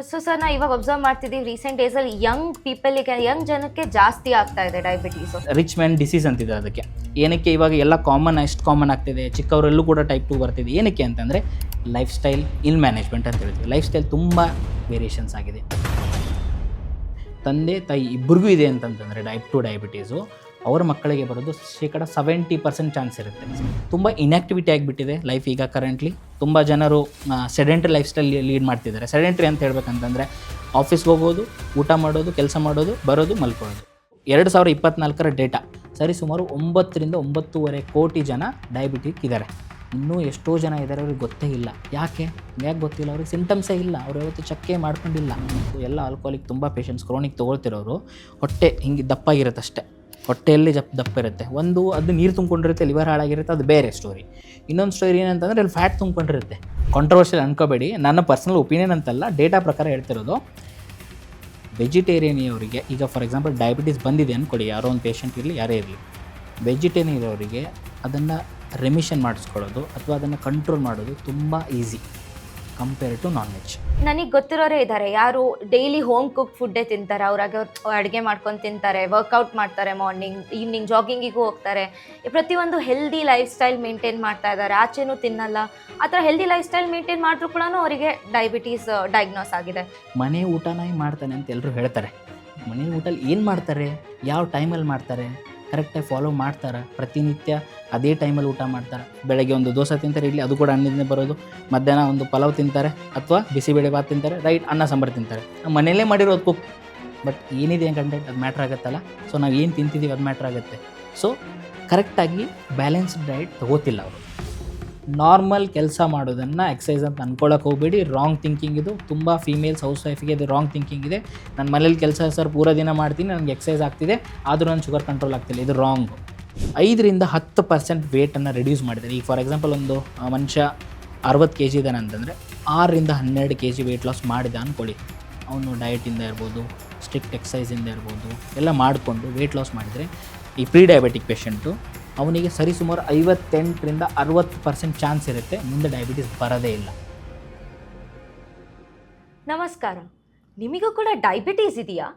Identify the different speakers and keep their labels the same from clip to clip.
Speaker 1: So sir ನಾ ಇವಾಗ observe ಮಾಡ್ತಿದ್ದೀವಿ ರೀಸೆಂಟ್ ಡೇಸಲ್ಲಿ ಯಂಗ್ ಜನಕ್ಕೆ ಜಾಸ್ತಿ ಆಗ್ತಾ ಇದೆ ಡಯಾಬಿಟೀಸು.
Speaker 2: ರಿಚ್ ಮ್ಯಾನ್ ಡಿಸೀಸ್ ಅಂತಿದೆ ಅದಕ್ಕೆ. ಏನಕ್ಕೆ ಇವಾಗ ಎಲ್ಲ ಎಷ್ಟು ಕಾಮನ್ ಆಗ್ತಿದೆ, ಚಿಕ್ಕವರಲ್ಲೂ ಕೂಡ ಟೈಪ್ 2 ಬರ್ತಿದೆ. ಏನಕ್ಕೆ ಅಂತಂದರೆ ಲೈಫ್ ಸ್ಟೈಲ್ ಇಲ್ ಮ್ಯಾನೇಜ್ಮೆಂಟ್ ಅಂತ ಹೇಳ್ತೀವಿ. ಲೈಫ್ ಸ್ಟೈಲ್ ತುಂಬ ವೇರಿಯೇಷನ್ಸ್ ಆಗಿದೆ. ತಂದೆ ತಾಯಿ ಇಬ್ಬರಿಗೂ ಇದೆ ಅಂತಂತಂದರೆ ಟೈಪ್ 2 ಡಯಾಬಿಟೀಸು, ಅವರ ಮಕ್ಕಳಿಗೆ ಬರೋದು 70% ಚಾನ್ಸ್ ಇರುತ್ತೆ. ತುಂಬ ಇನ್ಯಾಕ್ಟಿವಿಟಿ ಆಗಿಬಿಟ್ಟಿದೆ ಲೈಫ್ ಈಗ ಕರೆಂಟ್ಲಿ. ತುಂಬ ಜನರು ಸೆಡೆಂಟ್ರಿ ಲೈಫ್ ಸ್ಟೈಲ್ ಲೀಡ್ ಮಾಡ್ತಿದ್ದಾರೆ. ಸೆಡೆಂಟ್ರಿ ಅಂತ ಹೇಳ್ಬೇಕಂತಂದರೆ ಆಫೀಸ್ಗೆ ಹೋಗೋದು, ಊಟ ಮಾಡೋದು, ಕೆಲಸ ಮಾಡೋದು, ಬರೋದು, ಮಲ್ಕೊಳ್ಳೋದು. 2024 ಡೇಟಾ ಸರಿ ಸುಮಾರು 9 ರಿಂದ 9.5 ಕೋಟಿ ಜನ ಡಯಾಬಿಟಿಕ್ ಇದ್ದಾರೆ. ಇನ್ನೂ ಎಷ್ಟೋ ಜನ ಇದ್ದಾರೆ, ಅವ್ರಿಗೆ ಗೊತ್ತೇ ಇಲ್ಲ. ಯಾಕೆ ಗೊತ್ತಿಲ್ಲ? ಅವ್ರಿಗೆ ಸಿಂಟಮ್ಸೇ ಇಲ್ಲ, ಅವ್ರು ಯಾವತ್ತೂ ಚೆಕ್ಕೇ ಮಾಡ್ಕೊಂಡಿಲ್ಲ. ಎಲ್ಲ ಆಲ್ಕೋಹಾಲಿಕ್ ತುಂಬ ಪೇಷಂಟ್ಸ್ ಕ್ರೋನಿಕ್ ತೊಗೊಳ್ತಿರೋರು ಹೊಟ್ಟೆ ಹಿಂಗೆ ದಪ್ಪಾಗಿರುತ್ತೆ ಅಷ್ಟೇ. ಹೊಟ್ಟೆಯಲ್ಲಿ ದಪ್ಪ ಇರುತ್ತೆ. ಅದು ನೀರು ತುಂಬ್ಕೊಂಡಿರುತ್ತೆ, ಲಿವರ್ ಹಾಳಾಗಿರುತ್ತೆ, ಅದು ಬೇರೆ ಸ್ಟೋರಿ. ಇನ್ನೊಂದು ಸ್ಟೋರಿ ಏನಂತಂದರೆ ಅಲ್ಲಿ ಫ್ಯಾಟ್ ತುಂಬ್ಕೊಂಡಿರುತ್ತೆ. ಕಾಂಟ್ರವರ್ಷಿಯಲ್ ಅನ್ಕೋಬೇಡಿ, ನನ್ನ ಪರ್ಸನಲ್ ಒಪಿನಿಯನ್ ಅಂತಲ್ಲ, ಡೇಟಾ ಪ್ರಕಾರ ಹೇಳ್ತಿರೋದು. ವೆಜಿಟೇರಿಯನ್ ಅವರಿಗೆ ಈಗ ಫಾರ್ ಎಕ್ಸಾಂಪಲ್ ಡಯಾಬಿಟೀಸ್ ಬಂದಿದೆ ಅಂದ್ಕೊಳ್ಳಿ, ಯಾರೋ ಒಂದು ಪೇಷಂಟ್ ಇರಲಿ, ಯಾರೇ ಇರಲಿ, ವೆಜಿಟೇರಿಯನ್ ಇರೋರಿಗೆ ಅದನ್ನು ರೆಮಿಷನ್ ಮಾಡಿಸ್ಕೊಳ್ಳೋದು ಅಥವಾ ಅದನ್ನು ಕಂಟ್ರೋಲ್ ಮಾಡೋದು ತುಂಬ easy compare to non veg.
Speaker 1: ನನಗೆ ಗೊತ್ತಿರೋರೇ ಇದ್ದಾರೆ, ಯಾರು ಡೈಲಿ ಹೋಮ್ ಕುಕ್ ಫುಡ್ಡೇ ತಿಂತಾರೆ. ಅವ್ರಾಗ ಅಡುಗೆ ಮಾಡ್ಕೊಂಡು ತಿಂತಾರೆ, ವರ್ಕೌಟ್ ಮಾಡ್ತಾರೆ, ಮಾರ್ನಿಂಗ್ ಈವ್ನಿಂಗ್ ಜಾಗಿಂಗಿಗೂ ಹೋಗ್ತಾರೆ, ಪ್ರತಿಯೊಂದು ಹೆಲ್ದಿ ಲೈಫ್ ಸ್ಟೈಲ್ ಮೇಂಟೈನ್ ಮಾಡ್ತಾ ಇದ್ದಾರೆ, ಆಚೆನೂ ತಿನ್ನಲ್ಲ. ಆ ಥರ ಹೆಲ್ದಿ ಲೈಫ್ ಸ್ಟೈಲ್ ಮೇಂಟೈನ್ ಮಾಡಿದ್ರು ಕೂಡ ಅವರಿಗೆ ಡಯಾಬಿಟೀಸ್ ಡಯಾಗ್ನೋಸ್ ಆಗಿದೆ.
Speaker 2: ಮನೆ ಊಟನ ಮಾಡ್ತಾನೆ ಅಂತ ಎಲ್ಲರೂ ಹೇಳ್ತಾರೆ. ಮನೆ ಊಟಲ್ಲಿ ಏನು ಮಾಡ್ತಾರೆ, ಯಾವ ಟೈಮಲ್ಲಿ ಮಾಡ್ತಾರೆ, ಕರೆಕ್ಟಾಗಿ ಫಾಲೋ ಮಾಡ್ತಾರೆ. ಪ್ರತಿನಿತ್ಯ ಅದೇ ಟೈಮಲ್ಲಿ ಊಟ ಮಾಡ್ತಾರೆ. ಬೆಳಗ್ಗೆ ಒಂದು ದೋಸೆ ತಿಂತಾರೆ, ಇಡ್ಲಿ, ಅದು ಕೂಡ ಅನ್ನದಿಂದ ಬರೋದು. ಮಧ್ಯಾಹ್ನ ಒಂದು ಪಲಾವ್ ತಿಂತಾರೆ ಅಥವಾ ಬಿಸಿಬೇಳೆ ಭಾತ್ ತಿಂತಾರೆ, ರೈಟ್, ಅನ್ನ ಸಾಂಬಾರು ತಿಂತಾರೆ. ಮನೆಯಲ್ಲೇ ಮಾಡಿರೋದು ಕುಕ್. ಬಟ್ ಏನಿದೆ ಕಂಟೆಂಟ್ ಅದು ಮ್ಯಾಟ್ರ್ ಆಗುತ್ತಲ್ಲ. ಸೊ ನಾವು ಏನು ತಿಂತಿದ್ದೀವಿ ಅದು ಮ್ಯಾಟ್ರ್ ಆಗುತ್ತೆ. ಸೊ ಕರೆಕ್ಟಾಗಿ ಬ್ಯಾಲೆನ್ಸ್ಡ್ ಡಯಟ್ ತಗೋತಿಲ್ಲ ಅವರು. ನಾರ್ಮಲ್ ಕೆಲಸ ಮಾಡೋದನ್ನು ಎಕ್ಸಸೈಸ್ ಅಂತ ಅಂದ್ಕೊಳ್ಳೋಕೆ ಹೋಗಬೇಡಿ. ರಾಂಗ್ ಥಿಂಕಿಂಗ್ ಇದು. ತುಂಬ ಫೀಮೇಲ್ಸ್ ಹೌಸ್ ವೈಫಿಗೆ ಇದು ರಾಂಗ್ ಥಿಂಕಿಂಗ್ ಇದೆ. ನಾನು ಮನೇಲಿ ಕೆಲಸ ಸರ್ ಪೂರ ದಿನ ಮಾಡ್ತೀನಿ, ನನಗೆ ಎಕ್ಸಸೈಸ್ ಆಗ್ತಿದೆ, ಆದರೂ ನನ್ನ ಶುಗರ್ ಕಂಟ್ರೋಲ್ ಆಗ್ತಿಲ್ಲ. ಇದು ರಾಂಗ್. 5 ರಿಂದ 10% ವೇಟನ್ನು ರಿಡ್ಯೂಸ್ ಮಾಡಿದ್ದಾರೆ. ಈಗ ಫಾರ್ ಎಕ್ಸಾಂಪಲ್ ಒಂದು ಮನುಷ್ಯ 60 kg ಇದ್ದಾನೆ ಅಂತಂದರೆ 6 ರಿಂದ 12 kg ವೇಟ್ ಲಾಸ್ ಮಾಡಿದ ಅಂದ್ಕೊಳ್ಳಿ. ಅವನು ಡಯಟಿಂದ ಇರ್ಬೋದು, ಸ್ಟ್ರಿಕ್ಟ್ ಎಕ್ಸಸೈಸಿಂದ ಇರ್ಬೋದು, ಎಲ್ಲ ಮಾಡಿಕೊಂಡು ವೇಟ್ ಲಾಸ್ ಮಾಡಿದರೆ ಈ ಪ್ರೀ ಡಯಾಬಿಟಿಕ್ ಪೇಷಂಟು ಅವನಿಗೆ ಸರಿಸುಮಾರು 58 ರಿಂದ 60% ಚಾನ್ಸ್ ಇರುತ್ತೆ ಮುಂದೆ ಡಯಾಬಿಟಿಸ್ ಬರೋದೇ ಇಲ್ಲ.
Speaker 1: ನಮಸ್ಕಾರ. ನಿಮಗೂ ಕೂಡ ಡಯಾಬಿಟೀಸ್ ಇದೆಯಾ?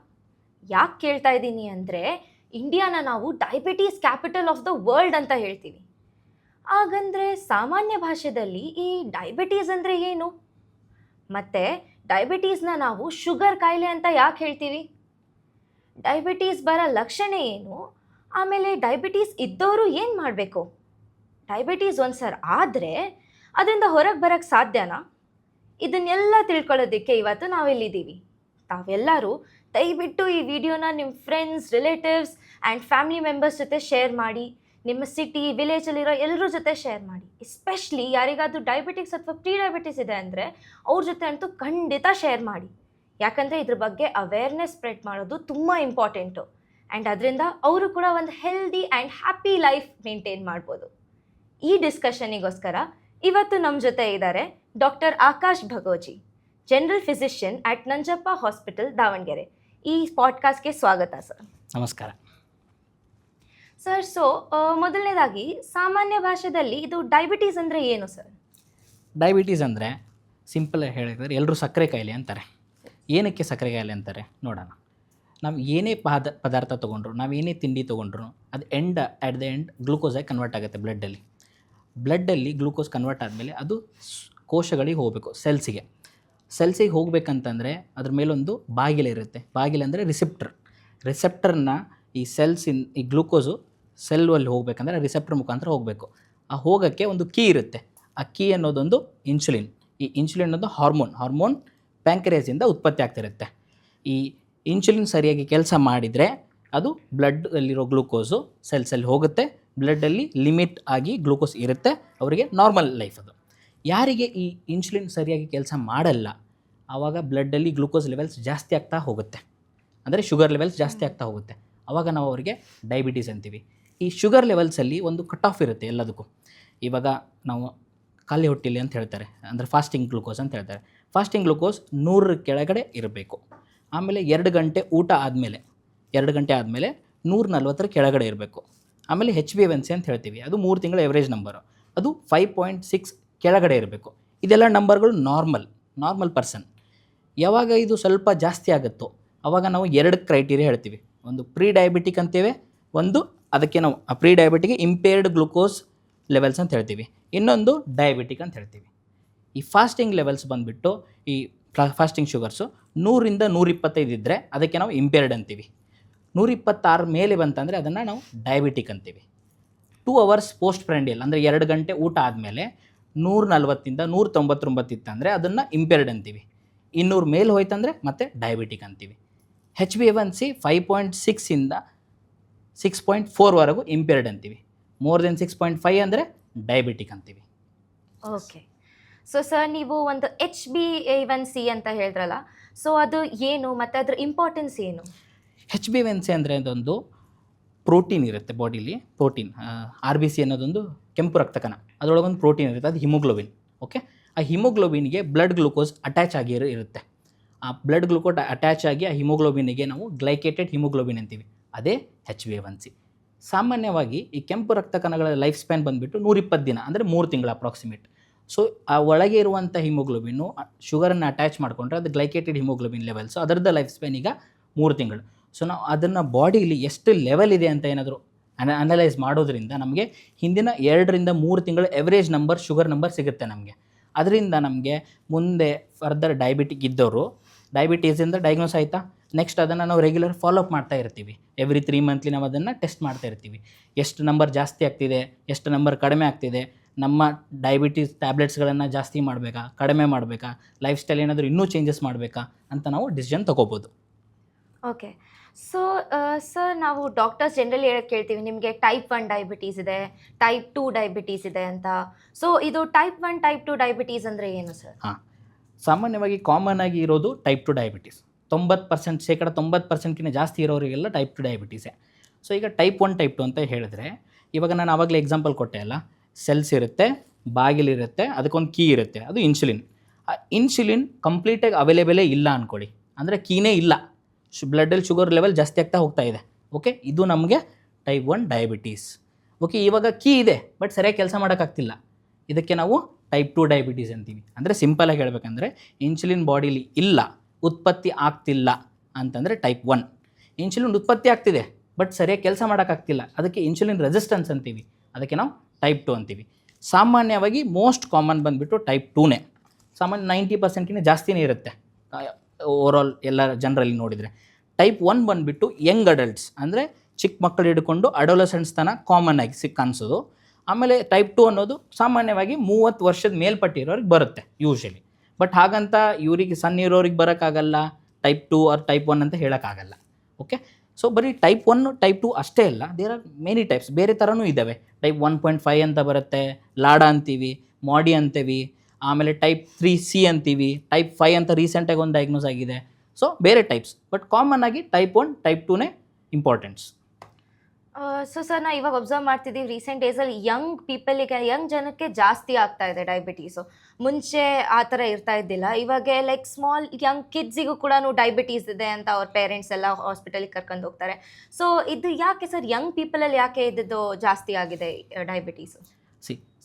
Speaker 1: ಯಾಕೆ ಕೇಳ್ತಾ ಇದ್ದೀನಿ ಅಂದರೆ, ಇಂಡಿಯಾನ ನಾವು diabetes capital of the world ಅಂತ ಹೇಳ್ತೀವಿ. ಹಾಗಂದರೆ ಸಾಮಾನ್ಯ ಭಾಷೆಯಲ್ಲಿ ಈ ಡಯಾಬಿಟೀಸ್ ಅಂದರೆ ಏನು? ಮತ್ತು ಡಯಾಬಿಟೀಸ್ನ ನಾವು ಶುಗರ್ ಕಾಯಿಲೆ ಅಂತ ಯಾಕೆ ಹೇಳ್ತೀವಿ? ಡಯಾಬಿಟೀಸ್ ಬರೋ ಲಕ್ಷಣ ಏನು? ಆಮೇಲೆ ಡಯಾಬಿಟೀಸ್ ಇದ್ದವರು ಏನು ಮಾಡಬೇಕು? ಡಯಾಬಿಟೀಸ್ ಒಂದು ಸರ್ ಆದರೆ ಅದರಿಂದ ಹೊರಗೆ ಬರೋಕ್ಕೆ ಸಾಧ್ಯನಾ? ಇದನ್ನೆಲ್ಲ ತಿಳ್ಕೊಳ್ಳೋದಕ್ಕೆ ಇವತ್ತು ನಾವಿಲ್ಲಿದ್ದೀವಿ. ತಾವೆಲ್ಲರೂ ದಯವಿಟ್ಟು ಈ ವಿಡಿಯೋನ ನಿಮ್ಮ friends, relatives and family members ಜೊತೆ ಶೇರ್ ಮಾಡಿ. ನಿಮ್ಮ ಸಿಟಿ, ವಿಲೇಜಲ್ಲಿರೋ ಎಲ್ಲರ ಜೊತೆ ಶೇರ್ ಮಾಡಿ. ಎಸ್ಪೆಷಲಿ ಯಾರಿಗಾದರೂ ಡಯಾಬಿಟಿಕ್ಸ್ ಅಥವಾ ಪ್ರೀ ಡಯಾಬಿಟಿಸ್ ಇದೆ ಅಂದರೆ ಅವ್ರ ಜೊತೆ ಅಂತೂ ಖಂಡಿತ ಶೇರ್ ಮಾಡಿ. ಯಾಕಂದರೆ ಇದ್ರ ಬಗ್ಗೆ ಅವೇರ್ನೆಸ್ ಸ್ಪ್ರೆಡ್ ಮಾಡೋದು ತುಂಬ ಇಂಪಾರ್ಟೆಂಟು. ಆ್ಯಂಡ್ ಅದರಿಂದ ಅವರು ಕೂಡ ಒಂದು healthy and happy life maintain ಮಾಡ್ಬೋದು. ಈ ಡಿಸ್ಕಷನಿಗೋಸ್ಕರ ಇವತ್ತು ನಮ್ಮ ಜೊತೆ ಇದ್ದಾರೆ doctor Akash Bhagoji, general physician at Nanjappa hospital, Davanagere. ಈ ಪಾಡ್ಕಾಸ್ಟ್ಗೆ ಸ್ವಾಗತ ಸರ್.
Speaker 2: ನಮಸ್ಕಾರ
Speaker 1: ಸರ್. ಸೊ ಮೊದಲನೇದಾಗಿ ಸಾಮಾನ್ಯ ಭಾಷೆಯಲ್ಲಿ ಇದು ಡಯಾಬಿಟೀಸ್ ಅಂದರೆ ಏನು ಸರ್?
Speaker 2: ಡಯಾಬಿಟೀಸ್ ಅಂದರೆ ಸಿಂಪಲ್ ಹೇಳಿದರೆ ಎಲ್ಲರೂ ಸಕ್ಕರೆ ಕಾಯಿಲೆ ಅಂತಾರೆ. ಏನಕ್ಕೆ ಸಕ್ಕರೆ ಕಾಯಿಲೆ ಅಂತಾರೆ ನೋಡೋಣ. ನಾವು ಏನೇ ಪದಾರ್ಥ ತೊಗೊಂಡ್ರು, ನಾವು ಏನೇ ತಿಂಡಿ ತೊಗೊಂಡ್ರು, ಅದು ಅಟ್ ದ ಎಂಡ್ ಗ್ಲೂಕೋಸಾಗಿ ಕನ್ವರ್ಟ್ ಆಗುತ್ತೆ ಬ್ಲಡ್ಡಲ್ಲಿ ಗ್ಲೂಕೋಸ್ ಕನ್ವರ್ಟ್ ಆದಮೇಲೆ ಅದು ಕೋಶಗಳಿಗೆ ಹೋಗಬೇಕು, ಸೆಲ್ಸಿಗೆ ಹೋಗ್ಬೇಕಂತಂದರೆ ಅದ್ರ ಮೇಲೊಂದು ಬಾಗಿಲು ಇರುತ್ತೆ. ಬಾಗಿಲು ಅಂದರೆ ರಿಸೆಪ್ಟರ್ನ ಈ ಗ್ಲೂಕೋಸು ಸೆಲ್ಲಲ್ಲಿ ಹೋಗಬೇಕಂದ್ರೆ ರಿಸೆಪ್ಟರ್ ಮುಖಾಂತರ ಹೋಗಬೇಕು. ಆ ಹೋಗೋಕ್ಕೆ ಒಂದು ಕೀ ಇರುತ್ತೆ. ಆ ಕೀ ಅನ್ನೋದೊಂದು ಇನ್ಸುಲಿನ್. ಈ ಇನ್ಸುಲಿನ್ ಅನ್ನೋದು ಹಾರ್ಮೋನ್ ಪ್ಯಾಂಕ್ರಿಯಾಸಿಂದ ಉತ್ಪತ್ತಿ ಆಗ್ತಿರುತ್ತೆ. ಈ ಇನ್ಸುಲಿನ್ ಸರಿಯಾಗಿ ಕೆಲಸ ಮಾಡಿದರೆ ಅದು ಬ್ಲಡ್ಡಲ್ಲಿರೋ ಗ್ಲೂಕೋಸು ಸೆಲ್ಸಲ್ಲಿ ಹೋಗುತ್ತೆ. ಬ್ಲಡ್ಡಲ್ಲಿ ಲಿಮಿಟ್ ಆಗಿ ಗ್ಲೂಕೋಸ್ ಇರುತ್ತೆ, ಅವರಿಗೆ ನಾರ್ಮಲ್ ಲೈಫ್ ಅದು. ಯಾರಿಗೆ ಈ ಇನ್ಸುಲಿನ್ ಸರಿಯಾಗಿ ಕೆಲಸ ಮಾಡಲ್ಲ, ಆವಾಗ ಬ್ಲಡ್ಡಲ್ಲಿ ಗ್ಲೂಕೋಸ್ ಲೆವೆಲ್ಸ್ ಜಾಸ್ತಿ ಆಗ್ತಾ ಹೋಗುತ್ತೆ, ಅಂದರೆ ಶುಗರ್ ಲೆವೆಲ್ಸ್ ಜಾಸ್ತಿ ಆಗ್ತಾ ಹೋಗುತ್ತೆ. ಆವಾಗ ನಾವು ಅವರಿಗೆ ಡಯಾಬಿಟೀಸ್ ಅಂತೀವಿ. ಈ ಶುಗರ್ ಲೆವೆಲ್ಸಲ್ಲಿ ಒಂದು ಕಟ್ ಆಫ್ ಇರುತ್ತೆ ಎಲ್ಲದಕ್ಕೂ. ಇವಾಗ ನಾವು ಖಾಲಿ ಹೊಟ್ಟೆಲಿ ಅಂತ ಹೇಳ್ತಾರೆ, ಅಂದರೆ ಫಾಸ್ಟಿಂಗ್ ಗ್ಲೂಕೋಸ್ ಅಂತ ಹೇಳ್ತಾರೆ. ಫಾಸ್ಟಿಂಗ್ ಗ್ಲೂಕೋಸ್ 100 ಕೆಳಗಡೆ ಇರಬೇಕು. ಆಮೇಲೆ 2 ಗಂಟೆ ಊಟ ಆದಮೇಲೆ 140 ಕೆಳಗಡೆ ಇರಬೇಕು. ಆಮೇಲೆ HbA1c ಅಂತ ಹೇಳ್ತೀವಿ, ಅದು 3 ತಿಂಗಳ ಎವರೇಜ್ ನಂಬರು, ಅದು 5.6 ಕೆಳಗಡೆ ಇರಬೇಕು. ಇದೆಲ್ಲ ನಂಬರ್ಗಳು ನಾರ್ಮಲ್ ಪರ್ಸನ್. ಯಾವಾಗ ಇದು ಸ್ವಲ್ಪ ಜಾಸ್ತಿ ಆಗುತ್ತೋ ಆವಾಗ ನಾವು 2 ಕ್ರೈಟೀರಿಯಾ ಹೇಳ್ತೀವಿ. ಒಂದು ಪ್ರೀ ಡಯಾಬಿಟಿಕ್ ಅಂತೇವೆ, ಒಂದು ಅದಕ್ಕೆ ನಾವು ಪ್ರೀ ಡಯಾಬಿಟಿಕ್ಗೆ ಇಂಪೇರ್ಡ್ ಗ್ಲೂಕೋಸ್ ಲೆವೆಲ್ಸ್ ಅಂತ ಹೇಳ್ತೀವಿ, ಇನ್ನೊಂದು ಡಯಾಬಿಟಿಕ್ ಅಂತ ಹೇಳ್ತೀವಿ. ಈ ಫಾಸ್ಟಿಂಗ್ ಲೆವೆಲ್ಸ್ ಬಂದುಬಿಟ್ಟು ಈ ಫಾಸ್ಟಿಂಗ್ ಶುಗರ್ಸು 100ರಿಂದ 125 ಇದ್ದರೆ ಅದಕ್ಕೆ ನಾವು ಇಂಪೇರ್ಡ್ ಅಂತೀವಿ. 126 ಮೇಲೆ ಬಂತಂದರೆ ಅದನ್ನು ನಾವು ಡಯಾಬಿಟಿಕ್ ಅಂತೀವಿ. 2 ಅವರ್ಸ್ ಪೋಸ್ಟ್ ಪ್ರ್ಯಾಂಡಿಯಲ್ ಅಂದರೆ 2 ಗಂಟೆ ಊಟ ಆದಮೇಲೆ 140ರಿಂದ 199 ಇತ್ತಂದರೆ ಅದನ್ನು ಇಂಪೇರ್ಡ್ ಅಂತೀವಿ. 200 ಮೇಲೆ ಹೋಯ್ತಂದರೆ ಮತ್ತೆ ಡಯಾಬಿಟಿಕ್ ಅಂತೀವಿ. HbA1c 5.6ಇಂದ 6.4ವರೆಗೂ ಇಂಪೇರ್ಡ್ ಅಂತೀವಿ. ಮೋರ್ ದೆನ್ 6.5 ಅಂದರೆ ಡಯಾಬಿಟಿಕ್ ಅಂತೀವಿ.
Speaker 1: ಓಕೆ. ಸೊ ಸರ್, ನೀವು ಒಂದು HbA1c ಅಂತ ಹೇಳಿದ್ರಲ್ಲ, ಸೊ ಅದು ಏನು ಮತ್ತು ಅದ್ರ ಇಂಪಾರ್ಟೆನ್ಸ್ ಏನು?
Speaker 2: HbA1c ಅಂದರೆ ಅದೊಂದು ಪ್ರೋಟೀನ್ ಇರುತ್ತೆ ಬಾಡಿಲಿ, ಪ್ರೋಟೀನ್ RBC ಅನ್ನೋದೊಂದು ಕೆಂಪು ರಕ್ತ ಕಣ, ಅದರೊಳಗೊಂದು ಪ್ರೋಟೀನ್ ಇರುತ್ತೆ, ಅದು ಹಿಮೋಗ್ಲೋಬಿನ್. ಓಕೆ, ಆ ಹಿಮೋಗ್ಲೋಬಿನ್ಗೆ ಬ್ಲಡ್ ಗ್ಲೂಕೋಸ್ ಅಟ್ಯಾಚ್ ಆಗಿ ಇರುತ್ತೆ. ಆ ಬ್ಲಡ್ ಗ್ಲೂಕೋಸ್ ಅಟ್ಯಾಚ್ ಆಗಿ ಆ ಹಿಮೋಗ್ಲೋಬಿನ್ಗೆ ನಾವು ಗ್ಲೈಕೇಟೆಡ್ ಹಿಮೋಗ್ಲೋಬಿನ್ ಅಂತೀವಿ, ಅದೇ HbA1c. ಸಾಮಾನ್ಯವಾಗಿ ಈ ಕೆಂಪು ರಕ್ತ ಕಣಗಳ ಲೈಫ್ ಸ್ಪ್ಯಾನ್ ಬಂದುಬಿಟ್ಟು 120 ದಿನ ಅಂದರೆ 3 ತಿಂಗಳು ಅಪ್ರಾಕ್ಸಿಮೇಟ್. ಸೊ ಆ ಒಳಗೆ ಇರುವಂಥ ಹಿಮೋಗ್ಲೋಬಿನ್ನು ಶುಗರನ್ನು ಅಟ್ಯಾಚ್ ಮಾಡಿಕೊಂಡ್ರೆ ಅದು ಗ್ಲೈಕೇಟೆಡ್ ಹಿಮೋಗ್ಲೋಬಿನ್ ಲೆವೆಲ್ಸು, ಅದರದ್ದು ಲೈಫ್ ಸ್ಪ್ಯಾನ್ ಈಗ 3 ತಿಂಗಳು. ಸೊ ನಾವು ಅದನ್ನು ಬಾಡಿಲಿ ಎಷ್ಟು ಲೆವೆಲ್ ಇದೆ ಅಂತ ಏನಾದರೂ ಅನಲೈಸ್ ಮಾಡೋದ್ರಿಂದ ನಮಗೆ ಹಿಂದಿನ 2ರಿಂದ 3 ತಿಂಗಳು ಎವರೇಜ್ ನಂಬರ್ ಶುಗರ್ ನಂಬರ್ ಸಿಗುತ್ತೆ ನಮಗೆ. ಅದರಿಂದ ನಮಗೆ ಮುಂದೆ ಫರ್ದರ್ ಡಯಾಬಿಟಿಕ್ ಇದ್ದವರು ಡಯಾಬಿಟೀಸಿಂದ ಡಯಾಗ್ನೋಸ್ ಆಯಿತಾ, ನೆಕ್ಸ್ಟ್ ಅದನ್ನು ನಾವು ರೆಗ್ಯುಲರ್ ಫಾಲೋಅಪ್ ಮಾಡ್ತಾ ಇರ್ತೀವಿ. ಎವ್ರಿ 3 ಮಂತ್ಲಿ ನಾವು ಅದನ್ನು ಟೆಸ್ಟ್ ಮಾಡ್ತಾ ಇರ್ತೀವಿ. ಎಷ್ಟು ನಂಬರ್ ಜಾಸ್ತಿ ಆಗ್ತಿದೆ, ಎಷ್ಟು ನಂಬರ್ ಕಡಿಮೆ ಆಗ್ತಿದೆ, ನಮ್ಮ ಡಯಾಬಿಟೀಸ್ ಟ್ಯಾಬ್ಲೆಟ್ಸ್ಗಳನ್ನು ಜಾಸ್ತಿ ಮಾಡಬೇಕಾ, ಕಡಿಮೆ ಮಾಡಬೇಕಾ, ಲೈಫ್ ಸ್ಟೈಲ್ ಏನಾದರೂ ಇನ್ನೂ ಚೇಂಜಸ್ ಮಾಡಬೇಕಾ ಅಂತ ನಾವು ಡಿಸಿಷನ್ ತೊಗೋಬೋದು.
Speaker 1: ಓಕೆ. ಸೊ ಸರ್, ನಾವು ಡಾಕ್ಟರ್ಸ್ ಜನರಲಿ ಹೇಳೋಕ್ಕೆ ಕೇಳ್ತೀವಿ, ನಿಮಗೆ ಟೈಪ್ 1 ಡಯಾಬಿಟೀಸ್ ಇದೆ, ಟೈಪ್ 2 ಡಯಾಬಿಟೀಸ್ ಇದೆ ಅಂತ. ಸೊ ಇದು ಟೈಪ್ 1 ಟೈಪ್ 2 ಡಯಾಬಿಟೀಸ್ ಅಂದರೆ ಏನು ಸರ್?
Speaker 2: ಹಾಂ, ಸಾಮಾನ್ಯವಾಗಿ ಕಾಮನ್ ಆಗಿ ಇರೋದು ಟೈಪ್ 2 ಡಯಾಬಿಟೀಸ್. 90% ಜಾಸ್ತಿ ಇರೋರಿಗೆಲ್ಲ ಟೈಪ್ 2 ಡಯಾಬಿಟೀಸೇ. ಸೊ ಈಗ ಟೈಪ್ 1 ಟೈಪ್ 2 ಅಂತ ಹೇಳಿದ್ರೆ, ಇವಾಗ ನಾನು ಆವಾಗಲೇ ಎಕ್ಸಾಂಪಲ್ ಕೊಟ್ಟೆ ಅಲ್ಲ, ಸೆಲ್ಸ್ ಇರುತ್ತೆ, ಬಾಗಿಲಿರುತ್ತೆ, ಅದಕ್ಕೊಂದು ಕೀ ಇರುತ್ತೆ, ಅದು ಇನ್ಸುಲಿನ್. ಆ ಇನ್ಸುಲಿನ್ ಕಂಪ್ಲೀಟಾಗಿ ಅವೈಲೇಬಲೇ ಇಲ್ಲ ಅಂದ್ಕೊಳ್ಳಿ, ಅಂದರೆ ಕೀನೇ ಇಲ್ಲ, ಬ್ಲಡ್ಡಲ್ಲಿ ಶುಗರ್ ಲೆವೆಲ್ ಜಾಸ್ತಿ ಆಗ್ತಾ ಹೋಗ್ತಾ ಇದೆ. ಓಕೆ, ಇದು ನಮಗೆ ಟೈಪ್ 1 ಡಯಾಬಿಟೀಸ್. ಓಕೆ, ಇವಾಗ ಕೀ ಇದೆ ಬಟ್ ಸರಿಯಾಗಿ ಕೆಲಸ ಮಾಡೋಕ್ಕಾಗ್ತಿಲ್ಲ, ಇದಕ್ಕೆ ನಾವು ಟೈಪ್ 2 ಡಯಾಬಿಟೀಸ್ ಅಂತೀವಿ. ಅಂದರೆ ಸಿಂಪಲಾಗಿ ಹೇಳ್ಬೇಕಂದ್ರೆ ಇನ್ಸುಲಿನ್ ಬಾಡಿಲಿ ಇಲ್ಲ, ಉತ್ಪತ್ತಿ ಆಗ್ತಿಲ್ಲ ಅಂತಂದರೆ ಟೈಪ್ 1. ಇನ್ಸುಲಿನ್ ಉತ್ಪತ್ತಿ ಆಗ್ತಿದೆ ಬಟ್ ಸರಿಯಾಗಿ ಕೆಲಸ ಮಾಡೋಕ್ಕಾಗ್ತಿಲ್ಲ, ಅದಕ್ಕೆ ಇನ್ಸುಲಿನ್ ರೆಸಿಸ್ಟೆನ್ಸ್ ಅಂತೀವಿ, ಅದಕ್ಕೆ ನಾವು ಟೈಪ್ 2 ಅಂತೀವಿ. ಸಾಮಾನ್ಯವಾಗಿ ಮೋಸ್ಟ್ ಕಾಮನ್ ಬಂದುಬಿಟ್ಟು ಟೈಪ್ 2ನೇ. ಸಾಮಾನ್ಯ 90%ಗಿಂತ ಜಾಸ್ತಿನೇ ಇರುತ್ತೆ ಓವರಾಲ್ ಎಲ್ಲ ಜನರಲ್ಲಿ ನೋಡಿದರೆ. ಟೈಪ್ 1 ಬಂದುಬಿಟ್ಟು ಯಂಗ್ ಅಡಲ್ಟ್ಸ್, ಅಂದರೆ ಚಿಕ್ಕ ಮಕ್ಕಳು ಹಿಡ್ಕೊಂಡು ಅಡೋಲಸೆಂಟ್ಸ್ ತನಕ ಕಾಮನ್ ಆಗಿ ಕಾಣಿಸೋದು. ಆಮೇಲೆ ಟೈಪ್ 2 ಅನ್ನೋದು ಸಾಮಾನ್ಯವಾಗಿ 30 ವರ್ಷದ ಮೇಲ್ಪಟ್ಟಿರೋರಿಗೆ ಬರುತ್ತೆ ಯೂಶಲಿ. ಬಟ್ ಹಾಗಂತ ಇವರಿಗೆ ಸಣ್ಣ ಇರೋರಿಗೆ ಬರೋಕ್ಕಾಗಲ್ಲ, ಟೈಪ್ 2 ಆರ್ ಟೈಪ್ 1 ಅಂತ ಹೇಳೋಕ್ಕಾಗಲ್ಲ. ಓಕೆ, ಸೊ ಬರೀ ಟೈಪ್ 1 ಟೈಪ್ 2 ಅಷ್ಟೇ ಅಲ್ಲ, ದೇರ್ ಆರ್ ಮೆನಿ ಟೈಪ್ಸ್, ಬೇರೆ ಥರನೂ ಇದ್ದಾವೆ. ಟೈಪ್ 1.5 ಅಂತ ಬರುತ್ತೆ, ಲಾಡಾ ಅಂತೀವಿ, ಮಾಡಿ ಅಂತೀವಿ, ಆಮೇಲೆ ಟೈಪ್ 3C ಅಂತೀವಿ, ಟೈಪ್ 5 ಅಂತ ರೀಸೆಂಟಾಗಿ ಒಂದು ಡಯಾಗ್ನೋಸ್ ಆಗಿದೆ. ಸೊ ಬೇರೆ ಟೈಪ್ಸ್, ಬಟ್ ಕಾಮನ್ ಆಗಿ ಟೈಪ್ 1 ಟೈಪ್ 2ನೇ ಇಂಪಾರ್ಟೆನ್ಸ್.
Speaker 1: ಸೊ ಸರ್, ನಾವು ಇವಾಗ ಅಬ್ಸರ್ವ್ ಮಾಡ್ತಿದ್ದೀವಿ ರೀಸೆಂಟ್ ಡೇಸಲ್ಲಿ ಯಂಗ್ ಜನಕ್ಕೆ ಜಾಸ್ತಿ ಆಗ್ತಾ ಇದೆ ಡಯಾಬಿಟೀಸು. ಮುಂಚೆ ಆ ಥರ ಇರ್ತಾ ಇದ್ದಿಲ್ಲ, ಇವಾಗ ಲೈಕ್ ಸ್ಮಾಲ್ ಯಂಗ್ ಕಿಡ್ಸಿಗೂ ಕೂಡ ಡಯಾಬಿಟೀಸ್ ಇದೆ ಅಂತ ಅವ್ರ ಪೇರೆಂಟ್ಸ್ ಎಲ್ಲ ಹಾಸ್ಪಿಟಲಿಗೆ ಕರ್ಕೊಂಡು ಹೋಗ್ತಾರೆ. ಸೊ ಇದು ಯಾಕೆ ಸರ್, ಯಂಗ್ ಪೀಪಲಲ್ಲಿ ಯಾಕೆ ಇದ್ದು ಜಾಸ್ತಿ ಆಗಿದೆ ಡಯಾಬಿಟೀಸು?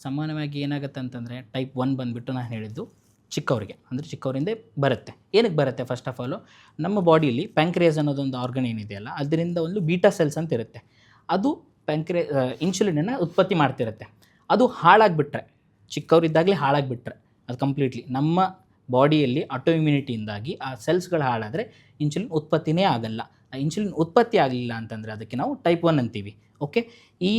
Speaker 2: ಸಾಮಾನ್ಯವಾಗಿ ಏನಾಗುತ್ತೆ ಅಂತಂದರೆ ಟೈಪ್ 1 ಬಂದುಬಿಟ್ಟು ನಾನು ಹೇಳಿದ್ದು ಚಿಕ್ಕವರಿಗೆ, ಅಂದರೆ ಚಿಕ್ಕವರಿಂದ ಬರುತ್ತೆ. ಏನಕ್ಕೆ ಬರುತ್ತೆ? ಫಸ್ಟ್ ಆಫ್ ಆಲು ನಮ್ಮ ಬಾಡಿಯಲ್ಲಿ ಪ್ಯಾಂಕ್ರಿಯಾಸ್ ಅನ್ನೋದೊಂದು ಆರ್ಗನ್ ಏನಿದೆಯಲ್ಲ, ಅದರಿಂದ ಒಂದು ಬೀಟಾ ಸೆಲ್ಸ್ ಅಂತ ಇರುತ್ತೆ, ಅದು ಇನ್ಸುಲಿನನ್ನು ಉತ್ಪತ್ತಿ ಮಾಡ್ತಿರುತ್ತೆ. ಅದು ಹಾಳಾಗಿಬಿಟ್ರೆ, ಚಿಕ್ಕವರಿದ್ದಾಗಲೇ ಹಾಳಾಗಿಬಿಟ್ರೆ ಅದು ಕಂಪ್ಲೀಟ್ಲಿ ನಮ್ಮ ಬಾಡಿಯಲ್ಲಿ ಆಟೋ ಇಮ್ಯುನಿಟಿಯಿಂದಾಗಿ ಆ ಸೆಲ್ಸ್ಗಳು ಹಾಳಾದರೆ ಇನ್ಸುಲಿನ್ ಉತ್ಪತ್ತಿನೇ ಆಗಲ್ಲ. ಆ ಇನ್ಸುಲಿನ್ ಉತ್ಪತ್ತಿ ಆಗಲಿಲ್ಲ ಅಂತಂದರೆ ಅದಕ್ಕೆ ನಾವು ಟೈಪ್ 1 ಅಂತೀವಿ. ಓಕೆ, ಈ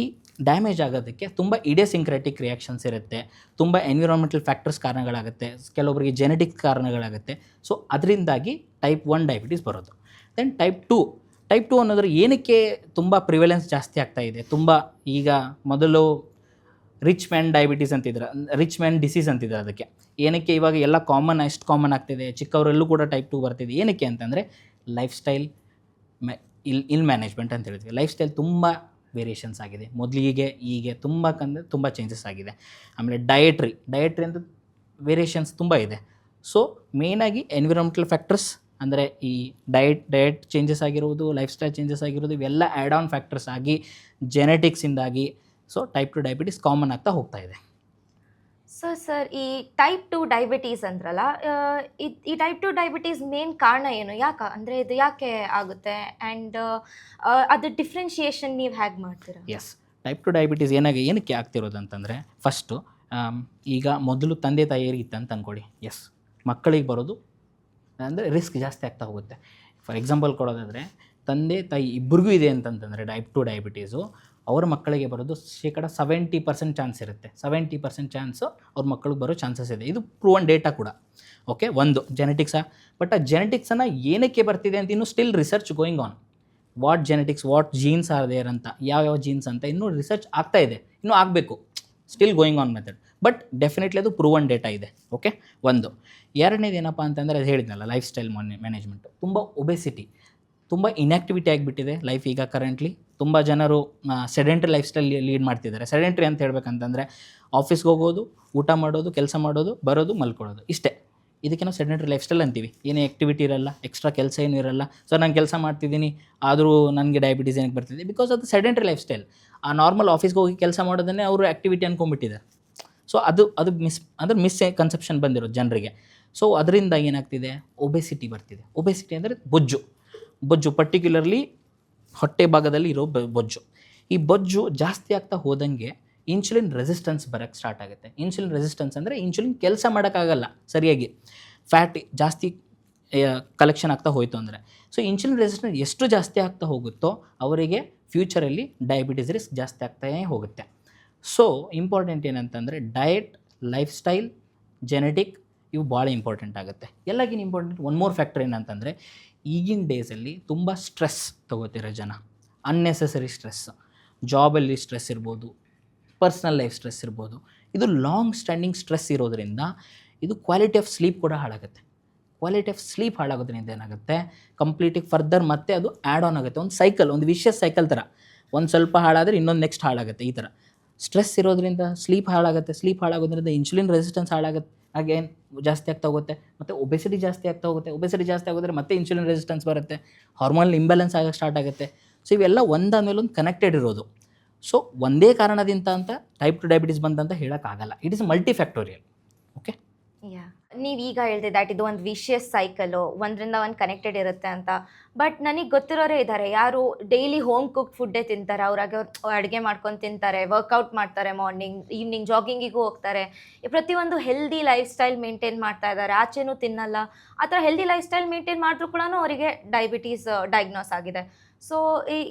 Speaker 2: ಡ್ಯಾಮೇಜ್ ಆಗೋದಕ್ಕೆ ತುಂಬ ಇಡಿಯೋಸಿಂಕ್ರೆಟಿಕ್ ರಿಯಾಕ್ಷನ್ಸ್ ಇರುತ್ತೆ, ತುಂಬ ಎನ್ವಿರಾನ್ಮೆಂಟಲ್ ಫ್ಯಾಕ್ಟರ್ಸ್ ಕಾರಣಗಳಾಗುತ್ತೆ, ಕೆಲವೊಬ್ಬರಿಗೆ ಜೆನೆಟಿಕ್ ಕಾರಣಗಳಾಗುತ್ತೆ. ಸೊ ಅದರಿಂದಾಗಿ ಟೈಪ್ 1 ಡಯಾಬಿಟೀಸ್ ಬರೋದು. ದೆನ್ ಟೈಪ್ 2 ಅನ್ನೋದ್ರೆ ಏನಕ್ಕೆ ತುಂಬ ಪ್ರಿವೆಲೆನ್ಸ್ ಜಾಸ್ತಿ ಆಗ್ತಾ ಇದೆ? ತುಂಬ ಈಗ ಮೊದಲು ರಿಚ್ ಮ್ಯಾನ್ ಡಯಾಬಿಟೀಸ್ ಅಂತಿದ್ರು, ರಿಚ್ ಮ್ಯಾನ್ ಡಿಸೀಸ್ ಅಂತಿದ್ರು. ಅದಕ್ಕೆ ಏನಕ್ಕೆ ಇವಾಗ ಎಲ್ಲ ಎಷ್ಟು ಕಾಮನ್ ಆಗ್ತಿದೆ, ಚಿಕ್ಕವರಲ್ಲೂ ಕೂಡ ಟೈಪ್ 2 ಬರ್ತಿದೆ. ಏನಕ್ಕೆ ಅಂತಂದರೆ ಲೈಫ್ ಸ್ಟೈಲ್ ಇಲ್ ಮ್ಯಾನೇಜ್ಮೆಂಟ್ ಅಂತ ಹೇಳ್ತೀವಿ. ಲೈಫ್ ಸ್ಟೈಲ್ ತುಂಬ ವೇರಿಯೇಷನ್ಸ್ ಆಗಿದೆ, ಮೊದಲಿಗೆ ಈಗ ತುಂಬ ಚೇಂಜಸ್ ಆಗಿದೆ. ಆಮೇಲೆ ಡಯಟ್ರಿ ಅಂತ ವೇರಿಯೇಷನ್ಸ್ ತುಂಬ ಇದೆ. ಸೊ ಮೇಯ್ನಾಗಿ ಎನ್ವಿರಾನ್ಮೆಂಟಲ್ ಫ್ಯಾಕ್ಟರ್ಸ್, ಅಂದರೆ ಈ ಡಯಟ್ ಚೇಂಜಸ್ ಆಗಿರುವುದು, ಲೈಫ್ ಸ್ಟೈಲ್ ಚೇಂಜಸ್ ಆಗಿರೋದು, ಇವೆಲ್ಲ ಆ್ಯಡ್ ಆನ್ ಫ್ಯಾಕ್ಟರ್ಸ್ ಆಗಿ ಜೆನೆಟಿಕ್ಸಿಂದಾಗಿ ಸೊ ಟೈಪ್ 2 ಡಯಾಬಿಟೀಸ್ ಕಾಮನ್ ಆಗ್ತಾ ಹೋಗ್ತಾ ಇದೆ.
Speaker 1: ಸೊ ಸರ್, ಈ ಟೈಪ್ 2 ಡಯಾಬಿಟೀಸ್ ಅಂದ್ರಲ್ಲ, ಈ ಟೈಪ್ 2 ಡಯಾಬಿಟೀಸ್ ಮೇನ್ ಕಾರಣ ಏನು? ಅಂದರೆ ಇದು ಯಾಕೆ ಆಗುತ್ತೆ? ಆ್ಯಂಡ್ ಅದು ಡಿಫ್ರೆನ್ಷಿಯೇಷನ್ ನೀವು ಹೇಗೆ ಮಾಡ್ತೀರಾ?
Speaker 2: ಎಸ್, ಟೈಪ್ 2 ಡಯಾಬಿಟೀಸ್ ಏನಕ್ಕೆ ಆಗ್ತಿರೋದು ಅಂತಂದರೆ, ಫಸ್ಟು ಈಗ ಮೊದಲು ತಂದೆ ತಾಯಿಯರಿಗೆ ಇತ್ತಂತ ಅಂದ್ಕೊಳ್ಳಿ. ಎಸ್, ಮಕ್ಕಳಿಗೆ ಬರೋದು ಅಂದರೆ ರಿಸ್ಕ್ ಜಾಸ್ತಿ ಆಗ್ತಾ ಹೋಗುತ್ತೆ. ಫಾರ್ ಎಕ್ಸಾಂಪಲ್ ಕೊಡೋದಾದರೆ, ತಂದೆ ತಾಯಿ ಇಬ್ಬರಿಗೂ ಇದೆ ಅಂತಂತಂದರೆ ಟೈಪ್ 2 ಡಯಾಬಿಟೀಸು, ಅವ್ರ ಮಕ್ಕಳಿಗೆ ಬರೋದು 70% ಚಾನ್ಸ್ ಇರುತ್ತೆ. 70% ಚಾನ್ಸು ಅವ್ರ ಮಕ್ಕಳಿಗೆ ಬರೋ ಚಾನ್ಸಸ್ ಇದೆ. ಇದು ಪ್ರೂವನ್ ಡೇಟಾ ಕೂಡ. ಓಕೆ, ಒಂದು ಜೆನೆಟಿಕ್ಸಾ, ಬಟ್ ಆ ಜೆನೆಟಿಕ್ಸನ್ನು ಏನಕ್ಕೆ ಬರ್ತಿದೆ ಅಂತ ಇನ್ನೂ still research going on. What genetics, what genes are there ಅಂತ, ಯಾವ ಜೀನ್ಸ್ ಅಂತ ಇನ್ನೂ ರಿಸರ್ಚ್ ಆಗ್ತಾ ಇದೆ, ಇನ್ನೂ ಆಗಬೇಕು. Still going on method, but definitely ಅದು ಪ್ರೂವನ್ ಡೇಟಾ ಇದೆ. ಓಕೆ, ಒಂದು. ಎರಡನೇದು ಏನಪ್ಪ ಅಂತಂದರೆ, ಅದು ಹೇಳಿದ್ನಲ್ಲ, ಲೈಫ್ ಸ್ಟೈಲ್ ಮ್ಯಾನೇಜ್ಮೆಂಟು. ತುಂಬ ಒಬೆಸಿಟಿ, ತುಂಬ ಇನ್ಯಾಕ್ಟಿವಿಟಿ ಆಗಿಬಿಟ್ಟಿದೆ ಲೈಫ್ ಈಗ ಕರೆಂಟ್ಲಿ. ತುಂಬ ಜನರು ಸೆಡೆಂಟ್ರಿ ಲೈಫ್ ಸ್ಟೈಲ್ ಲೀಡ್ ಮಾಡ್ತಿದ್ದಾರೆ. ಸೆಡೆಂಟ್ರಿ ಅಂತ ಹೇಳ್ಬೇಕಂತಂದರೆ ಆಫೀಸ್ಗೆ ಹೋಗೋದು, ಊಟ ಮಾಡೋದು, ಕೆಲಸ ಮಾಡೋದು, ಬರೋದು, ಮಲ್ಕೊಳ್ಳೋದು, ಇಷ್ಟೇ. ಇದಕ್ಕೆ ನಾವು ಸೆಡೆಂಟ್ರಿ ಲೈಫ್ ಸ್ಟೈಲ್ ಅಂತೀವಿ. ಏನೇ ಆ್ಯಕ್ಟಿವಿಟಿ ಇರಲ್ಲ, ಎಕ್ಸ್ಟ್ರಾ ಕೆಲಸ ಏನೂ ಇರಲ್ಲ. ಸೊ ನಾನು ಕೆಲಸ ಮಾಡ್ತಿದ್ದೀನಿ, ಆದರೂ ನನಗೆ ಡಯಾಬಿಟೀಸ್ ಏನಕ್ಕೆ ಬರ್ತಿದೆ? ಬಿಕಾಸ್ ಅದು ಸೆಡೆಂಟ್ರಿ ಲೈಫ್ ಸ್ಟೈಲ್. ಆ ನಾರ್ಮಲ್ ಆಫೀಸ್ಗೆ ಹೋಗಿ ಕೆಲಸ ಮಾಡೋದನ್ನೇ ಅವರು ಆ್ಯಕ್ಟಿವಿಟಿ ಅಂದ್ಕೊಂಡ್ಬಿಟ್ಟಿದ್ದಾರೆ. ಸೊ ಅದು ಮಿಸ್ ಕನ್ಸೆಪ್ಷನ್ ಬಂದಿರೋದು ಜನರಿಗೆ. ಸೊ ಅದರಿಂದ ಏನಾಗ್ತಿದೆ, ಒಬೆಸಿಟಿ ಬರ್ತಿದೆ. ಒಬೆಸಿಟಿ ಅಂದರೆ ಬೊಜ್ಜು, ಪರ್ಟಿಕ್ಯುಲರ್ಲಿ ಹೊಟ್ಟೆ ಭಾಗದಲ್ಲಿ ಇರೋ ಬೊಜ್ಜು. ಈ ಬೊಜ್ಜು ಜಾಸ್ತಿ ಆಗ್ತಾ ಹೋದಂಗೆ ಇನ್ಸುಲಿನ್ ರೆಸಿಸ್ಟೆನ್ಸ್ ಬರೋಕ್ಕೆ ಸ್ಟಾರ್ಟ್ ಆಗುತ್ತೆ. ಇನ್ಸುಲಿನ್ ರೆಸಿಸ್ಟೆನ್ಸ್ ಅಂದರೆ ಇನ್ಸುಲಿನ್ ಕೆಲಸ ಮಾಡೋಕ್ಕಾಗಲ್ಲ ಸರಿಯಾಗಿ, ಫ್ಯಾಟ್ ಜಾಸ್ತಿ ಕಲೆಕ್ಷನ್ ಆಗ್ತಾ ಹೋಯಿತು ಅಂದರೆ. ಸೊ ಇನ್ಸುಲಿನ್ ರೆಸಿಸ್ಟೆನ್ಸ್ ಎಷ್ಟು ಜಾಸ್ತಿ ಆಗ್ತಾ ಹೋಗುತ್ತೋ ಅವರಿಗೆ ಫ್ಯೂಚರಲ್ಲಿ ಡಯಾಬಿಟೀಸ್ ರಿಸ್ಕ್ ಜಾಸ್ತಿ ಆಗ್ತಾನೇ ಹೋಗುತ್ತೆ. ಸೊ ಇಂಪಾರ್ಟೆಂಟ್ ಏನಂತಂದರೆ, ಡಯಟ್, ಲೈಫ್ ಸ್ಟೈಲ್, ಜೆನೆಟಿಕ್, ಇವು ಭಾಳ ಇಂಪಾರ್ಟೆಂಟ್ ಆಗುತ್ತೆ. ಎಲ್ಲಕ್ಕಿಂತ ಇಂಪಾರ್ಟೆಂಟ್ ಒನ್ ಮೋರ್ ಫ್ಯಾಕ್ಟರ್ ಏನಂತಂದರೆ, ಈಗಿನ ಡೇಸಲ್ಲಿ ತುಂಬ ಸ್ಟ್ರೆಸ್ ತೊಗೋತಿರೋ ಜನ, ಅನ್ನೆಸೆಸರಿ ಸ್ಟ್ರೆಸ್, ಜಾಬಲ್ಲಿ ಸ್ಟ್ರೆಸ್ ಇರ್ಬೋದು, ಪರ್ಸ್ನಲ್ ಲೈಫ್ ಸ್ಟ್ರೆಸ್ ಇರ್ಬೋದು. ಇದು ಲಾಂಗ್ ಸ್ಟ್ಯಾಂಡಿಂಗ್ ಸ್ಟ್ರೆಸ್ ಇರೋದ್ರಿಂದ ಇದು ಕ್ವಾಲಿಟಿ ಆಫ್ ಸ್ಲೀಪ್ ಕೂಡ ಹಾಳಾಗುತ್ತೆ. ಕ್ವಾಲಿಟಿ ಆಫ್ ಸ್ಲೀಪ್ ಹಾಳಾಗೋದ್ರಿಂದ ಏನಾಗುತ್ತೆ, ಕಂಪ್ಲೀಟಿಗೆ ಫರ್ದರ್ ಮತ್ತೆ ಅದು ಆ್ಯಡ್ ಆನ್ ಆಗುತ್ತೆ. ಒಂದು ಸೈಕಲ್, ಒಂದು ವಿಷಿಯಸ್ ಸೈಕಲ್ ಥರ. ಒಂದು ಸ್ವಲ್ಪ ಹಾಳಾದರೆ ಇನ್ನೊಂದು ನೆಕ್ಸ್ಟ್ ಹಾಳಾಗುತ್ತೆ. ಈ ಥರ ಸ್ಟ್ರೆಸ್ ಇರೋದ್ರಿಂದ ಸ್ಲೀಪ್ ಹಾಳಾಗುತ್ತೆ. ಸ್ಲೀಪ್ ಹಾಳಾಗೋದ್ರಿಂದ ಇನ್ಸುಲಿನ್ ರೆಸಿಸ್ಟೆನ್ಸ್ ಹಾಳಾಗುತ್ತೆ, ಅಗೇನ್ ಜಾಸ್ತಿ ಆಗ್ತಾ ಹೋಗುತ್ತೆ. ಮತ್ತು ಒಬೆಸಿಟಿ ಜಾಸ್ತಿ ಆಗ್ತಾ ಹೋಗುತ್ತೆ. ಒಬೆಸಿಟಿ ಜಾಸ್ತಿ ಆಗೋದ್ರೆ ಮತ್ತೆ ಇನ್ಸುಲಿನ್ ರೆಸಿಸ್ಟೆನ್ಸ್ ಬರುತ್ತೆ, ಹಾರ್ಮೋನಲ್ ಇಂಬ್ಯಾಲೆನ್ಸ್ ಆಗೋಕ್ಕೆ ಸ್ಟಾರ್ಟ್ ಆಗುತ್ತೆ. ಸೊ ಇವೆಲ್ಲ ಒಂದಾದ್ಮೇಲೆ ಒಂದು ಕನೆಕ್ಟೆಡ್ ಇರೋದು. ಸೊ ಒಂದೇ ಕಾರಣದಿಂದ ಅಂತ ಟೈಪ್ 2 ಡಯಾಬಿಟೀಸ್ ಬಂದಂತ ಹೇಳೋಕ್ಕಾಗಲ್ಲ. It is multifactorial. ಓಕೆ,
Speaker 1: ಯಾ, ನೀವು ಈಗ ಹೇಳಿದೆ ದ್ಯಾಟ್ ಇದು ಒಂದು ವಿಷಿಯಸ್ ಸೈಕಲು, ಒಂದರಿಂದ ಒಂದು ಕನೆಕ್ಟೆಡ್ ಇರುತ್ತೆ ಅಂತ. ಬಟ್ ನನಗೆ ಗೊತ್ತಿರೋರೇ ಇದ್ದಾರೆ, ಯಾರು ಡೈಲಿ ಹೋಮ್ ಕುಕ್ಡ್ ಫುಡ್ಡೇ ತಿಂತಾರೆ. ಅವ್ರಾಗೆ ಅಡುಗೆ ಮಾಡ್ಕೊಂಡು ತಿಂತಾರೆ, ವರ್ಕೌಟ್ ಮಾಡ್ತಾರೆ, ಮಾರ್ನಿಂಗ್ ಈವ್ನಿಂಗ್ ಜಾಗಿಂಗಿಗೂ ಹೋಗ್ತಾರೆ, ಪ್ರತಿಯೊಂದು ಹೆಲ್ದಿ ಲೈಫ್ ಸ್ಟೈಲ್ ಮೇಂಟೈನ್ ಮಾಡ್ತಾ ಇದ್ದಾರೆ, ಆಚೆನೂ ತಿನ್ನಲ್ಲ. ಆ ಥರ ಹೆಲ್ದಿ ಲೈಫ್ ಸ್ಟೈಲ್ ಮೇಂಟೈನ್ ಮಾಡಿದ್ರು ಕೂಡ ಅವರಿಗೆ ಡಯಾಬಿಟೀಸ್ ಡಯಾಗ್ನೋಸ್ ಆಗಿದೆ. ಸೊ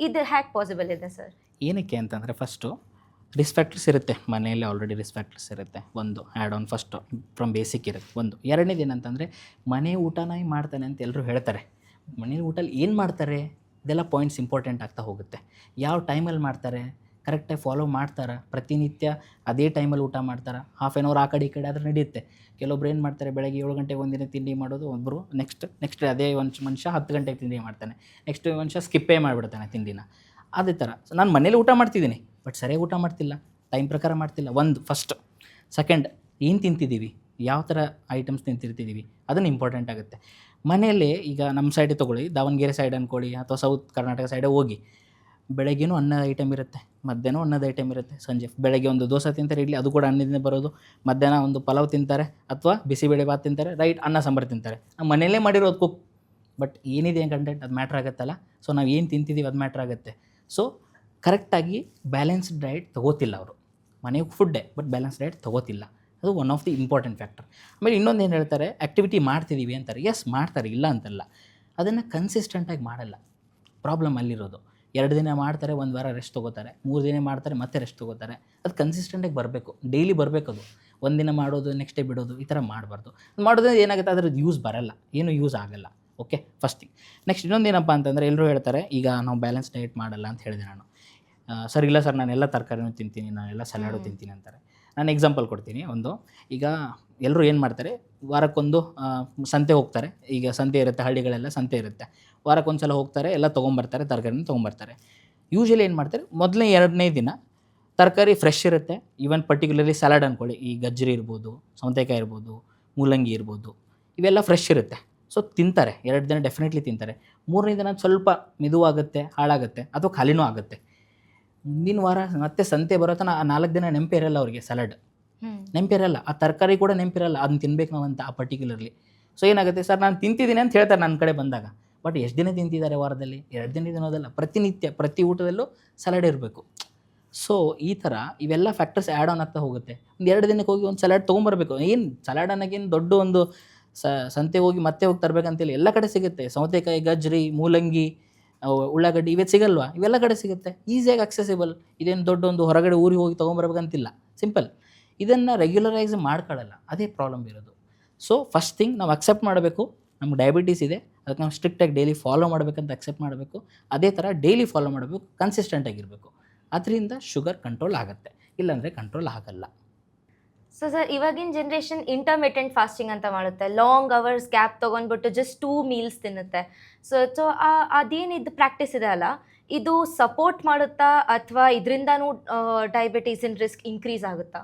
Speaker 1: ಇದು ಹ್ಯಾಕ್ ಪಾಸಿಬಲ್ ಇದೆ ಸರ್?
Speaker 2: ಏನಕ್ಕೆ ಅಂತಂದರೆ, ಫಸ್ಟು ರಿಸ್ಕ್ ಫ್ಯಾಕ್ಟರ್ಸ್ ಇರುತ್ತೆ ಮನೆಯಲ್ಲಿ, ಆಲ್ರೆಡಿ ರಿಸ್ಕ್ ಫ್ಯಾಕ್ಟರ್ಸ್ ಇರುತ್ತೆ. ಒಂದು add on first from basic ಇರುತ್ತೆ. ಒಂದು. ಎರಡನೇದು ಏನಂತಂದರೆ, ಮನೆ ಊಟನ ಮಾಡ್ತಾನೆ ಅಂತ ಎಲ್ಲರೂ ಹೇಳ್ತಾರೆ. ಮನೆ ಊಟಲ್ಲಿ ಏನು ಮಾಡ್ತಾರೆ, ಇದೆಲ್ಲ ಪಾಯಿಂಟ್ಸ್ ಇಂಪಾರ್ಟೆಂಟ್ ಆಗ್ತಾ ಹೋಗುತ್ತೆ. ಯಾವ ಟೈಮಲ್ಲಿ ಮಾಡ್ತಾರೆ, ಕರೆಕ್ಟಾಗಿ ಫಾಲೋ ಮಾಡ್ತಾರೆ, ಪ್ರತಿನಿತ್ಯ ಅದೇ ಟೈಮಲ್ಲಿ ಊಟ ಮಾಡ್ತಾರೆ. ಹಾಫ್ ಆನ್ ಅವರ್ ಆ ಕಡೆ ಈ ಕಡೆ ಆದರೆ ನಡೆಯುತ್ತೆ. ಕೆಲವೊಬ್ರು ಏನು ಮಾಡ್ತಾರೆ, ಬೆಳಗ್ಗೆ 7 ಗಂಟೆಗೆ ಒಂದಿನ ತಿಂಡಿ ಮಾಡೋದು, ಒಬ್ಬರು ನೆಕ್ಸ್ಟ್ ಅದೇ ಒಂದು ಮನುಷ್ಯ 10 ಗಂಟೆಗೆ ತಿಂಡಿ ಮಾಡ್ತಾನೆ, ನೆಕ್ಸ್ಟ್ ಮನುಷ್ಯ ಸ್ಕಿಪ್ಪೇ ಮಾಡಿಬಿಡ್ತಾನೆ ತಿಂಡಿನ. ಅದೇ ಥರ ನಾನು ಮನೇಲಿ ಊಟ ಮಾಡ್ತಿದ್ದೀನಿ, ಬಟ್ ಸರಿಯಾಗಿ ಊಟ ಮಾಡ್ತಿಲ್ಲ, ಟೈಮ್ ಪ್ರಕಾರ ಮಾಡ್ತಿಲ್ಲ. ಒಂದು ಫಸ್ಟ್. ಸೆಕೆಂಡ್, ಏನು ತಿಂತಿದ್ದೀವಿ, ಯಾವ ಥರ ಐಟಮ್ಸ್ ತಿಂತಿರ್ತಿದ್ದೀವಿ, ಅದನ್ನು ಇಂಪಾರ್ಟೆಂಟ್ ಆಗುತ್ತೆ. ಮನೆಯಲ್ಲೇ ಈಗ ನಮ್ಮ ಸೈಡ್ ತೊಗೊಳ್ಳಿ, ದಾವಣಗೆರೆ ಸೈಡ್ ಅಂದ್ಕೊಳ್ಳಿ, ಅಥವಾ ಸೌತ್ ಕರ್ನಾಟಕ ಸೈಡೇ ಹೋಗಿ, ಬೆಳಗ್ಗೆನೂ ಅನ್ನದ ಐಟಮ್ ಇರುತ್ತೆ, ಮಧ್ಯಾಹ್ನ ಅನ್ನದ ಐಟಮ್ ಇರುತ್ತೆ, ಸಂಜೆ ಬೆಳಗ್ಗೆ ಒಂದು ದೋಸೆ ತಿಂತಾರೆ, ಇಡ್ಲಿ, ಅದು ಕೂಡ ಅನ್ನದಿಂದ ಬರೋದು. ಮಧ್ಯಾಹ್ನ ಒಂದು ಪಲಾವ್ ತಿಂತಾರೆ, ಅಥವಾ ಬಿಸಿಬೇಳೆ ಭಾತ್ ತಿಂತಾರೆ, ರೈಟ್, ಅನ್ನ ಸಾಂಬಾರು ತಿಂತಾರೆ. ನಾವು ಮನೆಯಲ್ಲೇ ಮಾಡಿರೋದು ಕುಕ್. ಬಟ್ ಏನಿದೆ ಕಂಟೆಂಟ್, ಅದು ಮ್ಯಾಟ್ರ್ ಆಗುತ್ತಲ್ಲ. ಸೊ ನಾವು ಏನು ತಿಂತಿದ್ದೀವಿ ಅದು ಮ್ಯಾಟ್ರ್ ಆಗುತ್ತೆ. ಸೊ ಕರೆಕ್ಟಾಗಿ ಬ್ಯಾಲೆನ್ಸ್ಡ್ ಡಯಟ್ ತೊಗೋತಿಲ್ಲ ಅವರು. ಮನೆಗೆ ಫುಡ್ಡೇ, ಬಟ್ ಬ್ಯಾಲೆನ್ಸ್ ಡಯಟ್ ತೊಗೋತಿಲ್ಲ. ಅದು one of the important factor. ಆಮೇಲೆ ಇನ್ನೊಂದು ಏನು ಹೇಳ್ತಾರೆ, ಆ್ಯಕ್ಟಿವಿಟಿ ಮಾಡ್ತಿದ್ದೀವಿ ಅಂತಾರೆ. ಎಸ್, ಮಾಡ್ತಾರೆ, ಇಲ್ಲ ಅಂತಲ್ಲ. ಅದನ್ನು ಕನ್ಸಿಸ್ಟೆಂಟಾಗಿ ಮಾಡಲ್ಲ. ಪ್ರಾಬ್ಲಮ್ ಅಲ್ಲಿರೋದು. 2 ದಿನ ಮಾಡ್ತಾರೆ, 1 ವಾರ ರೆಸ್ಟ್ ತೊಗೋತಾರೆ, 3 ದಿನ ಮಾಡ್ತಾರೆ, ಮತ್ತೆ ರೆಸ್ಟ್ ತೊಗೋತಾರೆ. ಅದು ಕನ್ಸಿಸ್ಟೆಂಟಾಗಿ ಬರಬೇಕು, ಡೈಲಿ ಬರಬೇಕದು. ಒಂದಿನ ಮಾಡೋದು, ನೆಕ್ಸ್ಟ್ ಡೇ ಬಿಡೋದು, ಈ ಥರ ಮಾಡಬಾರ್ದು. ಮಾಡೋದ್ರಿಂದ ಏನಾಗುತ್ತೆ, ಅದ್ರದ್ದು ಯೂಸ್ ಬರಲ್ಲ, ಏನೂ ಯೂಸ್ ಆಗಲ್ಲ. Okay, first thing. ನೆಕ್ಸ್ಟ್ ಇನ್ನೊಂದು ಏನಪ್ಪ ಅಂತಂದರೆ, ಎಲ್ಲರೂ ಹೇಳ್ತಾರೆ ಈಗ ನಾವು ಬ್ಯಾಲೆನ್ಸ್ ಡಯಟ್ ಮಾಡಲ್ಲ ಅಂತ ಹೇಳಿದೆ ನಾನು. ಸರ್ ಇಲ್ಲ ಸರ್, ನಾನೆಲ್ಲ ತರಕಾರಿನೂ ತಿಂತೀನಿ, ನಾನೆಲ್ಲ ಸಲಾಡು ತಿಂತೀನಿ ಅಂತಾರೆ. ನಾನು ಎಕ್ಸಾಂಪಲ್ ಕೊಡ್ತೀನಿ ಒಂದು. ಈಗ ಎಲ್ಲರೂ ಏನು ಮಾಡ್ತಾರೆ, ವಾರಕ್ಕೊಂದು ಸಂತೆ ಹೋಗ್ತಾರೆ. ಈಗ ಸಂತೆ ಇರುತ್ತೆ, ಹಳ್ಳಿಗಳೆಲ್ಲ ಸಂತೆ ಇರುತ್ತೆ. ವಾರಕ್ಕೊಂದು ಸಲ ಹೋಗ್ತಾರೆ, ಎಲ್ಲ ತೊಗೊಂಬರ್ತಾರೆ, ತರಕಾರಿನ ತೊಗೊಂಬರ್ತಾರೆ. ಯೂಶ್ವಲಿ ಏನು ಮಾಡ್ತಾರೆ, ಮೊದಲನೇ 2ನೇ ದಿನ ತರಕಾರಿ ಫ್ರೆಶ್ ಇರುತ್ತೆ. ಈವನ್ ಪರ್ಟಿಕ್ಯುಲರ್ಲಿ ಸಲಾಡ್ ಅಂದ್ಕೊಳ್ಳಿ, ಈ ಗಜ್ಜರಿ ಇರ್ಬೋದು, ಸೌತೆಕಾಯಿ ಇರ್ಬೋದು, ಮೂಲಂಗಿ ಇರ್ಬೋದು, ಇವೆಲ್ಲ ಫ್ರೆಶ್ ಇರುತ್ತೆ. ಸೊ ತಿಂತಾರೆ, 2 ದಿನ ಡೆಫಿನೆಟ್ಲಿ ತಿಂತಾರೆ. 3ನೇ ದಿನ ಸ್ವಲ್ಪ ಮೆದುವಾಗುತ್ತೆ, ಹಾಳಾಗುತ್ತೆ, ಅಥವಾ ಖಾಲಿನೂ ಆಗುತ್ತೆ. ಮುಂದಿನ ವಾರ ಮತ್ತೆ ಸಂತೆ ಬರೋ ತನಕ 4 ದಿನ ನೆನಪೇ ಇರಲ್ಲ ಅವರಿಗೆ ಸಲಾಡ್. ನೆನಪಿರಲ್ಲ, ಆ ತರಕಾರಿ ಕೂಡ ನೆನಪಿರಲ್ಲ, ಅದನ್ನ ತಿನ್ಬೇಕು ನಾವು ಅಂತ ಆ ಪರ್ಟಿಕ್ಯುಲರ್ಲಿ. ಸೊ ಏನಾಗುತ್ತೆ ಸರ್, ನಾನು ತಿಂತಿದ್ದೀನಿ ಅಂತ ಹೇಳ್ತಾರೆ ನನ್ನ ಕಡೆ ಬಂದಾಗ. ಬಟ್ ಎಷ್ಟು ದಿನ ತಿಂತಿದ್ದಾರೆ ವಾರದಲ್ಲಿ? 2 ದಿನ ತಿನ್ನೋದಲ್ಲ, ಪ್ರತಿನಿತ್ಯ ಪ್ರತಿ ಊಟದಲ್ಲೂ ಸಲಾಡ್ ಇರಬೇಕು. ಸೊ ಈ ಥರ ಇವೆಲ್ಲ ಫ್ಯಾಕ್ಟರ್ಸ್ ಆ್ಯಡ್ ಆನ್ ಆಗ್ತಾ ಹೋಗುತ್ತೆ. ಒಂದು 2 ದಿನಕ್ಕೆ ಹೋಗಿ ಒಂದು ಸಲಾಡ್ ತೊಗೊಂಬರ್ಬೇಕು. ಏನು ಸಲಾಡ್ ಅನ್ನೋಕ್ಕೇನು ದೊಡ್ಡ ಒಂದು ಸಂತೆ ಹೋಗಿ ಮತ್ತೆ ಹೋಗಿ ತರಬೇಕಂತೇಳಿ ಎಲ್ಲ ಕಡೆ ಸಿಗುತ್ತೆ. ಸೌತೆಕಾಯಿ, ಗಜ್ರಿ, ಮೂಲಂಗಿ, ಉಳ್ಳಾಗಡ್ಡಿ ಇವೆ ಸಿಗಲ್ವಾ? ಇವೆಲ್ಲ ಕಡೆ ಸಿಗುತ್ತೆ, ಈಸಿಯಾಗಿ ಅಕ್ಸೆಸಿಬಲ್. ಇದೇನು ದೊಡ್ಡ ಒಂದು ಹೊರಗಡೆ ಊರಿಗೆ ಹೋಗಿ ತೊಗೊಂಬರ್ಬೇಕಂತಿಲ್ಲ, ಸಿಂಪಲ್. ಇದನ್ನು ರೆಗ್ಯುಲರೈಸ್ ಮಾಡ್ಕೊಳ್ಳಲ್ಲ, ಅದೇ ಪ್ರಾಬ್ಲಮ್ ಇರೋದು. ಸೊ ಫಸ್ಟ್ ಥಿಂಗ್ ನಾವು ಅಕ್ಸೆಪ್ಟ್ ಮಾಡಬೇಕು, ನಮ್ಗೆ ಡಯಾಬಿಟೀಸ್ ಇದೆ, ಅದಕ್ಕೆ ನಾವು ಸ್ಟ್ರಿಕ್ಟಾಗಿ ಡೈಲಿ ಫಾಲೋ ಮಾಡಬೇಕಂತ ಅಕ್ಸೆಪ್ಟ್ ಮಾಡಬೇಕು. ಅದೇ ಥರ ಡೈಲಿ ಫಾಲೋ ಮಾಡಬೇಕು, ಕನ್ಸಿಸ್ಟೆಂಟಾಗಿರಬೇಕು. ಅದರಿಂದ ಶುಗರ್ ಕಂಟ್ರೋಲ್ ಆಗುತ್ತೆ, ಇಲ್ಲಾಂದರೆ ಕಂಟ್ರೋಲ್ ಆಗಲ್ಲ.
Speaker 1: ಸೊ ಸರ್, ಇವಾಗಿನ ಜನ್ರೇಷನ್ ಇಂಟರ್ಮಿಟೆಂಟ್ ಫಾಸ್ಟಿಂಗ್ ಅಂತ ಮಾಡುತ್ತೆ. ಲಾಂಗ್ ಅವರ್ಸ್ ಗ್ಯಾಪ್ ತೊಗೊಂಡ್ಬಿಟ್ಟು ಜಸ್ಟ್ 2 ಮೀಲ್ಸ್ ತಿನ್ನುತ್ತೆ. ಸೊ ಅದೇನಿದ್ದು ಪ್ರಾಕ್ಟೀಸ್ ಇದೆ ಅಲ್ಲ, ಇದು ಸಪೋರ್ಟ್ ಮಾಡುತ್ತಾ ಅಥವಾ ಇದರಿಂದನೂ ಡಯಾಬಿಟೀಸಿನ ರಿಸ್ಕ್ ಇನ್ಕ್ರೀಸ್ ಆಗುತ್ತಾ?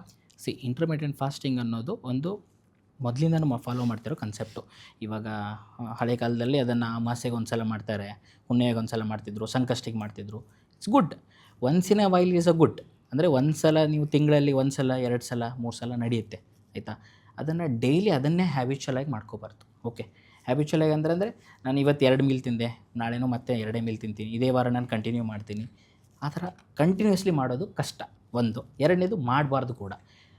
Speaker 2: ಇಂಟರ್ಮಿಟೆಂಟ್ ಫಾಸ್ಟಿಂಗ್ ಅನ್ನೋದು ಒಂದು ಮೊದಲಿಂದನೂ ಫಾಲೋ ಮಾಡ್ತಿರೋ ಕನ್ಸೆಪ್ಟು. ಇವಾಗ ಹಳೆ ಕಾಲದಲ್ಲಿ ಅದನ್ನು ಅಮಾಸೆಗೆ ಒಂದು ಸಲ ಮಾಡ್ತಾರೆ, ಹುಣ್ಣಿಮೆಗೆ ಒಂದು ಸಲ ಮಾಡ್ತಿದ್ರು, ಸಂಕಷ್ಟಿಗೆ ಮಾಡ್ತಿದ್ರು. It's good, once in a while is a good. ಅಂದರೆ ಒಂದು ಸಲ ನೀವು ತಿಂಗಳಲ್ಲಿ 1 ಸಲ 2 ಸಲ 3 ಸಲ ನಡೆಯುತ್ತೆ, ಆಯಿತಾ? ಅದನ್ನು ಡೈಲಿ ಅದನ್ನೇ ಹ್ಯಾಬಿಚುವಲ್ ಆಗಿ ಮಾಡ್ಕೋಬಾರ್ದು. ಓಕೆ, ಹ್ಯಾಬಿಚುವಲ್ ಆಗಿ ಅಂದರೆ ನಾನು ಇವತ್ತು 2 ಮೀಲ್ ತಿಂದೆ, ನಾಳೆನೂ ಮತ್ತೆ 2 ಮೀಲ್ ತಿಂತೀನಿ, ಇದೇ ವಾರ ನಾನು ಕಂಟಿನ್ಯೂ ಮಾಡ್ತೀನಿ. ಆ ಥರ ಕಂಟಿನ್ಯೂಸ್ಲಿ ಮಾಡೋದು ಕಷ್ಟ, ಒಂದು. ಎರಡನೇದು ಮಾಡಬಾರ್ದು ಕೂಡ.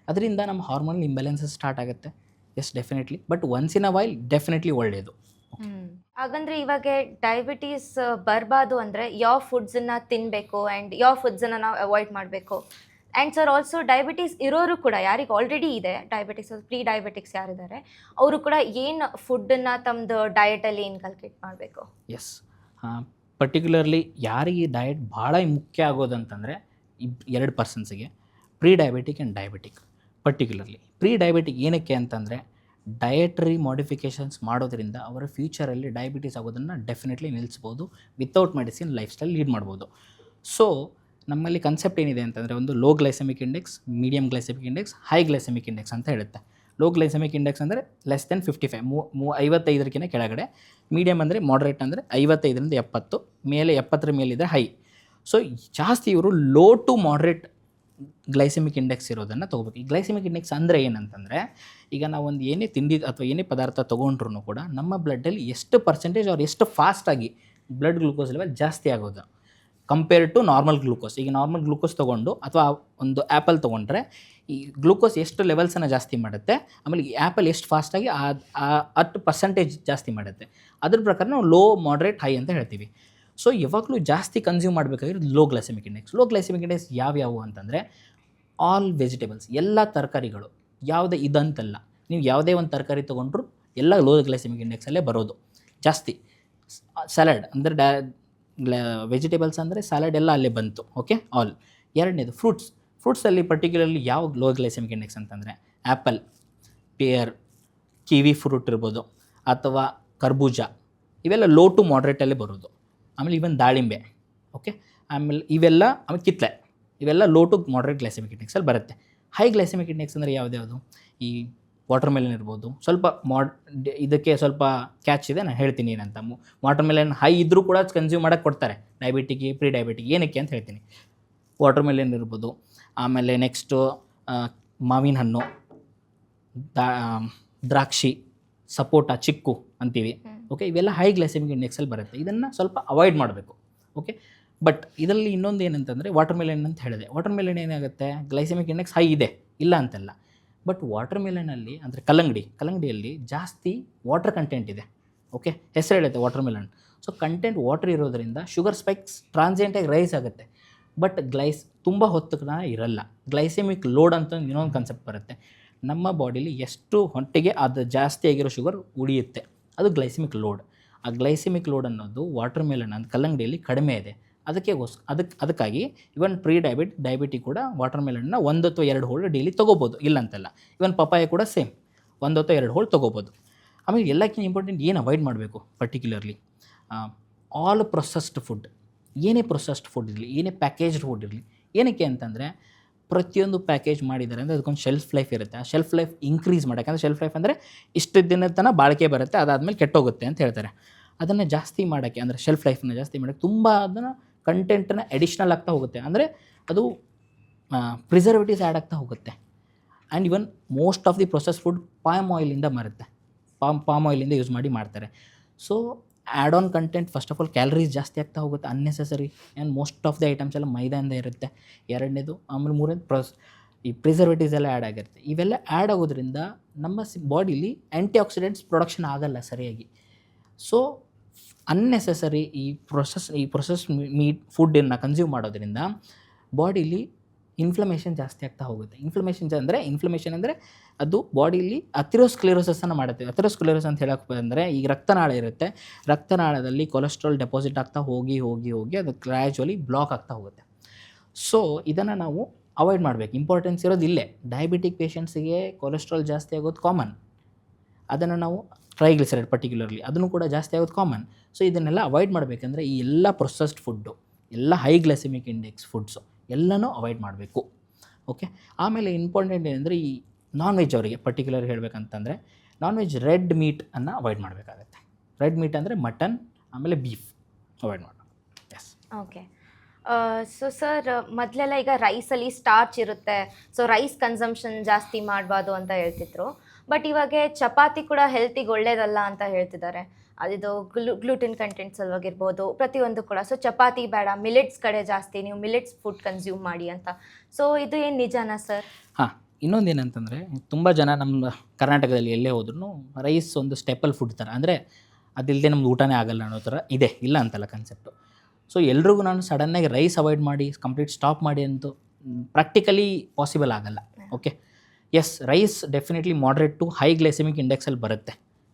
Speaker 2: ಅದರಿಂದ ನಮ್ಮ ಹಾರ್ಮೋನಲ್ ಇಂಬ್ಯಾಲೆನ್ಸಸ್ ಸ್ಟಾರ್ಟ್ ಆಗುತ್ತೆ. Yes, definitely. But once in a while definitely ಒಳ್ಳೆಯದು.
Speaker 1: ಹಾಗಂದ್ರೆ ಇವಾಗ ಡಯಾಬಿಟೀಸ್ ಬರಬಾರ್ದು ಅಂದರೆ ಯಾವ ಫುಡ್ಸನ್ನು ತಿನ್ನಬೇಕು ಆ್ಯಂಡ್ ಯಾವ ಫುಡ್ಸನ್ನು ನಾವು ಅವಾಯ್ಡ್ ಮಾಡಬೇಕು? ಆ್ಯಂಡ್ ಸರ್, ಆಲ್ಸೋ ಡಯಾಬಿಟೀಸ್ ಇರೋರು ಕೂಡ, ಯಾರಿಗೆ ಆಲ್ರೆಡಿ ಇದೆ ಡಯಾಬಿಟಿಕ್ಸ್, ಪ್ರೀ ಡಯಾಬಿಟಿಕ್ಸ್ ಯಾರಿದ್ದಾರೆ ಅವರು ಕೂಡ ಏನು ಫುಡ್ಡನ್ನು ತಮ್ಮದು ಡಯಟಲ್ಲಿ ಇನ್ಕಲ್ಕೇಟ್ ಮಾಡಬೇಕು?
Speaker 2: ಎಸ್, ಪರ್ಟಿಕ್ಯುಲರ್ಲಿ ಯಾರಿಗೆ ಡಯಟ್ ಭಾಳ ಮುಖ್ಯ ಆಗೋದಂತಂದರೆ 2 ಪರ್ಸನ್ಸಿಗೆ, pre diabetic and diabetic. Particularly pre diabetic ಏನಕ್ಕೆ ಅಂತಂದರೆ, ಡಯಟ್ರಿ ಮಾಡಿಫಿಕೇಷನ್ಸ್ ಮಾಡೋದ್ರಿಂದ ಅವರ ಫ್ಯೂಚರಲ್ಲಿ ಡಯಾಬಿಟೀಸ್ ಆಗೋದನ್ನು ಡೆಫಿನೆಟ್ಲಿ ನಿಲ್ಲಿಸ್ಬೋದು. Without medicine lifestyle lead ಮಾಡ್ಬೋದು. ಸೊ ನಮ್ಮಲ್ಲಿ ಕನ್ಸೆಪ್ಟ್ ಏನಿದೆ ಅಂತಂದರೆ, ಒಂದು low glycaemic index, medium glycaemic index, high glycaemic index ಅಂತ ಹೇಳುತ್ತೆ. ಲೋ ಗ್ಲೈಸೆಮಿಕ್ ಇಂಡೆಕ್ಸ್ ಅಂದರೆ ಲೆಸ್ ದೆನ್ 55, 55 ಕೆಳಗಡೆ. ಮೀಡಿಯಮ್ ಅಂದರೆ ಮಾಡ್ರೇಟ್, ಅಂದರೆ 55ರಿಂದ 70, ಮೇಲೆ 70 ಮೇಲಿದೆ ಹೈ. ಸೊ ಜಾಸ್ತಿ ಇವರು low to moderate glycemic index ಇರೋದನ್ನು ತೊಗೋಬೇಕು. ಈ ಗ್ಲೈಸೆಮಿಕ್ ಇಂಡೆಕ್ಸ್ ಅಂದರೆ ಏನಂತಂದರೆ, ಈಗ ನಾವು ಒಂದು ಏನೇ ತಿಂಡಿ ಅಥವಾ ಏನೇ ಪದಾರ್ಥ ತೊಗೊಂಡ್ರೂ ಕೂಡ ನಮ್ಮ ಬ್ಲಡ್ಡಲ್ಲಿ ಎಷ್ಟು ಪರ್ಸೆಂಟೇಜ್ ಅವ್ರು ಎಷ್ಟು ಫಾಸ್ಟಾಗಿ ಬ್ಲಡ್ ಗ್ಲೂಕೋಸ್ ಲೆವೆಲ್ ಜಾಸ್ತಿ ಆಗೋದು ಕಂಪೇರ್ ಟು ನಾರ್ಮಲ್ ಗ್ಲೂಕೋಸ್. ಈಗ ನಾರ್ಮಲ್ ಗ್ಲೂಕೋಸ್ ತೊಗೊಂಡು ಅಥವಾ ಒಂದು ಆ್ಯಪಲ್ ತೊಗೊಂಡ್ರೆ ಈ ಗ್ಲೂಕೋಸ್ ಎಷ್ಟು ಲೆವೆಲ್ಸನ್ನು ಜಾಸ್ತಿ ಮಾಡುತ್ತೆ, ಆಮೇಲೆ ಈ ಆ್ಯಪಲ್ ಎಷ್ಟು ಫಾಸ್ಟಾಗಿ ಅಷ್ಟು ಪರ್ಸೆಂಟೇಜ್ ಜಾಸ್ತಿ ಮಾಡುತ್ತೆ. ಅದ್ರ ಪ್ರಕಾರ ನಾವು ಲೋ, ಮಾಡ್ರೇಟ್, ಹೈ ಅಂತ ಹೇಳ್ತೀವಿ. ಸೊ ಯಾವಾಗಲೂ ಜಾಸ್ತಿ ಕನ್ಸ್ಯೂಮ್ ಮಾಡಬೇಕಾಗಿರೋದು low glycaemic index. Low glycaemic index ಯಾವ್ಯಾವು ಅಂತಂದರೆ, ಆಲ್ ವೆಜಿಟೇಬಲ್ಸ್, ಎಲ್ಲ ತರಕಾರಿಗಳು, ಯಾವುದೇ ಇದಂತಲ್ಲ. ನೀವು ಯಾವುದೇ ಒಂದು ತರಕಾರಿ ತೊಗೊಂಡ್ರು ಎಲ್ಲ ಲೋ ಗ್ಲೈಸೆಮಿಕ್ ಇಂಡೆಕ್ಸಲ್ಲೇ ಬರೋದು ಜಾಸ್ತಿ. ಸಲಾಡ್ ಅಂದರೆ ವೆಜಿಟೇಬಲ್ಸ್ ಅಂದರೆ ಸಲಾಡ್ ಎಲ್ಲ ಅಲ್ಲೇ ಬಂತು. Okay, all. ಎರಡನೇದು ಫ್ರೂಟ್ಸಲ್ಲಿ ಪರ್ಟಿಕ್ಯುಲರ್ಲಿ ಯಾವ ಲೋ ಗ್ಲೈಸೆಮಿಕ್ ಇಂಡೆಕ್ಸ್ ಅಂತಂದರೆ, ಆ್ಯಪಲ್, ಪೇರ್, ಕಿವಿ ಫ್ರೂಟ್ ಇರ್ಬೋದು, ಅಥವಾ ಕರ್ಬೂಜ, ಇವೆಲ್ಲ ಲೋ ಟು ಮಾಡ್ರೇಟಲ್ಲೇ ಬರೋದು. ಆಮೇಲೆ ಇವನ್ ದಾಳಿಂಬೆ, ಓಕೆ, ಆಮೇಲೆ ಇವೆಲ್ಲ, ಆಮೇಲೆ ಕಿತ್ತಳೆ, ಇವೆಲ್ಲ ಲೋ ಟು ಮಾಡ್ರೇಟ್ ಗ್ಲೈಸೆಮಿಕ್ ಇಂಡೆಕ್ಸಲ್ಲಿ ಬರುತ್ತೆ. ಹೈ ಗ್ಲೈಸೆಮಿಕ್ ಇಂಡೆಕ್ಸ್ ಅಂದರೆ ಯಾವ್ದು? ಈ ವಾಟರ್ ಮೆಲನ್ ಇರ್ಬೋದು. ಸ್ವಲ್ಪ ಇದಕ್ಕೆ ಸ್ವಲ್ಪ ಕ್ಯಾಚ್ ಇದೆ, ನಾನು ಹೇಳ್ತೀನಿ ಏನಂತ. ವಾಟರ್ ಮೆಲನ್ ಹೈ ಇದ್ದರೂ ಕೂಡ ಕನ್ಸ್ಯೂಮ್ ಮಾಡೋಕ್ಕೆ ಕೊಡ್ತಾರೆ ಡಯಾಬಿಟಿಕ್, ಪ್ರೀ ಡಯಾಬಿಟಿಕ್. ಏನಕ್ಕೆ ಅಂತ ಹೇಳ್ತೀನಿ. ವಾಟರ್ ಮೆಲನ್ ಇರ್ಬೋದು, ಆಮೇಲೆ ನೆಕ್ಸ್ಟು ಮಾವಿನ ಹಣ್ಣು, ದ್ರಾಕ್ಷಿ, ಸಪೋಟ, ಚಿಕ್ಕು ಅಂತೀವಿ. ಓಕೆ, ಇವೆಲ್ಲ ಹೈ ಗ್ಲೈಸೆಮಿಕ್ ಇಂಡೆಕ್ಸಲ್ಲಿ ಬರುತ್ತೆ. ಇದನ್ನು ಸ್ವಲ್ಪ ಅವಾಯ್ಡ್ ಮಾಡಬೇಕು. ಓಕೆ, ಬಟ್ ಇದರಲ್ಲಿ ಇನ್ನೊಂದು ಏನಂತಂದರೆ, ವಾಟರ್ ಮೆಲನ್ ಅಂತ ಹೇಳಿದೆ. ವಾಟರ್ ಮೆಲನ್ ಏನಾಗುತ್ತೆ, ಗ್ಲೈಸೆಮಿಕ್ ಇಂಡೆಕ್ಸ್ ಹೈ ಇದೆ, ಇಲ್ಲ ಅಂತಲ್ಲ. ಬಟ್ ವಾಟರ್ ಮೆಲನಲ್ಲಿ ಅಂದರೆ ಕಲ್ಲಂಗಡಿಯಲ್ಲಿ ಜಾಸ್ತಿ ವಾಟರ್ ಕಂಟೆಂಟ್ ಇದೆ. ಓಕೆ, ಹೆಸರು ಹೇಳುತ್ತೆ water melon. So content water ಇರೋದ್ರಿಂದ ಶುಗರ್ ಸ್ಪೈಕ್ಸ್ ಟ್ರಾನ್ಸಿಯೆಂಟಾಗಿ ರೈಸ್ ಆಗುತ್ತೆ. ಬಟ್ ತುಂಬ ಹೊತ್ತು ಇರಲ್ಲ. ಗ್ಲೈಸೆಮಿಕ್ ಲೋಡ್ ಅಂತ ಇನ್ನೊಂದು ಕಾನ್ಸೆಪ್ಟ್ ಬರುತ್ತೆ. ನಮ್ಮ ಬಾಡಿಲಿ ಎಷ್ಟು ಹೊಟ್ಟೆಗೆ ಅದು ಜಾಸ್ತಿ ಆಗಿರೋ ಶುಗರ್ ಉಳಿಯುತ್ತೆ, ಅದು ಗ್ಲೈಸೆಮಿಕ್ ಲೋಡ್. ಆ ಗ್ಲೈಸೆಮಿಕ್ ಲೋಡ್ ಅನ್ನೋದು ವಾಟರ್ ಮೆಲನ್ ಅಂತ ಕಲ್ಲಂಗಡಿಯಲ್ಲಿ ಕಡಿಮೆ ಇದೆ. ಅದಕ್ಕಾಗಿ ಇವನ್ ಪ್ರೀ ಡಯಾಬಿಟಿಕ್ ಕೂಡ ವಾಟರ್ ಮೆಲನ್ನ 1 ಅಥವಾ 2 ಹೋಳು ಡೈಲಿ ತೊಗೋಬೋದು, ಇಲ್ಲ ಅಂತಲ್ಲ. ಇವನ್ ಪಪಾಯ ಕೂಡ ಸೇಮ್ 1 ಅಥವಾ 2 ಹೋಳು ತೊಗೋಬೋದು. ಆಮೇಲೆ ಎಲ್ಲಕ್ಕಿಂತ ಇಂಪಾರ್ಟೆಂಟ್ ಏನು ಅವಾಯ್ಡ್ ಮಾಡಬೇಕು, ಪರ್ಟಿಕ್ಯುಲರ್ಲಿ ಆಲ್ ಪ್ರೊಸೆಸ್ಡ್ ಫುಡ್. ಏನೇ ಪ್ರೊಸೆಸ್ಡ್ ಫುಡ್ ಇರಲಿ, ಏನೇ ಪ್ಯಾಕೇಜ್ಡ್ ಫುಡ್ ಇರಲಿ. ಏನಕ್ಕೆ ಅಂತಂದರೆ, ಪ್ರತಿಯೊಂದು ಪ್ಯಾಕೇಜ್ ಮಾಡಿದ್ದಾರೆ ಅಂದರೆ ಅದಕ್ಕೊಂದು ಶೆಲ್ಫ್ ಲೈಫ್ ಇರುತ್ತೆ. ಆ ಶೆಲ್ಫ್ ಲೈಫ್ ಇನ್ಕ್ರೀಸ್ ಮಾಡೋಕ್ಕೆ, ಅಂದರೆ ಶೆಲ್ಫ್ ಲೈಫ್ ಅಂದರೆ ಇಷ್ಟು ದಿನದ ತನಕ ಬಾಳಿಕೆ ಬರುತ್ತೆ, ಅದಾದಮೇಲೆ ಕೆಟ್ಟೋಗುತ್ತೆ ಅಂತ ಹೇಳ್ತಾರೆ. ಅದನ್ನು ಜಾಸ್ತಿ ಮಾಡೋಕ್ಕೆ, ಅಂದರೆ ಶೆಲ್ಫ್ ಲೈಫನ್ನು ಜಾಸ್ತಿ ಮಾಡೋಕ್ಕೆ ತುಂಬ ಅದನ್ನು ಕಂಟೆಂಟನ್ನು ಅಡಿಷ್ನಲ್ ಆಗ್ತಾ ಹೋಗುತ್ತೆ. ಅಂದರೆ ಅದು ಪ್ರಿಸರ್ವೇಟಿವ್ಸ್ ಆ್ಯಡ್ ಆಗ್ತಾ ಹೋಗುತ್ತೆ. And even most of the process food palm ಆಯಿಲಿಂದ ಬರುತ್ತೆ, ಪಾಮ್ ಆಯಿಲಿಂದ ಯೂಸ್ ಮಾಡಿ ಮಾಡ್ತಾರೆ. So add on content first of all calories ಜಾಸ್ತಿ ಆಗ್ತಾ ಹೋಗುತ್ತೆ unnecessary, and most of the items ಎಲ್ಲ ಮೈದಾಯಿಂದ ಇರುತ್ತೆ. ಎರಡನೇದು, ಆಮೇಲೆ ಮೂರನೇದು ಈ ಪ್ರಿಸರ್ವೇಟಿವ್ಸ್ ಎಲ್ಲ ಆ್ಯಡ್ ಆಗಿರುತ್ತೆ. ಇವೆಲ್ಲ ಆ್ಯಡ್ ಆಗೋದ್ರಿಂದ ನಮ್ಮ ಬಾಡಿಲಿ ಆ್ಯಂಟಿ ಆಕ್ಸಿಡೆಂಟ್ಸ್ ಪ್ರೊಡಕ್ಷನ್ ಆಗಲ್ಲ ಸರಿಯಾಗಿ. ಸೊ ಅನ್ನೆಸೆಸರಿ ಈ ಪ್ರೊಸೆಸ್ ಮೀಟ್ ಫುಡ್ಡನ್ನು ಕನ್ಸ್ಯೂಮ್ ಮಾಡೋದ್ರಿಂದ ಬಾಡಿಲಿ ಇನ್ಫ್ಲಮೇಷನ್ ಜಾಸ್ತಿ ಆಗ್ತಾ ಹೋಗುತ್ತೆ. ಇನ್ಫ್ಲಮೇಷನ್ ಅಂದರೆ ಅದು ಬಾಡಿಲಿ ಅಥೆರೋಸ್ಕ್ಲೆರೋಸಿಸನ್ನು ಮಾಡುತ್ತೆ. ಅಥೆರೋಸ್ಕ್ಲೆರೋಸಿಸ್ ಅಂತ ಹೇಳಕ್ಕೆ ಬಂದರೆ, ಈಗ ರಕ್ತನಾಳ ಇರುತ್ತೆ, ರಕ್ತನಾಳದಲ್ಲಿ ಕೊಲೆಸ್ಟ್ರಾಲ್ ಡೆಪಾಸಿಟ್ ಆಗ್ತಾ ಹೋಗಿ ಅದು ಗ್ರ್ಯಾಜುವಲಿ ಬ್ಲಾಕ್ ಆಗ್ತಾ ಹೋಗುತ್ತೆ. ಸೊ ಇದನ್ನು ನಾವು ಅವಾಯ್ಡ್ ಮಾಡಬೇಕು. ಇಂಪಾರ್ಟೆನ್ಸ್ ಇರೋದು ಇಲ್ಲೇ. ಡಯಾಬಿಟಿಕ್ ಪೇಷಂಟ್ಸಿಗೆ ಕೊಲೆಸ್ಟ್ರಾಲ್ ಜಾಸ್ತಿ ಆಗೋದು ಕಾಮನ್, ಅದನ್ನು ನಾವು ಟ್ರೈಗ್ಲಿಸರೈಡ್ ಪರ್ಟಿಕ್ಯುಲರ್ಲಿ ಅದನ್ನು ಕೂಡ ಜಾಸ್ತಿ ಆಗೋದು ಕಾಮನ್. ಸೊ ಇದನ್ನೆಲ್ಲ ಅವಾಯ್ಡ್ ಮಾಡಬೇಕಂದ್ರೆ ಈ ಎಲ್ಲ ಪ್ರೊಸೆಸ್ಡ್ ಫುಡ್ಡು, ಎಲ್ಲ ಹೈ ಗ್ಲೈಸೆಮಿಕ್ ಇಂಡೆಕ್ಸ್ ಫುಡ್ಸು ಎಲ್ಲನೂ ಅವಾಯ್ಡ್ ಮಾಡಬೇಕು. ಓಕೆ, ಆಮೇಲೆ ಇಂಪಾರ್ಟೆಂಟ್ ಏನಂದರೆ ಈ ನಾನ್ ವೆಜ್ ಅವರಿಗೆ ಪರ್ಟಿಕ್ಯುಲರ್ ಹೇಳಬೇಕಂತಂದರೆ ನಾನ್ ವೆಜ್ ರೆಡ್ ಮೀಟನ್ನು ಅವಾಯ್ಡ್ ಮಾಡಬೇಕಾಗತ್ತೆ. ರೆಡ್ ಮೀಟ್ ಅಂದರೆ ಮಟನ್ ಆಮೇಲೆ ಬೀಫ್ ಅವಾಯ್ಡ್ ಮಾಡಬೇಕು. ಎಸ್.
Speaker 1: ಓಕೆ. ಸೊ ಸರ್, ಮೊದಲೆಲ್ಲ ಈಗ ರೈಸಲ್ಲಿ ಸ್ಟಾರ್ಚ್ ಇರುತ್ತೆ, ಸೊ ರೈಸ್ ಕನ್ಸಂಪ್ಷನ್ ಜಾಸ್ತಿ ಮಾಡಬಾರ್ದು ಅಂತ ಹೇಳ್ತಿದ್ರು. ಬಟ್ ಇವಾಗ ಚಪಾತಿ ಕೂಡ ಹೆಲ್ತಿಗೆ ಒಳ್ಳೇದಲ್ಲ ಅಂತ ಹೇಳ್ತಿದ್ದಾರೆ. ಅದಿದು ಗ್ಲೂಟೆನ್ ಕಂಟೆಂಟ್ಸ್ ಅಲ್ವಾಗಿರ್ಬೋದು, ಪ್ರತಿಯೊಂದು ಕೂಡ. ಸೊ ಚಪಾತಿ ಬೇಡ, ಮಿಲೆಟ್ಸ್ ಕಡೆ ಜಾಸ್ತಿ ನೀವು ಮಿಲೆಟ್ಸ್ ಫುಡ್ ಕನ್ಸ್ಯೂಮ್ ಮಾಡಿ ಅಂತ. ಸೊ ಇದು ಏನು ನಿಜಾನಾ ಸರ್?
Speaker 2: ಹಾಂ, ಇನ್ನೊಂದು ಏನಂತಂದರೆ ತುಂಬ ಜನ ನಮ್ಮ ಕರ್ನಾಟಕದಲ್ಲಿ ಎಲ್ಲೇ ಹೋದ್ರೂ ರೈಸ್ ಒಂದು ಸ್ಟೆಪಲ್ ಫುಡ್ ಥರ, ಅಂದರೆ ಅದಿಲ್ಲದೆ ನಮ್ದು ಊಟನೇ ಆಗಲ್ಲ ಅನ್ನೋ ಥರ ಇದೆ, ಇಲ್ಲ ಅಂತಲ್ಲ ಕಾನ್ಸೆಪ್ಟು. ಸೊ ಎಲ್ರಿಗೂ ನಾನು ಸಡನ್ನಾಗಿ ರೈಸ್ ಅವಾಯ್ಡ್ ಮಾಡಿ ಕಂಪ್ಲೀಟ್ ಸ್ಟಾಪ್ ಮಾಡಿ ಅಂತೂ ಪ್ರಾಕ್ಟಿಕಲಿ ಪಾಸಿಬಲ್ ಆಗಲ್ಲ. Okay, yes, rice definitely moderate to high glycaemic ಇಂಡೆಕ್ಸಲ್ಲಿ ಬರುತ್ತೆ.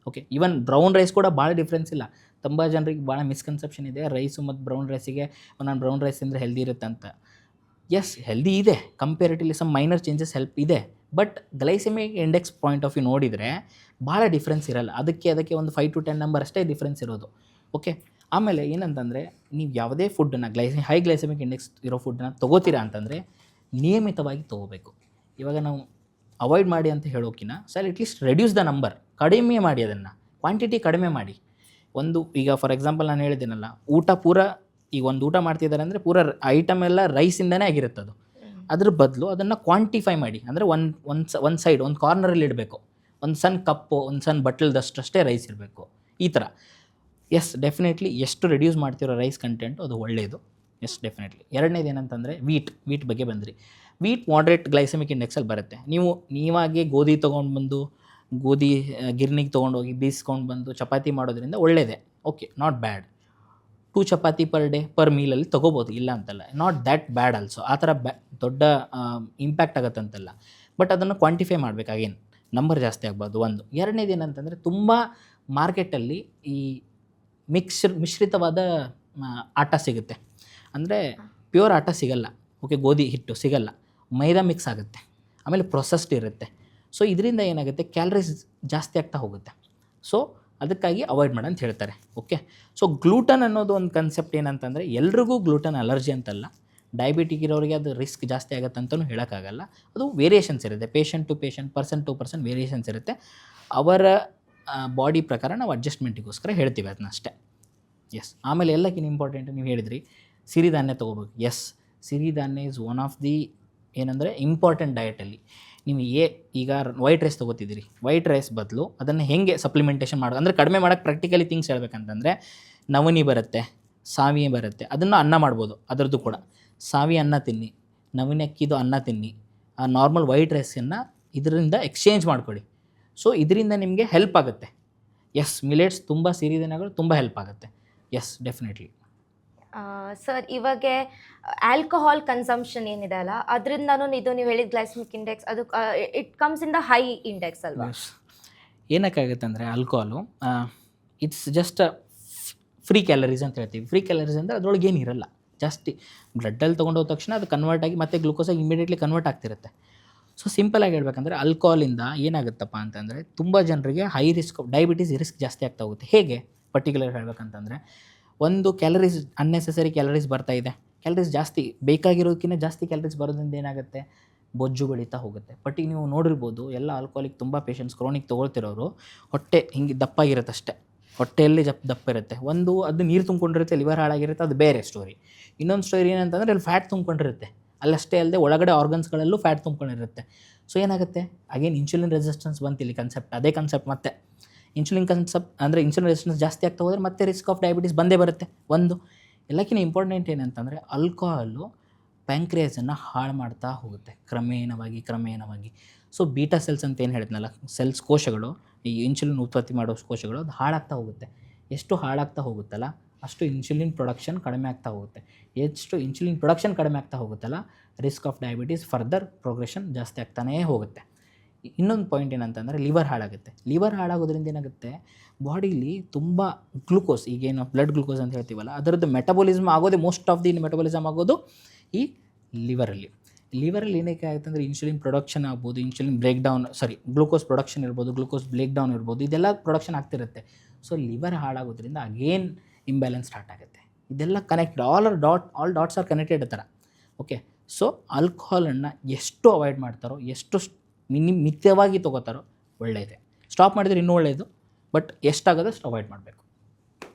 Speaker 2: ಓಕೆ, ಈವನ್ ಬ್ರೌನ್ ರೈಸ್ ಕೂಡ ಭಾಳ ಡಿಫ್ರೆನ್ಸ್ ಇಲ್ಲ. ತುಂಬ ಜನರಿಗೆ ಭಾಳ ಮಿಸ್ಕನ್ಸೆಪ್ಷನ್ ಇದೆ ರೈಸು ಮತ್ತು ಬ್ರೌನ್ ರೈಸಿಗೆ. ನಾನು ಬ್ರೌನ್ ರೈಸ್ ಅಂದರೆ ಹೆಲ್ದಿ ಇರುತ್ತೆ ಅಂತ. ಎಸ್, ಹೆಲ್ದಿ ಇದೆ, comparatively some minor changes help ಇದೆ. But glycaemic index point of view ನೋಡಿದರೆ ಭಾಳ ಡಿಫ್ರೆನ್ಸ್ ಇರಲ್ಲ. ಅದಕ್ಕೆ ಒಂದು 5 to 10 ನಂಬರ್ ಅಷ್ಟೇ ಡಿಫ್ರೆನ್ಸ್ ಇರೋದು. ಓಕೆ, ಆಮೇಲೆ ಏನಂತಂದರೆ ನೀವು ಯಾವುದೇ ಫುಡ್ಡನ್ನು ಹೈ ಗ್ಲೈಸೆಮಿಕ್ ಇಂಡೆಕ್ಸ್ ಇರೋ ಫುಡ್ಡನ್ನು ತೊಗೋತೀರಾ ಅಂತಂದರೆ ನಿಯಮಿತವಾಗಿ ತೊಗೋಬೇಕು. ಇವಾಗ ನಾವು ಅವಾಯ್ಡ್ ಮಾಡಿ ಅಂತ ಹೇಳೋಕ್ಕಿಂತ sir at least reduce the number, ಕಡಿಮೆ ಮಾಡಿ, ಅದನ್ನು ಕ್ವಾಂಟಿಟಿ ಕಡಿಮೆ ಮಾಡಿ. ಈಗ ಫಾರ್ ಎಕ್ಸಾಂಪಲ್ ನಾನು ಹೇಳಿದ್ದೀನಲ್ಲ, ಈಗ ಒಂದು ಊಟ ಮಾಡ್ತಿದ್ದಾರೆ ಅಂದರೆ ಪೂರ ಐಟಮ್ ಎಲ್ಲ ರೈಸಿಂದನೇ ಆಗಿರುತ್ತೆ. ಅದ್ರ ಬದಲು ಅದನ್ನು ಕ್ವಾಂಟಿಫೈ ಮಾಡಿ, ಅಂದರೆ ಒಂದು ಸೈಡ್ ಒಂದು ಕಾರ್ನರಲ್ಲಿ ಇಡಬೇಕು. ಒಂದು ಸಣ್ಣ ಕಪ್ಪು, ಒಂದು ಸಣ್ಣ ಬಟ್ಲದಷ್ಟೇ ರೈಸ್ ಇರಬೇಕು, ಈ ಥರ. ಎಸ್, ಡೆಫಿನೆಟ್ಲಿ ಎಷ್ಟು ರೆಡ್ಯೂಸ್ ಮಾಡ್ತಿರೋ ರೈಸ್ ಕಂಟೆಂಟು ಅದು ಒಳ್ಳೆಯದು. Yes, definitely. ಎರಡನೇದು ಏನಂತಂದರೆ ವೀಟ್ ಬಗ್ಗೆ ಬಂದ್ರಿ. ವೀಟ್ ಮಾಡ್ರೇಟ್ ಗ್ಲೈಸೆಮಿಕ್ ಇಂಡೆಕ್ಸಲ್ಲಿ ಬರುತ್ತೆ. ನೀವಾಗೆ ಗೋಧಿ ತೊಗೊಂಡು ಗಿರ್ನಿಗೆ ತೊಗೊಂಡೋಗಿ ಬೀಸ್ಕೊಂಡು ಬಂದು ಚಪಾತಿ ಮಾಡೋದ್ರಿಂದ ಒಳ್ಳೆಯದೇ. Okay, not bad. 2 ಚಪಾತಿ ಪರ್ ಡೇ ಪರ್ ಮೀಲಲ್ಲಿ ತೊಗೋಬೋದು, ಇಲ್ಲ ಅಂತಲ್ಲ. Not that bad also. ಆ ಥರ ದೊಡ್ಡ ಇಂಪ್ಯಾಕ್ಟ್ ಆಗುತ್ತಂತಲ್ಲ. ಬಟ್ ಅದನ್ನು ಕ್ವಾಂಟಿಫೈ ಮಾಡಬೇಕಾಗೇನು, ನಂಬರ್ ಜಾಸ್ತಿ ಆಗ್ಬಾರ್ದು ಒಂದು. ಎರಡನೇದು ಏನಂತಂದರೆ ತುಂಬ ಮಾರ್ಕೆಟಲ್ಲಿ ಈ ಮಿಶ್ರಿತವಾದ ಆಟ ಸಿಗುತ್ತೆ. ಅಂದರೆ ಪ್ಯೂರ್ ಆಟ ಸಿಗಲ್ಲ. ಓಕೆ, ಗೋಧಿ ಹಿಟ್ಟು ಸಿಗಲ್ಲ, ಮೈದಾ ಮಿಕ್ಸ್ ಆಗುತ್ತೆ, ಆಮೇಲೆ ಪ್ರೊಸೆಸ್ಡ್ ಇರುತ್ತೆ. ಸೊ ಇದರಿಂದ ಏನಾಗುತ್ತೆ, ಕ್ಯಾಲರೀಸ್ ಜಾಸ್ತಿ ಆಗ್ತಾ ಹೋಗುತ್ತೆ. ಸೊ ಅದಕ್ಕಾಗಿ ಅವಾಯ್ಡ್ ಮಾಡಿ ಅಂತ ಹೇಳ್ತಾರೆ. ಓಕೆ, ಸೊ ಗ್ಲೂಟನ್ ಅನ್ನೋದು ಒಂದು ಕನ್ಸೆಪ್ಟ್ ಏನಂತಂದರೆ ಎಲ್ರಿಗೂ ಗ್ಲೂಟನ್ ಅಲರ್ಜಿ ಅಂತಲ್ಲ. ಡಯಾಬಿಟಿಕ್ ಇರೋರಿಗೆ ಅದು ರಿಸ್ಕ್ ಜಾಸ್ತಿ ಆಗುತ್ತೆ ಅಂತಲೂ ಹೇಳೋಕ್ಕಾಗಲ್ಲ. ಅದು ವೇರಿಯೇಷನ್ಸ್ ಇರುತ್ತೆ, patient to patient, person to person variations ಇರುತ್ತೆ. ಅವರ ಬಾಡಿ ಪ್ರಕಾರ ನಾವು ಅಡ್ಜಸ್ಟ್ಮೆಂಟಿಗೋಸ್ಕರ ಹೇಳ್ತೀವಿ ಅದನ್ನ ಅಷ್ಟೇ. ಎಸ್, ಆಮೇಲೆ ಎಲ್ಲಕ್ಕಿಂತ ಇಂಪಾರ್ಟೆಂಟ್ ನೀವು ಹೇಳಿದ್ರಿ ಸಿರಿಧಾನ್ಯ ತೊಗೋಬೇಕು. ಎಸ್, ಸಿರಿಧಾನ್ಯ ಇಸ್ ಒನ್ ಆಫ್ ದಿ ಏನಂದರೆ ಇಂಪಾರ್ಟೆಂಟ್ ಡಯಟಲ್ಲಿ. ನೀವು ಈಗ ವೈಟ್ ರೈಸ್ ತೊಗೋತಿದ್ದೀರಿ, ವೈಟ್ ರೈಸ್ ಬದಲು ಅದನ್ನು ಹೇಗೆ ಸಪ್ಲಿಮೆಂಟೇಷನ್ ಮಾಡೋದು ಅಂದರೆ ಕಡಿಮೆ ಮಾಡೋಕ್ಕೆ ಪ್ರಾಕ್ಟಿಕಲಿ ಥಿಂಗ್ಸ್ ಹೇಳ್ಬೇಕಂತಂದರೆ ನವಣಿ ಬರುತ್ತೆ, ಸಾವಿ ಬರುತ್ತೆ, ಅದನ್ನು ಅನ್ನ ಮಾಡ್ಬೋದು. ಅದರದ್ದು ಕೂಡ ಸಾವಿ ಅನ್ನ ತಿನ್ನಿ, ನವಣಿ ಅಕ್ಕಿದು ಅನ್ನ ತಿನ್ನಿ, ಆ ನಾರ್ಮಲ್ ವೈಟ್ ರೈಸನ್ನು ಇದರಿಂದ ಎಕ್ಸ್ಚೇಂಜ್ ಮಾಡ್ಕೊಳ್ಳಿ. ಸೊ ಇದರಿಂದ ನಿಮಗೆ ಹೆಲ್ಪ್ ಆಗುತ್ತೆ. ಎಸ್, ಮಿಲೆಟ್ಸ್ ತುಂಬ ಸಿರಿಧಾನ್ಯಗಳು ತುಂಬ ಹೆಲ್ಪ್ ಆಗುತ್ತೆ. Yes, definitely.
Speaker 1: ಸರ್, ಇವಾಗ ಆಲ್ಕೋಹಾಲ್ ಕನ್ಸಂಪ್ಷನ್ ಏನಿದೆ ಅಲ್ಲ, ಅದರಿಂದನೂ ಇದು ನೀವು ಹೇಳಿದ ಗ್ಲೈಸೆಮಿಕ್ ಇಂಡೆಕ್ಸ್ ಅದು it comes in the high index ಅಲ್ವಾ?
Speaker 2: ಏನಕ್ಕಾಗುತ್ತೆ ಅಂದರೆ alcohol it's just free calories ಅಂತ ಹೇಳ್ತೀವಿ. ಫ್ರೀ ಕ್ಯಾಲರೀಸ್ ಅಂದರೆ ಅದರೊಳಗೆ ಏನಿರಲ್ಲ ಜಾಸ್ತಿ. ಬ್ಲಡ್ಡಲ್ಲಿ ತೊಗೊಂಡೋದ ತಕ್ಷಣ ಅದು ಕನ್ವರ್ಟ್ ಆಗಿ ಮತ್ತೆ ಗ್ಲೂಕೋಸಾಗಿ ಇಮಿಡಿಯೇಟ್ಲಿ ಕನ್ವರ್ಟ್ ಆಗ್ತಿರುತ್ತೆ. ಸೊ ಸಿಂಪಲಾಗಿ ಹೇಳ್ಬೇಕಂದ್ರೆ ಆಲ್ಕೋಹಾಲಿಂದ ಏನಾಗುತ್ತಪ್ಪ ಅಂತಂದರೆ ತುಂಬ ಜನರಿಗೆ ಹೈ ರಿಸ್ಕ್ ಡಯಾಬಿಟೀಸ್ ರಿಸ್ಕ್ ಜಾಸ್ತಿ ಆಗ್ತಾ ಹೋಗುತ್ತೆ. ಹೇಗೆ ಪರ್ಟಿಕ್ಯುಲರ್ ಹೇಳ್ಬೇಕಂತಂದರೆ, ಒಂದು ಕ್ಯಾಲರೀಸ್ ಅನ್ನೆಸೆಸರಿ ಕ್ಯಾಲರೀಸ್ ಬರ್ತಾ ಇದೆ. ಕ್ಯಾಲರೀಸ್ ಜಾಸ್ತಿ ಬೇಕಾಗಿರೋದಕ್ಕಿಂತ ಜಾಸ್ತಿ ಕ್ಯಾಲರೀಸ್ ಬರೋದ್ರಿಂದ ಏನಾಗುತ್ತೆ, ಬೊಜ್ಜು ಬೆಳೀತಾ ಹೋಗುತ್ತೆ. ಬಟ್ ಈಗ ನೀವು ನೋಡಿರ್ಬೋದು, ಎಲ್ಲ ಆಲ್ಕೋಹಾಲಿಕ್ ತುಂಬ ಪೇಷಂಟ್ಸ್ ಕ್ರೋನಿಕ್ ತೊಗೊಳ್ತಿರೋರು ಹೊಟ್ಟೆ ಹಿಂಗೆ ದಪ್ಪಾಗಿರುತ್ತೆ ಅಷ್ಟೇ, ಹೊಟ್ಟೆಯಲ್ಲಿ ದಪ್ಪ ಇರುತ್ತೆ. ಒಂದು ಅದು ನೀರು ತುಂಬ್ಕೊಂಡಿರುತ್ತೆ, ಲಿವರ್ ಹಾಳಾಗಿರುತ್ತೆ, ಅದು ಬೇರೆ ಸ್ಟೋರಿ. ಇನ್ನೊಂದು ಸ್ಟೋರಿ ಏನಂತಂದರೆ ಅಲ್ಲಿ ಫ್ಯಾಟ್ ತುಂಬ್ಕೊಂಡಿರುತ್ತೆ, ಅಲ್ಲಷ್ಟೇ ಅಲ್ಲದೆ ಒಳಗಡೆ ಆರ್ಗನ್ಸ್ಗಳಲ್ಲೂ ಫ್ಯಾಟ್ ತುಂಬ್ಕೊಂಡಿರುತ್ತೆ. ಸೊ ಏನಾಗುತ್ತೆ ಅಗೇನ್ ಇನ್ಸುಲಿನ್ ರೆಸಿಸ್ಟೆನ್ಸ್ ಬಂತು ಇಲ್ಲಿ ಕನ್ಸೆಪ್ಟ್, ಅದೇ ಕನ್ಸೆಪ್ಟ್ ಮತ್ತೆ ಇನ್ಸುಲಿನ್ ಕನ್ಸೆಪ್ಟ್ ಅಂದರೆ ಇನ್ಸುಲಿನ್ ರೆಸಿಸ್ಟೆನ್ಸ್ ಜಾಸ್ತಿ ಆಗ್ತಾ ಹೋದರೆ ಮತ್ತೆ ರಿಸ್ಕ್ ಆಫ್ ಡಯಾಬಿಟೀಸ್ ಬಂದೇ ಬರುತ್ತೆ. ಒಂದು ಎಲ್ಲಕ್ಕಿಂತ ಇಂಪಾರ್ಟೆಂಟ್ ಏನಂತಂದರೆ ಆಲ್ಕೋಹಾಲು ಪ್ಯಾಂಕ್ರಿಯಾಸನ್ನು ಹಾಳು ಮಾಡ್ತಾ ಹೋಗುತ್ತೆ ಕ್ರಮೇಣವಾಗಿ. ಸೊ ಬೀಟಾ ಸೆಲ್ಸ್ ಅಂತ ಏನು ಹೇಳಿದ್ನಲ್ಲ, ಸೆಲ್ಸ್ ಕೋಶಗಳು, ಈ ಇನ್ಸುಲಿನ್ ಉತ್ಪತ್ತಿ ಮಾಡೋ ಕೋಶಗಳು ಅದು ಹಾಳಾಗ್ತಾ ಹೋಗುತ್ತೆ. ಎಷ್ಟು ಹಾಳಾಗ್ತಾ ಹೋಗುತ್ತಲ್ಲ ಅಷ್ಟು ಇನ್ಸುಲಿನ್ ಪ್ರೊಡಕ್ಷನ್ ಕಡಿಮೆ ಆಗ್ತಾ ಹೋಗುತ್ತೆ. ಎಷ್ಟು ಇನ್ಸುಲಿನ್ ಪ್ರೊಡಕ್ಷನ್ ಕಡಿಮೆ ಆಗ್ತಾ ಹೋಗುತ್ತಲ್ಲ risk of diabetes further progression ಜಾಸ್ತಿ ಆಗ್ತಾನೇ ಹೋಗುತ್ತೆ. ಇನ್ನೊಂದು ಪಾಯಿಂಟ್ ಏನಂತಂದರೆ ಲಿವರ್ ಹಾಳಾಗುತ್ತೆ. ಲಿವರ್ ಹಾಳಾಗೋದ್ರಿಂದ ಏನಾಗುತ್ತೆ, ಬಾಡೀಲಿ ತುಂಬ ಗ್ಲೂಕೋಸ್, ಈಗೇನು ಬ್ಲಡ್ ಗ್ಲೂಕೋಸ್ ಅಂತ ಹೇಳ್ತೀವಲ್ಲ ಅದರದ್ದು ಮೆಟಬಾಲಿಸಮ್ ಆಗೋದೇ, ಮೋಸ್ಟ್ ಆಫ್ ದಿ ಮೆಟಬಾಲಿಸಮ್ ಆಗೋದು ಈ ಲಿವರಲ್ಲಿ ಏನಕ್ಕೆ ಆಗುತ್ತೆ ಅಂದರೆ ಇನ್ಸುಲಿನ್ ಪ್ರೊಡಕ್ಷನ್ ಆಗ್ಬೋದು, ಇನ್ಸುಲಿನ್ ಗ್ಲೂಕೋಸ್ ಪ್ರೊಡಕ್ಷನ್ ಇರ್ಬೋದು, ಗ್ಲೂಕೋಸ್ ಬ್ರೇಕ್ ಡೌನ್ ಇರ್ಬೋದು, ಇದೆಲ್ಲ ಪ್ರೊಡಕ್ಷನ್ ಆಗ್ತಿರುತ್ತೆ. ಸೊ ಲಿವರ್ ಹಾಳಾಗೋದ್ರಿಂದ ಅಗೇನ್ ಇಂಬ್ಯಾಲೆನ್ಸ್ ಸ್ಟಾರ್ಟ್ ಆಗುತ್ತೆ. ಇದೆಲ್ಲ connected, all dots are connected ಥರ. ಓಕೆ, ಸೊ ಆಲ್ಕೋಹಾಲನ್ನು ಎಷ್ಟು ಅವಾಯ್ಡ್ ಮಾಡ್ತಾರೋ, ಎಷ್ಟು ಮಿತವಾಗಿ ತೊಗೋತಾರೋ ಒಳ್ಳೆಯದೇ. ಸ್ಟಾಪ್ ಮಾಡಿದರೆ ಇನ್ನೂ ಒಳ್ಳೆಯದು, ಬಟ್ ಎಷ್ಟಾಗೋದು ಅಷ್ಟು ಅವಾಯ್ಡ್ ಮಾಡಬೇಕು.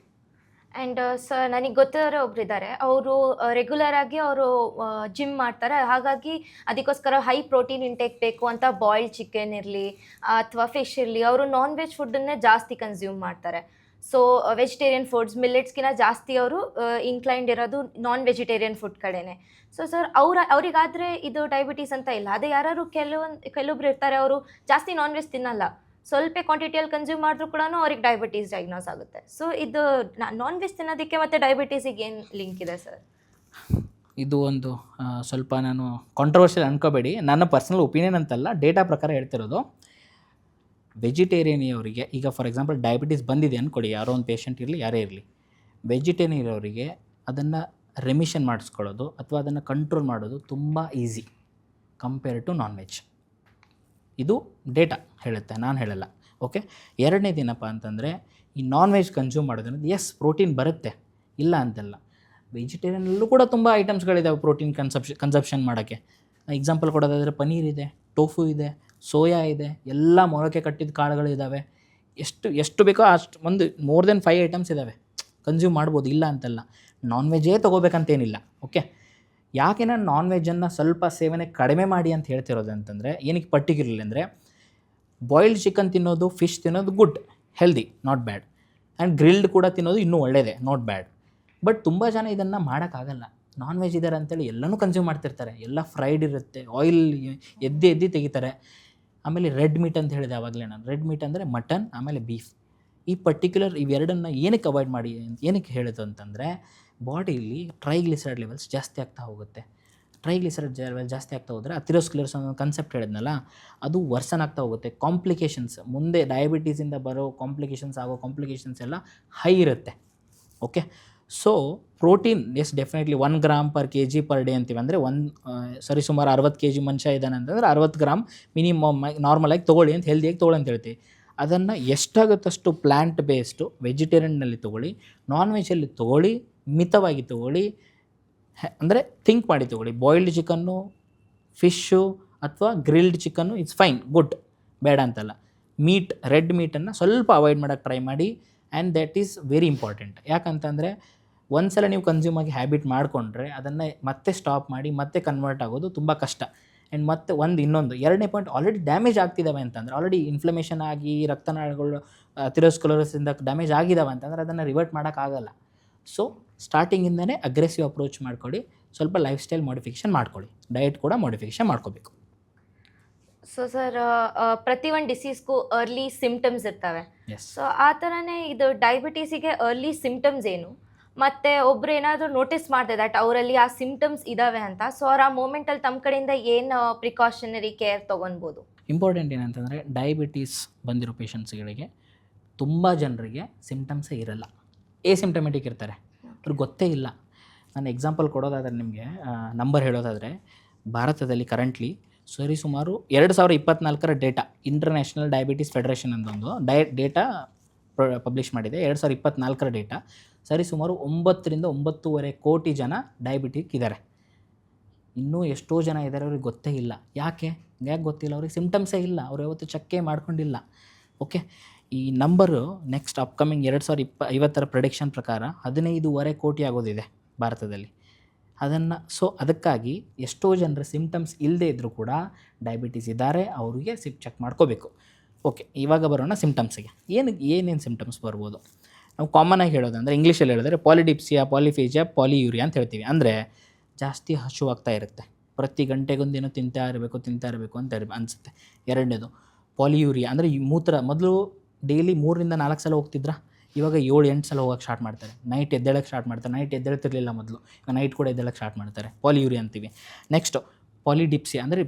Speaker 1: ಆ್ಯಂಡ್ ಸರ್ ನನಗೆ ಗೊತ್ತಿರೋರು ಒಬ್ರು ಇದ್ದಾರೆ, ಅವರು ರೆಗ್ಯುಲರ್ ಆಗಿ ಅವರು ಜಿಮ್ ಮಾಡ್ತಾರೆ, ಹಾಗಾಗಿ ಅದಕ್ಕೋಸ್ಕರ ಹೈ ಪ್ರೋಟೀನ್ ಇಂಟೇಕ್ ಬೇಕು ಅಂತ ಬಾಯ್ಲ್ಡ್ ಚಿಕನ್ ಇರಲಿ ಅಥವಾ ಫಿಶ್ ಇರಲಿ, ಅವರು ನಾನ್ ವೆಜ್ ಫುಡ್ಡನ್ನೇ ಜಾಸ್ತಿ ಕನ್ಸ್ಯೂಮ್ ಮಾಡ್ತಾರೆ. ಸೊ ವೆಜಿಟೇರಿಯನ್ ಫುಡ್ಸ್, ಮಿಲ್ಲೆಟ್ಸ್ಗಿನ ಜಾಸ್ತಿ ಅವರು ಇನ್ಕ್ಲೈನ್ಡ್ ಇರೋದು ನಾನ್ ವೆಜಿಟೇರಿಯನ್ ಫುಡ್ ಕಡೆನೇ. ಸೊ ಸರ್ ಅವರಿಗಾದರೆ ಇದು ಡಯಾಬಿಟೀಸ್ ಅಂತ ಇಲ್ಲ. ಅದೇ ಯಾರು ಕೆಲವೊಬ್ರು ಇರ್ತಾರೆ, ಅವರು ಜಾಸ್ತಿ ನಾನ್ ವೆಜ್ ತಿನ್ನಲ್ಲ, ಸ್ವಲ್ಪ ಕ್ವಾಂಟಿಟಿಯಲ್ಲಿ ಕನ್ಸ್ಯೂಮ್ ಮಾಡಿದ್ರು ಕೂಡ ಅವ್ರಿಗೆ ಡಯಾಬಿಟೀಸ್ ಡಯಾಗ್ನೋಸ್ ಆಗುತ್ತೆ. ಸೊ ಇದು ನಾನ್ ವೆಜ್ ತಿನ್ನೋದಕ್ಕೆ ಮತ್ತು ಡಯಾಬಿಟೀಸಿಗೆ ಏನು ಲಿಂಕ್ ಇದೆ ಸರ್?
Speaker 2: ಇದು ಒಂದು ಸ್ವಲ್ಪ ನಾನು ಕಾಂಟ್ರವರ್ಷಿಯಲ್ ಅನ್ಕೋಬೇಡಿ, ನನ್ನ ಪರ್ಸನಲ್ ಒಪಿನಿಯನ್ ಅಂತಲ್ಲ, ಡೇಟಾ ಪ್ರಕಾರ ಹೇಳ್ತಿರೋದು. ವೆಜಿಟೇರಿಯನಿಯವರಿಗೆ ಈಗ ಫಾರ್ ಎಕ್ಸಾಂಪಲ್ ಡಯಾಬಿಟೀಸ್ ಬಂದಿದೆ ಅಂದ್ಕೊಡಿ, ಯಾರೋ ಒಂದು ಪೇಷಂಟ್ ಇರಲಿ, ಯಾರೇ ಇರಲಿ, ವೆಜಿಟೇರಿಯನ್ ಇರೋರಿಗೆ ಅದನ್ನು ರೆಮಿಷನ್ ಮಾಡಿಸ್ಕೊಳ್ಳೋದು ಅಥವಾ ಅದನ್ನು ಕಂಟ್ರೋಲ್ ಮಾಡೋದು ತುಂಬ easy compare to non veg. ಇದು ಡೇಟಾ ಹೇಳುತ್ತೆ, ನಾನು ಹೇಳಲ್ಲ. ಓಕೆ, ಎರಡನೇದೇನಪ್ಪ ಅಂತಂದರೆ ಈ ನಾನ್ ವೆಜ್ ಕನ್ಸ್ಯೂಮ್ ಮಾಡೋದ್ರಿಂದ ಎಸ್ ಪ್ರೋಟೀನ್ ಬರುತ್ತೆ, ಇಲ್ಲ ಅಂತಲ್ಲ. ವೆಜಿಟೇರಿಯನಲ್ಲೂ ಕೂಡ ತುಂಬ ಐಟಮ್ಸ್ಗಳಿದ್ದಾವೆ ಪ್ರೋಟೀನ್ ಕನ್ಸಪ್ಷನ್ ಮಾಡೋಕ್ಕೆ. ಎಕ್ಸಾಂಪಲ್ ಕೊಡೋದಾದರೆ ಪನೀರ್ ಇದೆ, ಟೋಫು ಇದೆ, ಸೋಯಾ ಇದೆ, ಎಲ್ಲ ಮೊಳಕೆ ಕಟ್ಟಿದ ಕಾಳುಗಳಿದ್ದಾವೆ. ಎಷ್ಟು ಬೇಕೋ ಅಷ್ಟು ಒಂದು ಮೋರ್ ದೆನ್ 5 ಐಟಮ್ಸ್ ಇದ್ದಾವೆ, ಕನ್ಸ್ಯೂಮ್ ಮಾಡ್ಬೋದು, ಇಲ್ಲ ಅಂತಲ್ಲ. ನಾನ್ ವೆಜ್ಜೇ ತೊಗೋಬೇಕಂತೇನಿಲ್ಲ. ಓಕೆ, ಯಾಕೆ ನಾನು ನಾನ್ ವೆಜ್ಜನ್ನು ಸ್ವಲ್ಪ ಸೇವನೆ ಕಡಿಮೆ ಮಾಡಿ ಅಂತ ಹೇಳ್ತಿರೋದು ಅಂತಂದರೆ ಏನಕ್ಕೆ ಪರ್ಟಿಕ್ಯುಲರ್ಲಿ ಅಂದರೆ, ಬಾಯ್ಲ್ಡ್ ಚಿಕನ್ ತಿನ್ನೋದು, ಫಿಶ್ ತಿನ್ನೋದು good, healthy, not bad. And grilled ಕೂಡ ತಿನ್ನೋದು ಇನ್ನೂ ಒಳ್ಳೆಯದೇ, ನಾಟ್ ಬ್ಯಾಡ್. ಬಟ್ ತುಂಬ ಜನ ಇದನ್ನು ಮಾಡೋಕ್ಕಾಗಲ್ಲ. ನಾನ್ ವೆಜ್ ಇದ್ದಾರೆ ಅಂತೇಳಿ ಎಲ್ಲನೂ ಕನ್ಸ್ಯೂಮ್ ಮಾಡ್ತಿರ್ತಾರೆ, ಎಲ್ಲ ಫ್ರೈಡ್ ಇರುತ್ತೆ, ಆಯಿಲ್ ಎದ್ದು ತೆಗಿತಾರೆ. ಆಮೇಲೆ ರೆಡ್ ಮೀಟ್ ಅಂತ ಹೇಳಿದೆ ಆವಾಗಲೇ ನಾನು, ರೆಡ್ ಮೀಟ್ ಅಂದರೆ ಮಟನ್, ಆಮೇಲೆ ಬೀಫ್. ಈ ಪರ್ಟಿಕ್ಯುಲರ್ ಇವೆರಡನ್ನು ಏನಕ್ಕೆ ಅವಾಯ್ಡ್ ಮಾಡಿ ಏನಕ್ಕೆ ಹೇಳಿತು ಅಂತಂದರೆ, ಬಾಡಿಲಿ ಟ್ರೈಗ್ಲಿಸರೈಡ್ ಲೆವೆಲ್ಸ್ ಜಾಸ್ತಿ ಆಗ್ತಾ ಹೋಗುತ್ತೆ. ಟ್ರೈಗ್ಲಿಸರೈಡ್ ಲೆವೆಲ್ ಜಾಸ್ತಿ ಆಗ್ತಾ ಹೋದರೆ ಅಥೆರೋಸ್ಕ್ಲೆರೋಸಿಸ್ ಅನ್ನೋ ಕನ್ಸೆಪ್ಟ್ ಹೇಳಿದ್ನಲ್ಲ, ಅದು ವರ್ಸನ್ ಆಗ್ತಾ ಹೋಗುತ್ತೆ. ಕಾಂಪ್ಲಿಕೇಶನ್ಸ್, ಮುಂದೆ ಡಯಾಬಿಟೀಸಿಂದ ಬರೋ ಕಾಂಪ್ಲಿಕೇಶನ್ಸ್ ಎಲ್ಲ ಹೈ ಇರುತ್ತೆ. Okay, so protein yes definitely 1 gram per kg per day ಅಂತೀವಿ. ಅಂದರೆ ಸುಮಾರು 60 kg ಮನುಷ್ಯ ಇದ್ದಾನೆ ಅಂತಂದರೆ 60 ಗ್ರಾಮ್ ಮಿನಿಮಮ್ ನಾರ್ಮಲಾಗಿ ತೊಗೊಳ್ಳಿ ಅಂತ, ಹೆಲ್ದಿಯಾಗಿ ತೊಗೊಳ್ಳಿ ಅಂತ ಹೇಳ್ತೀವಿ. ಅದನ್ನು ಎಷ್ಟಾಗುತ್ತಷ್ಟು ಪ್ಲ್ಯಾಂಟ್ ಬೇಸ್ಡು ವೆಜಿಟೇರಿಯನ್ನಲ್ಲಿ ತೊಗೊಳ್ಳಿ, ನಾನ್ ವೆಜ್ಜಲ್ಲಿ ತೊಗೊಳ್ಳಿ, ಮಿತವಾಗಿ ತೊಗೊಳ್ಳಿ. ಅಂದರೆ ಥಿಂಕ್ ಮಾಡಿ ತೊಗೊಳ್ಳಿ. ಬಾಯ್ಲ್ಡ್ ಚಿಕನ್ನು, ಫಿಶ್ಶು ಅಥವಾ grilled chicken it's fine, good, ಬೇಡ ಅಂತಲ್ಲ. ರೆಡ್ ಮೀಟನ್ನು ಸ್ವಲ್ಪ ಅವಾಯ್ಡ್ ಮಾಡೋಕ್ಕೆ ಟ್ರೈ ಮಾಡಿ. And that is very important. ಯಾಕಂತಂದರೆ ಒಂದ್ಸಲ ನೀವು ಕನ್ಸ್ಯೂಮ್ ಆಗಿ ಹ್ಯಾಬಿಟ್ ಮಾಡಿಕೊಂಡ್ರೆ ಅದನ್ನು ಮತ್ತೆ ಸ್ಟಾಪ್ ಮಾಡಿ ಮತ್ತೆ ಕನ್ವರ್ಟ್ ಆಗೋದು ತುಂಬ ಕಷ್ಟ. ಆ್ಯಂಡ್ ಮತ್ತೆ ಇನ್ನೊಂದು ಎರಡನೇ ಪಾಯಿಂಟ್, ಆಲ್ರೆಡಿ ಡ್ಯಾಮೇಜ್ ಆಗ್ತಿದ್ದಾವೆ ಅಂತಂದರೆ, ಆಲ್ರೆಡಿ ಇನ್ಫ್ಲಮೇಷನ್ ಆಗಿ ರಕ್ತನಾಳಗಳು ಅಥೆರೋಸ್ಕ್ಲೆರೋಸಿಂದ ಡ್ಯಾಮೇಜ್ ಆಗಿದ್ದಾವೆ ಅಂತಂದರೆ ಅದನ್ನು ರಿವರ್ಟ್ ಮಾಡೋಕ್ಕಾಗಲ್ಲ. ಸೊ ಸ್ಟಾರ್ಟಿಂಗಿಂದನೇ ಅಗ್ರೆಸಿವ್ ಅಪ್ರೋಚ್ ಮಾಡ್ಕೊಳ್ಳಿ, ಸ್ವಲ್ಪ ಲೈಫ್ ಸ್ಟೈಲ್ ಮಾಡಿಫಿಕೇಷನ್ ಮಾಡ್ಕೊಳ್ಳಿ, ಡಯಟ್ ಕೂಡ ಮಾಡಿಫಿಕೇಷನ್ ಮಾಡ್ಕೋಬೇಕು.
Speaker 1: ಸೊ ಸರ್, ಪ್ರತಿ ಒಂದು ಡಿಸೀಸ್ಗೂ ಅರ್ಲಿ ಸಿಮ್ಟಮ್ಸ್ ಇರ್ತವೆ.
Speaker 2: ಎಸ್,
Speaker 1: ಸೊ ಆ ಥರನೇ ಇದು ಡಯಾಬಿಟೀಸಿಗೆ ಅರ್ಲಿ ಸಿಮ್ಟಮ್ಸ್ ಏನು, ಮತ್ತು ಒಬ್ರು ಏನಾದರೂ ನೋಟಿಸ್ ಮಾಡಿದೆ ದಟ್ ಅವರಲ್ಲಿ ಆ ಸಿಮ್ಟಮ್ಸ್ ಇದ್ದಾವೆ ಅಂತ, ಸೊ ಅವ್ರು ಆ ಮೂಮೆಂಟಲ್ಲಿ ತಮ್ಮ ಕಡೆಯಿಂದ ಏನು ಪ್ರಿಕಾಷನರಿ ಕೇರ್ ತೊಗೊಳ್ಬೋದು?
Speaker 2: ಇಂಪಾರ್ಟೆಂಟ್ ಏನಂತಂದರೆ ಡಯಾಬಿಟೀಸ್ ಬಂದಿರೋ ಪೇಷಂಟ್ಸ್ಗಳಿಗೆ ತುಂಬ ಜನರಿಗೆ ಸಿಮ್ಟಮ್ಸೇ ಇರಲ್ಲ, ಸಿಂಪ್ಟಮೆಟಿಕ್ ಇರ್ತಾರೆ, ಅವ್ರಿಗೆ ಗೊತ್ತೇ ಇಲ್ಲ. ನಾನು ಎಕ್ಸಾಂಪಲ್ ಕೊಡೋದಾದರೆ ನಿಮಗೆ ನಂಬರ್ ಹೇಳೋದಾದರೆ, ಭಾರತದಲ್ಲಿ ಕರೆಂಟ್ಲಿ ಸುಮಾರು 2024 ಡೇಟಾ, ಇಂಟರ್ನ್ಯಾಷನಲ್ ಡಯಾಬಿಟೀಸ್ ಫೆಡರೇಷನ್ ಅಂತೊಂದು ಡೇಟಾ ಪಬ್ಲಿಷ್ ಮಾಡಿದೆ. 2024 ಡೇಟಾ ಸುಮಾರು 9 ರಿಂದ 9.5 ಕೋಟಿ ಜನ ಡಯಾಬಿಟಿಕ್ ಇದ್ದಾರೆ. ಇನ್ನೂ ಎಷ್ಟೋ ಜನ ಇದ್ದಾರೆ ಅವ್ರಿಗೆ ಗೊತ್ತೇ ಇಲ್ಲ. ಯಾಕೆ ಗೊತ್ತಿಲ್ಲ? ಅವ್ರಿಗೆ ಸಿಮ್ಟಮ್ಸೇ ಇಲ್ಲ, ಅವ್ರು ಯಾವತ್ತೂ ಚೆಕ್ಕೇ ಮಾಡ್ಕೊಂಡಿಲ್ಲ. ಓಕೆ, ಈ ನಂಬರು ನೆಕ್ಸ್ಟ್ ಅಪ್ಕಮಿಂಗ್ 2050 ಪ್ರೆಡಿಕ್ಷನ್ ಪ್ರಕಾರ 15.5 ಕೋಟಿ ಆಗೋದಿದೆ ಭಾರತದಲ್ಲಿ. ಅದಕ್ಕಾಗಿ ಎಷ್ಟೋ ಜನರ ಸಿಮ್ಟಮ್ಸ್ ಇಲ್ಲದೇ ಇದ್ದರೂ ಕೂಡ ಡಯಾಬಿಟೀಸ್ ಇದ್ದಾರೆ, ಅವರಿಗೆ ಚೆಕ್ ಮಾಡ್ಕೋಬೇಕು. ಓಕೆ, ಇವಾಗ ಬರೋಣ ಸಿಮ್ಟಮ್ಸಿಗೆ. ಏನೇನು ಸಿಮ್ಟಮ್ಸ್ ಬರ್ಬೋದು? ನಾವು ಕಾಮನಾಗಿ ಹೇಳೋದಂದರೆ, ಇಂಗ್ಲೀಷಲ್ಲಿ ಹೇಳಿದ್ರೆ ಪಾಲಿಡಿಪ್ಸಿಯಾ, ಪಾಲಿಫೇಜಿಯಾ, ಪಾಲಿಯೂರಿಯಾ ಅಂತ ಹೇಳ್ತೀವಿ. ಅಂದರೆ ಜಾಸ್ತಿ ಹಸಿವಾಗ್ತಾ ಇರುತ್ತೆ, ಪ್ರತಿ ಗಂಟೆಗೊಂದೇನೋ ತಿಂತಾ ಇರಬೇಕು ಅಂತ ಅನಿಸುತ್ತೆ. ಎರಡನೇದು ಪಾಲಿಯೂರಿಯಾ, ಅಂದರೆ ಈ ಮೂತ್ರ ಮೊದಲು ಡೈಲಿ 3ರಿಂದ 4 ಸಲ ಹೋಗ್ತಿದ್ರಾ, ಇವಾಗ 7-8 ಸಲ ಹೋಗೋಕ್ಕೆ ಸ್ಟಾರ್ಟ್ ಮಾಡ್ತಾರೆ. ನೈಟ್ ಎದ್ದೇಳಕ್ಕೆ ಸ್ಟಾರ್ಟ್ ಮಾಡ್ತಾರೆ. ನೈಟ್ ಎದ್ದೇಳ್ತಿರ್ಲಿಲ್ಲ ಮೊದಲು, ಈಗ ನೈಟ್ ಕೂಡ ಎದ್ದೇಳಕ್ಕೆ ಸ್ಟಾರ್ಟ್ ಮಾಡ್ತಾರೆ. ಪಾಲಿಯೂರಿಯಾ ಅಂತೀವಿ. ನೆಕ್ಸ್ಟು ಪಾಲಿಡಿಪ್ಸಿಯಾ, ಅಂದರೆ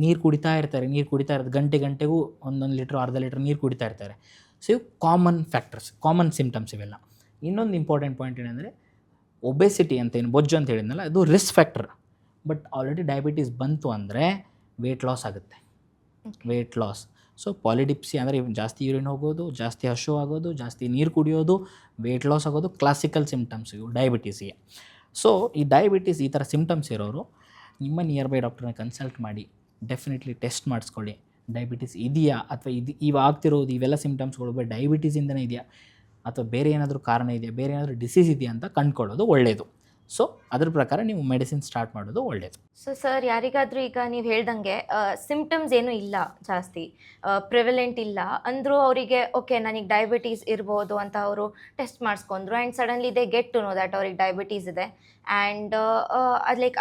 Speaker 2: ನೀರು ಕುಡಿತಾ ಇರೋದು, ಗಂಟೆಗೂ 1 ಲೀಟ್ರ್ ಅರ್ಧ ಲೀಟ್ರ್ ನೀರು ಕುಡಿತಾ ಇರ್ತಾರೆ. ಸೊ ಇವು ಕಾಮನ್ ಫ್ಯಾಕ್ಟರ್ಸ್, ಕಾಮನ್ ಸಿಮ್ಟಮ್ಸ್ ಇವೆಲ್ಲ. ಇನ್ನೊಂದು ಇಂಪಾರ್ಟೆಂಟ್ ಪಾಯಿಂಟ್ ಏನಂದರೆ, ಒಬೆಸಿಟಿ ಅಂತ ಏನು ಬೊಜ್ಜು ಅಂತ ಹೇಳಿದ್ನಲ್ಲ, ಅದು risk factor. But already diabetes ಬಂತು ಅಂದರೆ ವೇಟ್ ಲಾಸ್ ಆಗುತ್ತೆ, ವೇಟ್ ಲಾಸ್. ಸೊ ಪಾಲಿಡಿಪ್ಸಿ ಅಂದರೆ ಜಾಸ್ತಿ ಯೂರಿನ್ ಹೋಗೋದು, ಜಾಸ್ತಿ ಹಸಿವು ಆಗೋದು, ಜಾಸ್ತಿ ನೀರು ಕುಡಿಯೋದು, ವೇಟ್ ಲಾಸ್ ಆಗೋದು ಕ್ಲಾಸಿಕಲ್ ಸಿಮ್ಟಮ್ಸ್ ಇವು ಡಯಾಬಿಟೀಸಿಗೆ. ಸೊ ಈ ಡಯಾಬಿಟೀಸ್ ಈ ಥರ ಸಿಮ್ಟಮ್ಸ್ ಇರೋರು ನಿಮ್ಮ ನಿಯರ್ ಬೈ ಡಾಕ್ಟ್ರನ್ನ ಕನ್ಸಲ್ಟ್ ಮಾಡಿ ಡೆಫಿನೆಟ್ಲಿ ಟೆಸ್ಟ್ ಮಾಡಿಸ್ಕೊಳ್ಳಿ. ಡಯಾಬಿಟೀಸ್ ಇದೆಯಾ ಅಥವಾ ಆಗ್ತಿರೋದು ಇವೆಲ್ಲ ಸಿಮ್ಟಮ್ಸ್ಗಳು ಡಯಾಬಿಟೀಸಿಂದನೇ ಇದೆಯಾ ಅಥವಾ ಬೇರೆ ಏನಾದರೂ ಕಾರಣ ಇದೆಯಾ, ಬೇರೆ ಏನಾದರೂ ಡಿಸೀಸ್ ಇದೆಯಾ ಅಂತ ಕಂಡುಕೊಳ್ಳೋದು ಒಳ್ಳೆಯದು. ಸೊ ಅದ್ರ ಪ್ರಕಾರ ನೀವು ಮೆಡಿಸಿನ್ ಸ್ಟಾರ್ಟ್ ಮಾಡೋದು ಒಳ್ಳೆಯದು.
Speaker 1: ಸೊ ಸರ್, ಯಾರಿಗಾದರೂ ಈಗ ನೀವು ಹೇಳ್ದಂಗೆ ಸಿಮ್ಟಮ್ಸ್ ಏನೂ ಇಲ್ಲ, ಜಾಸ್ತಿ ಪ್ರಿವೆಲೆಂಟ್ ಇಲ್ಲ ಅಂದರೂ ಅವರಿಗೆ ಓಕೆ ನನಗೆ ಡಯಾಬಿಟೀಸ್ ಇರ್ಬೋದು ಅಂತ ಅವರು ಟೆಸ್ಟ್ ಮಾಡಿಸ್ಕೊಂಡ್ರು and suddenly they get to know that ಅವ್ರಿಗೆ ಡಯಾಬಿಟೀಸ್ ಇದೆ ಆ್ಯಂಡ್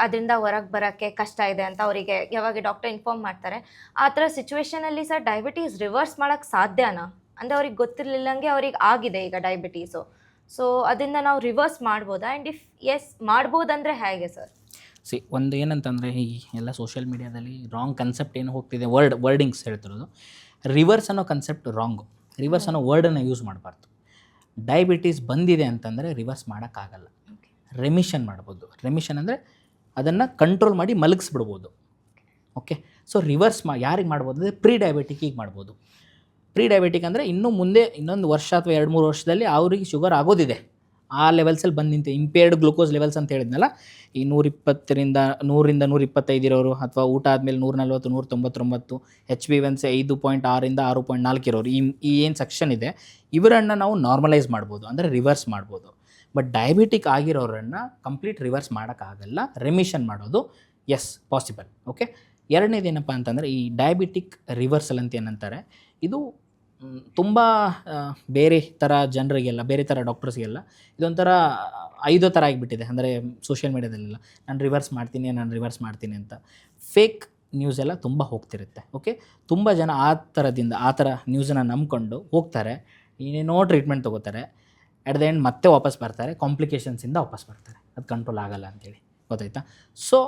Speaker 1: ಅದರಿಂದ ಹೊರಗೆ ಬರೋಕ್ಕೆ ಕಷ್ಟ ಇದೆ ಅಂತ ಅವರಿಗೆ ಯಾವಾಗ ಡಾಕ್ಟರ್ ಇನ್ಫಾರ್ಮ್ ಮಾಡ್ತಾರೆ, ಆ ಥರ ಸಿಚುವೇಷನಲ್ಲಿ ಸರ್ ಡಯಾಬಿಟೀಸ್ ರಿವರ್ಸ್ ಮಾಡೋಕ್ಕೆ ಸಾಧ್ಯನಾ? ಅಂದರೆ ಅವ್ರಿಗೆ ಗೊತ್ತಿರಲಿಲ್ಲಂಗೆ ಅವ್ರಿಗೆ ಆಗಿದೆ ಈಗ ಡಯಾಬಿಟೀಸು. ಸೊ ಅದನ್ನು ನಾವು ರಿವರ್ಸ್ ಮಾಡ್ಬೋದಾ? ಆ್ಯಂಡ್ ಇಫ್ ಎಸ್ ಮಾಡ್ಬೋದಂದರೆ ಹೇಗೆ ಸರ್?
Speaker 2: ಒಂದು ಏನಂತಂದರೆ, ಈ ಎಲ್ಲ ಸೋಷಿಯಲ್ ಮೀಡಿಯಾದಲ್ಲಿ ರಾಂಗ್ ಕನ್ಸೆಪ್ಟ್ ಏನು ಹೋಗ್ತಿದೆ, ವರ್ಡಿಂಗ್ಸ್ ಹೇಳ್ತಿರೋದು. ರಿವರ್ಸ್ ಅನ್ನೋ ಕನ್ಸೆಪ್ಟ್ ರಾಂಗು. ರಿವರ್ಸ್ ಅನ್ನೋ ವರ್ಡನ್ನು ಯೂಸ್ ಮಾಡಬಾರ್ದು. ಡಯಾಬಿಟೀಸ್ ಬಂದಿದೆ ಅಂತಂದರೆ ರಿವರ್ಸ್ ಮಾಡೋಕ್ಕಾಗಲ್ಲ. ರೆಮಿಷನ್ ಮಾಡ್ಬೋದು. ರೆಮಿಷನ್ ಅಂದರೆ ಅದನ್ನು ಕಂಟ್ರೋಲ್ ಮಾಡಿ ಮಲಗಿಸ್ಬಿಡ್ಬೋದು. ಓಕೆ, ಸೊ ರಿವರ್ಸ್ ಯಾರಿಗೆ ಮಾಡ್ಬೋದು ಅಂದರೆ ಪ್ರೀ ಡಯಾಬಿಟಿಕ್ಕಿಗೆ ಮಾಡ್ಬೋದು. ಪ್ರೀ ಡಯಾಬಿಟಿಕ್ ಅಂದರೆ ಇನ್ನೂ ಮುಂದೆ ಇನ್ನೊಂದು ವರ್ಷ ಅಥವಾ 2-3 ವರ್ಷದಲ್ಲಿ ಅವ್ರಿಗೆ ಶುಗರ್ ಆಗೋದಿದೆ, ಆ ಲೆವೆಲ್ಸಲ್ಲಿ ಬಂದು ನಿಂತು ಇಂಪೇರ್ಡ್ ಗ್ಲೂಕೋಸ್ ಲೆವೆಲ್ಸ್ ಅಂತ ಹೇಳಿದ್ನಲ್ಲ, ಈ 120ರಿಂದ 125 ಇರೋರು ಅಥವಾ ಊಟ ಆದಮೇಲೆ 140, 199, HbA1c 5.6ರಿಂದ 6.4 ಇರೋರು, ಈ ಏನು ಸೆಕ್ಷನ್ ಇದೆ ಇವರನ್ನು ನಾವು ನಾರ್ಮಲೈಸ್ ಮಾಡ್ಬೋದು, ಅಂದರೆ ರಿವರ್ಸ್ ಮಾಡ್ಬೋದು. ಬಟ್ ಡಯಾಬಿಟಿಕ್ ಆಗಿರೋರನ್ನು ಕಂಪ್ಲೀಟ್ ರಿವರ್ಸ್ ಮಾಡೋಕ್ಕಾಗಲ್ಲ. ರೆಮಿಷನ್ ಮಾಡೋದು ಎಸ್ ಪಾಸಿಬಲ್. ಓಕೆ, ಎರಡನೇದೇನಪ್ಪ ಅಂತಂದರೆ, ಈ ಡಯಾಬಿಟಿಕ್ ರಿವರ್ಸಲ್ ಅಂತ ಏನಂತಾರೆ, ಇದು ತುಂಬ ಬೇರೆ ಥರ ಜನರಿಗೆಲ್ಲ, ಬೇರೆ ಥರ ಡಾಕ್ಟರ್ಸ್ಗೆಲ್ಲ ಇದೊಂಥರ ಐದೋ ಥರ ಆಗಿಬಿಟ್ಟಿದೆ. ಅಂದರೆ ಸೋಷಿಯಲ್ ಮೀಡ್ಯಾದಲ್ಲೆಲ್ಲ ನಾನು ರಿವರ್ಸ್ ಮಾಡ್ತೀನಿ ಅಂತ ಫೇಕ್ ನ್ಯೂಸ್ ಎಲ್ಲ ತುಂಬ ಹೋಗ್ತಿರುತ್ತೆ. ಓಕೆ, ತುಂಬ ಜನ ಆ ಥರ ನ್ಯೂಸನ್ನು ನಂಬ್ಕೊಂಡು ಹೋಗ್ತಾರೆ, ಏನೇನೋ ಟ್ರೀಟ್ಮೆಂಟ್ ತೊಗೋತಾರೆ, ಎಟ್ ದ ಎಂಡ್ ಮತ್ತೆ ವಾಪಸ್ ಬರ್ತಾರೆ, ಕಾಂಪ್ಲಿಕೇಶನ್ಸಿಂದ ವಾಪಸ್ ಬರ್ತಾರೆ, ಅದು ಕಂಟ್ರೋಲ್ ಆಗಲ್ಲ ಅಂತೇಳಿ. ಗೊತ್ತಾಯ್ತಾ? ಸೊ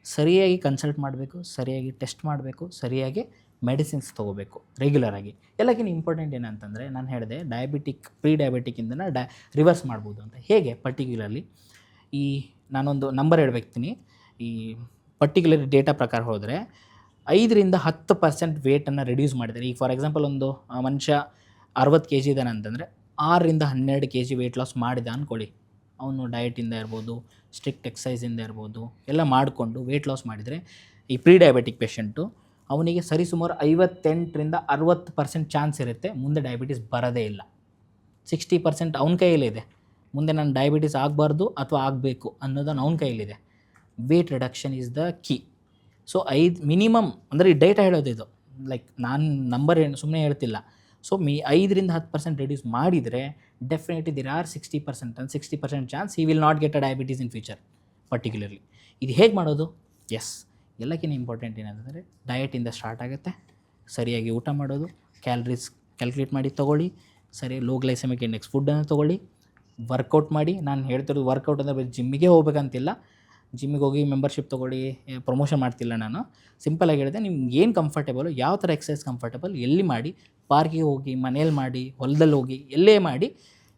Speaker 2: ಸರಿಯಾಗಿ ಕನ್ಸಲ್ಟ್ ಮಾಡಬೇಕು, ಸರಿಯಾಗಿ ಟೆಸ್ಟ್ ಮಾಡಬೇಕು, ಸರಿಯಾಗಿ ಮೆಡಿಸಿನ್ಸ್ ತೊಗೋಬೇಕು ರೆಗ್ಯುಲರಾಗಿ. ಎಲ್ಲಕ್ಕಿಂತ ಇಂಪಾರ್ಟೆಂಟ್ ಏನಂತಂದರೆ, ನಾನು ಹೇಳಿದೆ ಪ್ರೀ ಡಯಾಬಿಟಿಕ್ಕಿಂದ ರಿವರ್ಸ್ ಮಾಡ್ಬೋದು ಅಂತ. ಹೇಗೆ? ಪರ್ಟಿಕ್ಯುಲರ್ಲಿ ನಾನೊಂದು ನಂಬರ್ ಹೇಳ್ಬೇಕ್ತೀನಿ. ಈ ಪರ್ಟಿಕ್ಯುಲರ್ ಡೇಟಾ ಪ್ರಕಾರ ಹೋದರೆ 5ರಿಂದ 10% ವೇಟನ್ನು ರಿಡ್ಯೂಸ್ ಮಾಡಿದ್ದಾರೆ. ಈಗ ಫಾರ್ ಎಕ್ಸಾಂಪಲ್ ಒಂದು ಮನುಷ್ಯ 60 kg ಇದ್ದಾನೆ ಅಂತಂದರೆ 6ರಿಂದ 12 kg ವೇಟ್ ಲಾಸ್ ಮಾಡಿದ ಅಂದ್ಕೊಳ್ಳಿ. ಅವನು ಡಯಟಿಂದ ಇರ್ಬೋದು, ಸ್ಟ್ರಿಕ್ಟ್ ಎಕ್ಸಸೈಸಿಂದ ಇರ್ಬೋದು, ಎಲ್ಲ ಮಾಡಿಕೊಂಡು ವೇಟ್ ಲಾಸ್ ಮಾಡಿದರೆ ಈ ಪ್ರೀ ಡಯಾಬಿಟಿಕ್ ಪೇಷಂಟು ಅವನಿಗೆ ಸರಿಸುಮಾರು 58ರಿಂದ 60% ಚಾನ್ಸ್ ಇರುತ್ತೆ ಮುಂದೆ ಡಯಾಬಿಟೀಸ್ ಬರೋದೇ ಇಲ್ಲ. 60% ಅವನ ಕೈಯಲ್ಲಿದೆ. ಮುಂದೆ ನಾನು ಡಯಾಬಿಟೀಸ್ ಆಗಬಾರ್ದು ಅಥವಾ ಆಗಬೇಕು ಅನ್ನೋದನ್ನು ಅವನ ಕೈಯಲ್ಲಿದೆ. Wait reduction is the key. So minimum ಅಂದರೆ ಈ ಡೇಟಾ ಹೇಳೋದು ಇದು, ಲೈಕ್ ನಾನು ನಂಬರ್ ಸುಮ್ಮನೆ ಹೇಳ್ತಿಲ್ಲ. ಸೊ 5ರಿಂದ 10% ರಿಡ್ಯೂಸ್ ಮಾಡಿದರೆ definitely there are 60% chance he will not get a diabetes in future particularly. ಇದು ಹೇಗೆ ಮಾಡೋದು? ಎಸ್, ಎಲ್ಲಕ್ಕಿಂತ ಇಂಪಾರ್ಟೆಂಟ್ ಏನಂತಂದರೆ ಡಯಟಿಂದ ಸ್ಟಾರ್ಟ್ ಆಗುತ್ತೆ. ಸರಿಯಾಗಿ ಊಟ ಮಾಡೋದು, ಕ್ಯಾಲರೀಸ್ ಕ್ಯಾಲ್ಕುಲೇಟ್ ಮಾಡಿ ತೊಗೊಳ್ಳಿ, ಸರಿಯಾಗಿ ಲೋ ಗ್ಲೈಸೆಮಿಕ್ ಇಂಡೆಕ್ಸ್ ಫುಡ್ಡನ್ನು ತೊಗೊಳ್ಳಿ, ವರ್ಕೌಟ್ ಮಾಡಿ. ನಾನು ಹೇಳ್ತಿರೋದು ವರ್ಕೌಟ್ ಅಂದರೆ ಜಿಮ್ಮಿಗೆ ಹೋಗ್ಬೇಕಂತಿಲ್ಲ, ಜಿಮ್ಮಿಗೆ ಹೋಗಿ ಮೆಂಬರ್ಶಿಪ್ ತೊಗೊಳ್ಳಿ, ಪ್ರಮೋಷನ್ ಮಾಡ್ತಿಲ್ಲ ನಾನು. ಸಿಂಪಲಾಗಿ ಹೇಳಿದೆ, ನಿಮ್ಗೆ ಏನು ಕಂಫರ್ಟೇಬಲು, ಯಾವ ಥರ ಎಕ್ಸಸೈಸ್ ಕಂಫರ್ಟೇಬಲ್, ಎಲ್ಲಿ ಮಾಡಿ, ಪಾರ್ಕಿಗೆ ಹೋಗಿ, ಮನೇಲಿ ಮಾಡಿ, ಹೊಲದಲ್ಲಿ ಹೋಗಿ, ಎಲ್ಲೇ ಮಾಡಿ,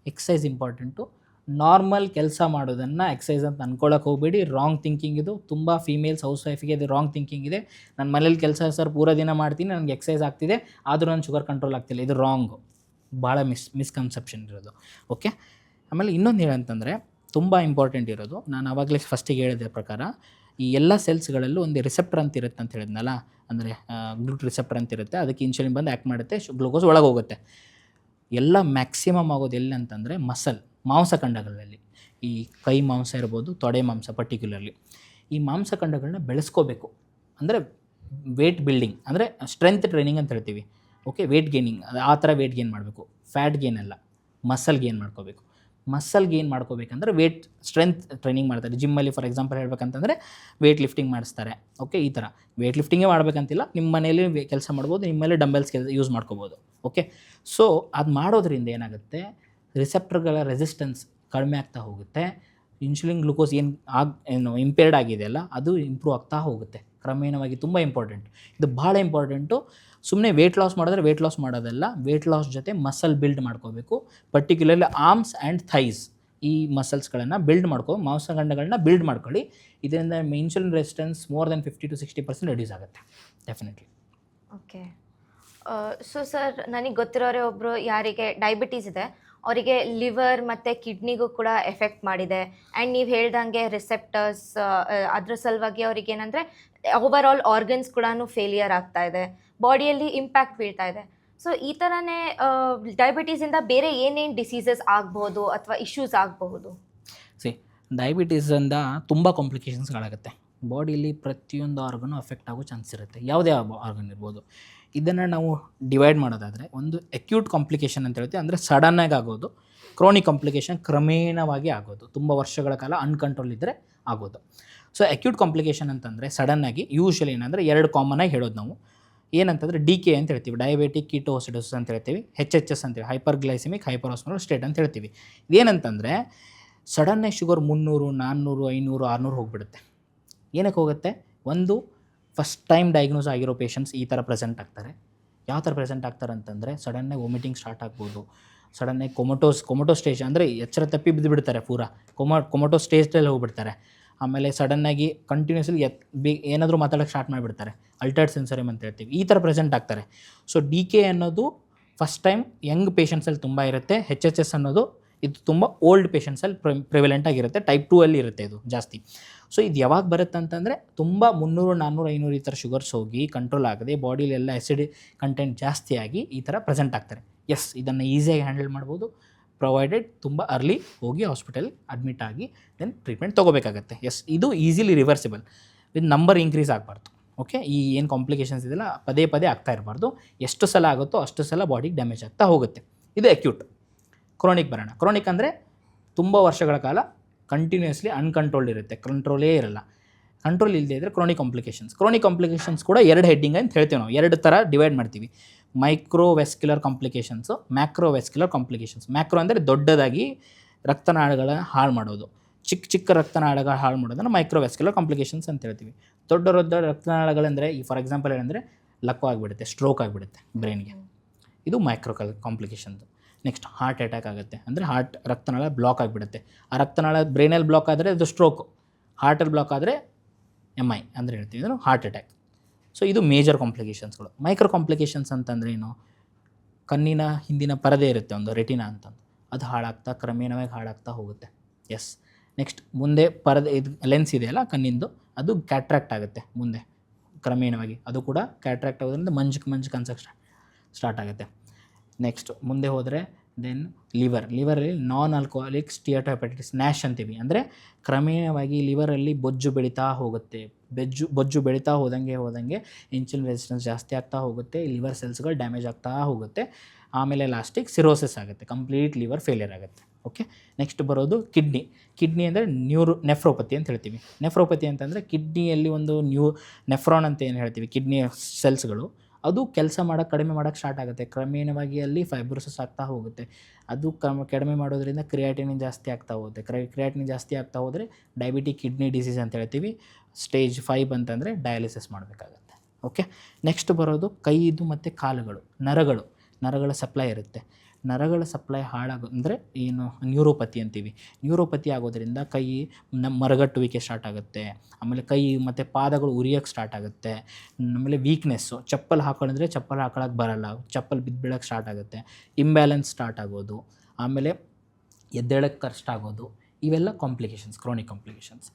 Speaker 2: ಎಕ್ಸಸೈಸ್ ಇಂಪಾರ್ಟೆಂಟು. ನಾರ್ಮಲ್ ಕೆಲಸ ಮಾಡೋದನ್ನು ಎಕ್ಸಸೈಸ್ ಅಂತ ಅಂದ್ಕೊಳ್ಳೋಕೆ ಹೋಗಬೇಡಿ. ರಾಂಗ್ ಥಿಂಕಿಂಗ್ ಇದು. ತುಂಬ ಫೀಮೇಲ್ಸ್ ಹೌಸ್ ವೈಫಿಗೆ ಅದು ರಾಂಗ್ ಥಿಂಕಿಂಗ್ ಇದೆ. ನಾನು ಮನೇಲಿ ಕೆಲಸ ಸರ್ ಪೂರ ದಿನ ಮಾಡ್ತೀನಿ, ನನಗೆ ಎಕ್ಸಸೈಸ್ ಆಗ್ತಿದೆ, ಆದರೂ ನನ್ನ ಶುಗರ್ ಕಂಟ್ರೋಲ್ ಆಗ್ತಿಲ್ಲ. ಇದು ರಾಂಗು, ಭಾಳ ಮಿಸ್ಕನ್ಸೆಪ್ಷನ್ ಇರೋದು. ಓಕೆ, ಆಮೇಲೆ ಇನ್ನೊಂದು ಹೇಳಂತಂದರೆ ತುಂಬ ಇಂಪಾರ್ಟೆಂಟ್ ಇರೋದು, ನಾನು ಆವಾಗಲೇ ಫಸ್ಟಿಗೆ ಹೇಳಿದ ಪ್ರಕಾರ ಈ ಎಲ್ಲ ಸೆಲ್ಸ್ಗಳಲ್ಲೂ ಒಂದು ರಿಸೆಪ್ಟರ್ ಅಂತ ಇರುತ್ತೆ ಅಂತ ಹೇಳಿದ್ನಲ್ಲ, ಅಂದರೆ ಗ್ಲೂಟ್ ರಿಸೆಪ್ಟರ್ ಅಂತ ಇರುತ್ತೆ. ಅದಕ್ಕೆ ಇನ್ಸುಲಿನ್ ಬಂದು ಆ್ಯಕ್ಟ್ ಮಾಡುತ್ತೆ, ಗ್ಲೂಕೋಸ್ ಒಳಗೆ ಹೋಗುತ್ತೆ. ಎಲ್ಲ ಮ್ಯಾಕ್ಸಿಮಮ್ ಆಗೋದು ಎಲ್ಲಿ ಅಂತಂದರೆ ಮಾಂಸಖಂಡಗಳಲ್ಲಿ. ಈ ಕೈ ಮಾಂಸ ಇರ್ಬೋದು, ತೊಡೆ ಮಾಂಸ ಪರ್ಟಿಕ್ಯುಲರ್ಲಿ. ಈ ಮಾಂಸಖಂಡಗಳನ್ನ ಬೆಳೆಸ್ಕೋಬೇಕು. ಅಂದರೆ ವೇಟ್ ಬಿಲ್ಡಿಂಗ್, ಅಂದರೆ ಸ್ಟ್ರೆಂತ್ ಟ್ರೈನಿಂಗ್ ಅಂತ ಹೇಳ್ತೀವಿ. ಓಕೆ, ವೇಟ್ ಗೇನಿಂಗ್, ಆ ಥರ ವೇಟ್ ಗೇನ್ ಮಾಡಬೇಕು. ಫ್ಯಾಟ್ ಗೇನ್ ಅಲ್ಲ, ಮಸಲ್ ಗೇನ್ ಮಾಡ್ಕೋಬೇಕು. ಮಸಲ್ ಗೇನ್ ಮಾಡ್ಕೋಬೇಕಂದ್ರೆ ವೇಟ್ ಸ್ಟ್ರೆಂತ್ ಟ್ರೈನಿಂಗ್ ಮಾಡ್ತಾರೆ ಜಿಮ್ಮಲ್ಲಿ. ಫಾರ್ ಎಕ್ಸಾಂಪಲ್ ಹೇಳ್ಬೇಕಂತಂದರೆ ವೇಟ್ ಲಿಫ್ಟಿಂಗ್ ಮಾಡಿಸ್ತಾರೆ. ಓಕೆ, ಈ ಥರ ವೇಟ್ ಲಿಫ್ಟಿಂಗೇ ಮಾಡಬೇಕಂತಿಲ್ಲ, ನಿಮ್ಮ ಮನೇಲಿ ಕೆಲಸ ಮಾಡ್ಬೋದು, ನಿಮ್ಮಲ್ಲಿ ಡಂಬೆಲ್ಸ್ ಯೂಸ್ ಮಾಡ್ಕೋಬೋದು. ಓಕೆ, ಸೊ ಅದು ಮಾಡೋದ್ರಿಂದ ಏನಾಗುತ್ತೆ, ರಿಸೆಪ್ಟರ್ಗಳ ರೆಸಿಸ್ಟೆನ್ಸ್ ಕಡಿಮೆ ಆಗ್ತಾ ಹೋಗುತ್ತೆ. ಇನ್ಸುಲಿನ್ ಗ್ಲೂಕೋಸ್ ಏನು ಇಂಪೇರ್ಡ್ ಆಗಿದೆಯಲ್ಲ ಅದು ಇಂಪ್ರೂವ್ ಆಗ್ತಾ ಹೋಗುತ್ತೆ ಕ್ರಮೇಣವಾಗಿ. ತುಂಬ ಇಂಪಾರ್ಟೆಂಟ್, ಇದು ಭಾಳ ಇಂಪಾರ್ಟೆಂಟು. ಸುಮ್ಮನೆ ವೇಟ್ ಲಾಸ್ ಮಾಡಿದ್ರೆ ವೇಟ್ ಲಾಸ್ ಮಾಡೋದಲ್ಲ, ವೇಟ್ ಲಾಸ್ ಜೊತೆ ಮಸಲ್ ಬಿಲ್ಡ್ ಮಾಡ್ಕೋಬೇಕು. ಪರ್ಟಿಕ್ಯುಲರ್ಲಿ ಆರ್ಮ್ಸ್ ಆ್ಯಂಡ್ ಥೈಸ್, ಈ ಮಸಲ್ಸ್ಗಳನ್ನು ಬಿಲ್ಡ್ ಮಾಂಸಖಂಡಗಳನ್ನ ಬಿಲ್ಡ್ ಮಾಡ್ಕೊಳ್ಳಿ. ಇದರಿಂದ insulin resistance more than 50 to 60% reduce ಆಗುತ್ತೆ ಡೆಫಿನೆಟ್ಲಿ.
Speaker 1: ಓಕೆ, ಸೊ ಸರ್, ನನಗೆ ಗೊತ್ತಿರೋರೇ ಒಬ್ಬರು ಯಾರಿಗೆ ಡಯಾಬಿಟೀಸ್ ಇದೆ, ಅವರಿಗೆ ಲಿವರ್ ಮತ್ತು ಕಿಡ್ನಿಗೂ ಕೂಡ ಎಫೆಕ್ಟ್ ಮಾಡಿದೆ. ಆ್ಯಂಡ್ ನೀವು ಹೇಳ್ದಂಗೆ ರಿಸೆಪ್ಟರ್ಸ್, ಅದ್ರ ಸಲುವಾಗಿ ಅವ್ರಿಗೆ ಏನಂದರೆ ಓವರ್ ಆಲ್ ಆರ್ಗನ್ಸ್ ಕೂಡ ಫೇಲಿಯರ್ ಆಗ್ತಾ ಇದೆ, ಬಾಡಿಯಲ್ಲಿ ಇಂಪ್ಯಾಕ್ಟ್ ಬೀಳ್ತಾ ಇದೆ. ಸೊ ಈ ಥರನೇ ಡಯಾಬಿಟೀಸಿಂದ ಬೇರೆ ಏನೇನು ಡಿಸೀಸಸ್ ಆಗ್ಬೋದು ಅಥವಾ ಇಶ್ಯೂಸ್ ಆಗಬಹುದು?
Speaker 2: ಡಯಾಬಿಟೀಸಿಂದ ತುಂಬ ಕಾಂಪ್ಲಿಕೇಶನ್ಸ್ಗಳಾಗುತ್ತೆ. ಬಾಡಿಯಲ್ಲಿ ಪ್ರತಿಯೊಂದು ಆರ್ಗನು ಅಫೆಕ್ಟ್ ಆಗೋ ಚಾನ್ಸ್ ಇರುತ್ತೆ, ಯಾವುದೇ ಆರ್ಗನ್ ಇರ್ಬೋದು. ಇದನ್ನು ನಾವು ಡಿವೈಡ್ ಮಾಡೋದಾದರೆ, ಒಂದು ಅಕ್ಯೂಟ್ ಕಾಂಪ್ಲಿಕೇಶನ್ ಅಂತ ಹೇಳ್ತೀವಿ, ಅಂದರೆ ಸಡನ್ನಾಗಿ ಆಗೋದು. ಕ್ರೋನಿಕ್ ಕಾಂಪ್ಲಿಕೇಶನ್ ಕ್ರಮೇಣವಾಗಿ ಆಗೋದು, ತುಂಬ ವರ್ಷಗಳ ಕಾಲ ಅನ್ಕಂಟ್ರೋಲ್ ಇದ್ದರೆ ಆಗೋದು. ಸೊ ಅಕ್ಯೂಟ್ ಕಾಂಪ್ಲಿಕೇಶನ್ ಅಂತಂದರೆ ಸಡನ್ನಾಗಿ ಯೂಶ್ವಲಿ ಏನಂದರೆ ಎರಡು ಕಾಮನ್ನಾಗಿ ಹೇಳೋದು ನಾವು. ಏನಂತಂದರೆ DK ಅಂತ ಹೇಳ್ತೀವಿ, ಡಯಾಬಿಟಿಕ್ ಕೀಟೋಸಿಡೋಸಿಸ್ ಅಂತ ಹೇಳ್ತೀವಿ. HHS ಅಂತೀವಿ, ಹೈಪರ್ಗ್ಲೈಸಿಮಿಕ್ ಹೈಪರ್ಆಸ್ಮೋಲಾರ್ ಸ್ಟೇಟ್ ಅಂತ ಹೇಳ್ತೀವಿ. ಇದೇನಂತಂದರೆ ಸಡನ್ನಾಗಿ ಶುಗರ್ 300, 400, 500, 600 ಹೋಗಿಬಿಡುತ್ತೆ. ಏನಕ್ಕೆ ಹೋಗುತ್ತೆ? ಒಂದು, ಫಸ್ಟ್ ಟೈಮ್ ಡಯಾಗ್ನೋಸ್ ಆಗಿರೋ ಪೇಷಂಟ್ಸ್ ಈ ಥರ ಪ್ರೆಸೆಂಟ್ ಆಗ್ತಾರೆ. ಯಾವ ಥರ ಪ್ರೆಸೆಂಟ್ ಆಗ್ತಾರೆ ಅಂತಂದರೆ ಸಡನ್ನಾಗಿ ವಾಮಿಟಿಂಗ್ ಸ್ಟಾರ್ಟ್ ಆಗ್ಬೋದು, ಸಡನ್ನಾಗಿ ಕೊಮಟೋ ಸ್ಟೇಜ್, ಅಂದರೆ ಎಚ್ಚರ ತಪ್ಪಿ ಬಿದ್ದು ಬಿಡ್ತಾರೆ, ಪೂರಾ ಕೊಮಟೋ ಸ್ಟೇಜಲ್ಲಿ ಹೋಗ್ಬಿಡ್ತಾರೆ. ಆಮೇಲೆ ಸಡನ್ನಾಗಿ ಕಂಟಿನ್ಯೂಸ್ಲಿ ಏನಾದರೂ ಮಾತಾಡೋಕ್ಕೆ ಸ್ಟಾರ್ಟ್ ಮಾಡಿಬಿಡ್ತಾರೆ, ಅಲ್ಟರ್ಡ್ ಸೆನ್ಸರಿಮ್ ಅಂತ ಹೇಳ್ತೀವಿ. ಈ ಥರ ಪ್ರೆಸೆಂಟ್ ಆಗ್ತಾರೆ. ಸೊ DK ಅನ್ನೋದು ಫಸ್ಟ್ ಟೈಮ್ ಯಂಗ್ ಪೇಷಂಟ್ಸಲ್ಲಿ ತುಂಬ ಇರುತ್ತೆ. HHS ಅನ್ನೋದು ಇದು ತುಂಬ ಓಲ್ಡ್ ಪೇಷಂಟ್ಸಲ್ಲಿ ಪ್ರಿವೆಲೆಂಟ್ ಆಗಿರುತ್ತೆ. ಟೈಪ್ 2 ಅಲ್ಲಿ ಇರುತ್ತೆ ಇದು ಜಾಸ್ತಿ. ಸೊ ಇದು ಯಾವಾಗ ಬರುತ್ತೆ ಅಂತಂದರೆ ತುಂಬ 300, 400, 500 ಈ ಥರ ಶುಗರ್ಸ್ ಹೋಗಿ ಕಂಟ್ರೋಲ್ ಆಗದೆ ಬಾಡಿಲೆಲ್ಲ ಆ್ಯಸಿಡ್ ಕಂಟೆಂಟ್ ಜಾಸ್ತಿ ಆಗಿ ಈ ಥರ ಪ್ರೆಸೆಂಟ್ ಆಗ್ತಾರೆ. ಎಸ್, ಇದನ್ನು ಈಸಿಯಾಗಿ ಹ್ಯಾಂಡಲ್ ಮಾಡ್ಬೋದು, ಪ್ರೊವೈಡೆಡ್ ತುಂಬ ಅರ್ಲಿ ಹೋಗಿ ಹಾಸ್ಪಿಟಲ್ ಅಡ್ಮಿಟ್ ಆಗಿ ದೆನ್ ಟ್ರೀಟ್ಮೆಂಟ್ ತೊಗೋಬೇಕಾಗತ್ತೆ. ಎಸ್, ಇದು easily reversible, with number increase ಆಗಬಾರ್ದು. ಓಕೆ, ಈ ಏನು ಕಾಂಪ್ಲಿಕೇಶನ್ಸ್ ಇದೆಯಲ್ಲ ಪದೇ ಪದೇ ಆಗ್ತಾ ಇರಬಾರ್ದು. ಎಷ್ಟು ಸಲ ಆಗುತ್ತೋ ಅಷ್ಟು ಸಲ ಬಾಡಿಗೆ ಡ್ಯಾಮೇಜ್ ಆಗ್ತಾ ಹೋಗುತ್ತೆ. ಇದು ಅಕ್ಯೂಟ್. ಕ್ರೋನಿಕ್ ಬರೋಣ. ಕ್ರೋನಿಕ್ ಅಂದರೆ ತುಂಬ ವರ್ಷಗಳ ಕಾಲ ಕಂಟಿನ್ಯೂಸ್ಲಿ ಅನ್ಕಂಟ್ರೋಲ್ಡ್ ಇರುತ್ತೆ, ಕಂಟ್ರೋಲೇ ಇರಲ್ಲ. ಕಂಟ್ರೋಲ್ ಇಲ್ಲದೆ ಇದ್ದರೆ ಕ್ರೋನಿಕ್ ಕಾಂಪ್ಲಿಕೇಶನ್ಸ್ ಕೂಡ ಎರಡು ಹೆಡ್ಡಿಂಗ್ ಅಂತ ಹೇಳ್ತೀವಿ ನಾವು. ಎರಡು ಥರ ಡಿವೈಡ್ ಮಾಡ್ತೀವಿ, ಮೈಕ್ರೋವೆಸ್ಕ್ಯುಲರ್ ಕಾಂಪ್ಲಿಕೇಶನ್ಸು, ಮ್ಯಾಕ್ರೋವೆಸ್ಕ್ಯುಲರ್ ಕಾಂಪ್ಲಿಕೇಶನ್ಸ್. ಮ್ಯಾಕ್ರೋ ಅಂದರೆ ದೊಡ್ಡದಾಗಿ ರಕ್ತನಾಳಗಳ ಹಾಳು ಮಾಡೋದು, ಚಿಕ್ಕ ರಕ್ತನಾಳಗಳ ಹಾಳು ಮಾಡೋದನ್ನು ಮೈಕ್ರೋವೆಸ್ಕ್ಯುಲರ್ ಕಾಂಪ್ಲಿಕೇಶನ್ಸ್ ಅಂತ ಹೇಳ್ತೀವಿ. ದೊಡ್ಡ ರಕ್ತನಾಳಗಳಂದರೆ ಈ ಫಾರ್ ಎಕ್ಸಾಂಪಲ್ ಏನಂದರೆ ಲಕ್ವ ಆಗಿಬಿಡುತ್ತೆ, ಸ್ಟ್ರೋಕ್ ಆಗಿಬಿಡುತ್ತೆ ಬ್ರೈನ್ಗೆ, ಇದು ಮೈಕ್ರೋ ಕಾಂಪ್ಲಿಕೇಶನ್ದು. ನೆಕ್ಸ್ಟ್ ಹಾರ್ಟ್ ಅಟ್ಯಾಕ್ ಆಗುತ್ತೆ, ಅಂದರೆ ರಕ್ತನಾಳ ಬ್ಲಾಕ್ ಆಗಿಬಿಡುತ್ತೆ. ಆ ರಕ್ತನಾಳ ಬ್ರೈನಲ್ಲಿ ಬ್ಲಾಕ್ ಆದರೆ ಅದು ಸ್ಟ್ರೋಕು, ಹಾರ್ಟಲ್ಲಿ ಬ್ಲಾಕ್ ಆದರೆ MI ಅಂದರೆ ಹೇಳ್ತೀವಿ, ಇದು ಹಾರ್ಟ್ ಅಟ್ಯಾಕ್. ಸೊ ಇದು ಮೇಜರ್ ಕಾಂಪ್ಲಿಕೇಶನ್ಸ್ಗಳು. ಮೈಕ್ರೋ ಕಾಂಪ್ಲಿಕೇಶನ್ಸ್ ಅಂತಂದರೆ ಏನು? ಕಣ್ಣಿನ ಹಿಂದಿನ ಪರದೆ ಇರುತ್ತೆ ಒಂದು, ರೆಟಿನಾ ಅಂತಂದು, ಅದು ಕ್ರಮೇಣವಾಗಿ ಹಾಳಾಗ್ತಾ ಹೋಗುತ್ತೆ. ಎಸ್, ನೆಕ್ಸ್ಟ್ ಮುಂದೆ ಪರದೆ ಇದು ಲೆನ್ಸ್ ಇದೆಯಲ್ಲ ಕಣ್ಣಿಂದು, ಅದು ಕ್ಯಾಟ್ರಾಕ್ಟ್ ಆಗುತ್ತೆ ಮುಂದೆ ಕ್ರಮೇಣವಾಗಿ, ಅದು ಕೂಡ ಕ್ಯಾಟ್ರಾಕ್ಟ್ ಆಗೋದ್ರಿಂದ ಮಂಜು ಕನ್ಸಕ್ಕೆ ಸ್ಟಾರ್ಟ್ ಆಗುತ್ತೆ. ನೆಕ್ಸ್ಟ್ ಮುಂದೆ ಹೋದರೆ ದೆನ್ ಲಿವರಲ್ಲಿ ನಾನ್ ಆಲ್ಕೋಹಾಲಿಕ್ ಸ್ಟಿಯಾಟೋಹೆಪಟೈಟಿಸ್, ನ್ಯಾಶ್ ಅಂತೀವಿ. ಅಂದರೆ ಕ್ರಮೇಣವಾಗಿ ಲಿವರಲ್ಲಿ ಬೊಜ್ಜು ಬೆಳೀತಾ ಹೋಗುತ್ತೆ. ಬೊಜ್ಜು ಬೆಳೀತಾ ಹೋದಂಗೆ ಇನ್ಸುಲಿನ್ ರೆಸಿಸ್ಟೆನ್ಸ್ ಜಾಸ್ತಿ ಆಗ್ತಾ ಹೋಗುತ್ತೆ, ಲಿವರ್ ಸೆಲ್ಸ್ಗಳು ಡ್ಯಾಮೇಜ್ ಆಗ್ತಾ ಹೋಗುತ್ತೆ. ಆಮೇಲೆ ಲಾಸ್ಟಿಗೆ ಸಿರೋಸಿಸ್ ಆಗುತ್ತೆ, ಕಂಪ್ಲೀಟ್ ಲಿವರ್ ಫೇಲಿಯರ್ ಆಗುತ್ತೆ. ಓಕೆ, ನೆಕ್ಸ್ಟ್ ಬರೋದು ಕಿಡ್ನಿ ಅಂದರೆ ನೆಫ್ರೋಪತಿ ಅಂತ ಹೇಳ್ತೀವಿ. ನೆಫ್ರೋಪತಿ ಅಂತಂದರೆ ಕಿಡ್ನಿಯಲ್ಲಿ ಒಂದು ನೆಫ್ರಾನ್ ಅಂತ ಏನು ಹೇಳ್ತೀವಿ, ಕಿಡ್ನಿಯ ಸೆಲ್ಸ್ಗಳು, ಅದು ಕೆಲಸ ಕಡಿಮೆ ಮಾಡೋಕ್ಕೆ ಸ್ಟಾರ್ಟ್ ಆಗುತ್ತೆ. ಕ್ರಮೇಣವಾಗಿ ಅಲ್ಲಿ ಫೈಬ್ರೋಸಿಸ್ ಆಗ್ತಾ ಹೋಗುತ್ತೆ. ಅದು ಕಡಿಮೆ ಮಾಡೋದ್ರಿಂದ ಕ್ರಿಯಾಟಿನಿನ್ ಜಾಸ್ತಿ ಆಗ್ತಾ ಹೋಗುತ್ತೆ. ಕ್ರಿಯಾಟಿನಿನ್ ಜಾಸ್ತಿ ಆಗ್ತಾ ಹೋದರೆ ಡಯಾಬಿಟಿಕ್ ಕಿಡ್ನಿ ಡಿಸೀಸ್ ಅಂತ ಹೇಳ್ತೀವಿ. ಸ್ಟೇಜ್ 5 ಅಂತಂದರೆ ಡಯಾಲಿಸಿಸ್ ಮಾಡಬೇಕಾಗತ್ತೆ. ಓಕೆ, ನೆಕ್ಸ್ಟ್ ಬರೋದು ಕೈದು ಮತ್ತು ಕಾಲುಗಳು, ನರಗಳ ಸಪ್ಲೈ ಇರುತ್ತೆ. ನರಗಳ ಸಪ್ಲೈ ಅಂದರೆ ಏನು ನ್ಯೂರೋಪತಿ ಅಂತೀವಿ. ನ್ಯೂರೋಪತಿ ಆಗೋದ್ರಿಂದ ಕೈ ಮರಗಟ್ಟುವಿಕೆ ಸ್ಟಾರ್ಟ್ ಆಗುತ್ತೆ. ಆಮೇಲೆ ಕೈ ಮತ್ತು ಪಾದಗಳು ಉರಿಯೋಕ್ಕೆ ಸ್ಟಾರ್ಟ್ ಆಗುತ್ತೆ. ಆಮೇಲೆ ವೀಕ್ನೆಸ್ಸು, ಚಪ್ಪಲ್ ಹಾಕೊಳ್ಳೋಕ್ಕೆ ಬರಲ್ಲ, ಚಪ್ಪಲ್ ಬೀಳೋಕ್ಕೆ ಸ್ಟಾರ್ಟ್ ಆಗುತ್ತೆ. ಇಂಬ್ಯಾಲೆನ್ಸ್ ಸ್ಟಾರ್ಟ್ ಆಗೋದು, ಆಮೇಲೆ ಎದ್ದೇಳಕ್ಕೆ ಕಷ್ಟ ಆಗೋದು, ಇವೆಲ್ಲ ಕಾಂಪ್ಲಿಕೇಶನ್ಸ್, ಕ್ರೋನಿಕ್ ಕಾಂಪ್ಲಿಕೇಶನ್ಸ್.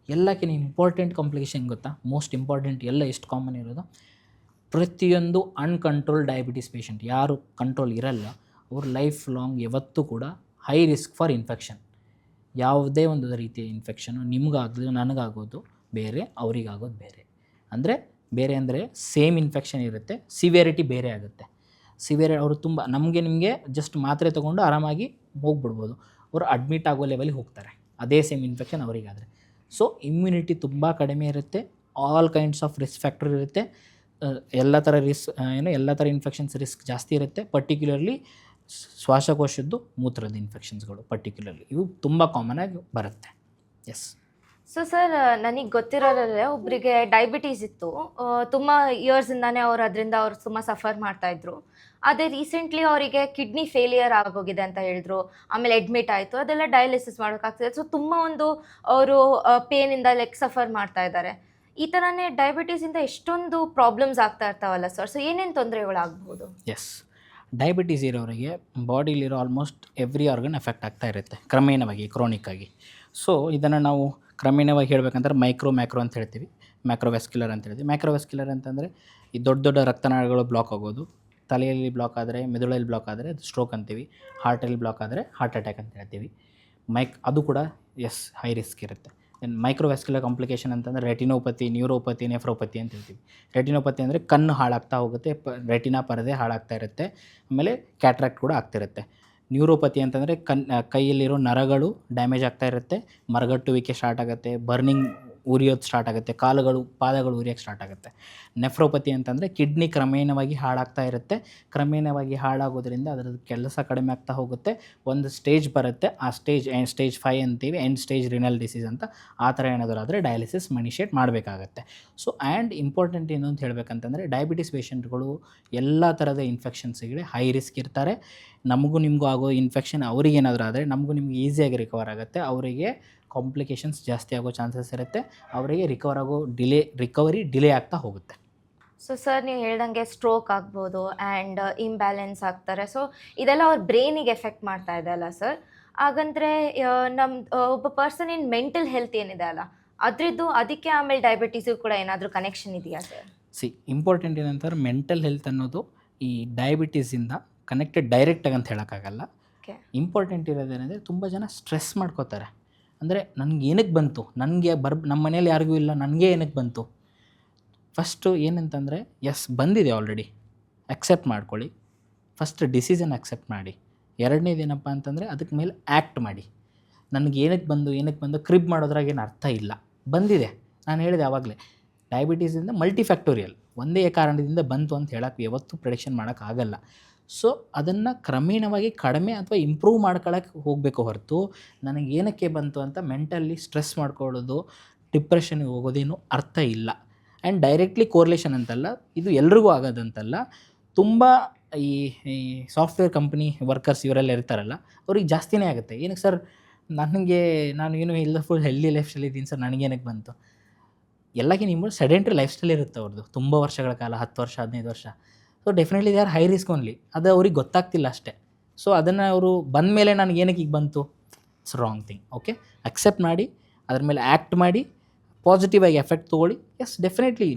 Speaker 2: ಎಲ್ಲಕ್ಕಿಂತ ಇಂಪಾರ್ಟೆಂಟ್ ಕಾಂಪ್ಲಿಕೇಶನ್ ಗೊತ್ತಾ? ಮೋಸ್ಟ್ ಇಂಪಾರ್ಟೆಂಟ್, ಎಲ್ಲ ಎಷ್ಟು ಕಾಮನ್ ಇರೋದು, ಪ್ರತಿಯೊಂದು ಅನ್ಕಂಟ್ರೋಲ್ ಡಯಾಬಿಟಿಸ್ ಪೇಷಂಟ್ ಯಾರು ಕಂಟ್ರೋಲ್ ಇರಲ್ಲ ಅವ್ರ ಲೈಫ್ ಲಾಂಗ್ ಯಾವತ್ತೂ ಕೂಡ ಹೈ ರಿಸ್ಕ್ ಫಾರ್ ಇನ್ಫೆಕ್ಷನ್. ಯಾವುದೇ ಒಂದು ರೀತಿಯ ಇನ್ಫೆಕ್ಷನು ನಿಮಗಾಗೋದು ನನಗಾಗೋದು ಬೇರೆ, ಅವರಿಗಾಗೋದು ಬೇರೆ. ಅಂದರೆ ಬೇರೆ ಅಂದರೆ ಸೇಮ್ ಇನ್ಫೆಕ್ಷನ್ ಇರುತ್ತೆ, ಸಿವಿಯರಿಟಿ ಬೇರೆ ಆಗುತ್ತೆ. ಅವರು ತುಂಬ ನಮಗೆ ನಿಮಗೆ ಜಸ್ಟ್ ಮಾತ್ರೆ ತೊಗೊಂಡು ಆರಾಮಾಗಿ ಹೋಗ್ಬಿಡ್ಬೋದು, ಅವರು ಅಡ್ಮಿಟ್ ಆಗೋ ಲೆವೆಲಿಗೆ ಹೋಗ್ತಾರೆ ಅದೇ ಸೇಮ್ ಇನ್ಫೆಕ್ಷನ್ ಅವರಿಗಾದರೆ. ಸೊ ಇಮ್ಯುನಿಟಿ ತುಂಬ ಕಡಿಮೆ ಇರುತ್ತೆ, all kinds of risk factor ಇರುತ್ತೆ, ಎಲ್ಲ ಥರ ಎಲ್ಲ ಥರ ಇನ್ಫೆಕ್ಷನ್ಸ್ ರಿಸ್ಕ್ ಜಾಸ್ತಿ ಇರುತ್ತೆ. ಪರ್ಟಿಕ್ಯುಲರ್ಲಿ ಶ್ವಾಸಕೋಶದ್ದು, ಮೂತ್ರದ ಇನ್ಫೆಕ್ಷನ್ಸ್ಗಳು ಪರ್ಟಿಕ್ಯುಲರ್ಲಿ ಇವು ತುಂಬ ಕಾಮನಾಗಿ ಬರುತ್ತೆ. ಎಸ್.
Speaker 1: ಸೊ ಸರ್, ನನಗೆ ಗೊತ್ತಿರೋದ್ರಲ್ಲೇ ಒಬ್ಬರಿಗೆ ಡಯಾಬಿಟೀಸ್ ಇತ್ತು, ತುಂಬ ಇಯರ್ಸಿಂದಾನೇ ಅದರಿಂದ ಅವ್ರು ತುಂಬ ಸಫರ್ ಮಾಡ್ತಾಯಿದ್ರು. ಅದೇ ರೀಸೆಂಟ್ಲಿ ಅವರಿಗೆ ಕಿಡ್ನಿ ಫೇಲಿಯರ್ ಆಗೋಗಿದೆ ಅಂತ ಹೇಳಿದ್ರು, ಆಮೇಲೆ ಅಡ್ಮಿಟ್ ಆಯಿತು, ಅದೆಲ್ಲ ಡಯಾಲಿಸಿಸ್ ಮಾಡೋಕ್ಕಾಗ್ತದೆ. ಸೊ ತುಂಬ ಅವರು ಪೇನಿಂದ ಸಫರ್ ಮಾಡ್ತಾ ಇದ್ದಾರೆ. ಈ ಥರನೇ ಡಯಾಬಿಟೀಸಿಂದ ಎಷ್ಟೊಂದು ಪ್ರಾಬ್ಲಮ್ಸ್ ಆಗ್ತಾ ಇರ್ತಾವಲ್ಲ ಸರ್, ಸೊ ಏನೇನು ತೊಂದರೆಗಳಾಗ್ಬೋದು?
Speaker 2: ಎಸ್, ಡಯಾಬಿಟೀಸ್ ಇರೋರಿಗೆ ಬಾಡಿಲಿರೋ ಆಲ್ಮೋಸ್ಟ್ ಎವ್ರಿ ಆರ್ಗನ್ ಎಫೆಕ್ಟ್ ಆಗ್ತಾ ಇರುತ್ತೆ ಕ್ರಮೇಣವಾಗಿ, ಕ್ರಾನಿಕ್ಕಾಗಿ. ಸೊ ಇದನ್ನು ನಾವು ಕ್ರಮೇಣವಾಗಿ ಹೇಳಬೇಕಂದ್ರೆ ಮ್ಯಾಕ್ರೋ ಅಂತ ಹೇಳ್ತೀವಿ, ಮ್ಯಾಕ್ರೋವ್ಯಾಸ್ಕ್ಯುಲರ್ ಅಂತ ಹೇಳ್ತೀವಿ. ಮ್ಯಾಕ್ರೋವ್ಯಾಸ್ಕ್ಯುಲರ್ ಅಂತಂದರೆ ಈ ದೊಡ್ಡ ದೊಡ್ಡ ರಕ್ತನಾಳಗಳು ಬ್ಲಾಕ್ ಆಗೋದು, ತಲೆಯಲ್ಲಿ ಬ್ಲಾಕ್ ಆದರೆ, ಮೆದುಳಲ್ಲಿ ಬ್ಲಾಕ್ ಆದರೆ ಅದು ಸ್ಟ್ರೋಕ್ ಅಂತೀವಿ, ಹಾರ್ಟಲ್ಲಿ ಬ್ಲಾಕ್ ಆದರೆ ಹಾರ್ಟ್ ಅಟ್ಯಾಕ್ ಅಂತ ಹೇಳ್ತೀವಿ. ಅದು ಕೂಡ ಹೈ ರಿಸ್ಕ್ ಇರುತ್ತೆ. ಮೈಕ್ರೋವ್ಯಾಸ್ಕ್ಯುಲರ್ ಕಾಂಪ್ಲಿಕೇಶನ್ ಅಂತಂದರೆ ರೆಟಿನೋಪತಿ, ನ್ಯೂರೋಪತಿ, ನೆಫ್ರೋಪತಿ ಅಂತ ಹೇಳ್ತೀವಿ. ರೆಟಿನೋಪತಿ ಅಂದರೆ ಕಣ್ಣು ಹಾಳಾಗ್ತಾ ಹೋಗುತ್ತೆ, ರೆಟಿನಾ ಪರದೆ ಹಾಳಾಗ್ತಾ ಇರುತ್ತೆ, ಆಮೇಲೆ ಕ್ಯಾಟ್ರಾಕ್ಟ್ ಕೂಡ ಆಗ್ತಿರುತ್ತೆ. ನ್ಯೂರೋಪತಿ ಅಂತಂದರೆ ಕೈಯಲ್ಲಿರೋ ನರಗಳು ಡ್ಯಾಮೇಜ್ ಆಗ್ತಾ ಇರುತ್ತೆ, ಮರಗಟ್ಟುವಿಕೆ ಸ್ಟಾರ್ಟ್ ಆಗುತ್ತೆ, ಬರ್ನಿಂಗ್ ಉರಿಯೋದು ಸ್ಟಾರ್ಟ್ ಆಗುತ್ತೆ, ಪಾದಗಳು ಉರಿಯೋಕ್ಕೆ ಸ್ಟಾರ್ಟ್ ಆಗುತ್ತೆ. ನೆಫ್ರೋಪತಿ ಅಂತಂದರೆ ಕಿಡ್ನಿ ಕ್ರಮೇಣವಾಗಿ ಹಾಳಾಗ್ತಾ ಇರುತ್ತೆ, ಕ್ರಮೇಣವಾಗಿ ಹಾಳಾಗೋದ್ರಿಂದ ಅದರದ್ದು ಕೆಲಸ ಕಡಿಮೆ ಆಗ್ತಾ ಹೋಗುತ್ತೆ, ಒಂದು ಸ್ಟೇಜ್ ಬರುತ್ತೆ, ಆ ಸ್ಟೇಜ್ 5 ಅಂತೀವಿ, ಎಂಡ್ ಸ್ಟೇಜ್ ರಿನಲ್ ಡಿಸೀಸ್ ಅಂತ. ಆ ಥರ ಏನಾದರೂ ಆದರೆ ಡಯಾಲಿಸಿಸ್ ಇನಿಷಿಯೇಟ್ ಮಾಡಬೇಕಾಗತ್ತೆ. ಸೊ ಆ್ಯಂಡ್ ಇಂಪಾರ್ಟೆಂಟ್ ಏನು ಅಂತ ಹೇಳಬೇಕಂತಂದರೆ ಡಯಾಬಿಟಿಸ್ ಪೇಷಂಟ್ಗಳು ಎಲ್ಲ ಥರದ ಇನ್ಫೆಕ್ಷನ್ಸ್ಗಳಿಗೆ ಹೈ ರಿಸ್ಕ್ ಇರ್ತಾರೆ. ನಿಮಗೂ ಆಗೋ ಇನ್ಫೆಕ್ಷನ್ ಅವ್ರಿಗೆ ಏನಾದರೂ ಆದರೆ ನಮಗೂ ನಿಮ್ಗೆ ಈಸಿಯಾಗಿ ರಿಕವರ್ ಆಗುತ್ತೆ, ಅವರಿಗೆ ಕಾಂಪ್ಲಿಕೇಶನ್ಸ್ ಜಾಸ್ತಿ ಆಗೋ ಚಾನ್ಸಸ್ ಇರುತ್ತೆ, ಅವರಿಗೆ ರಿಕವರಿ ಡಿಲೇ ಆಗ್ತಾ ಹೋಗುತ್ತೆ.
Speaker 1: ಸೊ ಸರ್, ನೀವು ಹೇಳ್ದಂಗೆ ಸ್ಟ್ರೋಕ್ ಆಗ್ಬೋದು ಆ್ಯಂಡ್ ಇಂಬ್ಯಾಲೆನ್ಸ್ ಆಗ್ತಾರೆ. ಸೊ ಇದೆಲ್ಲ ಅವ್ರ ಬ್ರೈನಿಗೆ ಎಫೆಕ್ಟ್ ಮಾಡ್ತಾ ಇದೆ ಅಲ್ಲ ಸರ್? ಹಾಗಂದರೆ ಒಬ್ಬ ಪರ್ಸನ್ ಇನ್ ಮೆಂಟಲ್ ಹೆಲ್ತ್ ಏನಿದೆ ಅಲ್ಲ, ಅದಕ್ಕೆ ಆಮೇಲೆ ಡಯಾಬಿಟೀಸು ಕೂಡ ಏನಾದರೂ ಕನೆಕ್ಷನ್ ಇದೆಯಾ ಸರ್?
Speaker 2: ಇಂಪಾರ್ಟೆಂಟ್ ಏನಂತಾರೆ, ಮೆಂಟಲ್ ಹೆಲ್ತ್ ಅನ್ನೋದು ಈ ಡಯಾಬಿಟೀಸಿಂದ ಕನೆಕ್ಟೆಡ್ ಡೈರೆಕ್ಟಾಗಿ ಅಂತ ಹೇಳೋಕ್ಕಾಗಲ್ಲ. ಇಂಪಾರ್ಟೆಂಟ್ ಇರೋದೇನೆಂದರೆ ತುಂಬ ಜನ ಸ್ಟ್ರೆಸ್ ಮಾಡ್ಕೋತಾರೆ. ಅಂದರೆ ನನಗೆ ಏನಕ್ಕೆ ಬಂತು, ನಮ್ಮ ಮನೇಲಿ ಯಾರಿಗೂ ಇಲ್ಲ, ನನಗೆ ಏನಕ್ಕೆ ಬಂತು. ಫಸ್ಟು ಏನಂತಂದರೆ ಬಂದಿದೆ ಆಲ್ರೆಡಿ, ಅಕ್ಸೆಪ್ಟ್ ಮಾಡ್ಕೊಳ್ಳಿ. ಫಸ್ಟ್ ಡಿಸಿಷನ್ ಅಕ್ಸೆಪ್ಟ್ ಮಾಡಿ. ಎರಡನೇದೇನಪ್ಪ ಅಂತಂದರೆ ಅದಕ್ಕೆ ಮೇಲೆ ಆ್ಯಕ್ಟ್ ಮಾಡಿ. ನನಗೆ ಏನಕ್ಕೆ ಬಂದು ಕ್ರಿಬ್ ಮಾಡೋದ್ರಾಗೇನು ಅರ್ಥ ಇಲ್ಲ, ಬಂದಿದೆ. ನಾನು ಹೇಳಿದೆ ಆವಾಗಲೇ, ಡಯಾಬಿಟೀಸಿಂದ ಮಲ್ಟಿಫ್ಯಾಕ್ಟೋರಿಯಲ್, ಒಂದೇ ಕಾರಣದಿಂದ ಬಂತು ಅಂತ ಹೇಳೋಕ್ಕೆ ಯಾವತ್ತೂ ಪ್ರೆಡಿಕ್ಷನ್ ಮಾಡೋಕ್ಕಾಗಲ್ಲ. ಸೊ ಅದನ್ನು ಕ್ರಮೇಣವಾಗಿ ಕಡಿಮೆ ಅಥವಾ ಇಂಪ್ರೂವ್ ಮಾಡ್ಕೊಳ್ಳೋಕ್ಕೆ ಹೋಗಬೇಕು ಹೊರತು ನನಗೆ ಏನಕ್ಕೆ ಬಂತು ಅಂತ ಮೆಂಟಲಿ ಸ್ಟ್ರೆಸ್ ಮಾಡ್ಕೊಳ್ಳೋದು, ಡಿಪ್ರೆಷನ್ಗೆ ಹೋಗೋದೇನು ಅರ್ಥ ಇಲ್ಲ. ಆ್ಯಂಡ್ ಡೈರೆಕ್ಟ್ಲಿ ಕೋರಿಲೇಷನ್ ಅಂತಲ್ಲ, ಇದು ಎಲ್ರಿಗೂ ಆಗೋದಂತಲ್ಲ. ತುಂಬ ಈ ಸಾಫ್ಟ್ವೇರ್ ಕಂಪ್ನಿ ವರ್ಕರ್ಸ್ ಇವರೆಲ್ಲ ಇರ್ತಾರಲ್ಲ, ಅವ್ರಿಗೆ ಜಾಸ್ತಿನೇ ಆಗುತ್ತೆ. ಏನಕ್ಕೆ ಸರ್, ನಾನು ಏನು ಇಲ್ಲ, ಫುಲ್ ಹೆಲ್ದಿ ಲೈಫ್ ಸ್ಟೈಲ್ ಇದ್ದೀನಿ ಸರ್, ನನಗೇನಕ್ಕೆ ಬಂತು. ಎಲ್ಲಕ್ಕೆ ನಿಮ್ಮ ಸೆಡೆಂಟ್ರಿ ಲೈಫ್ ಸ್ಟೈಲ್ ಇರುತ್ತೆ ಅವ್ರದ್ದು, ತುಂಬ ವರ್ಷಗಳ ಕಾಲ, 10 ವರ್ಷ 15 ವರ್ಷ. So definitely they are high risk only. ಅದು ಅವ್ರಿಗೆ ಗೊತ್ತಾಗ್ತಿಲ್ಲ ಅಷ್ಟೇ. ಸೊ ಅದನ್ನು ಅವರು ಬಂದ ಮೇಲೆ ನನಗೆ ಏನಕ್ಕೆ ಈಗ ಬಂತು, it's wrong thing. Okay, accept ಮಾಡಿ, ಅದ್ರ ಮೇಲೆ ಆ್ಯಕ್ಟ್ ಮಾಡಿ, ಪಾಸಿಟಿವ್ ಆಗಿ ಎಫೆಕ್ಟ್ ತೊಗೊಳ್ಳಿ. ಡೆಫಿನೆಟ್ಲಿ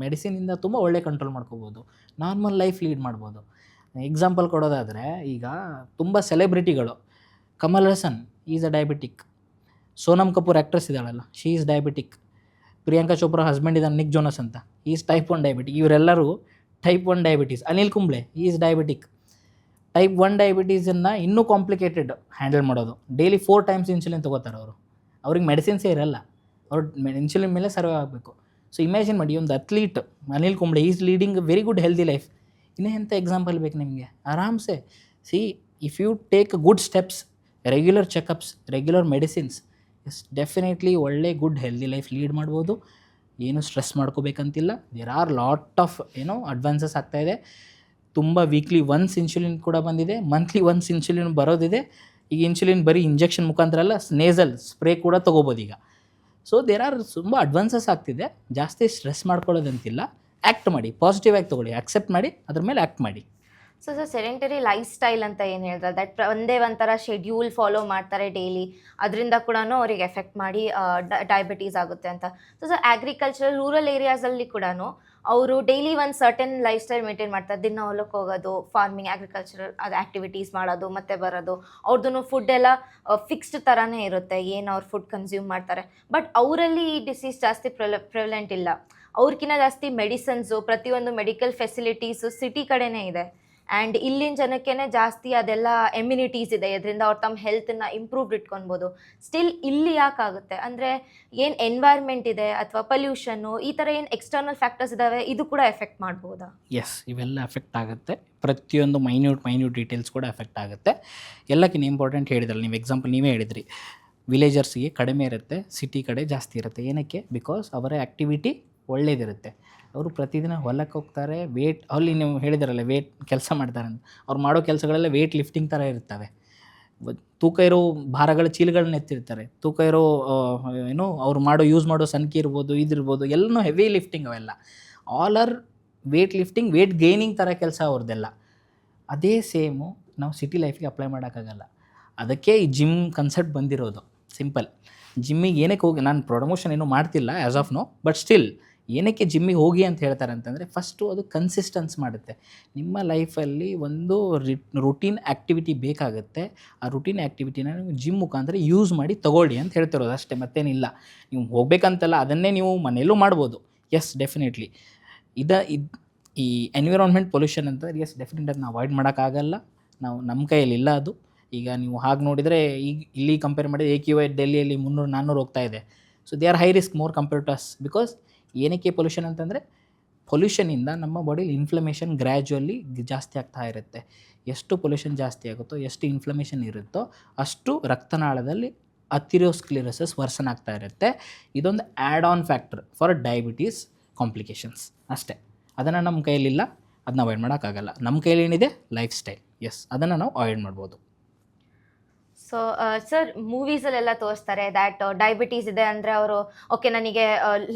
Speaker 2: ಮೆಡಿಸಿನಿಂದ ತುಂಬ ಒಳ್ಳೆ ಕಂಟ್ರೋಲ್ ಮಾಡ್ಕೋಬೋದು, ನಾರ್ಮಲ್ ಲೈಫ್ ಲೀಡ್ ಮಾಡ್ಬೋದು. ಎಕ್ಸಾಂಪಲ್ ಕೊಡೋದಾದರೆ, ಈಗ ತುಂಬ ಸೆಲೆಬ್ರಿಟಿಗಳು, Kamal Haasan is a diabetic, Sonam Kapoor actress ಇದ್ದಾಳಲ್ಲ, she is diabetic, Priyanka Chopra husband ಇದ್ದಾನೆ ನಿಕ್ ಜೋನಸ್ ಅಂತ, ಈಸ್ ಟೈಪ್ 1 ಡಯಾಬಿಟಿಕ್. ಇವರೆಲ್ಲರೂ type 1 diabetes. Anil Kumble is diabetic. Type 1 ಡಯಾಬಿಟೀಸನ್ನು ಇನ್ನೂ ಕಾಂಪ್ಲಿಕೇಟೆಡ್ ಹ್ಯಾಂಡಲ್ ಮಾಡೋದು. ಡೈಲಿ 4 ಟೈಮ್ಸ್ ಇನ್ಸುಲಿನ್ ತೊಗೋತಾರೆ ಅವರು, ಅವ್ರಿಗೆ ಮೆಡಿಸಿನ್ಸೇ ಇರಲ್ಲ, ಅವ್ರು ಇನ್ಸುಲಿನ್ ಮೇಲೆ ಸರ್ವ್ ಆಗಬೇಕು. ಸೊ ಇಮ್ಯಾಜಿನ್ ಮಾಡಿ, ಒಂದು athlete Anil Kumble is leading very good healthy life. ಇನ್ನೇ ಎಂಥ ಎಕ್ಸಾಂಪಲ್ ಬೇಕು ನಿಮಗೆ? ಆರಾಮ್ಸೆ if you take good steps, regular checkups, regular medicines, definitely ಒಳ್ಳೆ ಗುಡ್ ಹೆಲ್ದಿ ಲೈಫ್ ಲೀಡ್ ಮಾಡ್ಬೋದು. ಏನು ಸ್ಟ್ರೆಸ್ ಮಾಡ್ಕೋಬೇಕಂತಿಲ್ಲ. There are lot of advances ಆಗ್ತಾಯಿದೆ. ತುಂಬ ವೀಕ್ಲಿ ಒನ್ಸ್ ಇನ್ಸುಲಿನ್ ಕೂಡ ಬಂದಿದೆ, ಮಂತ್ಲಿ ಒನ್ಸ್ ಇನ್ಸುಲಿನ್ ಬರೋದಿದೆ. ಈಗ ಇನ್ಸುಲಿನ್ ಬರೀ ಇಂಜೆಕ್ಷನ್ ಮುಖಾಂತರ ಅಲ್ಲ, ನೇಸಲ್ ಸ್ಪ್ರೇ ಕೂಡ ತೊಗೋಬೋದು ಈಗ. ಸೊ ದೇರ್ ಆರ್ ತುಂಬ ಅಡ್ವಾನ್ಸಸ್ ಆಗ್ತಿದೆ. ಜಾಸ್ತಿ ಸ್ಟ್ರೆಸ್ ಮಾಡ್ಕೊಳ್ಳೋದಂತಿಲ್ಲ, ಆ್ಯಕ್ಟ್ ಮಾಡಿ, ಪಾಸಿಟಿವ್ ಆಗಿ ತೊಗೊಳ್ಳಿ, ಅಕ್ಸೆಪ್ಟ್ ಮಾಡಿ, ಅದ್ರ ಮೇಲೆ ಆ್ಯಕ್ಟ್ ಮಾಡಿ.
Speaker 1: ಸೊ ಸೆಡೆಂಟರಿ ಲೈಫ್ ಸ್ಟೈಲ್ ಅಂತ ಏನು ಹೇಳಿದ್ರೆ, ದಟ್ ಒಂದೇ ಒಂಥರ ಶೆಡ್ಯೂಲ್ ಫಾಲೋ ಮಾಡ್ತಾರೆ ಡೈಲಿ, ಅದರಿಂದ ಕೂಡ ಅವ್ರಿಗೆ ಎಫೆಕ್ಟ್ ಮಾಡಿ ಡಯಾಬಿಟೀಸ್ ಆಗುತ್ತೆ ಅಂತ. ಸೊ ಅಗ್ರಿಕಲ್ಚರಲ್ ರೂರಲ್ ಏರಿಯಾಸಲ್ಲಿ ಕೂಡ ಅವರು ಡೈಲಿ ಒಂದು ಸರ್ಟನ್ ಲೈಫ್ ಸ್ಟೈಲ್ ಮೇಂಟೈನ್ ಮಾಡ್ತಾರೆ. ದಿನ ಹೊಲಕ್ಕೆ ಹೋಗೋದು, ಫಾರ್ಮಿಂಗ್, ಅಗ್ರಿಕಲ್ಚರಲ್ ಅದು ಆ್ಯಕ್ಟಿವಿಟೀಸ್ ಮಾಡೋದು, ಮತ್ತೆ ಬರೋದು. ಅವ್ರದ್ದು ಫುಡ್ ಎಲ್ಲ ಫಿಕ್ಸ್ಡ್ ಥರನೇ ಇರುತ್ತೆ, ಏನು ಅವ್ರು ಫುಡ್ ಕನ್ಸ್ಯೂಮ್ ಮಾಡ್ತಾರೆ. ಬಟ್ ಅವರಲ್ಲಿ ಈ ಡಿಸೀಸ್ ಜಾಸ್ತಿ ಪ್ರಿವೆಲೆಂಟ್ ಇಲ್ಲ. ಅವ್ರಿಗಿಂತ ಜಾಸ್ತಿ ಮೆಡಿಸನ್ಸು, ಪ್ರತಿಯೊಂದು ಮೆಡಿಕಲ್ ಫೆಸಿಲಿಟೀಸು ಸಿಟಿ ಕಡೆನೇ ಇದೆ. ಆ್ಯಂಡ್ ಇಲ್ಲಿನ ಜನಕ್ಕೇ ಜಾಸ್ತಿ ಅದೆಲ್ಲ ಎಮ್ಯುನಿಟೀಸ್ ಇದೆ, ಇದರಿಂದ ಅವ್ರು ತಮ್ಮ ಹೆಲ್ತನ್ನ ಇಂಪ್ರೂವ್ಡ್ ಇಟ್ಕೊಳ್ಬೋದು. ಸ್ಟಿಲ್ ಇಲ್ಲಿ ಯಾಕಾಗುತ್ತೆ ಅಂದರೆ, ಏನು ಎನ್ವೈರ್ಮೆಂಟ್ ಇದೆ ಅಥವಾ ಪೊಲ್ಯೂಷನ್ನು, ಈ ಥರ ಏನು ಎಕ್ಸ್ಟರ್ನಲ್ ಫ್ಯಾಕ್ಟರ್ಸ್ ಇದ್ದಾವೆ, ಇದು ಕೂಡ ಎಫೆಕ್ಟ್ ಮಾಡ್ಬೋದಾ?
Speaker 2: ಎಸ್, ಇವೆಲ್ಲ ಎಫೆಕ್ಟ್ ಆಗುತ್ತೆ. ಪ್ರತಿಯೊಂದು ಮೈನ್ಯೂಟ್ ಡೀಟೇಲ್ಸ್ ಕೂಡ ಎಫೆಕ್ಟ್ ಆಗುತ್ತೆ. ಎಲ್ಲಕ್ಕಿಂತ ಇಂಪಾರ್ಟೆಂಟ್ ಹೇಳಿದ್ರಲ್ಲ ನೀವು, ಎಕ್ಸಾಂಪಲ್ ನೀವೇ ಹೇಳಿದ್ರಿ, ವಿಲೇಜರ್ಸ್ಗೆ ಕಡಿಮೆ ಇರುತ್ತೆ, ಸಿಟಿ ಕಡೆ ಜಾಸ್ತಿ ಇರುತ್ತೆ. ಏನಕ್ಕೆ? ಬಿಕಾಸ್ ಅವರ ಆ್ಯಕ್ಟಿವಿಟಿ ಒಳ್ಳೇದಿರುತ್ತೆ. ಅವರು ಪ್ರತಿದಿನ ಹೊಲಕ್ಕೆ ಹೋಗ್ತಾರೆ, ಅಲ್ಲಿ ನೀವು ಹೇಳಿದಾರಲ್ಲ ವೇಟ್ ಕೆಲಸ ಮಾಡ್ತಾರೆ ಅಂತ, ಅವ್ರು ಮಾಡೋ ಕೆಲಸಗಳೆಲ್ಲ ವೇಟ್ ಲಿಫ್ಟಿಂಗ್ ಥರ ಇರ್ತವೆ. ತೂಕ ಇರೋ ಭಾರಗಳ ಚೀಲಗಳನ್ನ ಎತ್ತಿರ್ತಾರೆ, ತೂಕ ಇರೋ ಅವ್ರು ಯೂಸ್ ಮಾಡೋ ಸನ್ಕಿ ಇರ್ಬೋದು, ಇದಿರ್ಬೋದು, ಎಲ್ಲನೂ ಹೆವಿ ಲಿಫ್ಟಿಂಗ್. ಅವೆಲ್ಲ all are weight lifting, weight gaining ಥರ ಕೆಲಸ ಅವ್ರದ್ದೆಲ್ಲ. ಅದೇ ಸೇಮು ನಾವು ಸಿಟಿ ಲೈಫಿಗೆ ಅಪ್ಲೈ ಮಾಡೋಕ್ಕಾಗಲ್ಲ. ಅದಕ್ಕೆ ಈ ಜಿಮ್ ಕನ್ಸೆಪ್ಟ್ ಬಂದಿರೋದು. ಸಿಂಪಲ್, ಜಿಮ್ಮಿಗೆ ಏನಕ್ಕೆ ಹೋಗಿ, ನಾನು ಪ್ರಮೋಷನ್ ಏನೂ ಮಾಡ್ತಿಲ್ಲ as of now, but still ಏನಕ್ಕೆ ಜಿಮ್ಮಿಗೆ ಹೋಗಿ ಅಂತ ಹೇಳ್ತಾರೆ ಅಂತಂದರೆ, ಫಸ್ಟು ಅದು ಕನ್ಸಿಸ್ಟೆನ್ಸ್ ಮಾಡುತ್ತೆ. ನಿಮ್ಮ ಲೈಫಲ್ಲಿ ಒಂದು ರುಟೀನ್ ಆ್ಯಕ್ಟಿವಿಟಿ ಬೇಕಾಗುತ್ತೆ. ಆ ರುಟೀನ್ ಆ್ಯಕ್ಟಿವಿಟಿನ ನೀವು ಜಿಮ್ ಮುಖಾಂತರ ಯೂಸ್ ಮಾಡಿ ತೊಗೊಳ್ಳಿ ಅಂತ ಹೇಳ್ತಿರೋದು ಅಷ್ಟೇ, ಮತ್ತೇನಿಲ್ಲ. ನೀವು ಹೋಗ್ಬೇಕಂತಲ್ಲ, ಅದನ್ನೇ ನೀವು ಮನೆಯಲ್ಲೂ ಮಾಡ್ಬೋದು. ಎಸ್, ಡೆಫಿನೆಟ್ಲಿ ಈ ಎನ್ವಿರಾನ್ಮೆಂಟ್ ಪೊಲ್ಯೂಷನ್ ಅಂತ, ಎಸ್ ಡೆಫಿನೆಟ್ ಅದನ್ನ ಅವಾಯ್ಡ್ ಮಾಡೋಕ್ಕಾಗಲ್ಲ. ನಮ್ಮ ಕೈಯಲ್ಲಿ ಅದು. ಈಗ ನೀವು ಹಾಗೆ ನೋಡಿದರೆ, ಈಗ ಇಲ್ಲಿ ಕಂಪೇರ್ ಮಾಡಿದರೆ AQI ಡೆಲ್ಲಿಯಲ್ಲಿ 300-400 ಹೋಗ್ತಾ ಇದೆ. So they are high risk more compare to us. Because ಏನಕ್ಕೆ ಪೊಲ್ಯೂಷನ್ ಅಂತಂದರೆ, ಪೊಲ್ಯೂಷನಿಂದ ನಮ್ಮ ಬಾಡಿಲಿ ಇನ್ಫ್ಲಮೇಷನ್ ಗ್ರ್ಯಾಜುವಲಿ ಜಾಸ್ತಿ ಆಗ್ತಾ ಇರುತ್ತೆ. ಎಷ್ಟು ಪೊಲ್ಯೂಷನ್ ಜಾಸ್ತಿ ಆಗುತ್ತೋ, ಎಷ್ಟು ಇನ್ಫ್ಲಮೇಷನ್ ಇರುತ್ತೋ, ಅಷ್ಟು ರಕ್ತನಾಳದಲ್ಲಿ ಅಥಿರೋಸ್ಕ್ಲಿರೋಸಿಸ್ ವರ್ಸನ್ ಆಗ್ತಾ ಇರುತ್ತೆ. ಇದೊಂದು add on factor for diabetes complications ಅಷ್ಟೇ. ಅದನ್ನು ನಮ್ಮ ಕೈಯಲ್ಲಿಲ್ಲ, ಅದನ್ನ ಅವಾಯ್ಡ್ ಮಾಡೋಕ್ಕಾಗಲ್ಲ. ನಮ್ಮ ಕೈಯಲ್ಲಿ ಏನಿದೆ ಲೈಫ್ ಸ್ಟೈಲ್, ಎಸ್, ಅದನ್ನು ನಾವು ಅವಾಯ್ಡ್ ಮಾಡ್ಬೋದು.
Speaker 1: ಸೊ ಸರ್, ಮೂವೀಸಲ್ಲೆಲ್ಲ ತೋರಿಸ್ತಾರೆ ದ್ಯಾಟ್ ಡಯಾಬಿಟೀಸ್ ಇದೆ ಅಂದರೆ ಅವರು, ಓಕೆ ನನಗೆ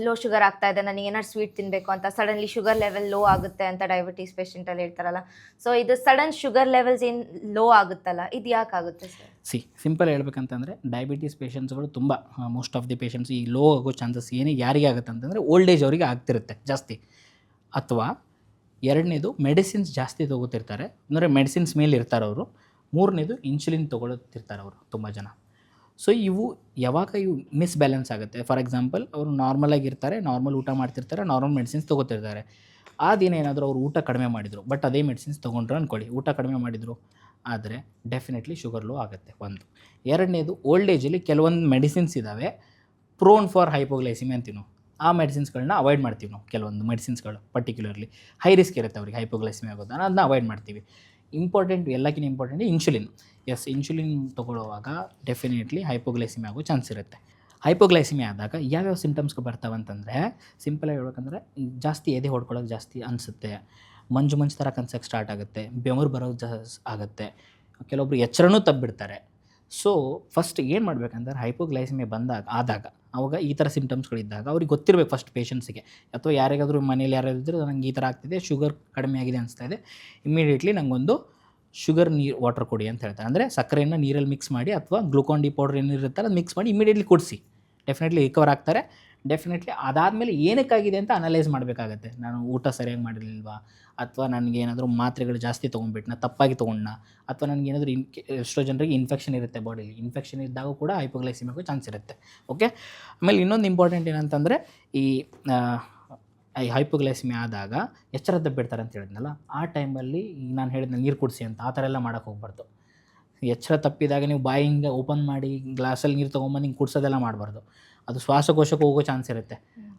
Speaker 1: ಲೋ ಶುಗರ್ ಆಗ್ತಾ ಇದೆ, ನನಗೆ ಏನಾದ್ರು ಸ್ವೀಟ್ ತಿನ್ನಬೇಕು ಅಂತ, ಸಡನ್ಲಿ ಶುಗರ್ ಲೆವೆಲ್ ಲೋ ಆಗುತ್ತೆ ಅಂತ ಡಯಾಬಿಟೀಸ್ ಪೇಷಂಟಲ್ಲಿ ಹೇಳ್ತಾರಲ್ಲ. ಸೊ ಇದು ಸಡನ್ ಶುಗರ್ ಲೆವೆಲ್ಸ್ ಏನು ಲೋ ಆಗುತ್ತಲ್ಲ, ಇದು ಯಾಕೆ ಆಗುತ್ತೆ ಸರ್?
Speaker 2: ಸಿಂಪಲ್ ಹೇಳ್ಬೇಕಂತಂದರೆ, ಡಯಾಬಿಟೀಸ್ ಪೇಷಂಟ್ಸ್ಗಳು ತುಂಬ ಮೋಸ್ಟ್ ಆಫ್ ದಿ ಪೇಷಂಟ್ಸ್ ಈ ಲೋ ಆಗೋ ಚಾನ್ಸಸ್ ಯಾರಿಗೆ ಆಗುತ್ತೆ ಅಂತಂದರೆ, ಓಲ್ಡ್ ಏಜ್ ಅವರಿಗೆ ಆಗ್ತಿರುತ್ತೆ ಜಾಸ್ತಿ. ಅಥವಾ ಎರಡನೇದು ಮೆಡಿಸಿನ್ಸ್ ಜಾಸ್ತಿ ತೊಗೋತಿರ್ತಾರೆ, ಅಂದರೆ ಮೆಡಿಸಿನ್ಸ್ ಮೇಲೆ ಇರ್ತಾರೆ ಅವರು. ಮೂರನೇದು ಇನ್ಸುಲಿನ್ ತೊಗೊಳ್ತಿರ್ತಾರೆ ಅವರು ತುಂಬ ಜನ. ಸೊ ಯಾವಾಗ ಮಿಸ್ಬ್ಯಾಲೆನ್ಸ್ ಆಗುತ್ತೆ. ಫಾರ್ ಎಕ್ಸಾಂಪಲ್, ಅವರು ನಾರ್ಮಲಾಗಿರ್ತಾರೆ, ನಾರ್ಮಲ್ ಊಟ ಮಾಡ್ತಿರ್ತಾರೆ, ನಾರ್ಮಲ್ ಮೆಡಿಸಿನ್ಸ್ ತೊಗೋತಿರ್ತಾರೆ. ಆ ದಿನ ಏನಾದರೂ ಅವರು ಊಟ ಕಡಿಮೆ ಮಾಡಿದರು, ಬಟ್ ಅದೇ ಮೆಡಿಸಿನ್ಸ್ ತೊಗೊಂಡ್ರು ಅಂದ್ಕೊಳ್ಳಿ, ಊಟ ಕಡಿಮೆ ಮಾಡಿದರು ಆದರೆ ಡೆಫಿನೆಟ್ಲಿ ಶುಗರ್ ಲೋ ಆಗುತ್ತೆ ಒಂದು. ಎರಡನೇದು, ಓಲ್ಡ್ ಏಜಲ್ಲಿ ಕೆಲವೊಂದು ಮೆಡಿಸಿನ್ಸ್ ಇದ್ದಾವೆ ಪ್ರೋನ್ ಫಾರ್ ಹೈಪೋಗ್ಲೈಸಿಮಿ ಅಂತೀವಿ. ಆ ಮೆಡಿಸಿನ್ಸ್ಗಳನ್ನ ಅವಾಯ್ಡ್ ಮಾಡ್ತೀವಿ ನಾವು. ಕೆಲವೊಂದು ಮೆಡಿಸಿನ್ಸ್ಗಳು ಪರ್ಟಿಕ್ಯುಲರ್ಲಿ ಹೈ ರಿಸ್ಕ್ ಇರುತ್ತೆ ಅವ್ರಿಗೆ ಹೈಪೋಗ್ಲೈಸಿಮಿ ಆಗೋದು, ಅದನ್ನ ಅವಾಯ್ಡ್ ಮಾಡ್ತೀವಿ. ಎಲ್ಲಕ್ಕಿಂತ ಇಂಪಾರ್ಟೆಂಟ್ ಇನ್ಸುಲಿನ್. ಎಸ್, ಇನ್ಸುಲಿನ್ ತೊಗೊಳ್ಳುವಾಗ ಡೆಫಿನೆಟ್ಲಿ ಹೈಪೋಗ್ಲೈಸಿಮಿ ಆಗೋ ಚಾನ್ಸ್ ಇರುತ್ತೆ. ಹೈಪೋಗ್ಲೈಸಿಮಿ ಆದಾಗ ಯಾವ್ಯಾವ ಸಿಂಟಮ್ಸ್ಗಳು ಬರ್ತಾವೆ ಅಂತಂದರೆ, ಸಿಂಪಲಾಗಿ ಹೇಳ್ಬೇಕಂದ್ರೆ, ಜಾಸ್ತಿ ಎದೆ ಹೊಡ್ಕೊಳ್ಳೋಕೆ ಜಾಸ್ತಿ ಅನಿಸುತ್ತೆ, ಮಂಜು ಥರ ಕನ್ಸಕ್ಕೆ ಸ್ಟಾರ್ಟ್ ಆಗುತ್ತೆ, ಬೆವರು ಬರೋದು ಆಗುತ್ತೆ, ಕೆಲವೊಬ್ರು ಎಚ್ಚರನೂ ತಬ್ಬಿಡ್ತಾರೆ. ಸೊ ಫಸ್ಟ್ ಏನು ಮಾಡಬೇಕಂದ್ರೆ, ಹೈಪೋಗ್ಲೈಸಿಮಿ ಆದಾಗ ಅವಾಗ ಈ ಥರ ಸಿಂಟಮ್ಸ್ಗಳಿದ್ದಾಗ ಅವ್ರಿಗೆ ಗೊತ್ತಿರಬೇಕು ಫಸ್ಟ್ ಪೇಷಂಟ್ಸಿಗೆ, ಅಥವಾ ಯಾರಿಗಾದರೂ ಮನೇಲಿ ಯಾರಾದ್ರೂ ನಂಗೆ ಈ ಥರ ಆಗ್ತಿದೆ, ಶುಗರ್ ಕಡಿಮೆ ಆಗಿದೆ ಅನಿಸ್ತಾ ಇದೆ, ಇಮ್ಮಿಡಿಯೇಟ್ಲಿ ನನಗೊಂದು ಶುಗರ್ ವಾಟರ್ ಕೊಡಿ ಅಂತ ಹೇಳ್ತಾರೆ. ಅಂದರೆ ಸಕ್ಕರೆಯನ್ನು ನೀರಲ್ಲಿ ಮಿಕ್ಸ್ ಮಾಡಿ, ಅಥವಾ ಗ್ಲೂಕಾನ್ ಡಿ ಪೌಡರ್ ಏನಿರುತ್ತಲ್ಲ ಅದು ಮಿಕ್ಸ್ ಮಾಡಿ ಇಮಿಡಿಯೇಟ್ಲಿ ಕೊಡಿಸಿ, ಡೆಫಿನೆಟ್ಲಿ ರಿಕವರ್ ಆಗ್ತಾರೆ. ಡೆಫಿನೆಟ್ಲಿ ಅದಾದಮೇಲೆ ಏನಕ್ಕಾಗಿದೆ ಅಂತ ಅನಲೈಸ್ ಮಾಡಬೇಕಾಗತ್ತೆ. ನಾನು ಊಟ ಸರಿಯಾಗಿ ಮಾಡಿರಲಿಲ್ವಾ, ಅಥವಾ ನನಗೇನಾದರೂ ಮಾತ್ರೆಗಳು ಜಾಸ್ತಿ ತೊಗೊಂಡ್ಬಿಟ್ನ, ತಪ್ಪಾಗಿ ತೊಗೊಂಡ್ನ, ಅಥವಾ ನನಗೇನಾದರೂ ಎಷ್ಟೋ ಜನರಿಗೆ ಇನ್ಫೆಕ್ಷನ್ ಇರುತ್ತೆ ಬಾಡಿಲಿ. ಇನ್ಫೆಕ್ಷನ್ ಇದ್ದಾಗ ಕೂಡ ಹೈಪೋಗ್ಲೈಸಿಮಿ ಆಗೋ ಚಾನ್ಸ್ ಇರುತ್ತೆ. ಓಕೆ, ಆಮೇಲೆ ಇನ್ನೊಂದು ಇಂಪಾರ್ಟೆಂಟ್ ಏನಂತಂದರೆ, ಈ ಹೈಪೋಗ್ಲೈಸಿಮಿ ಆದಾಗ ಎಚ್ಚರ ತಪ್ಪಿಡ್ತಾರೆ ಅಂತ ಹೇಳಿದ್ನಲ್ಲ, ಆ ಟೈಮಲ್ಲಿ ನಾನು ಹೇಳಿದ್ನ ನೀರು ಕುಡಿಸಿ ಅಂತ, ಆ ಥರ ಎಲ್ಲ ಮಾಡೋಕ್ಕೆ ಹೋಗ್ಬಾರ್ದು. ಎಚ್ಚರ ತಪ್ಪಿದಾಗ ನೀವು ಬಾಯಿ ಹಿಂಗೆ ಓಪನ್ ಮಾಡಿ ಗ್ಲಾಸಲ್ಲಿ ನೀರು ತೊಗೊಂಬಂದು ಹಿಂಗೆ ಕುಡಿಸೋದೆಲ್ಲ ಮಾಡಬಾರ್ದು. ಅದು ಶ್ವಾಸಕೋಶಕ್ಕೆ ಹೋಗೋ ಚಾನ್ಸ್ ಇರುತ್ತೆ,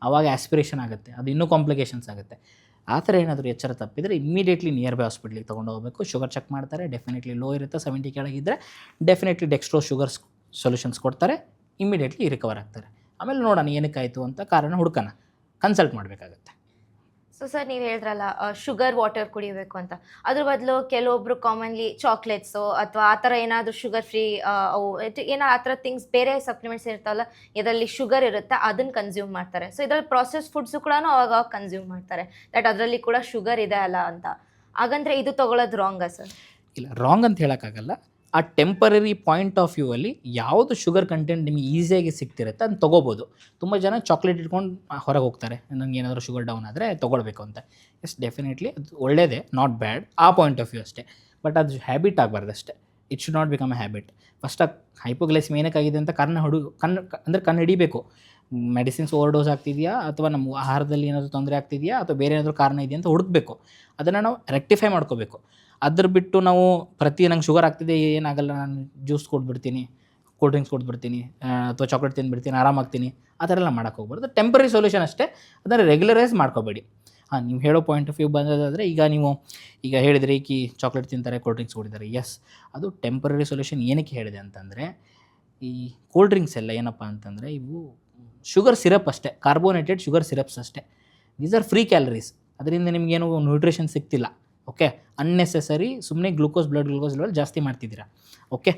Speaker 2: ಆವಾಗ ಆಸ್ಪಿರೇಷನ್ ಆಗುತ್ತೆ, ಅದು ಇನ್ನೂ ಕಾಂಪ್ಲಿಕೇಶನ್ಸ್ ಆಗುತ್ತೆ. ಆ ಥರ ಏನಾದರೂ ಎಚ್ಚರ ತಪ್ಪಿದರೆ ಇಮ್ಮಿಡಿಯೇಟ್ಲಿ ನಿಯರ್ ಬೈ ಹಾಸ್ಪಿಟ್ಲಿಗೆ ತೊಗೊಂಡು ಹೋಗಬೇಕು. ಶುಗರ್ ಚೆಕ್ ಮಾಡ್ತಾರೆ, ಡೆಫಿನೆಟ್ಲಿ ಲೋ ಇರುತ್ತೆ, 70 ಕೆಳಗಿದ್ದರೆ ಡೆಫಿನೆಟ್ಲಿ ಡೆಕ್ಸ್ಟ್ರೋ ಶುಗರ್ ಸೊಲ್ಯೂಷನ್ಸ್ ಕೊಡ್ತಾರೆ, ಇಮ್ಮಿಡಿಯೇಟ್ಲಿ ರಿಕವರ್ ಆಗ್ತಾರೆ. ಆಮೇಲೆ ನೋಡೋಣ ಏನಕ್ಕಾಯಿತು ಅಂತ ಕಾರಣ ಹುಡ್ಕೋಣ, ಕನ್ಸಲ್ಟ್ ಮಾಡಬೇಕಾಗತ್ತೆ.
Speaker 1: ಸೊ ಸರ್, ನೀವು ಹೇಳಿದ್ರಲ್ಲ ಶುಗರ್ ವಾಟರ್ ಕುಡಿಬೇಕು ಅಂತ, ಅದ್ರ ಬದಲು ಕೆಲವೊಬ್ರು ಕಾಮನ್ಲಿ ಚಾಕ್ಲೇಟ್ಸು ಅಥವಾ ಆ ಥರ ಏನಾದರೂ ಶುಗರ್ ಫ್ರೀ ಅವು ಏನೋ ಆ ಥರ ಥಿಂಗ್ಸ್, ಬೇರೆ ಸಪ್ಲಿಮೆಂಟ್ಸ್ ಇರ್ತಾವಲ್ಲ ಇದರಲ್ಲಿ ಶುಗರ್ ಇರುತ್ತೆ, ಅದನ್ನು ಕನ್ಸ್ಯೂಮ್ ಮಾಡ್ತಾರೆ. ಸೊ ಇದರಲ್ಲಿ ಪ್ರೊಸೆಸ್ ಫುಡ್ಸು ಕೂಡ ಅವಾಗ ಕನ್ಸ್ಯೂಮ್ ಮಾಡ್ತಾರೆ, ದಟ್ ಅದರಲ್ಲಿ ಕೂಡ ಶುಗರ್ ಇದೆ ಅಲ್ಲ ಅಂತ. ಹಾಗಂದ್ರೆ ಇದು ತೊಗೊಳೋದು ರಾಂಗಾ ಸರ್?
Speaker 2: ಇಲ್ಲ, ರಾಂಗ್ ಅಂತ ಹೇಳೋಕ್ಕಾಗಲ್ಲ. ಆ ಟೆಂಪರರಿ ಪಾಯಿಂಟ್ ಆಫ್ ವ್ಯೂ ಅಲ್ಲಿ ಯಾವುದು ಶುಗರ್ ಕಂಟೆಂಟ್ ನಿಮಗೆ ಈಸಿಯಾಗಿ ಸಿಗ್ತಿರುತ್ತೆ ಅದನ್ನ ತೊಗೋಬೋದು. ತುಂಬ ಜನ ಚಾಕ್ಲೇಟ್ ಇಟ್ಕೊಂಡು ಹೊರಗೆ ಹೋಗ್ತಾರೆ, ನಂಗೆ ಏನಾದರೂ ಶುಗರ್ ಡೌನ್ ಆದರೆ ತೊಗೊಳ್ಬೇಕು ಅಂತ. ಎಸ್, ಡೆಫಿನೆಟ್ಲಿ ಅದು ಒಳ್ಳೆಯದೇ, ನಾಟ್ ಬ್ಯಾಡ್ ಆ ಪಾಯಿಂಟ್ ಆಫ್ ವ್ಯೂ ಅಷ್ಟೇ. ಬಟ್ ಅದು ಹ್ಯಾಬಿಟ್ ಆಗಬಾರ್ದು ಅಷ್ಟೇ. It should not become a habit. First hypoglycaemia ಏನಕ್ಕಾಗಿದೆ ಅಂತ ಕಣ್ಣು ಹಿಡಿಬೇಕು. ಮೆಡಿಸಿನ್ಸ್ ಓವರ್ ಡೋಸ್ ಆಗ್ತಿದೆಯಾ, ಅಥವಾ ನಮ್ಮ ಆಹಾರದಲ್ಲಿ ಏನಾದರೂ ತೊಂದರೆ ಆಗ್ತಿದೆಯಾ, ಅಥವಾ ಬೇರೆ ಏನಾದರೂ ಕಾರಣ ಇದೆಯಾ ಅಂತ ಹುಡುಕಬೇಕು. ಅದನ್ನು ನಾವು ರೆಕ್ಟಿಫೈ ಮಾಡ್ಕೋಬೇಕು. ಅದ್ರ ಬಿಟ್ಟು ನಾವು ನಂಗೆ ಶುಗರ್ ಆಗ್ತಿದೆ, ಏನಾಗಲ್ಲ, ನಾನು ಜ್ಯೂಸ್ ಕೊಟ್ಬಿಡ್ತೀನಿ, ಕೂಲ್ ಡ್ರಿಂಕ್ಸ್ ಕೊಟ್ಬಿಡ್ತೀನಿ, ಅಥವಾ ಚಾಕ್ಲೇಟ್ ತಿಂದುಬಿಡ್ತೀನಿ, ಆರಾಮಾಗ್ತೀನಿ, ಆ ಥರ ಎಲ್ಲ ಮಾಡೋಕ್ಕೆ ಹೋಗ್ಬಾರ್ದು. ಟೆಂಪರರಿ ಸೊಲ್ಯೂಷನ್ ಅಷ್ಟೇ, ಅದನ್ನು ರೆಗ್ಯುಲರೈಸ್ ಮಾಡ್ಕೋಬೇಡಿ. ನೀವು ಹೇಳೋ ಪಾಯಿಂಟ್ ಆಫ್ ವ್ಯೂ ಬಂದದಾದರೆ, ಈಗ ಹೇಳಿದರೆ ಚಾಕ್ಲೇಟ್ ತಿಂತಾರೆ, ಕೂಲ್ ಡ್ರಿಂಕ್ಸ್ ಕುಡಿತಾರೆ, ಎಸ್, ಅದು ಟೆಂಪರರಿ ಸೊಲ್ಯೂಷನ್. ಏನಕ್ಕೆ ಹೇಳಿದೆ ಅಂತಂದರೆ, ಈ ಕೂಲ್ ಡ್ರಿಂಕ್ಸ್ ಎಲ್ಲ ಏನಪ್ಪ ಅಂತಂದರೆ ಇವು ಶುಗರ್ ಸಿರಪ್ ಅಷ್ಟೇ, ಕಾರ್ಬೋನೇಟೆಡ್ ಶುಗರ್ ಸಿರಪ್ಸ್ ಅಷ್ಟೇ. These are free calories. ಅದರಿಂದ ನಿಮಗೇನು ನ್ಯೂಟ್ರಿಷನ್ ಸಿಗ್ತಿಲ್ಲ. ಓಕೆ, ಅನ್ನೆಸೆಸರಿ ಸುಮ್ಮನೆ ಬ್ಲಡ್ ಗ್ಲೂಕೋಸ್ ಲೆವೆಲ್ ಜಾಸ್ತಿ ಮಾಡ್ತಿದ್ದೀರಾ. ಓಕೆ,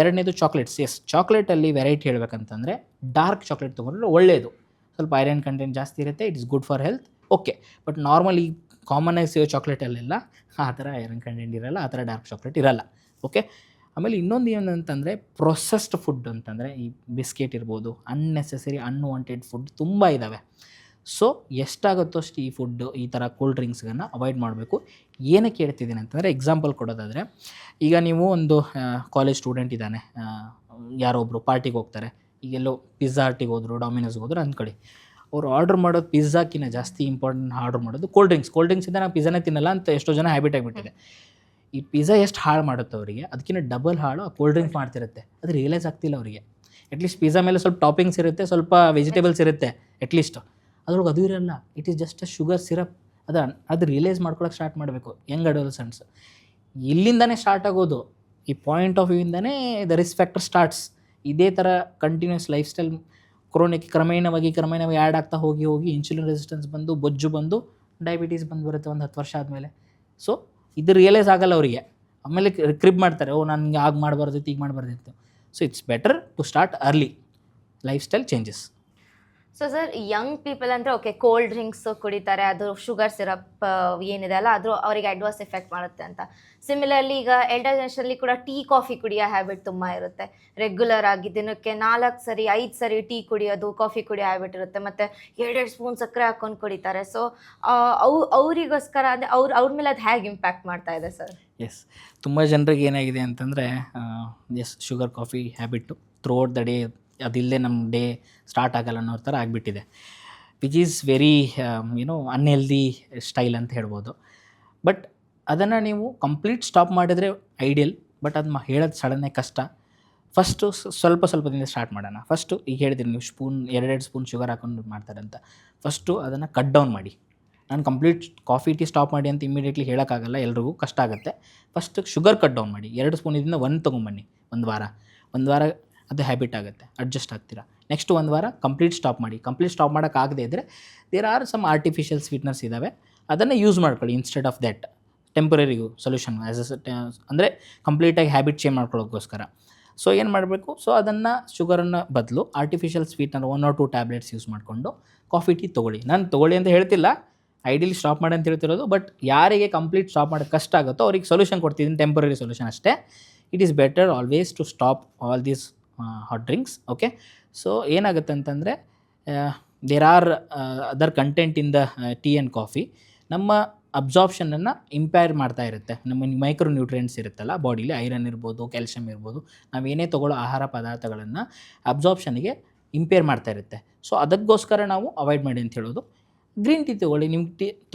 Speaker 2: ಎರಡನೇದು ಚಾಕ್ಲೇಟ್ಸ್. ಎಸ್, ಚಾಕ್ಲೇಟಲ್ಲಿ ವೆರೈಟಿ ಹೇಳ್ಬೇಕಂತಂದರೆ ಡಾರ್ಕ್ ಚಾಕ್ಲೇಟ್ ತೊಗೊಂಡ್ರೆ ಒಳ್ಳೆಯದು. ಸ್ವಲ್ಪ ಐರನ್ ಕಂಟೆಂಟ್ ಜಾಸ್ತಿ ಇರುತ್ತೆ, it is good for health. Okay, but normally ಕಾಮನಾಗಿ ಸಿಗೋ ಚಾಕ್ಲೇಟಲ್ಲೆಲ್ಲ ಆ ಥರ ಐರನ್ ಕಂಟೆಂಟ್ ಇರಲ್ಲ, ಆ ಥರ ಡಾರ್ಕ್ ಚಾಕ್ಲೇಟ್ ಇರಲ್ಲ. ಓಕೆ, ಆಮೇಲೆ ಇನ್ನೊಂದು ಏನಂತಂದರೆ ಪ್ರೊಸೆಸ್ಡ್ ಫುಡ್ ಅಂತಂದರೆ ಈ ಬಿಸ್ಕೆಟ್ ಇರ್ಬೋದು, ಅನ್ನೆಸೆಸರಿ ಅನ್ವಾಂಟೆಡ್ ಫುಡ್ ತುಂಬ ಇದ್ದಾವೆ. ಸೊ ಎಷ್ಟಾಗುತ್ತೋ ಅಷ್ಟು ಈ ಫುಡ್ಡು, ಈ ಥರ ಕೂಲ್ ಡ್ರಿಂಕ್ಸ್ಗಳನ್ನು ಅವಾಯ್ಡ್ ಮಾಡಬೇಕು. ಏನಕ್ಕೆ ಹೇಳ್ತಿದ್ದೀನಿ ಅಂತಂದರೆ, ಎಕ್ಸಾಂಪಲ್ ಕೊಡೋದಾದರೆ, ಈಗ ನೀವು ಒಂದು ಕಾಲೇಜ್ ಸ್ಟೂಡೆಂಟ್ ಇದ್ದಾನೆ, ಯಾರೊಬ್ಬರು ಪಾರ್ಟಿಗೆ ಹೋಗ್ತಾರೆ, ಈಗೆಲ್ಲೋ ಪಿಜ್ಜಾ ಹಟ್ಟಿಗೆ ಹೋದ್ರು, ಡಾಮಿನೋಸ್ಗೆ ಹೋದ್ರು ಅಂದ್ಕೊಳ್ಳಿ. ಅವ್ರು ಆರ್ಡ್ರ್ ಮಾಡೋದು ಪಿಜ್ಜಾಕ್ಕಿಂತ ಜಾಸ್ತಿ ಇಂಪಾರ್ಟೆಂಟ್ ಆರ್ಡ್ರ್ ಮಾಡೋದು ಕೋಲ್ಡ್ ಡ್ರಿಂಕ್ಸಿಂದ ನಾವು ಪಿಜ್ಜಾನೇ ತಿನ್ನಲ್ಲ ಅಂತ ಎಷ್ಟೋ ಜನ ಹ್ಯಾಬಿಟ್ ಆಗಿಬಿಟ್ಟಿದೆ. ಈ ಪಿಜ್ಜಾ ಎಷ್ಟು ಹಾಳು ಮಾಡುತ್ತೆ ಅವರಿಗೆ, ಅದಕ್ಕಿಂತ ಡಬಲ್ ಹಾಳು ಆ ಕೋಲ್ಡ್ ಡ್ರಿಂಕ್ಸ್ ಮಾಡ್ತಿರುತ್ತೆ. ಅದು ರಿಯಲೈಸ್ ಆಗ್ತಿಲ್ಲ ಅವರಿಗೆ. ಅಟ್ಲೀಸ್ಟ್ ಪಿಜ್ಜಾ ಮೇಲೆ ಸ್ವಲ್ಪ ಟಾಪಿಂಗ್ಸ್ ಇರುತ್ತೆ, ಸ್ವಲ್ಪ ವೆಜಿಟೇಬಲ್ಸ್ ಇರುತ್ತೆ ಅಟ್ಲೀಸ್ಟ್, ಅದ್ರೊಳಗೆ ಅದು ಇರಲ್ಲ. It is just a sugar syrup. ಅದು ರಿಯಲೈಸ್ ಮಾಡ್ಕೊಳಕ್ಕೆ ಸ್ಟಾರ್ಟ್ ಮಾಡಬೇಕು ಯಂಗ್ ಅಡೋಲಸೆಂಟ್ಸ್. ಇಲ್ಲಿಂದನೇ ಸ್ಟಾರ್ಟ್ ಆಗೋದು, ಈ ಪಾಯಿಂಟ್ ಆಫ್ ವ್ಯೂಯಿಂದನೇ ದ ರಿಸ್ಕ್ ಫ್ಯಾಕ್ಟರ್ ಸ್ಟಾರ್ಟ್ಸ್. ಇದೇ ಥರ ಕಂಟಿನ್ಯೂಸ್ ಲೈಫ್ ಸ್ಟೈಲ್ ಕ್ರೋನಿಕ್ ಕ್ರಮೇಣವಾಗಿ ಆ್ಯಡ್ ಆಗ್ತಾ ಹೋಗಿ ಇನ್ಸುಲಿನ್ ರೆಸಿಸ್ಟೆನ್ಸ್ ಬಂದು, ಬೊಜ್ಜು ಬಂದು, ಡಯಾಬಿಟೀಸ್ ಬರುತ್ತೆ ಒಂದು 10 ವರ್ಷ ಆದಮೇಲೆ. ಸೊ ಇದು ರಿಯಲೈಸ್ ಆಗಲ್ಲ ಅವರಿಗೆ. ಆಮೇಲೆ ಕ್ರಿಬ್ ಮಾಡ್ತಾರೆ, ನನಗೆ ಆಗ ಮಾಡಬಾರ್ದಿತ್ತು, ಈಗ ಮಾಡಬಾರ್ದಿತ್ತು. So it's better to start early lifestyle changes.
Speaker 1: So sir, young people ಅಂದರೆ ಓಕೆ, ಕೋಲ್ಡ್ ಡ್ರಿಂಕ್ಸ್ ಕುಡಿತಾರೆ, ಅದು ಶುಗರ್ ಸಿರಪ್ ಏನಿದೆ ಅಲ್ಲ, ಅದು ಅವರಿಗೆ ಅಡ್ವರ್ಸ್ ಎಫೆಕ್ಟ್ ಮಾಡುತ್ತೆ ಅಂತ. ಸಿಮಿಲರ್ಲಿ ಈಗ ಎಲ್ಡರ್ ಜನರೇಷನಲ್ಲಿ ಕೂಡ ಟೀ ಕಾಫಿ ಕುಡಿಯೋ ಹ್ಯಾಬಿಟ್ ತುಂಬ ಇರುತ್ತೆ. ರೆಗ್ಯುಲರ್ ಆಗಿ ದಿನಕ್ಕೆ 4 ಸರಿ 5 ಸರಿ ಟೀ ಕುಡಿಯೋದು, ಕಾಫಿ ಕುಡಿಯೋ ಹ್ಯಾಬಿಟ್ ಇರುತ್ತೆ. ಮತ್ತು 2 ಸ್ಪೂನ್ ಸಕ್ಕರೆ ಹಾಕ್ಕೊಂಡು ಕುಡಿತಾರೆ. ಸೊ ಅವರಿಗೋಸ್ಕರ ಅಂದರೆ ಅವ್ರ ಮೇಲೆ ಅದು ಹೇಗೆ ಇಂಪ್ಯಾಕ್ಟ್ ಮಾಡ್ತಾ ಇದೆ ಸರ್?
Speaker 2: ಎಸ್, ತುಂಬ ಜನರಿಗೆ ಏನಾಗಿದೆ ಅಂತಂದರೆ, sugar coffee habit through out the day, ಅದಿಲ್ಲದೆ ನಮ್ಮ ಡೇ ಸ್ಟಾರ್ಟ್ ಆಗಲ್ಲ ಅನ್ನೋ ಥರ ಆಗಿಬಿಟ್ಟಿದೆ. Which is very unhealthy style ಅಂತ ಹೇಳ್ಬೋದು. ಬಟ್ ಅದನ್ನು ನೀವು ಕಂಪ್ಲೀಟ್ ಸ್ಟಾಪ್ ಮಾಡಿದರೆ ಐಡಿಯಲ್. ಬಟ್ ಅದು ಹೇಳೋದು ಸಡನ್ನೇ ಕಷ್ಟ. ಫಸ್ಟು ಸ್ವಲ್ಪದಿಂದ ಸ್ಟಾರ್ಟ್ ಮಾಡೋಣ. ಫಸ್ಟು ಈಗ ಹೇಳಿದ್ದೀನಿ ನೀವು ಎರಡು ಸ್ಪೂನ್ ಶುಗರ್ ಹಾಕೊಂಡು ಮಾಡ್ತಾರೆ ಅಂತ. ಫಸ್ಟು ಅದನ್ನು ಕಟ್ ಡೌನ್ ಮಾಡಿ. ನಾನು ಕಂಪ್ಲೀಟ್ ಕಾಫಿ ಟೀ ಸ್ಟಾಪ್ ಮಾಡಿ ಅಂತ ಇಮಿಡಿಯೇಟ್ಲಿ ಹೇಳೋಕ್ಕಾಗಲ್ಲ, ಎಲ್ರಿಗೂ ಕಷ್ಟ ಆಗುತ್ತೆ. ಫಸ್ಟ್ ಶುಗರ್ ಕಟ್ ಡೌನ್ ಮಾಡಿ. 2 ಸ್ಪೂನಿಂದ 1 ತೊಗೊಂಬನ್ನಿ. ಒಂದು ವಾರ ಅದು ಹ್ಯಾಬಿಟ್ ಆಗುತ್ತೆ, ಅಡ್ಜಸ್ಟ್ ಆಗ್ತೀರಾ. ನೆಕ್ಸ್ಟ್ 1 ವಾರ ಕಂಪ್ಲೀಟ್ ಸ್ಟಾಪ್ ಮಾಡಿ. ಕಂಪ್ಲೀಟ್ ಸ್ಟಾಪ್ ಮಾಡೋಕ್ಕಾಗದೇ ಇದ್ದರೆ there are some artificial sweeteners ಇದ್ದಾವೆ, ಅದನ್ನು ಯೂಸ್ ಮಾಡ್ಕೊಳ್ಳಿ instead of that. Temporary solution ಅಂದರೆ ಕಂಪ್ಲೀಟಾಗಿ ಹ್ಯಾಬಿಟ್ ಚೇಂಜ್ ಮಾಡ್ಕೊಳ್ಳೋಕ್ಕೋಸ್ಕರ. ಸೊ ಏನು ಮಾಡಬೇಕು, ಸೊ ಅದನ್ನು ಶುಗರನ್ನು ಬದಲು artificial sweetener 1 or 2 tablets use ಮಾಡಿಕೊಂಡು ಕಾಫಿ ಟೀ ತೊಗೊಳ್ಳಿ. ನಾನು ತೊಗೊಳ್ಳಿ ಅಂತ ಹೇಳ್ತಿಲ್ಲ, ಐಡಿಯಲಿ ಸ್ಟಾಪ್ ಮಾಡಿ ಅಂತ ಹೇಳ್ತಿರೋದು. ಬಟ್ ಯಾರಿಗೆ ಕಂಪ್ಲೀಟ್ ಸ್ಟಾಪ್ ಮಾಡೋಕ್ಕೆ ಕಷ್ಟ ಆಗುತ್ತೋ ಅವ್ರಿಗೆ ಸೊಲ್ಯೂಷನ್ ಕೊಡ್ತಿದ್ದೀನಿ, ಟೆಂಪರರಿ ಸೊಲ್ಯೂಷನ್ ಅಷ್ಟೇ. It is better always to stop all these hot drinks. Okay, so ಏನಾಗುತ್ತೆ ಅಂತಂದರೆ, there are other content in the tea and coffee ನಮ್ಮ ಅಬ್ಸಾರ್ಪ್ಷನನ್ನು ಇಂಪೇರ್ ಮಾಡ್ತಾ ಇರುತ್ತೆ. ನಮ್ಮ ಮೈಕ್ರೋ ನ್ಯೂಟ್ರಿಯೆಂಟ್ಸ್ ಇರುತ್ತಲ್ಲ ಬಾಡಿಲಿ, ಐರನ್ ಇರ್ಬೋದು, ಕ್ಯಾಲ್ಶಿಯಮ್ ಇರ್ಬೋದು, ನಾವೇನೇ ತೊಗೊಳ್ಳೋ ಆಹಾರ ಪದಾರ್ಥಗಳನ್ನು ಅಬ್ಸಾರ್ಪ್ಷನ್ಗೆ ಇಂಪೇರ್ ಮಾಡ್ತಾ ಇರುತ್ತೆ. ಸೊ ಅದಕ್ಕೋಸ್ಕರ ನಾವು ಅವಾಯ್ಡ್ ಮಾಡಿ ಅಂತ ಹೇಳೋದು. ಗ್ರೀನ್ ಟೀ ತೊಗೊಳ್ಳಿ. ನಿಮ್ಗೆ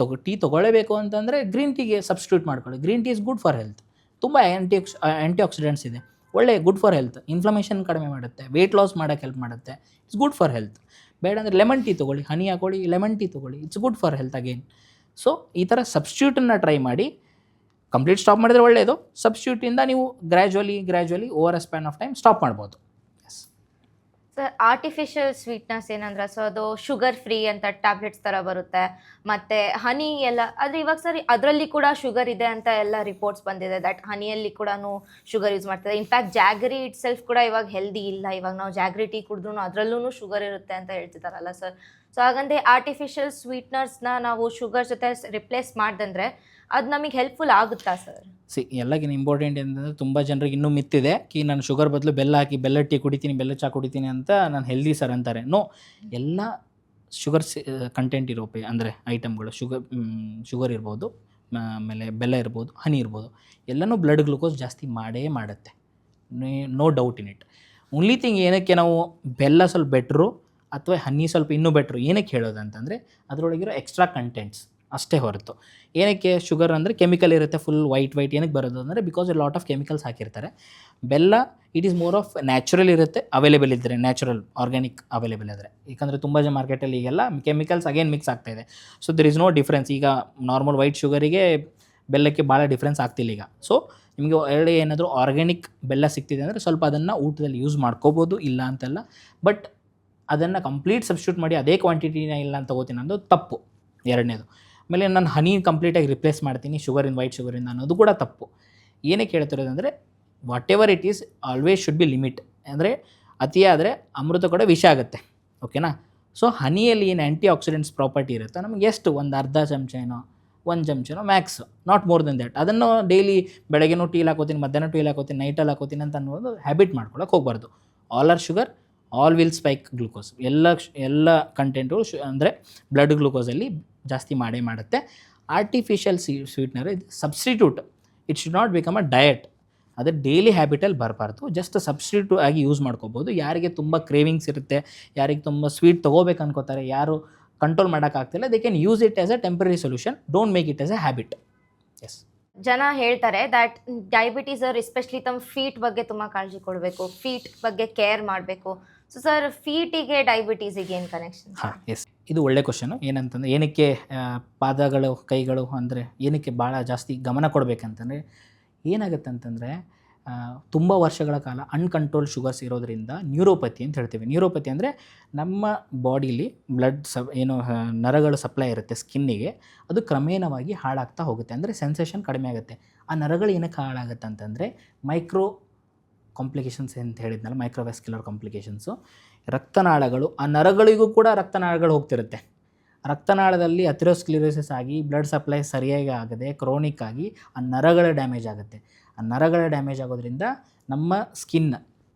Speaker 2: ಟೀ ತೊಗೊಳ್ಳೇಬೇಕು ಅಂತಂದರೆ ಗ್ರೀನ್ ಟೀಗೆ ಸಬ್ಸ್ಟಿಟ್ಯೂಟ್ ಮಾಡ್ಕೊಳ್ಳಿ. Green tea is good for health. ತುಂಬ ಆ್ಯಂಟಿ ಆಕ್ಸಿಡೆಂಟ್ಸ್ ಇದೆ, ಒಳ್ಳೆ ಗುಡ್ ಫಾರ್ ಹೆಲ್ತ್. ಇನ್ಫ್ಲಮೇಷನ್ ಕಡಿಮೆ ಮಾಡುತ್ತೆ, ವೆಯ್ಟ್ ಲಾಸ್ ಮಾಡೋಕ್ಕೆ ಹೆಲ್ಪ್ ಮಾಡುತ್ತೆ. It's good for health. ಬೇಡ ಅಂದರೆ ಲೆಮನ್ ಟೀ ತೊಗೊಳ್ಳಿ, ಹನಿ ಹಾಕೊಳ್ಳಿ, ಲೆಮನ್ ಟೀ ತೊಗೊಳ್ಳಿ, it's good for health again. So ಈ ಥರ ಸಬ್ಸ್ಟಿಟ್ಯೂಟನ್ನು ಟ್ರೈ ಮಾಡಿ. ಕಂಪ್ಲೀಟ್ ಸ್ಟಾಪ್ ಮಾಡಿದರೆ ಒಳ್ಳೆಯದು. ಸಬ್ಸ್ಟಿಟ್ಯೂಟಿಂದ ನೀವು gradually over a span of time stop ಮಾಡ್ಬೋದು.
Speaker 1: ಸರ್, ಆರ್ಟಿಫಿಷಿಯಲ್ ಸ್ವೀಟ್ನೆಸ್ ಏನಂದ್ರೆ, ಸೊ ಅದು ಶುಗರ್ ಫ್ರೀ ಅಂತ ಟ್ಯಾಬ್ಲೆಟ್ಸ್ ಥರ ಬರುತ್ತೆ, ಮತ್ತು ಹನಿ ಎಲ್ಲ. ಆದರೆ ಇವಾಗ ಸರಿ ಅದರಲ್ಲಿ ಕೂಡ ಶುಗರ್ ಇದೆ ಅಂತ ಎಲ್ಲ ರಿಪೋರ್ಟ್ಸ್ ಬಂದಿದೆ, ದಟ್ ಹನಿಯಲ್ಲಿ ಕೂಡ ಶುಗರ್ ಯೂಸ್ ಮಾಡ್ತಾರೆ. ಇನ್ಫ್ಯಾಕ್ಟ್ ಜಾಗರಿ ಇಟ್ ಸೆಲ್ಫ್ ಕೂಡ ಇವಾಗ ಹೆಲ್ದಿ ಇಲ್ಲ. ಇವಾಗ ನಾವು ಜಾಗರಿ ಟೀ ಕುಡಿದ್ರೂ ಅದರಲ್ಲೂ ಶುಗರ್ ಇರುತ್ತೆ ಅಂತ ಹೇಳ್ತಿದ್ದಾರಲ್ಲ ಸರ್. ಸೊ ಹಾಗಂದ್ರೆ ಆರ್ಟಿಫಿಷಿಯಲ್ ಸ್ವೀಟ್ನರ್ಸ್ನ ನಾವು ಶುಗರ್ ಜೊತೆ ರಿಪ್ಲೇಸ್ ಮಾಡ್ದಂದ್ರೆ ಅದು ನಮಗೆ ಹೆಲ್ಪ್ಫುಲ್ ಆಗುತ್ತಾ ಸರ್?
Speaker 2: ಎಲ್ಲಕ್ಕಿಂತ ಇಂಪಾರ್ಟೆಂಟ್ ಏನಂದರೆ ತುಂಬ ಜನರಿಗೆ ಇನ್ನೂ ಮಿತ್ತಿದೆ ಕಿ ನಾನು ಶುಗರ್ ಬದಲು ಬೆಲ್ಲ ಹಾಕಿ ಬೆಲ್ಲ ಟೀ ಕುಡಿತೀನಿ, ಬೆಲ್ಲ ಚಾ ಕುಡಿತೀನಿ ಅಂತ ನಾನು ಹೆಲ್ದಿ ಸರ್ ಅಂತಾರೆ. ನೋ, ಎಲ್ಲ ಶುಗರ್ ಕಂಟೆಂಟ್ ಇರೋ ಅಂದರೆ ಐಟಮ್ಗಳು ಶುಗರ್ ಇರ್ಬೋದು, ಆಮೇಲೆ ಬೆಲ್ಲ ಇರ್ಬೋದು, ಹನಿ ಇರ್ಬೋದು, ಎಲ್ಲನೂ ಬ್ಲಡ್ ಗ್ಲೂಕೋಸ್ ಜಾಸ್ತಿ ಮಾಡೇ ಮಾಡುತ್ತೆ. No doubt in it. Only thing ಏನಕ್ಕೆ ನಾವು ಬೆಲ್ಲ ಸ್ವಲ್ಪ ಬೆಟ್ರು ಅಥವಾ ಹನಿ ಸ್ವಲ್ಪ ಇನ್ನೂ ಬೆಟ್ರು ಏನಕ್ಕೆ ಹೇಳೋದು ಅಂತಂದರೆ ಅದರೊಳಗಿರೋ ಎಕ್ಸ್ಟ್ರಾ ಕಂಟೆಂಟ್ಸ್ ಅಷ್ಟೇ ಹೊರತು. ಏನಕ್ಕೆ ಶುಗರ್ ಅಂದರೆ ಕೆಮಿಕಲ್ ಇರುತ್ತೆ, ಫುಲ್ ವೈಟ್ ಏನಕ್ಕೆ ಬರೋದು ಅಂದರೆ ಬಿಕಾಸ್ ಲಾಟ್ ಆಫ್ ಕೆಮಿಕಲ್ಸ್ ಹಾಕಿರ್ತಾರೆ. ಬೆಲ್ಲ it is more of natural ಇರುತ್ತೆ, ಅವೈಲೇಬಲ್ ಇದ್ದರೆ, ನ್ಯಾಚುರಲ್ ಆರ್ಗ್ಯಾನಿಕ್ ಅವೈಲೇಬಲ್ ಇದ್ದರೆ. ಯಾಕಂದರೆ ತುಂಬ ಜನ ಮಾರ್ಕೆಟಲ್ಲಿ ಈಗೆಲ್ಲ ಕೆಮಿಕಲ್ಸ್ ಅಗೇನ್ ಮಿಕ್ಸ್ ಆಗ್ತಾಯಿದೆ. So there is no difference. ಈಗ ನಾರ್ಮಲ್ ವೈಟ್ ಶುಗರಿಗೆ ಬೆಲ್ಲಕ್ಕೆ ಭಾಳ ಡಿಫ್ರೆನ್ಸ್ ಆಗ್ತಿಲ್ಲ ಈಗ. ಸೊ ನಿಮಗೆ ಒಳ್ಳೆ ಏನಾದರೂ ಆರ್ಗ್ಯಾನಿಕ್ ಬೆಲ್ಲ ಸಿಗ್ತಿದೆ ಅಂದರೆ ಸ್ವಲ್ಪ ಅದನ್ನು ಊಟದಲ್ಲಿ ಯೂಸ್ ಮಾಡ್ಕೋಬೋದು, ಇಲ್ಲ ಅಂತಲ್ಲ. ಬಟ್ ಅದನ್ನು ಕಂಪ್ಲೀಟ್ ಸಬ್ಸ್ಟಿಟ್ಯೂಟ್ ಮಾಡಿ ಅದೇ ಕ್ವಾಂಟಿಟಿನ ಇಲ್ಲ ಅಂತ ತಗೋತೀನಿ ಅನ್ನೋದು ತಪ್ಪು, ಎರಡನೇದು. ಆಮೇಲೆ ನಾನು ಹನಿ ಕಂಪ್ಲೀಟಾಗಿ ರಿಪ್ಲೇಸ್ ಮಾಡ್ತೀನಿ ಶುಗರಿಂದ, ವೈಟ್ ಶುಗರಿಂದ ಅನ್ನೋದು ಕೂಡ ತಪ್ಪು. ಏನಕ್ಕೆ ಹೇಳ್ತಿರೋದಂದರೆ whatever it is always should be limit. ಅಂದರೆ ಅತಿಯಾದರೆ ಅಮೃತ ಕೂಡ ವಿಷ ಆಗುತ್ತೆ, ಓಕೆನಾ. ಸೊ ಹನಿಯಲ್ಲಿ ಏನು ಆ್ಯಂಟಿ ಆಕ್ಸಿಡೆಂಟ್ಸ್ ಪ್ರಾಪರ್ಟಿ ಇರುತ್ತೋ ನಮಗೆ ಎಷ್ಟು, ಒಂದು ಅರ್ಧ ಚಮಚನೋ 1 ಚಮಚನೋ max, not more than that. ಅದನ್ನು ಡೈಲಿ ಬೆಳಗ್ಗೆನೂ ಟೀಲ್ ಹಾಕೋತೀನಿ, ಮಧ್ಯಾಹ್ನ ಟೀಲ್ ಹಾಕೋತೀನಿ, ನೈಟಲ್ಲಿ ಹಾಕೋತೀನಿ ಅಂತ ಅನ್ನೋದು ಹ್ಯಾಬಿಟ್ ಮಾಡ್ಕೊಳಕ್ಕೆ ಹೋಗಬಾರ್ದು. All are sugar, all will spike glucose. ಎಲ್ಲ ಕಂಟೆಂಟು ಅಂದರೆ ಬ್ಲಡ್ ಗ್ಲೂಕೋಸಲ್ಲಿ ಜಾಸ್ತಿ ಮಾಡೇ ಮಾಡುತ್ತೆ. ಆರ್ಟಿಫಿಷಿಯಲ್ ಸ್ವೀಟ್ನರ್ ಇದು substitute. It should not become a diet. ಅದು ಡೈಲಿ ಹ್ಯಾಬಿಟಲ್ಲಿ ಬರಬಾರ್ದು, ಜಸ್ಟ್ ಸಬ್ಸ್ಟಿಟ್ಯೂಟ್ ಆಗಿ ಯೂಸ್ ಮಾಡ್ಕೋಬೋದು. ಯಾರಿಗೆ ತುಂಬ ಕ್ರೇವಿಂಗ್ಸ್ ಇರುತ್ತೆ, ಯಾರಿಗೆ ತುಂಬ ಸ್ವೀಟ್ ತೊಗೋಬೇಕು ಅನ್ಕೋತಾರೆ, ಯಾರು ಕಂಟ್ರೋಲ್ ಮಾಡೋಕ್ಕಾಗ್ತಿಲ್ಲ, they can use it as a temporary solution. Don't make it as a habit. Yes,
Speaker 1: ಜನ ಹೇಳ್ತಾರೆ ದ್ಯಾಟ್ ಡಯಾಬಿಟೀಸ್ ಅವ್ರು ಎಸ್ಪೆಷಲಿ ತಮ್ಮ ಫೀಟ್ ಬಗ್ಗೆ ತುಂಬ ಕಾಳಜಿ ಕೊಡಬೇಕು, ಫೀಟ್ ಬಗ್ಗೆ ಕೇರ್ ಮಾಡಬೇಕು. ಸೊ ಸರ್, ಫೀಟಿಗೆ ಡಯಾಬಿಟೀಸಿಗೆ ಏನು ಕನೆಕ್ಷನ್?
Speaker 2: ಹಾಂ, ಎಸ್, ಇದು ಒಳ್ಳೆ ಕ್ವಶನು. ಏನಂತಂದರೆ ಏನಕ್ಕೆ ಪಾದಗಳು, ಕೈಗಳು ಅಂದರೆ ಏನಕ್ಕೆ ಭಾಳ ಜಾಸ್ತಿ ಗಮನ ಕೊಡಬೇಕಂತಂದರೆ ಏನಾಗುತ್ತೆ ಅಂತಂದರೆ ತುಂಬ ವರ್ಷಗಳ ಕಾಲ ಅನ್ಕಂಟ್ರೋಲ್ ಶುಗರ್ಸ್ ಇರೋದ್ರಿಂದ ನ್ಯೂರೋಪತಿ ಅಂತ ಹೇಳ್ತೀವಿ. ನ್ಯೂರೋಪತಿ ಅಂದರೆ ನಮ್ಮ ಬಾಡೀಲಿ ಬ್ಲಡ್ ನರಗಳು ಸಪ್ಲೈ ಇರುತ್ತೆ ಸ್ಕಿನ್ನಿಗೆ, ಅದು ಕ್ರಮೇಣವಾಗಿ ಹಾಳಾಗ್ತಾ ಹೋಗುತ್ತೆ. ಅಂದರೆ ಸೆನ್ಸೇಷನ್ ಕಡಿಮೆ ಆಗುತ್ತೆ. ಆ ನರಗಳು ಏನಕ್ಕೆ ಹಾಳಾಗುತ್ತೆ ಅಂತಂದರೆ ಮೈಕ್ರೋ ಕಾಂಪ್ಲಿಕೇಶನ್ಸ್ ಅಂತ ಹೇಳಿದ್ನಲ್ಲ, ಮೈಕ್ರೋವ್ಯಾಸ್ಕ್ಯುಲರ್ ಕಾಂಪ್ಲಿಕೇಶನ್ಸು. ರಕ್ತನಾಳಗಳು, ಆ ನರಗಳಿಗೂ ಕೂಡ ರಕ್ತನಾಳಗಳು ಹೋಗ್ತಿರುತ್ತೆ. ರಕ್ತನಾಳದಲ್ಲಿ ಅಥೆರೋಸ್ಕ್ಲಿರೋಸಿಸ್ ಆಗಿ ಬ್ಲಡ್ ಸಪ್ಲೈ ಸರಿಯಾಗಿ ಆಗದೆ ಕ್ರೋನಿಕ್ ಆಗಿ ಆ ನರಗಳ ಡ್ಯಾಮೇಜ್ ಆಗುತ್ತೆ. ಆ ನರಗಳ ಡ್ಯಾಮೇಜ್ ಆಗೋದ್ರಿಂದ ನಮ್ಮ ಸ್ಕಿನ್,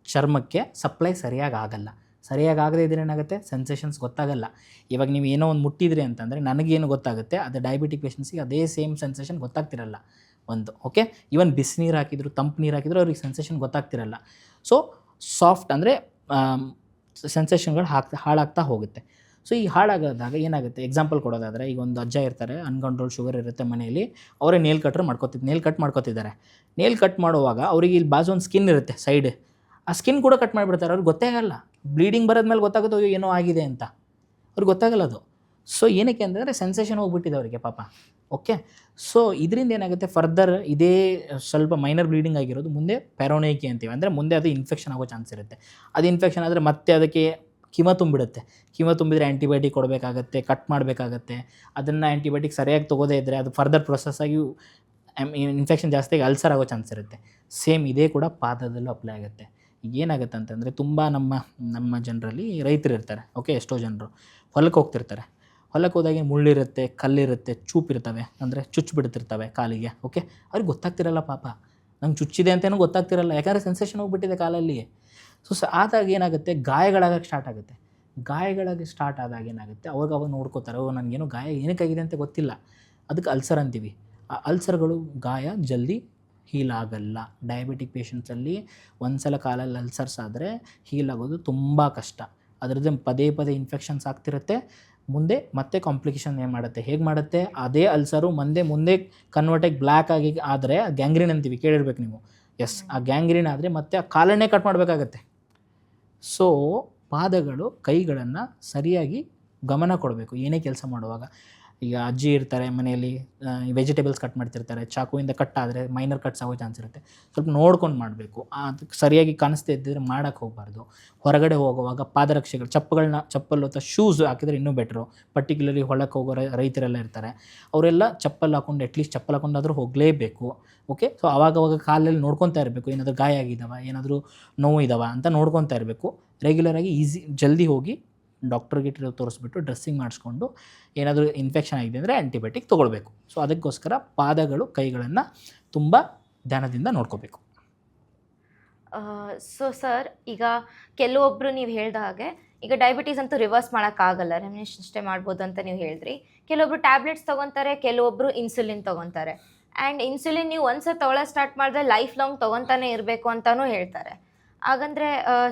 Speaker 2: ಚರ್ಮಕ್ಕೆ ಸಪ್ಲೈ ಸರಿಯಾಗಿ ಆಗಲ್ಲ. ಸರಿಯಾಗಿ ಆಗದೇ ಇದ್ರೆ ಏನಾಗುತ್ತೆ, ಸೆನ್ಸೇಷನ್ಸ್ ಗೊತ್ತಾಗಲ್ಲ. ಇವಾಗ ನೀವು ಏನೋ ಒಂದು ಮುಟ್ಟಿದ್ರಿ ಅಂತಂದರೆ ನನಗೇನು ಗೊತ್ತಾಗುತ್ತೆ, ಅದು ಡಯಾಬಿಟಿಕ್ ಪೇಷಂಟ್ಸಿಗೆ ಅದೇ ಸೇಮ್ ಸೆನ್ಸೇಷನ್ ಗೊತ್ತಾಗ್ತಿರಲ್ಲ ಒಂದು. ಓಕೆ, ಈವನ್ ಬಿಸಿನೀರು ಹಾಕಿದ್ರು, ತಂಪು ನೀರು ಹಾಕಿದ್ರು ಅವ್ರಿಗೆ ಸೆನ್ಸೇಷನ್ ಗೊತ್ತಾಗ್ತಿರಲ್ಲ. ಸೊ ಸಾಫ್ಟ್ ಅಂದರೆ ಸೆನ್ಸೇಷನ್ಗಳು ಹಾಳಾಗ್ತಾ ಹೋಗುತ್ತೆ. ಸೊ ಈ ಹಾಳಾಗೋದಾಗ ಏನಾಗುತ್ತೆ, ಎಕ್ಸಾಂಪಲ್ ಕೊಡೋದಾದರೆ, ಈಗ ಒಂದು ಅಜ್ಜ ಇರ್ತಾರೆ, ಅನ್ಕಂಟ್ರೋಲ್ ಶುಗರ್ ಇರುತ್ತೆ ಮನೆಯಲ್ಲಿ, ಅವರೇ ನೇಲ್ ಕಟ್ ಮಾಡ್ಕೊತಿದ್ದಾರೆ. ನೇಲ್ ಕಟ್ ಮಾಡುವಾಗ ಅವರಿಗೆ ಇಲ್ಲಿ ಬಾಜು ಒಂದು ಸ್ಕಿನ್ ಇರುತ್ತೆ ಸೈಡ್, ಆ ಸ್ಕಿನ್ ಕೂಡ ಕಟ್ ಮಾಡಿಬಿಡ್ತಾರೆ. ಅವ್ರಿಗೆ ಗೊತ್ತೇ ಆಗಲ್ಲ. ಬ್ಲೀಡಿಂಗ್ ಬರೋದ್ಮೇಲೆ ಗೊತ್ತಾಗುತ್ತೆ ಏನೋ ಆಗಿದೆ ಅಂತ, ಅವ್ರಿಗೆ ಗೊತ್ತಾಗಲ್ಲ ಅದು. ಸೊ ಏನಕ್ಕೆ ಅಂತಂದರೆ ಸೆನ್ಸೇಷನ್ ಹೋಗ್ಬಿಟ್ಟಿದೆ ಅವರಿಗೆ ಪಾಪ. ಓಕೆ, ಸೊ ಇದರಿಂದ ಏನಾಗುತ್ತೆ, ಫರ್ದರ್ ಇದೇ ಸ್ವಲ್ಪ ಮೈನರ್ ಬ್ಲೀಡಿಂಗ್ ಆಗಿರೋದು ಮುಂದೆ ಪ್ಯಾರೋನೈಕಿ ಅಂತೀವಿ. ಅಂದರೆ ಮುಂದೆ ಅದು ಇನ್ಫೆಕ್ಷನ್ ಆಗೋ ಚಾನ್ಸ್ ಇರುತ್ತೆ. ಅದು ಇನ್ಫೆಕ್ಷನ್ ಆದರೆ ಮತ್ತೆ ಅದಕ್ಕೆ ಕಿಮ ತುಂಬಿಡುತ್ತೆ. ಕಿಮ ತುಂಬಿದರೆ ಆ್ಯಂಟಿಬಯೋಟಿಕ್ ಕೊಡಬೇಕಾಗತ್ತೆ, ಕಟ್ ಮಾಡಬೇಕಾಗತ್ತೆ. ಅದನ್ನು ಆ್ಯಂಟಿಬಯೋಟಿಕ್ ಸರಿಯಾಗಿ ತೊಗೋದೇ ಇದ್ದರೆ ಅದು ಫರ್ದರ್ ಪ್ರೊಸೆಸ್ ಆಗಿ ಇನ್ಫೆಕ್ಷನ್ ಜಾಸ್ತಿಯಾಗಿ ಅಲ್ಸರ್ ಆಗೋ ಚಾನ್ಸ್ ಇರುತ್ತೆ. ಸೇಮ್ ಇದೇ ಕೂಡ ಪಾದದಲ್ಲೂ ಅಪ್ಲೈ ಆಗುತ್ತೆ. ಏನಾಗುತ್ತೆ ಅಂತಂದರೆ ತುಂಬ ನಮ್ಮ ಜನರಲ್ಲಿ ರೈತರು ಇರ್ತಾರೆ. ಓಕೆ, ಎಷ್ಟೋ ಜನರು ಹೊಲಕ್ಕೆ ಹೋಗ್ತಿರ್ತಾರೆ. ಹೊಲಕ್ಕೆ ಹೋದಾಗೆ ಮುಳ್ಳಿರುತ್ತೆ, ಕಲ್ಲಿರುತ್ತೆ, ಚೂಪಿರ್ತವೆ, ಅಂದರೆ ಚುಚ್ಚಿಬಿಡ್ತಿರ್ತವೆ ಕಾಲಿಗೆ. ಓಕೆ, ಅವ್ರಿಗೆ ಗೊತ್ತಾಗ್ತಿರಲ್ಲ ಪಾಪ, ನಂಗೆ ಚುಚ್ಚಿದೆ ಅಂತೇನೂ ಗೊತ್ತಾಗ್ತಿರಲ್ಲ, ಯಾಕಂದರೆ ಸೆನ್ಸೇಷನ್ ಹೋಗ್ಬಿಟ್ಟಿದೆ ಕಾಲಲ್ಲಿ. ಸೊ ಆದಾಗ ಏನಾಗುತ್ತೆ, ಗಾಯಗಳಾಗಕ್ಕೆ ಸ್ಟಾರ್ಟ್ ಆಗುತ್ತೆ. ಗಾಯಗಳಾಗಿ ಸ್ಟಾರ್ಟ್ ಆದಾಗ ಏನಾಗುತ್ತೆ, ಅವಾಗ ನೋಡ್ಕೋತಾರೆ, ನನಗೇನೋ ಗಾಯ ಏನಕ್ಕಾಗಿದೆ ಅಂತ ಗೊತ್ತಿಲ್ಲ, ಅದಕ್ಕೆ ಅಲ್ಸರ್ ಅಂತೀವಿ. ಆ ಅಲ್ಸರ್ಗಳು ಗಾಯ ಜಲ್ದಿ ಹೀಲ್ ಆಗಲ್ಲ. ಡಯಾಬಿಟಿಕ್ ಪೇಷಂಟ್ಸಲ್ಲಿ ಒಂದ್ಸಲ ಕಾಲಲ್ಲಿ ಅಲ್ಸರ್ಸ್ ಆದರೆ ಹೀಲ್ ಆಗೋದು ತುಂಬ ಕಷ್ಟ. ಅದರದ್ದು ಪದೇ ಇನ್ಫೆಕ್ಷನ್ಸ್ ಆಗ್ತಿರುತ್ತೆ. ಮುಂದೆ ಮತ್ತೆ ಕಾಂಪ್ಲಿಕೇಶನ್ ಏನು ಮಾಡುತ್ತೆ, ಹೇಗೆ ಮಾಡುತ್ತೆ, ಅದೇ ಅಲ್ಸರು ಮುಂದೆ ಕನ್ವರ್ಟಾಗಿ ಬ್ಲ್ಯಾಕ್ ಆಗಿ ಆದರೆ ಗ್ಯಾಂಗ್ರೀನ್ ಅಂತೀವಿ, ಕೇಳಿರ್ಬೇಕು ನೀವು. ಎಸ್, ಆ ಗ್ಯಾಂಗ್ರೀನ್ ಆದರೆ ಮತ್ತೆ ಆ ಕಾಲನ್ನೇ ಕಟ್ ಮಾಡಬೇಕಾಗತ್ತೆ. ಸೊ ಪಾದಗಳು, ಕೈಗಳನ್ನು ಸರಿಯಾಗಿ ಗಮನ ಕೊಡಬೇಕು ಏನೇ ಕೆಲಸ ಮಾಡುವಾಗ. ಈಗ ಅಜ್ಜಿ ಇರ್ತಾರೆ ಮನೆಯಲ್ಲಿ, ವೆಜಿಟೇಬಲ್ಸ್ ಕಟ್ ಮಾಡ್ತಿರ್ತಾರೆ, ಚಾಕುವಿಂದ ಕಟ್ ಆದರೆ ಮೈನರ್ ಕಟ್ಸ್ ಆಗೋ ಚಾನ್ಸ್ ಇರುತ್ತೆ. ಸ್ವಲ್ಪ ನೋಡ್ಕೊಂಡು ಮಾಡಬೇಕು. ಅದಕ್ಕೆ ಸರಿಯಾಗಿ ಕಾಣಿಸ್ತಾ ಇದ್ದಿದ್ರೆ ಮಾಡೋಕ್ಕೆ ಹೋಗಬಾರ್ದು. ಹೊರಗಡೆ ಹೋಗುವಾಗ ಪಾದರಕ್ಷೆಗಳು, ಚಪ್ಪಲ್ ಅಥವಾ ಶೂಸ್ ಹಾಕಿದರೆ ಇನ್ನೂ ಬೆಟ್ರು. ಪರ್ಟಿಕ್ಯುಲರ್ಲಿ ಹೊಲಕ್ಕೆ ಹೋಗೋ ರೈತರೆಲ್ಲ ಇರ್ತಾರೆ, ಅವರೆಲ್ಲ ಚಪ್ಪಲ್ ಹಾಕೊಂಡು ಅಟ್ಲೀಸ್ಟ್ ಚಪ್ಪಲ್ ಹಾಕೊಂಡಾದರೂ ಹೋಗಲೇಬೇಕು. ಓಕೆ, ಸೊ ಆವಾಗವಾಗ ಕಾಲಲ್ಲಿ ನೋಡ್ಕೊತಾ ಇರಬೇಕು, ಏನಾದರೂ ಗಾಯ ಆಗಿದ್ದಾವ, ಏನಾದರೂ ನೋವು ಇದ್ದಾವ ಅಂತ ನೋಡ್ಕೊತಾ ಇರಬೇಕು. ರೆಗ್ಯುಲರಾಗಿ ಜಲ್ದಿ ಹೋಗಿ ಡಾಕ್ಟ್ರಿಗೆ ತೋರಿಸ್ಬಿಟ್ಟು ಡ್ರೆಸ್ಸಿಂಗ್ ಮಾಡಿಸ್ಕೊಂಡು ಏನಾದರೂ ಇನ್ಫೆಕ್ಷನ್ ಆಗಿದೆ ಅಂದರೆ ಆ್ಯಂಟಿಬಯೋಟಿಕ್ ತೊಗೊಳ್ಬೇಕು. ಸೊ ಅದಕ್ಕೋಸ್ಕರ ಪಾದಗಳು, ಕೈಗಳನ್ನು ತುಂಬ ಧ್ಯಾನದಿಂದ ನೋಡ್ಕೋಬೇಕು.
Speaker 1: ಸೊ ಸರ್, ಈಗ ಕೆಲವೊಬ್ಬರು ನೀವು ಹೇಳ್ದ ಹಾಗೆ ಈಗ ಡಯಾಬಿಟೀಸ್ ಅಂತೂ ರಿವರ್ಸ್ ಮಾಡೋಕ್ಕಾಗಲ್ಲ, ರೆಮಿನೇಷನ್ ಅಷ್ಟೇ ಮಾಡ್ಬೋದು ಅಂತ ನೀವು ಹೇಳಿದ್ರಿ. ಕೆಲವೊಬ್ರು ಟ್ಯಾಬ್ಲೆಟ್ಸ್ ತೊಗೊತಾರೆ, ಕೆಲವೊಬ್ಬರು ಇನ್ಸುಲಿನ್ ತೊಗೊತಾರೆ. ಆ್ಯಂಡ್ ಇನ್ಸುಲಿನ್ ನೀವು ಒಂದ್ಸಲ ತೊಗೊಳ್ಳೋ ಸ್ಟಾರ್ಟ್ ಮಾಡಿದ್ರೆ ಲೈಫ್ ಲಾಂಗ್ ತೊಗೊತಾನೆ ಇರಬೇಕು ಅಂತಲೂ ಹೇಳ್ತಾರೆ. ಹಾಗಂದರೆ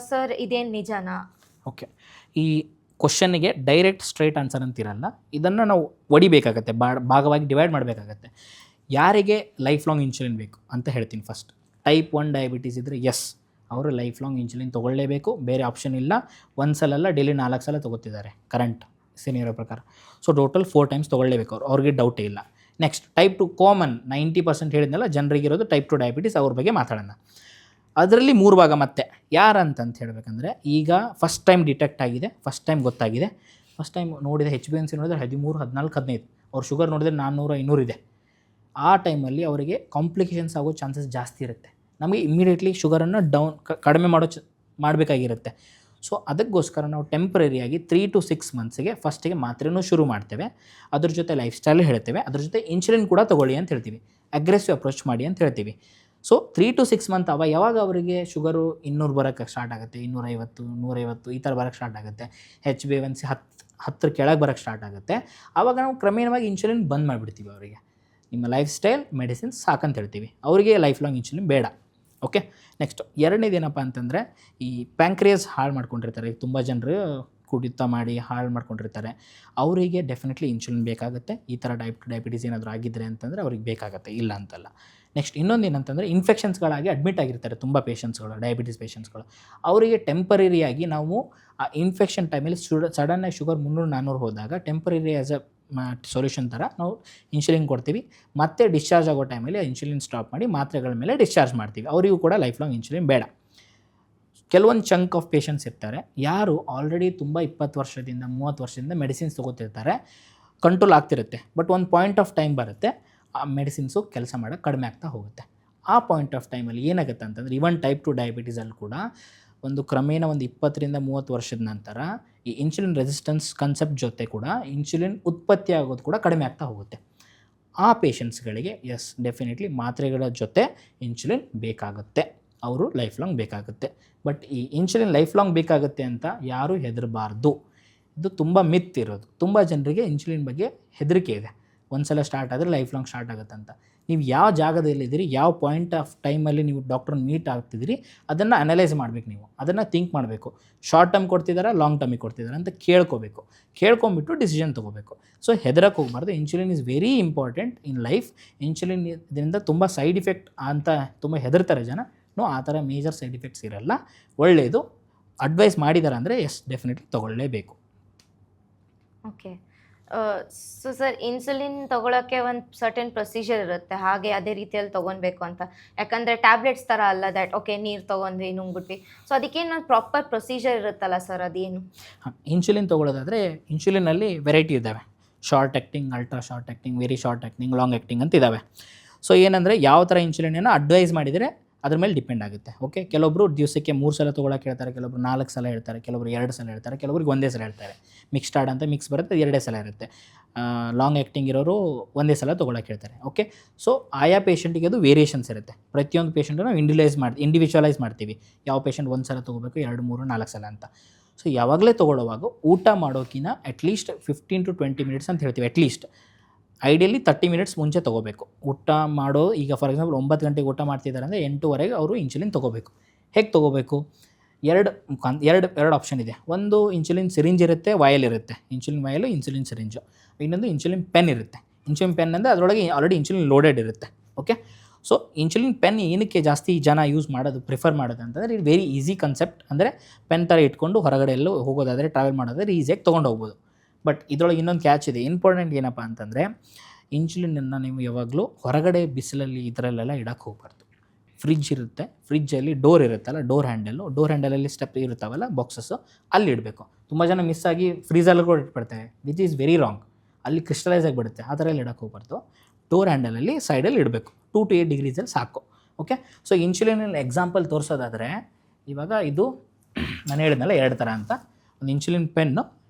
Speaker 1: ಸರ್ ಇದೇನು ನಿಜನಾ?
Speaker 2: ಓಕೆ, ಈ ಕ್ವಶನ್ನಿಗೆ ಡೈರೆಕ್ಟ್ ಸ್ಟ್ರೈಟ್ ಆನ್ಸರ್ ಅಂತಿರಲ್ಲ, ಇದನ್ನು ನಾವು ಒಡಿಬೇಕಾಗತ್ತೆ, ಭಾಗವಾಗಿ ಡಿವೈಡ್ ಮಾಡಬೇಕಾಗತ್ತೆ. ಯಾರಿಗೆ ಲೈಫ್ ಲಾಂಗ್ ಇನ್ಸುಲಿನ್ ಬೇಕು ಅಂತ ಹೇಳ್ತೀನಿ. ಫಸ್ಟ್ ಟೈಪ್ 1 ಡಯಾಬಿಟೀಸ್ ಇದ್ದರೆ ಎಸ್, ಅವರು ಲೈಫ್ ಲಾಂಗ್ ಇನ್ಸುಲಿನ್ ತೊಗೊಳ್ಳೇಬೇಕು, ಬೇರೆ ಆಪ್ಷನ್ ಇಲ್ಲ. ಒಂದು ಸಲ ಅಲ್ಲ, ಡೈಲಿ 4 ಸಲ ತೊಗೋತಿದ್ದಾರೆ ಕರೆಂಟ್ ಸೀನಿಯರ್ ಪ್ರಕಾರ. ಸೊ ಟೋಟಲ್ 4 ಟೈಮ್ಸ್ ತೊಗೊಳ್ಳೇಬೇಕು ಅವ್ರಿಗೆ ಡೌಟೇ ಇಲ್ಲ. ನೆಕ್ಸ್ಟ್ ಟೈಪ್ 2 ಕಾಮನ್ 90% ಹೇಳಿದ್ನಲ್ಲ ಜನರಿಗಿರೋದು ಟೈಪ್ 2 ಡಯಾಬಿಟೀಸ್, ಅವ್ರ ಬಗ್ಗೆ ಮಾತಾಡೋಣ. ಅದರಲ್ಲಿ 3 ಭಾಗ. ಮತ್ತೆ ಯಾರಂತಂತ ಹೇಳಬೇಕಂದ್ರೆ, ಈಗ ಫಸ್ಟ್ ಟೈಮ್ ಡಿಟೆಕ್ಟ್ ಆಗಿದೆ, ಫಸ್ಟ್ ಟೈಮ್ ಗೊತ್ತಾಗಿದೆ, ಫಸ್ಟ್ ಟೈಮ್ ನೋಡಿದೆ HbA1c ನೋಡಿದ್ರೆ 13, 14, 15, ಅವ್ರ ಶುಗರ್ ನೋಡಿದ್ರೆ 400, 500 ಇದೆ. ಆ ಟೈಮಲ್ಲಿ ಅವರಿಗೆ ಕಾಂಪ್ಲಿಕೇಶನ್ಸ್ ಆಗೋ ಚಾನ್ಸಸ್ ಜಾಸ್ತಿ ಇರುತ್ತೆ. ನಮಗೆ ಇಮ್ಮಿಡಿಯೇಟ್ಲಿ ಶುಗರನ್ನು ಕಡಿಮೆ ಮಾಡಬೇಕಾಗಿರುತ್ತೆ. ಸೊ ಅದಕ್ಕೋಸ್ಕರ ನಾವು ಟೆಂಪ್ರರಿಯಾಗಿ 3 to 6 ಮಂತ್ಸಿಗೆ ಫಸ್ಟಿಗೆ ಮಾತ್ರೆನೂ ಶುರು ಮಾಡ್ತೇವೆ, ಅದ್ರ ಜೊತೆ ಲೈಫ್ ಸ್ಟೈಲ್ ಹೇಳ್ತೇವೆ, ಅದ್ರ ಜೊತೆ ಇನ್ಸುಲಿನ್ ಕೂಡ ತೊಗೊಳ್ಳಿ ಅಂತ ಹೇಳ್ತೀವಿ, ಅಗ್ರೆಸಿವ್ ಅಪ್ರೋಚ್ ಮಾಡಿ ಅಂತ ಹೇಳ್ತೀವಿ. ಸೊ 3 to 6 ಮಂತ್ ಯಾವಾಗ ಅವರಿಗೆ ಶುಗರು 200 ಬರೋಕ್ಕೆ ಸ್ಟಾರ್ಟ್ ಆಗುತ್ತೆ, 250, 150 ಈ ಥರ ಬರೋಕ್ಕೆ ಸ್ಟಾರ್ಟ್ ಆಗುತ್ತೆ, HbA1c 10 ಕೆಳಗೆ ಬರೋಕ್ಕೆ ಸ್ಟಾರ್ಟ್ ಆಗುತ್ತೆ, ಆವಾಗ ನಾವು ಕ್ರಮೇಣವಾಗಿ ಇನ್ಸುಲಿನ್ ಬಂದ್ ಮಾಡಿಬಿಡ್ತೀವಿ. ಅವರಿಗೆ ನಿಮ್ಮ ಲೈಫ್ ಸ್ಟೈಲ್ ಮೆಡಿಸಿನ್ಸ್ ಸಾಕಂತ ಹೇಳ್ತೀವಿ, ಅವರಿಗೆ ಲೈಫ್ ಲಾಂಗ್ ಇನ್ಸುಲಿನ್ ಬೇಡ. ಓಕೆ, ನೆಕ್ಸ್ಟ್ ಎರಡನೇದು ಏನಪ್ಪ ಅಂತಂದರೆ, ಈ ಪ್ಯಾಂಕ್ರಿಯಸ್ ಹಾಳು ಮಾಡ್ಕೊಂಡಿರ್ತಾರೆ. ಈಗ ತುಂಬ ಜನರು ಕುಡಿತ ಮಾಡಿ ಹಾಳು ಮಾಡ್ಕೊಂಡಿರ್ತಾರೆ, ಅವರಿಗೆ ಡೆಫಿನೆಟ್ಲಿ ಇನ್ಸುಲಿನ್ ಬೇಕಾಗುತ್ತೆ. ಈ ಥರ ಡಯಾಬಿಟೀಸ್ ಏನಾದರೂ ಆಗಿದ್ದರೆ ಅಂತಂದರೆ ಅವ್ರಿಗೆ ಬೇಕಾಗುತ್ತೆ, ಇಲ್ಲ ಅಂತಲ್ಲ. ನೆಕ್ಸ್ಟ್ ಇನ್ನೊಂದು ಏನಂತಂದರೆ, ಇನ್ಫೆಕ್ಷನ್ಸ್ಗಳಾಗಿ ಅಡ್ಮಿಟ್ ಆಗಿರ್ತಾರೆ ತುಂಬ ಪೇಷಂಟ್ಸ್ಗಳು, ಡಯಾಬಿಟೀಸ್ ಪೇಷಂಟ್ಸ್ಗಳು. ಅವರಿಗೆ ಟೆಂಪರರಿಯಾಗಿ ನಾವು ಆ ಇನ್ಫೆಕ್ಷನ್ ಟೈಮಲ್ಲಿ ಸಡನ್ನಾಗಿ ಶುಗರ್ 300, 400 ಹೋದಾಗ ಟೆಂಪರರಿ ಆ್ಯಸ್ ಅ ಸೊಲ್ಯೂಷನ್ ಥರ ನಾವು ಇನ್ಸುಲಿನ್ ಕೊಡ್ತೀವಿ. ಮತ್ತೆ ಡಿಸ್ಚಾರ್ಜ್ ಆಗೋ ಟೈಮಲ್ಲಿ ಇನ್ಸುಲಿನ್ ಸ್ಟಾಪ್ ಮಾಡಿ ಮಾತ್ರೆಗಳ ಮೇಲೆ ಡಿಸ್ಚಾರ್ಜ್ ಮಾಡ್ತೀವಿ. ಅವರಿಗೂ ಕೂಡ ಲೈಫ್ ಲಾಂಗ್ ಇನ್ಸುಲಿನ್ ಬೇಡ. ಕೆಲವೊಂದು ಚಂಕ್ ಆಫ್ ಪೇಷಂಟ್ಸ್ ಇರ್ತಾರೆ, ಯಾರು ಆಲ್ರೆಡಿ ತುಂಬ 20 ವರ್ಷದಿಂದ 30 ವರ್ಷದಿಂದ ಮೆಡಿಸಿನ್ಸ್ ತೊಗೋತಿರ್ತಾರೆ, ಕಂಟ್ರೋಲ್ ಆಗ್ತಿರುತ್ತೆ. ಬಟ್ ಒಂದು ಪಾಯಿಂಟ್ ಆಫ್ ಟೈಮ್ ಬರುತ್ತೆ, ಆ ಮೆಡಿಸಿನ್ಸು ಕೆಲಸ ಮಾಡೋಕ್ಕೆ ಕಡಿಮೆ ಆಗ್ತಾ ಹೋಗುತ್ತೆ. ಆ ಪಾಯಿಂಟ್ ಆಫ್ ಟೈಮಲ್ಲಿ ಏನಾಗುತ್ತೆ ಅಂತಂದರೆ, ಇವನ್ ಟೈಪ್ 2 ಡಯಾಬಿಟೀಸಲ್ಲಿ ಕೂಡ ಒಂದು ಕ್ರಮೇಣ ಒಂದು 20ರಿಂದ 30 ವರ್ಷದ ನಂತರ ಈ ಇನ್ಸುಲಿನ್ ರೆಸಿಸ್ಟೆನ್ಸ್ ಕನ್ಸೆಪ್ಟ್ ಜೊತೆ ಕೂಡ ಇನ್ಸುಲಿನ್ ಉತ್ಪತ್ತಿ ಆಗೋದು ಕೂಡ ಕಡಿಮೆ ಆಗ್ತಾ ಹೋಗುತ್ತೆ. ಆ ಪೇಷಂಟ್ಸ್ಗಳಿಗೆ ಎಸ್ ಡೆಫಿನೆಟ್ಲಿ ಮಾತ್ರೆಗಳ ಜೊತೆ ಇನ್ಸುಲಿನ್ ಬೇಕಾಗುತ್ತೆ, ಅವರು ಲೈಫ್ ಲಾಂಗ್ ಬೇಕಾಗುತ್ತೆ. ಬಟ್ ಈ ಇನ್ಸುಲಿನ್ ಲೈಫ್ ಲಾಂಗ್ ಬೇಕಾಗುತ್ತೆ ಅಂತ ಯಾರೂ ಹೆದರಬಾರ್ದು. ಇದು ತುಂಬ ಮಿತ್ ಇರೋದು. ತುಂಬ ಜನರಿಗೆ ಇನ್ಸುಲಿನ್ ಬಗ್ಗೆ ಹೆದರಿಕೆ ಇದೆ, ಒಂದು ಸಲ ಸ್ಟಾರ್ಟ್ ಆದರೆ ಲೈಫ್ ಲಾಂಗ್ ಸ್ಟಾರ್ಟ್ ಆಗುತ್ತೆ ಅಂತ. ನೀವು ಯಾವ ಜಾಗದಲ್ಲಿದ್ದೀರಿ, ಯಾವ ಪಾಯಿಂಟ್ ಆಫ್ ಟೈಮಲ್ಲಿ ನೀವು ಡಾಕ್ಟ್ರನ್ನ ಮೀಟ್ ಆಗ್ತಿದ್ದೀರಿ, ಅದನ್ನು ಅನಲೈಸ್ ಮಾಡಬೇಕು. ನೀವು ಅದನ್ನು ಥಿಂಕ್ ಮಾಡಬೇಕು. ಶಾರ್ಟ್ ಟರ್ಮ್ ಕೊಡ್ತಿದ್ದಾರಾ, ಲಾಂಗ್ ಟರ್ಮಿಗೆ ಕೊಡ್ತಿದ್ದಾರೆ ಅಂತ ಕೇಳ್ಕೋಬೇಕು. ಕೇಳ್ಕೊಂಬಿಟ್ಟು ಡಿಸಿಷನ್ ತೊಗೋಬೇಕು. ಸೊ ಹೆದರಕ್ಕೆ ಹೋಗಬಾರ್ದು. Insulin is very important in life. Insulin ಇದರಿಂದ ತುಂಬ ಸೈಡ್ ಇಫೆಕ್ಟ್ ಅಂತ ತುಂಬ ಹೆದರ್ತಾರೆ ಜನ. ಆ ಥರ ಮೇಜರ್ ಸೈಡ್ ಎಫೆಕ್ಟ್ಸ್ ಇರಲ್ಲ. ಒಳ್ಳೆಯದು. ಅಡ್ವೈಸ್ ಮಾಡಿದ್ದಾರೆ ಅಂದರೆ ಎಸ್ ಡೆಫಿನೆಟ್ಲಿ ತೊಗೊಳ್ಳೇಬೇಕು.
Speaker 1: ಓಕೆ, ಸೊ ಸರ್, ಇನ್ಸುಲಿನ್ ತೊಗೊಳಕ್ಕೆ ಒಂದು ಸರ್ಟೆನ್ ಪ್ರೊಸೀಜರ್ ಇರುತ್ತೆ, ಹಾಗೆ ಅದೇ ರೀತಿಯಲ್ಲಿ ತೊಗೊಳ್ಬೇಕು ಅಂತ. ಯಾಕಂದರೆ ಟ್ಯಾಬ್ಲೆಟ್ಸ್ ಥರ ಅಲ್ಲ ದ್ಯಾಟ್ ಓಕೆ ನೀರು ತೊಗೊಂಡ್ವಿ ನುಂಗ್ಬಿಟ್ವಿ. ಸೊ ಅದಕ್ಕೇನು ಪ್ರಾಪರ್ ಪ್ರೊಸೀಜರ್ ಇರುತ್ತಲ್ಲ ಸರ್, ಅದೇನು?
Speaker 2: ಇನ್ಸುಲಿನ್ ತೊಗೊಳ್ಳೋದಾದರೆ ಇನ್ಸುಲಿನಲ್ಲಿ ವೆರೈಟಿ ಇದ್ದಾವೆ. Short acting, ultra short acting, very short acting, long acting ಅಂತ ಇದ್ದಾವೆ. ಸೊ ಏನಂದರೆ ಯಾವ ಥರ ಇನ್ಸುಲಿನನ್ನು ಅಡ್ವೈಸ್ ಮಾಡಿದರೆ ಅದ್ರ ಮೇಲೆ ಡಿಪೆಂಡ್ ಆಗುತ್ತೆ. ಓಕೆ, ಕೆಲವೊಬ್ಬರು ದಿವಸಕ್ಕೆ 3 ಸಲ ತೊಗೊಳಕ್ಕೆ ಹೇಳ್ತಾರೆ, ಕೆಲವೊಬ್ರು 4 ಸಲ ಹೇಳ್ತಾರೆ, ಕೆಲವೊಬ್ರು 2 ಸಲ ಹೇಳ್ತಾರೆ, ಕೆಲವೊಬ್ರಿಗೆ 1 ಸಲ ಹೇಳ್ತಾರೆ. ಮಿಕ್ಸ್ಟಾರ್ಡ್ ಅಂತ ಮಿಕ್ಸ್ ಬರುತ್ತೆ, 2 ಸಲ ಇರುತ್ತೆ. ಲಾಂಗ್ ಆ್ಯಕ್ಟಿಂಗ್ ಇರೋರು 1 ಸಲ ತೊಗೊಳಕ್ಕೆ ಹೇಳ್ತಾರೆ. ಓಕೆ, ಸೊ ಆಯಾ ಪೇಷಂಟಿಗೆ ಅದು ವೇರಿಯೇಷನ್ಸ್ ಇರುತ್ತೆ. ಪ್ರತಿಯೊಂದು ಪೇಷಂಟು ನಾವು ಇಂಡಿವಿಜುವಲೈಸ್ ಮಾಡ್ತೀವಿ. ಯಾವ ಪೇಷಂಟ್ 1 ಸಲ ತೊಗೋಬೇಕು, 2, 3, 4 ಸಲ ಅಂತ. ಸೊ ಯಾವಾಗಲೇ ತೊಗೊಳ್ಳೋವಾಗ ಊಟ ಮಾಡೋಕ್ಕಿಂತ ಅಟ್ಲೀಸ್ಟ್ 15 to 20 ಮಿನಿಟ್ಸ್ ಅಂತ ಹೇಳ್ತೀವಿ. ಅಟ್ಲೀಸ್ಟ್ ಐಡಿಯಲಿ 30 ಮಿನಿಟ್ಸ್ ಮುಂಚೆ ತೊಗೋಬೇಕು. ಊಟ ಮಾಡೋ, ಈಗ ಫಾರ್ ಎಕ್ಸಾಂಪಲ್ 9 ಗಂಟೆಗೆ ಊಟ ಮಾಡ್ತಿದ್ದಾರೆ ಅಂದರೆ 8:30 ಅವರು ಇನ್ಸುಲಿನ್ ತೊಗೋಬೇಕು. ಹೇಗೆ ತೊಗೋಬೇಕು? ಎರಡು ಆಪ್ಷನ್ ಇದೆ. ಒಂದು ಇನ್ಸುಲಿನ್ ಸಿರಿಂಜ್ ಇರುತ್ತೆ, ವಾಯಲ್ ಇರುತ್ತೆ. Insulin vial, insulin syringe. ಇನ್ನೊಂದು ಇನ್ಸುಲಿನ್ ಪೆನ್ ಇರುತ್ತೆ. ಇನ್ಸುಲಿನ್ ಪೆನ್ ಅಂದರೆ ಅದರೊಳಗೆ ಆಲ್ರೆಡಿ ಇನ್ಸುಲಿನ್ ಲೋಡೆಡ್ ಇರುತ್ತೆ. ಓಕೆ, ಸೊ ಇನ್ಸುಲಿನ್ ಪೆನ್ ಏನಕ್ಕೆ ಜಾಸ್ತಿ ಜನ ಪ್ರಿಫರ್ ಮಾಡೋದು ಅಂತಂದರೆ, ಇದು ವೆರಿ ಈಸಿ ಕನ್ಸೆಪ್ಟ್. ಅಂದರೆ ಪೆನ್ ಥರ ಇಟ್ಕೊಂಡು ಹೊರಗಡೆ ಎಲ್ಲೂ ಹೋಗೋದಾದರೆ, ಟ್ರಾವೆಲ್ ಮಾಡೋದಾದರೆ ಈಸಿಯಾಗಿ ತೊಗೊಂಡು ಹೋಗ್ಬೋದು. ಬಟ್ ಇದರೊಳಗೆ ಇನ್ನೊಂದು ಕ್ಯಾಚ್ ಇದೆ. ಇಂಪಾರ್ಟೆಂಟ್ ಏನಪ್ಪ ಅಂತಂದರೆ, ಇನ್ಸುಲಿನನ್ನು ನೀವು ಯಾವಾಗಲೂ ಹೊರಗಡೆ ಬಿಸಿಲಲ್ಲಿ ಇದರಲ್ಲೆಲ್ಲ ಇಡಕ್ಕೆ ಹೋಗ್ಬಾರ್ದು. ಫ್ರಿಜ್ ಇರುತ್ತೆ, ಫ್ರಿಜ್ಜಲ್ಲಿ ಡೋರ್ ಇರುತ್ತಲ್ಲ, ಡೋರ್ ಹ್ಯಾಂಡಲಲ್ಲಿ ಸ್ಟೆಪ್ ಇರುತ್ತಾವಲ್ಲ ಬಾಕ್ಸಸ್ಸು, ಅಲ್ಲಿ ಇಡಬೇಕು. ತುಂಬ ಜನ ಮಿಸ್ ಆಗಿ ಫ್ರೀಜಲ್ಲಿ ಕೂಡ ಇಟ್ಬಿಡ್ತಾರೆ, ವಿಚ್ ಈಸ್ ವೆರಿ ರಾಂಗ್. ಅಲ್ಲಿ ಕ್ರಿಸ್ಟಲೈಸ್ ಆಗಿಬಿಡುತ್ತೆ. ಆ ಥರ ಎಲ್ಲ ಇಡಕ್ಕೆ ಹೋಗ್ಬಾರ್ದು. ಡೋರ್ ಹ್ಯಾಂಡಲಲ್ಲಿ ಸೈಡಲ್ಲಿ ಇಡಬೇಕು. 2 to 8 ಡಿಗ್ರೀಸಲ್ಲಿ ಸಾಕು. ಓಕೆ, ಸೊ ಇನ್ಸುಲಿನಲ್ಲಿ ಎಕ್ಸಾಂಪಲ್ ತೋರಿಸೋದಾದರೆ, ಇವಾಗ ಇದು ನಾನು ಹೇಳಿದ್ನಲ್ಲ 2 ಥರ ಅಂತ. ಒಂದು ಇನ್ಸುಲಿನ್ ಪೆನ್ನು,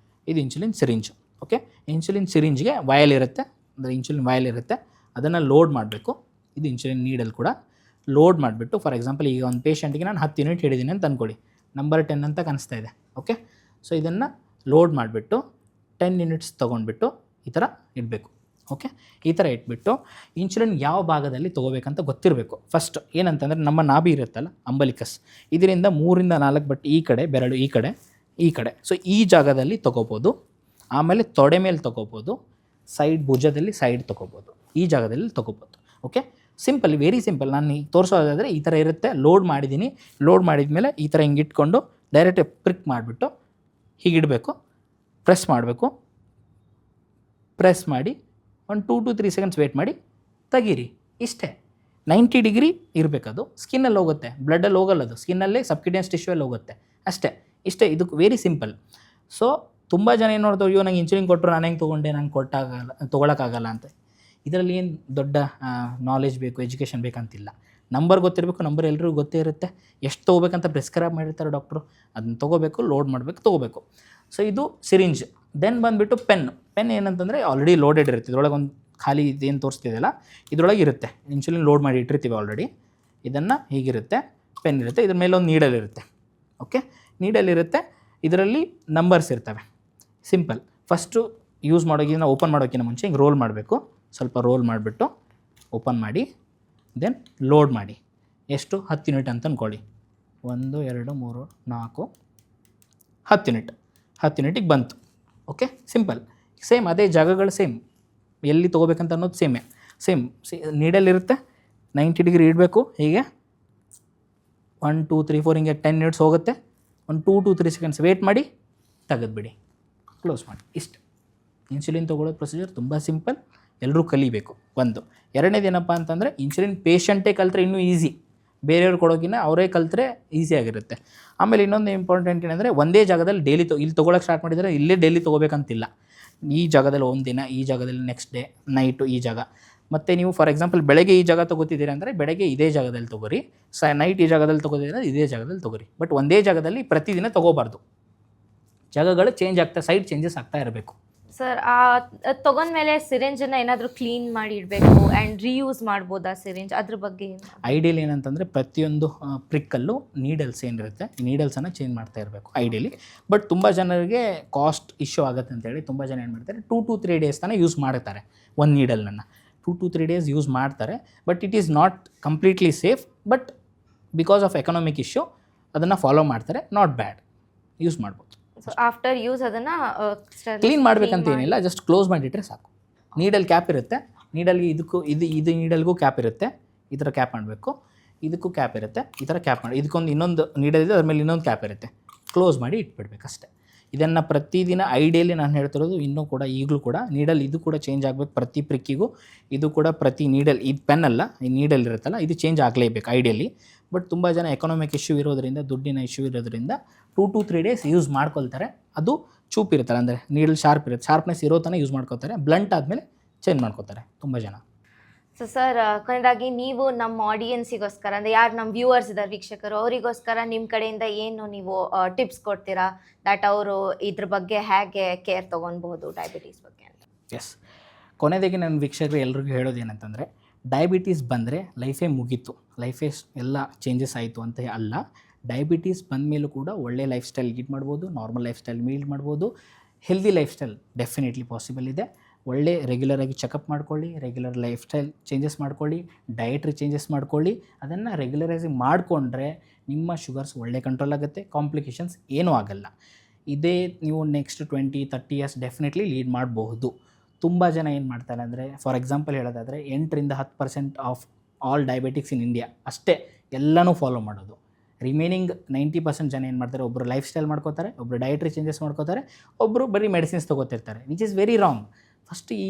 Speaker 2: ಇದು insulin syringe. Okay, insulin ಸಿರಿಂಜ್ಗೆ vial ಇರುತ್ತೆ, ಅಂದರೆ ಇನ್ಸುಲಿನ್ ವಾಯಲ್ ಇರುತ್ತೆ, ಅದನ್ನು ಲೋಡ್ ಮಾಡಬೇಕು. ಇದು ಇನ್ಸುಲಿನ್ ನೀಡಲ್ ಕೂಡ ಲೋಡ್ ಮಾಡಿಬಿಟ್ಟು ಫಾರ್ ಎಕ್ಸಾಂಪಲ್ ಈಗ ಒಂದು ಪೇಷಂಟ್ಗೆ ನಾನು 10 ಯೂನಿಟ್ ಹಿಡಿದೀನಿ ಅಂತ ಅಂದ್ಕೊಳ್ಳಿ, ನಂಬರ್ 10 ಅಂತ ಕಾಣಿಸ್ತಾ ಇದೆ. ಓಕೆ, ಸೊ ಇದನ್ನು ಲೋಡ್ ಮಾಡಿಬಿಟ್ಟು 10 ಯೂನಿಟ್ಸ್ ತೊಗೊಂಡ್ಬಿಟ್ಟು ಈ ಥರ ಇಡಬೇಕು. ಓಕೆ, ಈ ಥರ ಇಟ್ಬಿಟ್ಟು ಇನ್ಸುಲಿನ್ ಯಾವ ಭಾಗದಲ್ಲಿ ತೊಗೋಬೇಕಂತ ಗೊತ್ತಿರಬೇಕು. ಫಸ್ಟ್ ಏನಂತಂದರೆ ನಮ್ಮ ನಾಭಿ ಇರುತ್ತಲ್ಲ ಅಂಬಲಿಕಸ್, ಇದರಿಂದ 3 ಇಂದ 4 ಬಟ್ ಈ ಕಡೆ ಬೆರಳು ಈ ಕಡೆ ಸೊ ಈ ಜಾಗದಲ್ಲಿ ತೊಗೋಬೋದು. ಆಮೇಲೆ ತೊಡೆ ಮೇಲೆ ತೊಗೋಬೋದು, ಸೈಡ್ ಭುಜದಲ್ಲಿ ಸೈಡ್ ತೊಗೋಬೋದು, ಈ ಜಾಗದಲ್ಲಿ ತೊಗೋಬೋದು. Okay, simple, very simple. ನಾನು ಈಗ ತೋರಿಸೋದಾದರೆ ಈ ಥರ ಇರುತ್ತೆ. ಲೋಡ್ ಮಾಡಿದ್ದೀನಿ, ಲೋಡ್ ಮಾಡಿದ್ಮೇಲೆ ಈ ಥರ ಹಿಂಗೆ ಇಟ್ಕೊಂಡು ಡೈರೆಕ್ಟ್ ಪ್ರಿಕ್ ಮಾಡಿಬಿಟ್ಟು ಹೀಗಿಡಬೇಕು, ಪ್ರೆಸ್ ಮಾಡಬೇಕು, ಪ್ರೆಸ್ ಮಾಡಿ ಒಂದು 2 to 3 ಸೆಕೆಂಡ್ಸ್ ವೇಟ್ ಮಾಡಿ ತೆಗೀರಿ. ಇಷ್ಟೇ. 90 ಡಿಗ್ರಿ ಇರಬೇಕದು. ಸ್ಕಿನ್ನಲ್ಲಿ ಹೋಗುತ್ತೆ, ಬ್ಲಡ್ಡಲ್ಲಿ ಹೋಗಲ್ಲ, ಅದು ಸ್ಕಿನ್ನಲ್ಲೇ ಸಬ್ಕ್ಯೂಟೇನಿಯಸ್ ಟಿಶ್ಯೂಯಲ್ಲಿ ಹೋಗುತ್ತೆ ಅಷ್ಟೇ. ಇಷ್ಟೇ, ಇದಕ್ಕೆ ವೆರಿ ಸಿಂಪಲ್. ಸೊ ತುಂಬ ಜನ ಏನು ನೋಡ್ತಾರೆ, ಅಯ್ಯೋ ನಂಗೆ ಇನ್ಸುಲಿನ್ ಕೊಟ್ಟರು ನಾನು ಹೆಂಗೆ ತೊಗೊಂಡೆ, ನಂಗೆ ತೊಗೊಳಕ್ಕಾಗಲ್ಲ ಅಂತ. ಇದರಲ್ಲಿ ಏನು ದೊಡ್ಡ ನಾಲೆಜ್ ಬೇಕು, ಎಜುಕೇಷನ್ ಬೇಕಂತಿಲ್ಲ. ನಂಬರ್ ಗೊತ್ತಿರಬೇಕು, ನಂಬರ್ ಎಲ್ರಿಗೂ ಗೊತ್ತೇ ಇರುತ್ತೆ. ಎಷ್ಟು ತೊಗೋಬೇಕಂತ ಪ್ರಿಸ್ಕ್ರೈಬ್ ಮಾಡಿರ್ತಾರೆ ಡಾಕ್ಟ್ರು, ಅದನ್ನ ತೊಗೋಬೇಕು, ಲೋಡ್ ಮಾಡಬೇಕು, ತೊಗೋಬೇಕು. ಸೊ ಇದು ಸಿರಿಂಜ್. ದೆನ್ ಬಂದುಬಿಟ್ಟು ಪೆನ್ ಏನಂತಂದರೆ ಆಲ್ರೆಡಿ ಲೋಡೆಡ್ ಇರುತ್ತೆ. ಇದ್ರೊಳಗೆ ಒಂದು ಖಾಲಿ ಇದೇನು ತೋರಿಸ್ತಿದೆಯಲ್ಲ ಇದ್ರೊಳಗೆ ಇರುತ್ತೆ, ಇನ್ಸುಲಿನ್ ಲೋಡ್ ಮಾಡಿ ಇಟ್ಟಿರ್ತೀವಿ ಆಲ್ರೆಡಿ. ಇದನ್ನು ಹೀಗಿರುತ್ತೆ, ಪೆನ್ ಇರುತ್ತೆ, ಇದ್ರ ಮೇಲೆ ಒಂದು ನೀಡಲ್ ಇರುತ್ತೆ. ಓಕೆ, ನೀಡಲ್ ಇರುತ್ತೆ, ಇದರಲ್ಲಿ ನಂಬರ್ಸ್ ಇರ್ತವೆ. ಸಿಂಪಲ್. ಫಸ್ಟು ಯೂಸ್ ಮಾಡೋಕ್ಕಿಂತ ಓಪನ್ ಮಾಡೋಕ್ಕಿಂತ ಮುಂಚೆ ಹಿಂಗೆ ರೋಲ್ ಮಾಡಬೇಕು. ಸ್ವಲ್ಪ ರೋಲ್ ಮಾಡಿಬಿಟ್ಟು ಓಪನ್ ಮಾಡಿ ದೆನ್ ಲೋಡ್ ಮಾಡಿ. ಎಷ್ಟು? 10 ಯೂನಿಟ್ ಅಂತ ಅಂದ್ಕೊಳ್ಳಿ. 1 2 3 4 10 ಯೂನಿಟ್. 10 ಯೂನಿಟಿಗೆ ಬಂತು. Okay, simple. ಸೇಮ್ ಅದೇ ಜಾಗಗಳು ಸೇಮ್, ಎಲ್ಲಿ ತೊಗೋಬೇಕಂತ ಅನ್ನೋದು ಸೇಮ್ ನೀಡಲ್ ಇರುತ್ತೆ. 90 ಡಿಗ್ರಿ ಇಡಬೇಕು. ಹೀಗೆ 1 2 3 4 ಹಿಂಗೆ 10 ಮಿನಿಟ್ಸ್ ಹೋಗುತ್ತೆ. ಒಂದು 2 to 3 ಸೆಕೆಂಡ್ಸ್ ವೇಟ್ ಮಾಡಿ ತೆಗೆದುಬಿಡಿ, ಕ್ಲೋಸ್ ಮಾಡಿ. ಇಷ್ಟು ಇನ್ಸುಲಿನ್ ತೊಗೊಳ್ಳೋ ಪ್ರೊಸೀಜರ್ ತುಂಬ ಸಿಂಪಲ್, ಎಲ್ಲರೂ ಕಲಿಬೇಕು. ಒಂದು. ಎರಡನೇದು ಏನಪ್ಪ ಅಂತಂದರೆ ಇನ್ಸುಲಿನ್ ಪೇಷಂಟೇ ಕಲಿತ್ರೆ ಇನ್ನೂ ಈಸಿ, ಬೇರೆಯವ್ರು ಕೊಡೋಕ್ಕಿಂತ ಅವರೇ ಕಲಿತ್ರೆ ಈಸಿಯಾಗಿರುತ್ತೆ. ಆಮೇಲೆ ಇನ್ನೊಂದು ಇಂಪಾರ್ಟೆಂಟ್ ಏನಂದರೆ ಒಂದೇ ಜಾಗದಲ್ಲಿ ಡೈಲಿ ಇಲ್ಲಿ ತೊಗೊಳಕ್ಕೆ ಸ್ಟಾರ್ಟ್ ಮಾಡಿದರೆ ಇಲ್ಲೇ ಡೈಲಿ ತೊಗೋಬೇಕಂತಿಲ್ಲ. ಈ ಜಾಗದಲ್ಲಿ ಒಂದು ದಿನ, ಈ ಜಾಗದಲ್ಲಿ ನೆಕ್ಸ್ಟ್ ಡೇ, ನೈಟು ಈ ಜಾಗ. ಮತ್ತು ನೀವು ಫಾರ್ ಎಕ್ಸಾಂಪಲ್ ಬೆಳಗ್ಗೆ ಈ ಜಾಗ ತೊಗೋತಿದ್ದೀರಿ ಅಂದರೆ ಬೆಳಗ್ಗೆ ಇದೇ ಜಾಗದಲ್ಲಿ ತೊಗೋರಿ, ನೈಟ್ ಈ ಜಾಗದಲ್ಲಿ ತೊಗೋತೀರಿ ಅಂದರೆ ಇದೇ ಜಾಗದಲ್ಲಿ ತೊಗೋರಿ. ಬಟ್ ಒಂದೇ ಜಾಗದಲ್ಲಿ ಪ್ರತಿದಿನ ತೊಗೋಬಾರ್ದು, ಜಾಗಗಳು ಚೇಂಜ್ ಆಗ್ತಾ, ಸೈಡ್ ಚೇಂಜಸ್ ಆಗ್ತಾ ಇರಬೇಕು.
Speaker 1: ಸರ್, ತೊಗೊಂಡ್ಮೇಲೆ ಸಿರಿಂಜನ್ನು ಏನಾದರೂ ಕ್ಲೀನ್ ಮಾಡಿ ಇಡಬೇಕು ಆ್ಯಂಡ್ ರೀಯೂಸ್ ಮಾಡ್ಬೋದಾ ಸಿರಿಂಜ್? ಅದ್ರ ಬಗ್ಗೆ
Speaker 2: ಐಡಿಯಲ್ ಏನಂತಂದರೆ ಪ್ರತಿಯೊಂದು ಪ್ರಿಕ್ಕಲ್ಲೂ ನೀಡಲ್ಸ್ ಏನಿರುತ್ತೆ, ಈ ನೀಡಲ್ಸನ್ನು ಚೇಂಜ್ ಮಾಡ್ತಾ ಇರಬೇಕು ಐಡಿಯಲಿ. ಬಟ್ ತುಂಬ ಜನರಿಗೆ ಕಾಸ್ಟ್ ಇಶ್ಯೂ ಆಗುತ್ತೆ ಅಂತೇಳಿ ತುಂಬ ಜನ ಏನು ಮಾಡ್ತಾರೆ, 2 to 3 ಡೇಸ್ ತನಕ ಯೂಸ್ ಮಾಡ್ತಾರೆ ಒಂದು ನೀಡಲನ್ನು. 2 to 3 ಡೇಸ್ ಯೂಸ್ ಮಾಡ್ತಾರೆ. But it is not completely safe. But because of economic issue ಅದನ್ನು ಫಾಲೋ ಮಾಡ್ತಾರೆ. ನಾಟ್ ಬ್ಯಾಡ್, ಯೂಸ್ ಮಾಡ್ಬೋದು.
Speaker 1: ಸೊ ಆಫ್ಟರ್ ಯೂಸ್ ಅದನ್ನು
Speaker 2: ಕ್ಲೀನ್ ಮಾಡಬೇಕಂತ ಏನಿಲ್ಲ, ಜಸ್ಟ್ ಕ್ಲೋಸ್ ಮಾಡಿಟ್ರೆ ಸಾಕು. ನೀಡಲ್ ಕ್ಯಾಪ್ ಇರುತ್ತೆ, ನೀಡಲ್ಗೆ ಇದಕ್ಕೂ ಇದು ನೀಡಲ್ಗೂ ಕ್ಯಾಪ್ ಇರುತ್ತೆ, ಈ ಥರ ಕ್ಯಾಪ್ ಮಾಡಬೇಕು. ಇದಕ್ಕೂ ಕ್ಯಾಪ್ ಇರುತ್ತೆ, ಈ ಥರ ಕ್ಯಾಪ್ ಮಾಡಿ. ಇದಕ್ಕೊಂದು ಇನ್ನೊಂದು ನೀಡಲ್ ಇದೆ, ಅದ್ರ ಮೇಲೆ ಇನ್ನೊಂದು ಕ್ಯಾಪ್ ಇರುತ್ತೆ. ಕ್ಲೋಸ್ ಮಾಡಿ ಇಟ್ಬಿಡ್ಬೇಕು ಅಷ್ಟೇ. ಇದನ್ನು ಪ್ರತಿದಿನ ಐಡಿಯಲಿ ನಾನು ಹೇಳ್ತಿರೋದು, ಇನ್ನೂ ಕೂಡ ಈಗಲೂ ಕೂಡ ನೀಡಲ್ ಇದು ಕೂಡ ಚೇಂಜ್ ಆಗಬೇಕು ಪ್ರತಿ ಪ್ರಿಕ್ಕಿಗೂ. ಇದು ಕೂಡ ಪ್ರತಿ ನೀಡಲ್, ಇದು ಪೆನ್ ಅಲ್ಲ, ಈ ನೀಡಲ್ ಇರುತ್ತಲ್ಲ ಇದು ಚೇಂಜ್ ಆಗಲೇಬೇಕು ಐಡಿಯಲಿ. ಬಟ್ ತುಂಬ ಜನ ಎಕನಾಮಿಕ್ ಇಶ್ಯೂ ಇರೋದ್ರಿಂದ, ದುಡ್ಡಿನ ಇಶ್ಯೂ ಇರೋದ್ರಿಂದ 2 to 3 ಡೇಸ್ ಯೂಸ್ ಮಾಡ್ಕೊಳ್ತಾರೆ. ಅದು ಚೂಪ್ ಇರುತ್ತಲ್ಲ, ಅಂದರೆ ನೀಡಲ್ ಶಾರ್ಪ್ ಇರುತ್ತೆ, ಶಾರ್ಪ್ನೆಸ್ ಇರೋ ತನಕ ಯೂಸ್ ಮಾಡ್ಕೊತಾರೆ. ಬ್ಲಂಟ್ ಆದಮೇಲೆ ಚೇಂಜ್ ಮಾಡ್ಕೋತಾರೆ ತುಂಬ ಜನ.
Speaker 1: ಸೊ ಸರ್, ಕೊನೆಯದಾಗಿ ನೀವು ನಮ್ಮ ಆಡಿಯನ್ಸಿಗೋಸ್ಕರ, ಅಂದರೆ ಯಾರು ನಮ್ಮ ವ್ಯೂವರ್ಸ್ ಇದ್ದಾರೆ, ವೀಕ್ಷಕರು, ಅವರಿಗೋಸ್ಕರ ನಿಮ್ಮ ಕಡೆಯಿಂದ ಏನು ನೀವು ಟಿಪ್ಸ್ ಕೊಡ್ತೀರಾ ದಟ್ ಅವರು ಇದ್ರ ಬಗ್ಗೆ ಹೇಗೆ ಕೇರ್ ತೊಗೊಳ್ಬೋದು ಡಯಾಬಿಟೀಸ್ ಬಗ್ಗೆ ಅಂತ?
Speaker 2: ಎಸ್, ಕೊನೆಯದಾಗಿ ನನ್ನ ವೀಕ್ಷಕರು ಎಲ್ರಿಗೂ ಹೇಳೋದು ಏನಂತಂದರೆ, ಡಯಾಬಿಟೀಸ್ ಬಂದರೆ ಲೈಫೇ ಮುಗೀತು, ಲೈಫೇ ಎಲ್ಲ ಚೇಂಜಸ್ ಆಯಿತು ಅಂತ ಅಲ್ಲ. ಡಯಾಬಿಟೀಸ್ ಬಂದ ಮೇಲೂ ಕೂಡ ಒಳ್ಳೆ ಲೈಫ್ ಸ್ಟೈಲ್ ಲೀಡ್ ಮಾಡ್ಬೋದು, ನಾರ್ಮಲ್ ಲೈಫ್ ಸ್ಟೈಲ್ ಲೀಡ್ ಮಾಡ್ಬೋದು. Healthy life style definitely possible ಇದೆ. ಒಳ್ಳೆ ರೆಗ್ಯುಲರಾಗಿ ಚೆಕಪ್ ಮಾಡ್ಕೊಳ್ಳಿ, ರೆಗ್ಯುಲರ್ ಲೈಫ್ ಸ್ಟೈಲ್ ಚೇಂಜಸ್ ಮಾಡ್ಕೊಳ್ಳಿ, ಡಯಟ್ರಿ ಚೇಂಜಸ್ ಮಾಡ್ಕೊಳ್ಳಿ. ಅದನ್ನು ರೆಗ್ಯುಲರೈಸಿ ಮಾಡಿಕೊಂಡ್ರೆ ನಿಮ್ಮ ಶುಗರ್ಸ್ ಒಳ್ಳೆ ಕಂಟ್ರೋಲ್ ಆಗುತ್ತೆ, ಕಾಂಪ್ಲಿಕೇಶನ್ಸ್ ಏನೂ ಆಗಲ್ಲ. ಇದೇ ನೀವು ನೆಕ್ಸ್ಟ್ 20-30 ಇಯರ್ಸ್ ಡೆಫಿನೆಟ್ಲಿ ಲೀಡ್ ಮಾಡಬಹುದು. ತುಂಬ ಜನ ಏನು ಮಾಡ್ತಾರೆ ಅಂದರೆ, ಫಾರ್ ಎಕ್ಸಾಂಪಲ್ ಹೇಳೋದಾದರೆ 8 to 10% of all diabetics in India ಅಷ್ಟೇ ಎಲ್ಲನೂ ಫಾಲೋ ಮಾಡೋದು. ರಿಮೈನಿಂಗ್ 90% ಜನ ಏನು ಮಾಡ್ತಾರೆ, ಒಬ್ಬರು ಲೈಫ್ ಸ್ಟೈಲ್ ಮಾಡ್ಕೋತಾರೆ, ಒಬ್ಬರು ಡಯಟ್ರಿ ಚೇಂಜಸ್ ಮಾಡ್ಕೋತಾರೆ, ಒಬ್ಬರು ಬರೀ ಮೆಡಿಸಿನ್ಸ್ ತೊಗೋತಿರ್ತಾರೆ, which is very wrong. First ಈ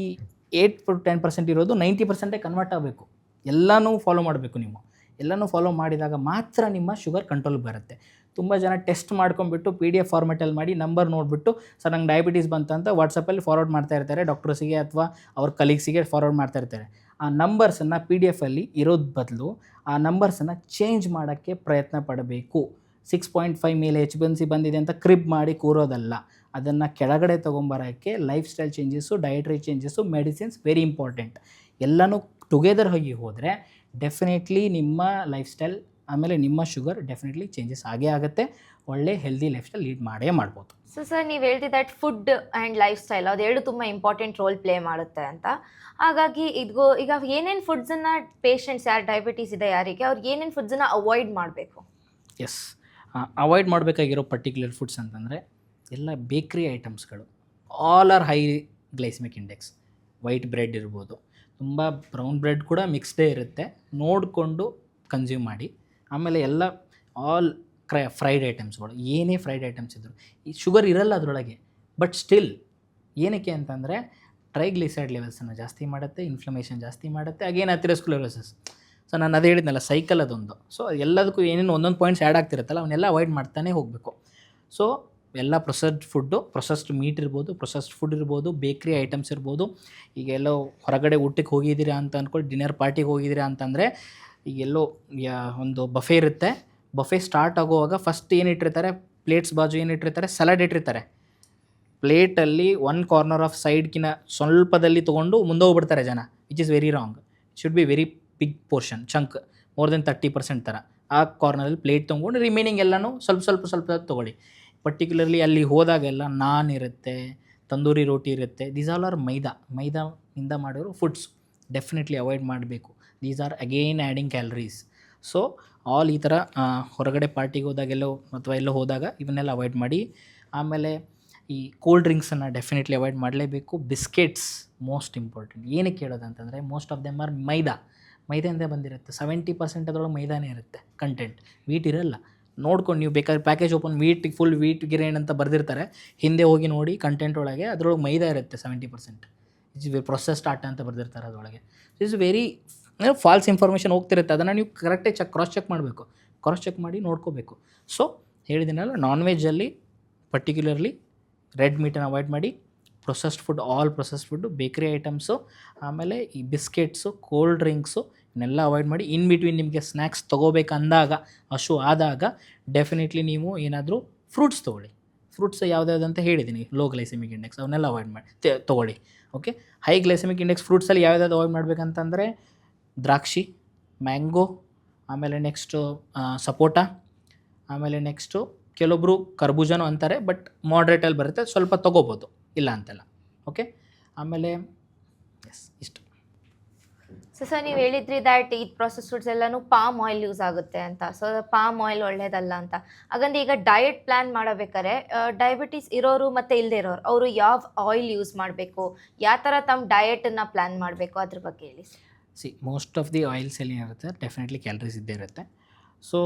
Speaker 2: 8 to 10% ಇರೋದು 90% ಕನ್ವರ್ಟ್ ಆಗಬೇಕು. ಎಲ್ಲನೂ ಫಾಲೋ ಮಾಡಬೇಕು ನೀವು. ಎಲ್ಲನೂ ಫಾಲೋ ಮಾಡಿದಾಗ ಮಾತ್ರ ನಿಮ್ಮ ಶುಗರ್ ಕಂಟ್ರೋಲ್ಗೆ ಬರುತ್ತೆ. ತುಂಬ ಜನ ಟೆಸ್ಟ್ ಮಾಡ್ಕೊಂಡ್ಬಿಟ್ಟು PDF ಫಾರ್ಮೆಟಲ್ಲಿ ಮಾಡಿ ನಂಬರ್ ನೋಡಿಬಿಟ್ಟು, ಸರ್ ನಂಗೆ ಡಯಾಬಿಟೀಸ್ ಬಂತಂತ ವಾಟ್ಸಪ್ಪಲ್ಲಿ ಫಾರ್ವರ್ಡ್ ಮಾಡ್ತಾ ಇರ್ತಾರೆ ಡಾಕ್ಟರ್ಸಿಗೆ ಅಥವಾ ಅವ್ರ ಕಲೀಗ್ಸಿಗೆ ಫಾರ್ವರ್ಡ್ ಮಾಡ್ತಾ ಇರ್ತಾರೆ. ಆ ನಂಬರ್ಸನ್ನು PDF-ಅಲ್ಲಿ ಇರೋದು ಬದಲು ಆ ನಂಬರ್ಸನ್ನು ಚೇಂಜ್ ಮಾಡೋಕ್ಕೆ ಪ್ರಯತ್ನ ಪಡಬೇಕು. 6.5 ಮೇಲೆ HbA1c ಬಂದಿದೆ ಅಂತ ಕ್ರಿಬ್ ಮಾಡಿ ಕೂರೋದಲ್ಲ, ಅದನ್ನು ಕೆಳಗಡೆ ತೊಗೊಂಬರೋಕ್ಕೆ lifestyle changes, dietary changes, medicines very important. ಎಲ್ಲನೂ ಟುಗೆದರ್ ಹೋಗಿ ಹೋದರೆ ಡೆಫಿನೆಟ್ಲಿ ನಿಮ್ಮ ಲೈಫ್ ಸ್ಟೈಲ್ ಆಮೇಲೆ ನಿಮ್ಮ ಶುಗರ್ ಡೆಫಿನೆಟ್ಲಿ ಚೇಂಜಸ್ ಆಗೇ ಆಗುತ್ತೆ. ಒಳ್ಳೆ ಹೆಲ್ದಿ ಲೈಫ್ ಸ್ಟೈಲ್ ಲೀಡ್ ಮಾಡೇ ಮಾಡ್ಬೋದು.
Speaker 1: ಸೊ ಸರ್, ನೀವು ಹೇಳ್ತಿದ್ದ that food and life style ಅದೆರಡು ತುಂಬ ಇಂಪಾರ್ಟೆಂಟ್ ರೋಲ್ ಪ್ಲೇ ಮಾಡುತ್ತೆ ಅಂತ. ಹಾಗಾಗಿ ಈಗ ಏನೇನು ಫುಡ್ಸನ್ನು ಪೇಷಂಟ್ಸ್ ಯಾರು ಡಯಾಬಿಟೀಸ್ ಇದೆ ಯಾರಿಗೆ ಅವ್ರಿಗೆ ಏನೇನು ಫುಡ್ಸನ್ನು ಅವಾಯ್ಡ್ ಮಾಡಬೇಕು?
Speaker 2: ಎಸ್, ಅವಾಯ್ಡ್ ಮಾಡಬೇಕಾಗಿರೋ ಪರ್ಟಿಕ್ಯುಲರ್ ಫುಡ್ಸ್ ಅಂತಂದರೆ ಎಲ್ಲ ಬೇಕ್ರಿ ಐಟಮ್ಸ್ಗಳು, all are high glycemic index. White bread ಇರ್ಬೋದು, ತುಂಬ ಬ್ರೌನ್ ಬ್ರೆಡ್ ಕೂಡ ಮಿಕ್ಸ್ಡೇ ಇರುತ್ತೆ, ನೋಡಿಕೊಂಡು ಕನ್ಸ್ಯೂಮ್ ಮಾಡಿ. ಆಮೇಲೆ ಎಲ್ಲ ಆಲ್ ಫ್ರೈಡ್ ಐಟಮ್ಸ್ಗಳು, ಏನೇ ಫ್ರೈಡ್ ಐಟಮ್ಸ್ ಇದ್ದರು ಈ ಶುಗರ್ ಇರಲ್ಲ ಅದರೊಳಗೆ, ಬಟ್ ಸ್ಟಿಲ್ ಏನಕ್ಕೆ ಅಂತಂದರೆ ಟ್ರೈಗ್ಲಿಸೈಡ್ ಲೆವೆಲ್ಸನ್ನು ಜಾಸ್ತಿ ಮಾಡುತ್ತೆ, ಇನ್ಫ್ಲಮೇಷನ್ ಜಾಸ್ತಿ ಮಾಡುತ್ತೆ, ಅಗೇನ್ ಅಥೆರೋಸ್ಕ್ಲೆರೋಸಿಸ್. ಸೊ ನಾನು ಅದೇ ಹೇಳಿದ್ನಲ್ಲ, ಸೈಕಲ್ ಅದೊಂದು. ಸೊ ಎಲ್ಲದಕ್ಕೂ ಏನೇನು ಒಂದೊಂದು ಪಾಯಿಂಟ್ಸ್ ಆ್ಯಡ್ ಆಗ್ತಿರುತ್ತಲ್ಲ ಅವನ್ನೆಲ್ಲ ಅವಾಯ್ಡ್ ಮಾಡ್ತಾನೆ ಹೋಗಬೇಕು. ಸೊ ಎಲ್ಲ ಪ್ರೊಸೆಸ್ಡ್ ಮೀಟ್ ಇರ್ಬೋದು, ಪ್ರೊಸೆಸ್ಡ್ ಫುಡ್ ಇರ್ಬೋದು, ಬೇಕ್ರಿ ಐಟಮ್ಸ್ ಇರ್ಬೋದು. ಈಗ ಎಲ್ಲೋ ಹೊರಗಡೆ ಊಟಕ್ಕೆ ಹೋಗಿದ್ದೀರಾ ಅಂತ ಅಂದ್ಕೊಂಡು ಡಿನ್ನರ್ ಪಾರ್ಟಿಗೆ ಹೋಗಿದ್ದೀರಾ ಅಂತಂದರೆ ಈಗೆಲ್ಲೋ ಒಂದು ಬಫೆ ಇರುತ್ತೆ. ಬಫೆ ಸ್ಟಾರ್ಟ್ ಆಗುವಾಗ ಫಸ್ಟ್ ಏನಿಟ್ಟಿರ್ತಾರೆ, ಪ್ಲೇಟ್ಸ್ ಬಾಜು ಏನಿಟ್ಟಿರ್ತಾರೆ, ಸಲಾಡ್ ಇಟ್ಟಿರ್ತಾರೆ. ಪ್ಲೇಟಲ್ಲಿ ಒನ್ ಕಾರ್ನರ್ ಆಫ್ ಸೈಡ್ಕಿನ ಸ್ವಲ್ಪದಲ್ಲಿ ತೊಗೊಂಡು ಮುಂದೆ ಹೋಗ್ಬಿಡ್ತಾರೆ ಜನ, which is very wrong. Should be very big portion, chunk, more than 30% ಥರ ಆ ಕಾರ್ನರಲ್ಲಿ ಪ್ಲೇಟ್ ತೊಗೊಂಡು ರಿಮೈನಿಂಗ್ ಎಲ್ಲನೂ ಸ್ವಲ್ಪ ತೊಗೊಳ್ಳಿ. ಪರ್ಟಿಕ್ಯುಲರ್ಲಿ ಅಲ್ಲಿ ಹೋದಾಗೆಲ್ಲ ನಾನ್ ಇರುತ್ತೆ, ತಂದೂರಿ ರೋಟಿ ಇರುತ್ತೆ. ದೀಸ್ ಆಲ್ ಆರ್ ಮೈದಾನಿಂದ ಮಾಡಿರೋ ಫುಡ್ಸ್, ಡೆಫಿನೆಟ್ಲಿ ಅವಾಯ್ಡ್ ಮಾಡಬೇಕು. These are again adding calories. So all ಈ ಥರ ಹೊರಗಡೆ ಪಾರ್ಟಿಗೆ ಹೋದಾಗೆಲ್ಲೋ ಅಥವಾ ಎಲ್ಲೋ ಹೋದಾಗ ಇವನ್ನೆಲ್ಲ ಅವಾಯ್ಡ್ ಮಾಡಿ. ಆಮೇಲೆ ಈ ಕೋಲ್ಡ್ ಡ್ರಿಂಕ್ಸನ್ನು ಡೆಫಿನೆಟ್ಲಿ ಅವಾಯ್ಡ್ ಮಾಡಲೇಬೇಕು. Biscuits most important. ಏನಕ್ಕೆ ಹೇಳೋದು ಅಂತಂದರೆ ಮೋಸ್ಟ್ ಆಫ್ ದೆಮ್ ಆರ್ ಮೈದಾದಿಂದ ಬಂದಿರುತ್ತೆ. 70% ಅದರೊಳಗೆ ಮೈದಾನೇ ಇರುತ್ತೆ ಕಂಟೆಂಟ್, ವೀಟ್ ಇರಲ್ಲ. ನೋಡ್ಕೊಂಡು ನೀವು ಬೇಕಾದ್ರೆ ಪ್ಯಾಕೇಜ್ ಓಪನ್ ಫುಲ್ ವೀಟ್ ಗಿರೈನ್ ಅಂತ ಬರೆದಿರ್ತಾರೆ, ಹಿಂದೆ ಹೋಗಿ ನೋಡಿ ಕಂಟೆಂಟ್ ಒಳಗೆ ಅದರೊಳಗೆ ಮೈದಾ ಇರುತ್ತೆ 70%. ಇಟ್ಸ್ ಪ್ರೊಸೆಸ್ಡ್ ಆಟ ಅಂತ ಬರೆದಿರ್ತಾರೆ ಅದರೊಳಗೆ. ಇಟ್ಸ್ ವೆರಿ ಫಾಲ್ಸ್ ಇನ್ಫಾರ್ಮೇಷನ್ ಹೋಗ್ತಿರುತ್ತೆ, ಅದನ್ನು ನೀವು ಕರೆಕ್ಟಾಗಿ ಕ್ರಾಸ್ ಚೆಕ್ ಮಾಡಿ ನೋಡ್ಕೋಬೇಕು. ಸೊ ಹೇಳಿದ್ದೀನಲ್ಲ, ನಾನ್ ವೆಜ್ಜಲ್ಲಿ ಪರ್ಟಿಕ್ಯುಲರ್ಲಿ ರೆಡ್ ಮೀಟನ್ನು ಅವಾಯ್ಡ್ ಮಾಡಿ, processed food, all processed food, ಬೇಕ್ರಿ ಐಟಮ್ಸು, ಆಮೇಲೆ ಈ ಬಿಸ್ಕೆಟ್ಸು, ಕೋಲ್ಡ್ ಡ್ರಿಂಕ್ಸು ಇವನ್ನೆಲ್ಲ ಅವಾಯ್ಡ್ ಮಾಡಿ. ಇನ್ ಬಿಟ್ವೀನ್ ನಿಮಗೆ ಸ್ನ್ಯಾಕ್ಸ್ ತೊಗೋಬೇಕಂದಾಗ, ಆದಾಗ ಡೆಫಿನೆಟ್ಲಿ ನೀವು ಏನಾದರೂ ಫ್ರೂಟ್ಸ್ ತೊಗೊಳ್ಳಿ. ಫ್ರೂಟ್ಸ್ ಯಾವುದ್ಯಾವ್ದು ಅಂತ ಹೇಳಿದ್ದೀನಿ, ಲೋ ಗ್ಲೈಸೆಮಿಕ್ ಇಂಡೆಕ್ಸ್, ಅವನ್ನೆಲ್ಲ ಅವಾಯ್ಡ್ ಮಾಡಿ ತೊಗೊಳ್ಳಿ. ಓಕೆ, ಹೈ ಗ್ಲೈಸೆಮಿಕ್ ಇಂಡೆಕ್ಸ್ ಫ್ರೂಟ್ಸಲ್ಲಿ ಯಾವ್ದಾದ್ರು ಅವಾಯ್ಡ್ ಮಾಡಬೇಕಂತಂದರೆ ದ್ರಾಕ್ಷಿ, ಮ್ಯಾಂಗೋ, ಆಮೇಲೆ ನೆಕ್ಸ್ಟು ಸಪೋಟ, ಆಮೇಲೆ ನೆಕ್ಸ್ಟು ಕೆಲವೊಬ್ಬರು ಕರ್ಬೂಜನೂ ಅಂತಾರೆ, ಬಟ್ ಮಾಡ್ರೇಟಲ್ಲಿ ಬರುತ್ತೆ, ಸ್ವಲ್ಪ ತೊಗೋಬೋದು, ಇಲ್ಲ ಅಂತೆಲ್ಲ. ಓಕೆ, ಆಮೇಲೆ ಇಷ್ಟು.
Speaker 1: ಸೊ ಸರ್, ನೀವು ಹೇಳಿದ್ರಿ ದ್ಯಾಟ್ ಈ ಪ್ರೊಸೆಸ್ ಫುಡ್ಸ್ ಎಲ್ಲನೂ ಪಾಮ್ ಆಯಿಲ್ ಯೂಸ್ ಆಗುತ್ತೆ ಅಂತ. ಸೊ ಪಾಮ್ ಆಯಿಲ್ ಒಳ್ಳೇದಲ್ಲ ಅಂತ. ಹಾಗಂದ್ರೆ ಈಗ ಡಯಟ್ ಪ್ಲ್ಯಾನ್ ಮಾಡಬೇಕಾದ್ರೆ ಡಯಾಬಿಟೀಸ್ ಇರೋರು ಮತ್ತು ಇಲ್ಲದೆ ಇರೋರು ಅವರು ಯಾವ ಆಯಿಲ್ ಯೂಸ್ ಮಾಡಬೇಕು, ಯಾವ ಥರ ತಮ್ಮ ಡಯಟನ್ನು ಪ್ಲ್ಯಾನ್ ಮಾಡಬೇಕು, ಅದ್ರ ಬಗ್ಗೆ ಹೇಳಿ.
Speaker 2: ಮೋಸ್ಟ್ ಆಫ್ ದಿ ಆಯಿಲ್ಸ್ ಎಲ್ಲಿ ಇರುತ್ತೆ ಡೆಫಿನೆಟ್ಲಿ ಕ್ಯಾಲರೀಸ್ ಇದ್ದೇ ಇರುತ್ತೆ. So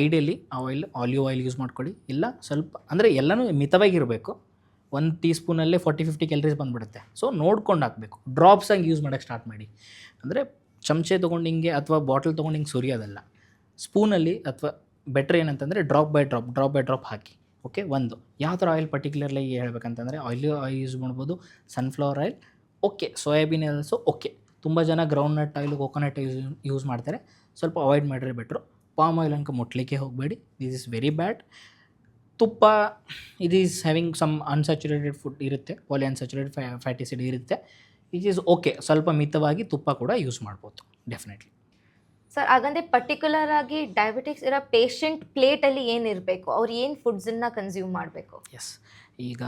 Speaker 2: ideally olive oil use ಮಾಡ್ಕೊಳ್ಳಿ. ಇಲ್ಲ ಸ್ವಲ್ಪ ಅಂದರೆ ಎಲ್ಲನೂ ಮಿತವಾಗಿರಬೇಕು. 1 ಟೀ ಸ್ಪೂನಲ್ಲೇ 40-50 ಕ್ಯಾಲರೀಸ್ ಬಂದುಬಿಡುತ್ತೆ. ಸೊ ನೋಡ್ಕೊಂಡು ಹಾಕಬೇಕು. ಡ್ರಾಪ್ಸಾಗಿ ಯೂಸ್ ಮಾಡೋಕ್ಕೆ ಸ್ಟಾರ್ಟ್ ಮಾಡಿ. ಅಂದರೆ ಚಮಚೆ ತೊಗೊಂಡು ಹಿಂಗೆ ಅಥವಾ ಬಾಟಲ್ ತೊಗೊಂಡು ಹಿಂಗೆ ಸುರಿಯೋದಲ್ಲ, ಸ್ಪೂನಲ್ಲಿ. ಅಥವಾ ಬೆಟ್ರ್ ಏನಂತಂದರೆ drop by drop hockey. Okay, ಒಂದು ಯಾವ ಥರ ಆಯಿಲ್ ಪರ್ಟಿಕ್ಯುಲರ್ಲಿ ಹೇಳ್ಬೇಕಂತಂದರೆ ಆಯಿಲ್ ಯೂಸ್ ಮಾಡ್ಬೋದು, sunflower oil, okay, soybean oils okay. ತುಂಬ ಜನ ground nut oil, coconut use ಮಾಡ್ತಾರೆ, ಸ್ವಲ್ಪ ಅವಾಯ್ಡ್ ಮಾಡಿದ್ರೆ ಬೆಟ್ರು. ಪಾಮ್ ಆಯಿಲ್ ಅಂಕ ಮುಟ್ಲಿಕ್ಕೆ ಹೋಗಬೇಡಿ, ದಿಸ್ ಇಸ್ ವೆರಿ ಬ್ಯಾಡ್. ತುಪ್ಪ, ಇದು is having some unsaturated food ಇರುತ್ತೆ, ಪಾಲಿ ಅನ್ಸ್ಯಾಚುರೇಟೆಡ್ ಫ್ಯಾಟಿ ಆಸಿಡ್ ಇರುತ್ತೆ. ಇಟ್ ಈಸ್ ಓಕೆ, ಸ್ವಲ್ಪ ಮಿತವಾಗಿ ತುಪ್ಪ ಕೂಡ ಯೂಸ್ ಮಾಡ್ಬೋದು ಡೆಫಿನೆಟ್ಲಿ.
Speaker 1: ಸರ್, ಹಾಗಂದ್ರೆ ಪರ್ಟಿಕ್ಯುಲರ್ ಆಗಿ ಡಯಾಬಿಟಿಕ್ಸ್ ಇರೋ ಪೇಷಂಟ್ ಪ್ಲೇಟಲ್ಲಿ ಏನಿರಬೇಕು, ಅವ್ರು ಏನು ಫುಡ್ಸನ್ನು ಕನ್ಸ್ಯೂಮ್ ಮಾಡಬೇಕು?
Speaker 2: ಎಸ್, ಈಗ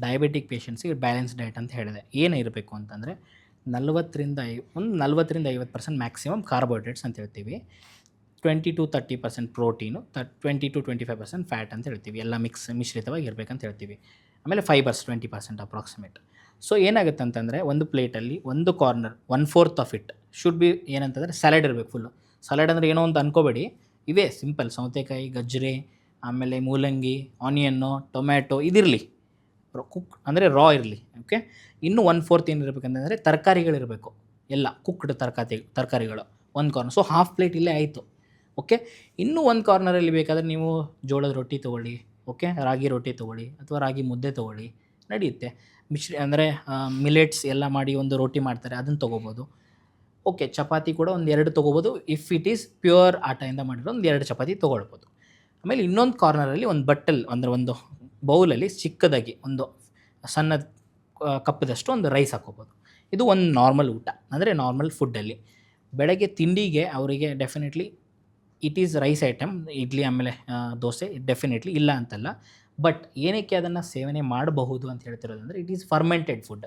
Speaker 2: ಡಯಾಬಿಟಿಕ್ ಪೇಷಂಟ್ಸಿಗೆ ಬ್ಯಾಲೆನ್ಸ್ ಡಯಟ್ ಅಂತ ಹೇಳಿದೆ. ಏನಿರಬೇಕು ಅಂತಂದರೆ 40-50% ಮ್ಯಾಕ್ಸಿಮಮ್ ಕಾರ್ಬೋಹೈಡ್ರೇಟ್ಸ್ ಅಂತ ಹೇಳ್ತೀವಿ, 20-30% ಪ್ರೋಟೀನು, 20-25% ಫ್ಯಾಟ್ ಅಂತ ಹೇಳ್ತೀವಿ. ಎಲ್ಲ ಮಿಶ್ರಿತವಾಗಿ ಇರಬೇಕಂತ ಹೇಳ್ತೀವಿ. ಆಮೇಲೆ ಫೈಬರ್ಸ್ 20% ಅಪ್ರಾಕ್ಸಿಮೇಟ್. ಸೊ ಏನಾಗುತ್ತೆ ಅಂತಂದರೆ ಒಂದು ಪ್ಲೇಟಲ್ಲಿ ಒಂದು corner 1/4 of it should B ಏನಂತಂದರೆ ಸ್ಯಾಲಡ್ ಇರಬೇಕು ಫುಲ್ಲು. ಸಲಾಡ್ ಅಂದರೆ ಏನೋ ಅಂತ ಅಂದ್ಕೋಬೇಡಿ, ಇವೇ ಸಿಂಪಲ್ ಸೌತೆಕಾಯಿ, ಗಜ್ಜರಿ, ಆಮೇಲೆ ಮೂಲಂಗಿ, ಆನಿಯನ್ನು, ಟೊಮ್ಯಾಟೊ ಇದಿರಲಿ, ಕುಕ್ ಅಂದರೆ ರಾ ಇರಲಿ. ಓಕೆ, ಇನ್ನೂ 1/4 ಏನಿರಬೇಕಂತಂದರೆ ತರಕಾರಿಗಳಿರಬೇಕು, ಎಲ್ಲ ಕುಕ್ಡ್ ತರಕಾರಿಗಳು ಒಂದು ಕಾರ್ನರ್. ಸೊ ಹಾಫ್ ಪ್ಲೇಟ್ ಇಲ್ಲೇ ಆಯಿತು. ಓಕೆ, ಇನ್ನೂ ಒಂದು ಕಾರ್ನರಲ್ಲಿ ಬೇಕಾದರೆ ನೀವು ಜೋಳದ ರೊಟ್ಟಿ ತೊಗೊಳ್ಳಿ, ಓಕೆ, ರಾಗಿ ರೊಟ್ಟಿ ತೊಗೊಳ್ಳಿ ಅಥವಾ ರಾಗಿ ಮುದ್ದೆ ತೊಗೊಳ್ಳಿ, ನಡೆಯುತ್ತೆ. ಅಂದರೆ ಮಿಲೆಟ್ಸ್ ಎಲ್ಲ ಮಾಡಿ ಒಂದು ರೊಟ್ಟಿ ಮಾಡ್ತಾರೆ, ಅದನ್ನು ತೊಗೋಬೋದು. ಓಕೆ, ಚಪಾತಿ ಕೂಡ 1-2 ತೊಗೋಬೋದು. ಇಫ್ ಇಟ್ ಈಸ್ ಪ್ಯೂರ್ ಆಟದಿಂದ ಮಾಡಿರೋ 1-2 ಚಪಾತಿ ತೊಗೊಳ್ಬೋದು. ಆಮೇಲೆ ಇನ್ನೊಂದು ಕಾರ್ನರಲ್ಲಿ ಒಂದು ಬಟ್ಟಲ್ ಅಂದರೆ ಒಂದು ಬೌಲಲ್ಲಿ ಚಿಕ್ಕದಾಗಿ ಒಂದು ಸಣ್ಣ ಕಪ್ಪದಷ್ಟು ಒಂದು ರೈಸ್ ಹಾಕೋಬೋದು. ಇದು ಒಂದು ನಾರ್ಮಲ್ ಊಟ, ಅಂದರೆ ನಾರ್ಮಲ್ ಫುಡ್ಡಲ್ಲಿ. ಬೆಳಗ್ಗೆ ತಿಂಡಿಗೆ ಅವರಿಗೆ definitely it is rice item, idli ಆಮೇಲೆ ದೋಸೆ ಡೆಫಿನೆಟ್ಲಿ ಇಲ್ಲ ಅಂತಲ್ಲ. ಬಟ್ ಏನಕ್ಕೆ ಅದನ್ನು ಸೇವನೆ ಮಾಡಬಹುದು ಅಂತ ಹೇಳ್ತಿರೋದಂದರೆ it is fermented food.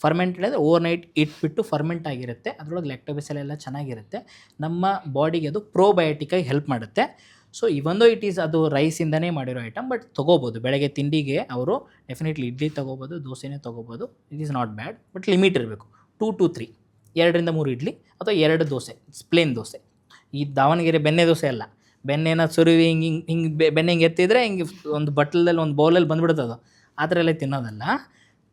Speaker 2: Fermented ಅಂದರೆ ಓವರ್ ನೈಟ್ ಇಟ್ಬಿಟ್ಟು ಫರ್ಮೆಂಟ್ ಆಗಿರುತ್ತೆ, ಅದರೊಳಗೆ ಲ್ಯಾಕ್ಟೋಬೆಸಿಲ್ ಎಲ್ಲ ಚೆನ್ನಾಗಿರುತ್ತೆ, ನಮ್ಮ ಬಾಡಿಗೆ ಅದು ಪ್ರೋಬಯೋಟಿಕಾಗಿ ಹೆಲ್ಪ್ ಮಾಡುತ್ತೆ. ಸೊ ಇವೊಂದು ಇಟ್ ಈಸ್ ಅದು ರೈಸಿಂದನೇ ಮಾಡಿರೋ ಐಟಮ್, ಬಟ್ ತೊಗೋಬೋದು ಬೆಳಗ್ಗೆ ತಿಂಡಿಗೆ ಅವರು ಡೆಫಿನೆಟ್ಲಿ ಇಡ್ಲಿ ತೊಗೋಬೋದು, ದೋಸೆನೇ ತೊಗೋಬೋದು, it is not bad. But limit ಇರಬೇಕು, 2 to 3, 2 ಇಡ್ಲಿ ಅಥವಾ 2 ದೋಸೆ, ಪ್ಲೇನ್ ದೋಸೆ. ಈ ದಾವಣಗೆರೆ ಬೆಣ್ಣೆ ದೋಸೆ ಅಲ್ಲ, ಬೆಣ್ಣೆನ ಸುರುವಿ ಹಿಂಗೆ ಬೆಣ್ಣೆ ಹಿಂಗೆ ಎತ್ತಿದ್ರೆ ಹಿಂಗೆ ಒಂದು ಬಟ್ಲಲ್ಲಿ ಒಂದು ಬೌಲಲ್ಲಿ ಬಂದುಬಿಡುತ್ತೆ ಅದು, ಆ ಥರ ಎಲ್ಲ ತಿನ್ನೋದಲ್ಲ.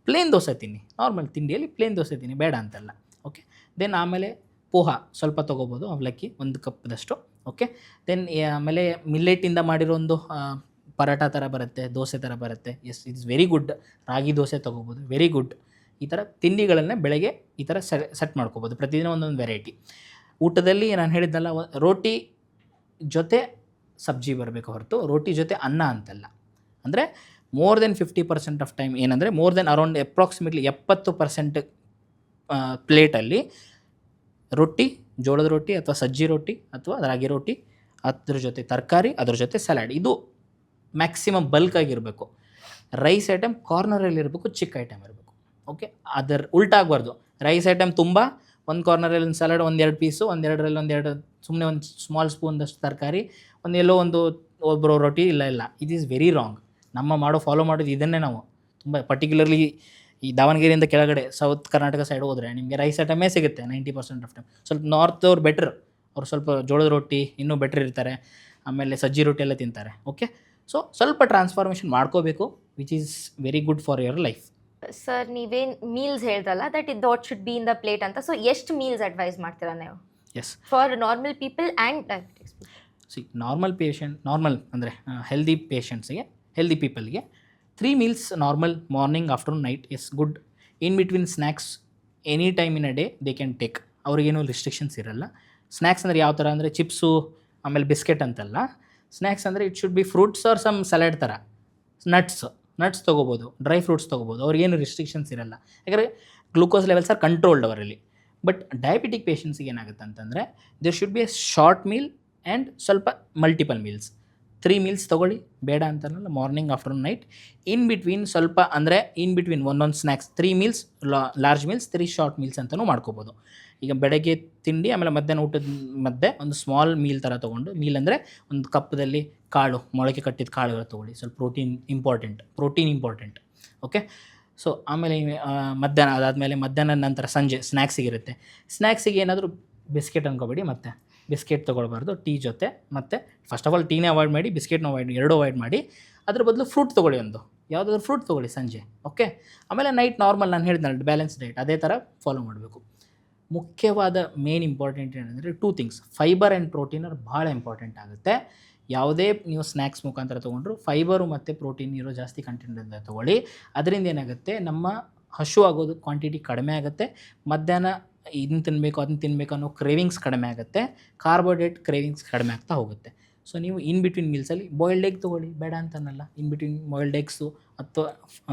Speaker 2: ಪ್ಲೇನ್ ದೋಸೆ ತಿನ್ನಿ, ನಾರ್ಮಲ್ ತಿಂಡಿಯಲ್ಲಿ ಪ್ಲೇನ್ ದೋಸೆ ತಿನ್ನಿ, ಬೇಡ ಅಂತಲ್ಲ. ಓಕೆ, ದೆನ್ ಆಮೇಲೆ ಪೋಹ ಸ್ವಲ್ಪ ತೊಗೋಬೋದು, ಅವಲಕ್ಕಿ 1 ಕಪ್ದಷ್ಟು. ಓಕೆ, ದೆನ್ ಆಮೇಲೆ ಮಿಲ್ಲೆಟಿಂದ ಮಾಡಿರೋ ಒಂದು ಪರಾಟ ಥರ ಬರುತ್ತೆ, ದೋಸೆ ಥರ ಬರುತ್ತೆ. Yes, it's very good. Ragi dosa ತೊಗೋಬೋದು, ವೆರಿ ಗುಡ್. ಈ ಥರ ತಿಂಡಿಗಳನ್ನೇ ಬೆಳಗ್ಗೆ ಈ ಥರ ಸೆಟ್ ಮಾಡ್ಕೋಬೋದು, ಪ್ರತಿದಿನ ಒಂದೊಂದು ವೆರೈಟಿ. ಊಟದಲ್ಲಿ ನಾನು ಹೇಳಿದ್ನಲ್ಲ, ರೋಟಿ ಜೊತೆ ಸಬ್ಜಿ ಬರಬೇಕು ಹೊರತು ರೋಟಿ ಜೊತೆ ಅನ್ನ ಅಂತಲ್ಲ. ಅಂದರೆ ಮೋರ್ ದೆನ್ 50% ಆಫ್ ಟೈಮ್ ಏನಂದರೆ ಮೋರ್ ದೆನ್ ಅರೌಂಡ್ ಅಪ್ರಾಕ್ಸಿಮೇಟ್ಲಿ 70% ಪ್ಲೇಟಲ್ಲಿ ರೊಟ್ಟಿ, ಜೋಳದ ರೊಟ್ಟಿ ಅಥವಾ ಸಜ್ಜಿ ರೊಟ್ಟಿ ಅಥವಾ ರಾಗಿ ರೊಟ್ಟಿ, ಅದ್ರ ಜೊತೆ ತರಕಾರಿ, ಅದ್ರ ಜೊತೆ ಸಲಾಡ್, ಇದು ಮ್ಯಾಕ್ಸಿಮಮ್ ಬಲ್ಕ್ ಆಗಿರಬೇಕು. ರೈಸ್ ಐಟಮ್ ಕಾರ್ನರಲ್ಲಿ ಇರಬೇಕು, ಚಿಕ್ಕ ಐಟಮ್ ಇರಬೇಕು. ಓಕೆ, ಅದರ ಉಲ್ಟಾಗಬಾರ್ದು. ರೈಸ್ ಐಟಮ್ ತುಂಬ, ಒಂದು ಕಾರ್ನರಲ್ಲಿ ಒಂದು ಸಲಾಡ್, 1-2 ಪೀಸು, ಒಂದೆರಡು ಸುಮ್ಮನೆ ಒಂದು ಸ್ಮಾಲ್ ಸ್ಪೂನ್ದಷ್ಟು ತರಕಾರಿ, ಎಲ್ಲೋ ಒಬ್ಬರು ರೊಟ್ಟಿ, ಇಲ್ಲ, ಇಟ್ ಈಸ್ ವೆರಿ ರಾಂಗ್. ನಮ್ಮ ಫಾಲೋ ಮಾಡೋದು ಇದನ್ನೇ ನಾವು ತುಂಬ ಪರ್ಟಿಕ್ಯುಲರ್ಲಿ ಈ ದಾವಣಗೆರೆಯಿಂದ ಕೆಳಗಡೆ ಸೌತ್ ಕರ್ನಾಟಕ ಸೈಡ್ ಹೋದರೆ ನಿಮಗೆ ರೈಸ್ ಐಟಮೇ ಸಿಗುತ್ತೆ 90% ಆಫ್ ಟೈಮ್. ಸ್ವಲ್ಪ ನಾರ್ತ್ ಅವ್ರು ಬೆಟ್ರ್, ಅವ್ರು ಸ್ವಲ್ಪ ಜೋಳದ ರೊಟ್ಟಿ ಇನ್ನೂ ಬೆಟ್ರ್ ಇರ್ತಾರೆ, ಆಮೇಲೆ ಸಜ್ಜಿ ರೊಟ್ಟಿ ಎಲ್ಲ ತಿಂತಾರೆ. ಓಕೆ, ಸೊ ಸ್ವಲ್ಪ ಟ್ರಾನ್ಸ್ಫಾರ್ಮೇಷನ್ ಮಾಡ್ಕೋಬೇಕು, which is very good for your life.
Speaker 1: Sir, ನೀವೇನು ಮೀಲ್ಸ್ ಹೇಳ್ದಲ್ಲ that should be in the plate ಅಂತ, ಸೊ ಎಷ್ಟು ಮೀಲ್ಸ್ ಅಡ್ವೈಸ್ ಮಾಡ್ತೀರಾ ನೀವು?
Speaker 2: Yes,
Speaker 1: for normal people and diabetics?
Speaker 2: Normal ಅಂದರೆ ಹೆಲ್ದಿ ಪೇಷಂಟ್ಸಿಗೆ, ಹೆಲ್ದಿ ಪೀಪಲ್ಗೆ 3 meals normal, morning, afternoon, night is good. In between snacks any time in a day they can take, ಅವ್ರಿಗೇನು restrictions ಇರಲ್ಲ. Snacks ಅಂದರೆ ಯಾವ ಥರ ಅಂದರೆ ಚಿಪ್ಸು ಆಮೇಲೆ ಬಿಸ್ಕೆಟ್ ಅಂತಲ್ಲ. ಸ್ನ್ಯಾಕ್ಸ್ ಅಂದರೆ it should be fruits or some salad ಥರ, ನಟ್ಸ್ ತೊಗೋಬೋದು, ಡ್ರೈ ಫ್ರೂಟ್ಸ್ ತೊಗೋಬೋದು, ಅವ್ರಿಗೇನು ರಿಸ್ಟ್ರಿಕ್ಷನ್ಸ್ ಇರಲ್ಲ, ಯಾಕಂದರೆ ಗ್ಲೂಕೋಸ್ ಲೆವೆಲ್ಸ್ ಆರ್ ಕಂಟ್ರೋಲ್ಡ್ ಅವರಲ್ಲಿ. ಬಟ್ ಡಯಾಬಿಟಿಕ್ ಪೇಷಂಟ್ಸಿಗೆ ಏನಾಗುತ್ತೆ ಅಂತಂದರೆ there should be a short meal and ಸ್ವಲ್ಪ ಮಲ್ಟಿಪಲ್ ಮೀಲ್ಸ್. 3 meals ತೊಗೊಳ್ಳಿ, ಬೇಡ ಅಂತನಲ್ಲ, morning, afternoon, night. In between ಸ್ವಲ್ಪ ಅಂದರೆ ಇನ್ ಬಿಟ್ವೀನ್ ಒಂದೊಂದು snacks, 3 meals large meals, 3 short meals ಅಂತಲೂ ಮಾಡ್ಕೋಬೋದು. ಈಗ ಬೆಳಗ್ಗೆ ತಿಂಡಿ ಆಮೇಲೆ ಮಧ್ಯಾಹ್ನ ಊಟದ ಮಧ್ಯೆ ಒಂದು ಸ್ಮಾಲ್ ಮೀಲ್ ಥರ ತೊಗೊಂಡು, ಮೀಲ್ ಅಂದರೆ ಒಂದು ಕಪ್ಪದಲ್ಲಿ ಕಾಳು, ಮೊಳಕೆ ಕಟ್ಟಿದ ಕಾಳುಗಳು ತೊಗೊಳ್ಳಿ, ಸ್ವಲ್ಪ ಪ್ರೋಟೀನ್ ಇಂಪಾರ್ಟೆಂಟ್. ಓಕೆ, ಸೊ ಆಮೇಲೆ ಮಧ್ಯಾಹ್ನ ಅದಾದಮೇಲೆ ಮಧ್ಯಾಹ್ನದ ನಂತರ ಸಂಜೆ ಸ್ನ್ಯಾಕ್ಸಿಗಿರುತ್ತೆ. ಸ್ನ್ಯಾಕ್ಸಿಗೆ ಏನಾದರೂ ಬಿಸ್ಕೆಟ್ ಅಂದ್ಕೋಬೇಡಿ, ಮತ್ತು ಬಿಸ್ಕೆಟ್ ತೊಗೊಳ್ಬಾರ್ದು ಟೀ ಜೊತೆ. ಮತ್ತು ಫಸ್ಟ್ ಆಫ್ ಆಲ್ ಟೀನೇ ಅವಾಯ್ಡ್ ಮಾಡಿ, ಬಿಸ್ಕೆಟ್ನ ಅವಾಯ್ಡ್ ಮಾಡಿ. ಅದ್ರ ಬದಲು ಫ್ರೂಟ್ ತೊಗೊಳ್ಳಿ, ಯಾವುದಾದ್ರೂ ಫ್ರೂಟ್ ತೊಗೊಳ್ಳಿ ಸಂಜೆ. ಓಕೆ, ಆಮೇಲೆ ನೈಟ್ ನಾರ್ಮಲ್, ನಾನು ಹೇಳಿದ್ನಲ್ಲ ಬ್ಯಾಲೆನ್ಸ್ ಡಯಟ್, ಅದೇ ಥರ ಫಾಲೋ ಮಾಡಬೇಕು. ಮುಖ್ಯವಾದ ಮೇನ್ ಇಂಪಾರ್ಟೆಂಟ್ ಏನಂದರೆ 2 things, ಫೈಬರ್ ಆ್ಯಂಡ್ ಪ್ರೋಟೀನ್ ಭಾಳ ಇಂಪಾರ್ಟೆಂಟ್ ಆಗುತ್ತೆ. ಯಾವುದೇ ನೀವು ಸ್ನ್ಯಾಕ್ಸ್ ಮುಖಾಂತರ ತೊಗೊಂಡ್ರು ಫೈಬರು ಮತ್ತು ಪ್ರೋಟೀನ್ ಇರೋ ಜಾಸ್ತಿ ಕಂಟೆಂಟಿಂದ ತೊಗೊಳ್ಳಿ. ಅದರಿಂದ ಏನಾಗುತ್ತೆ, ನಮ್ಮ ಹಶು ಆಗೋದು ಕ್ವಾಂಟಿಟಿ ಕಡಿಮೆ ಆಗುತ್ತೆ. ಮಧ್ಯಾಹ್ನ ಇದನ್ನು ತಿನ್ನಬೇಕು ಅದನ್ನು ತಿನ್ನಬೇಕು ಅನ್ನೋ ಕ್ರೇವಿಂಗ್ಸ್ ಕಡಿಮೆ ಆಗುತ್ತೆ, ಕಾರ್ಬೋಹೈಡ್ರೇಟ್ ಕ್ರೇವಿಂಗ್ಸ್ ಕಡಿಮೆ ಆಗ್ತಾ ಹೋಗುತ್ತೆ. ಸೊ ನೀವು ಇನ್ ಬಿಟ್ವೀನ್ ಮೀಲ್ಸಲ್ಲಿ ಬಾಯ್ಲ್ಡ್ ಎಗ್ ತೊಗೊಳ್ಳಿ, ಬೇಡ ಅಂತನಲ್ಲ. ಇನ್ ಬಿಟ್ವೀನ್ ಬಾಯ್ಲ್ಡ್ ಎಗ್ಸು ಅಥವಾ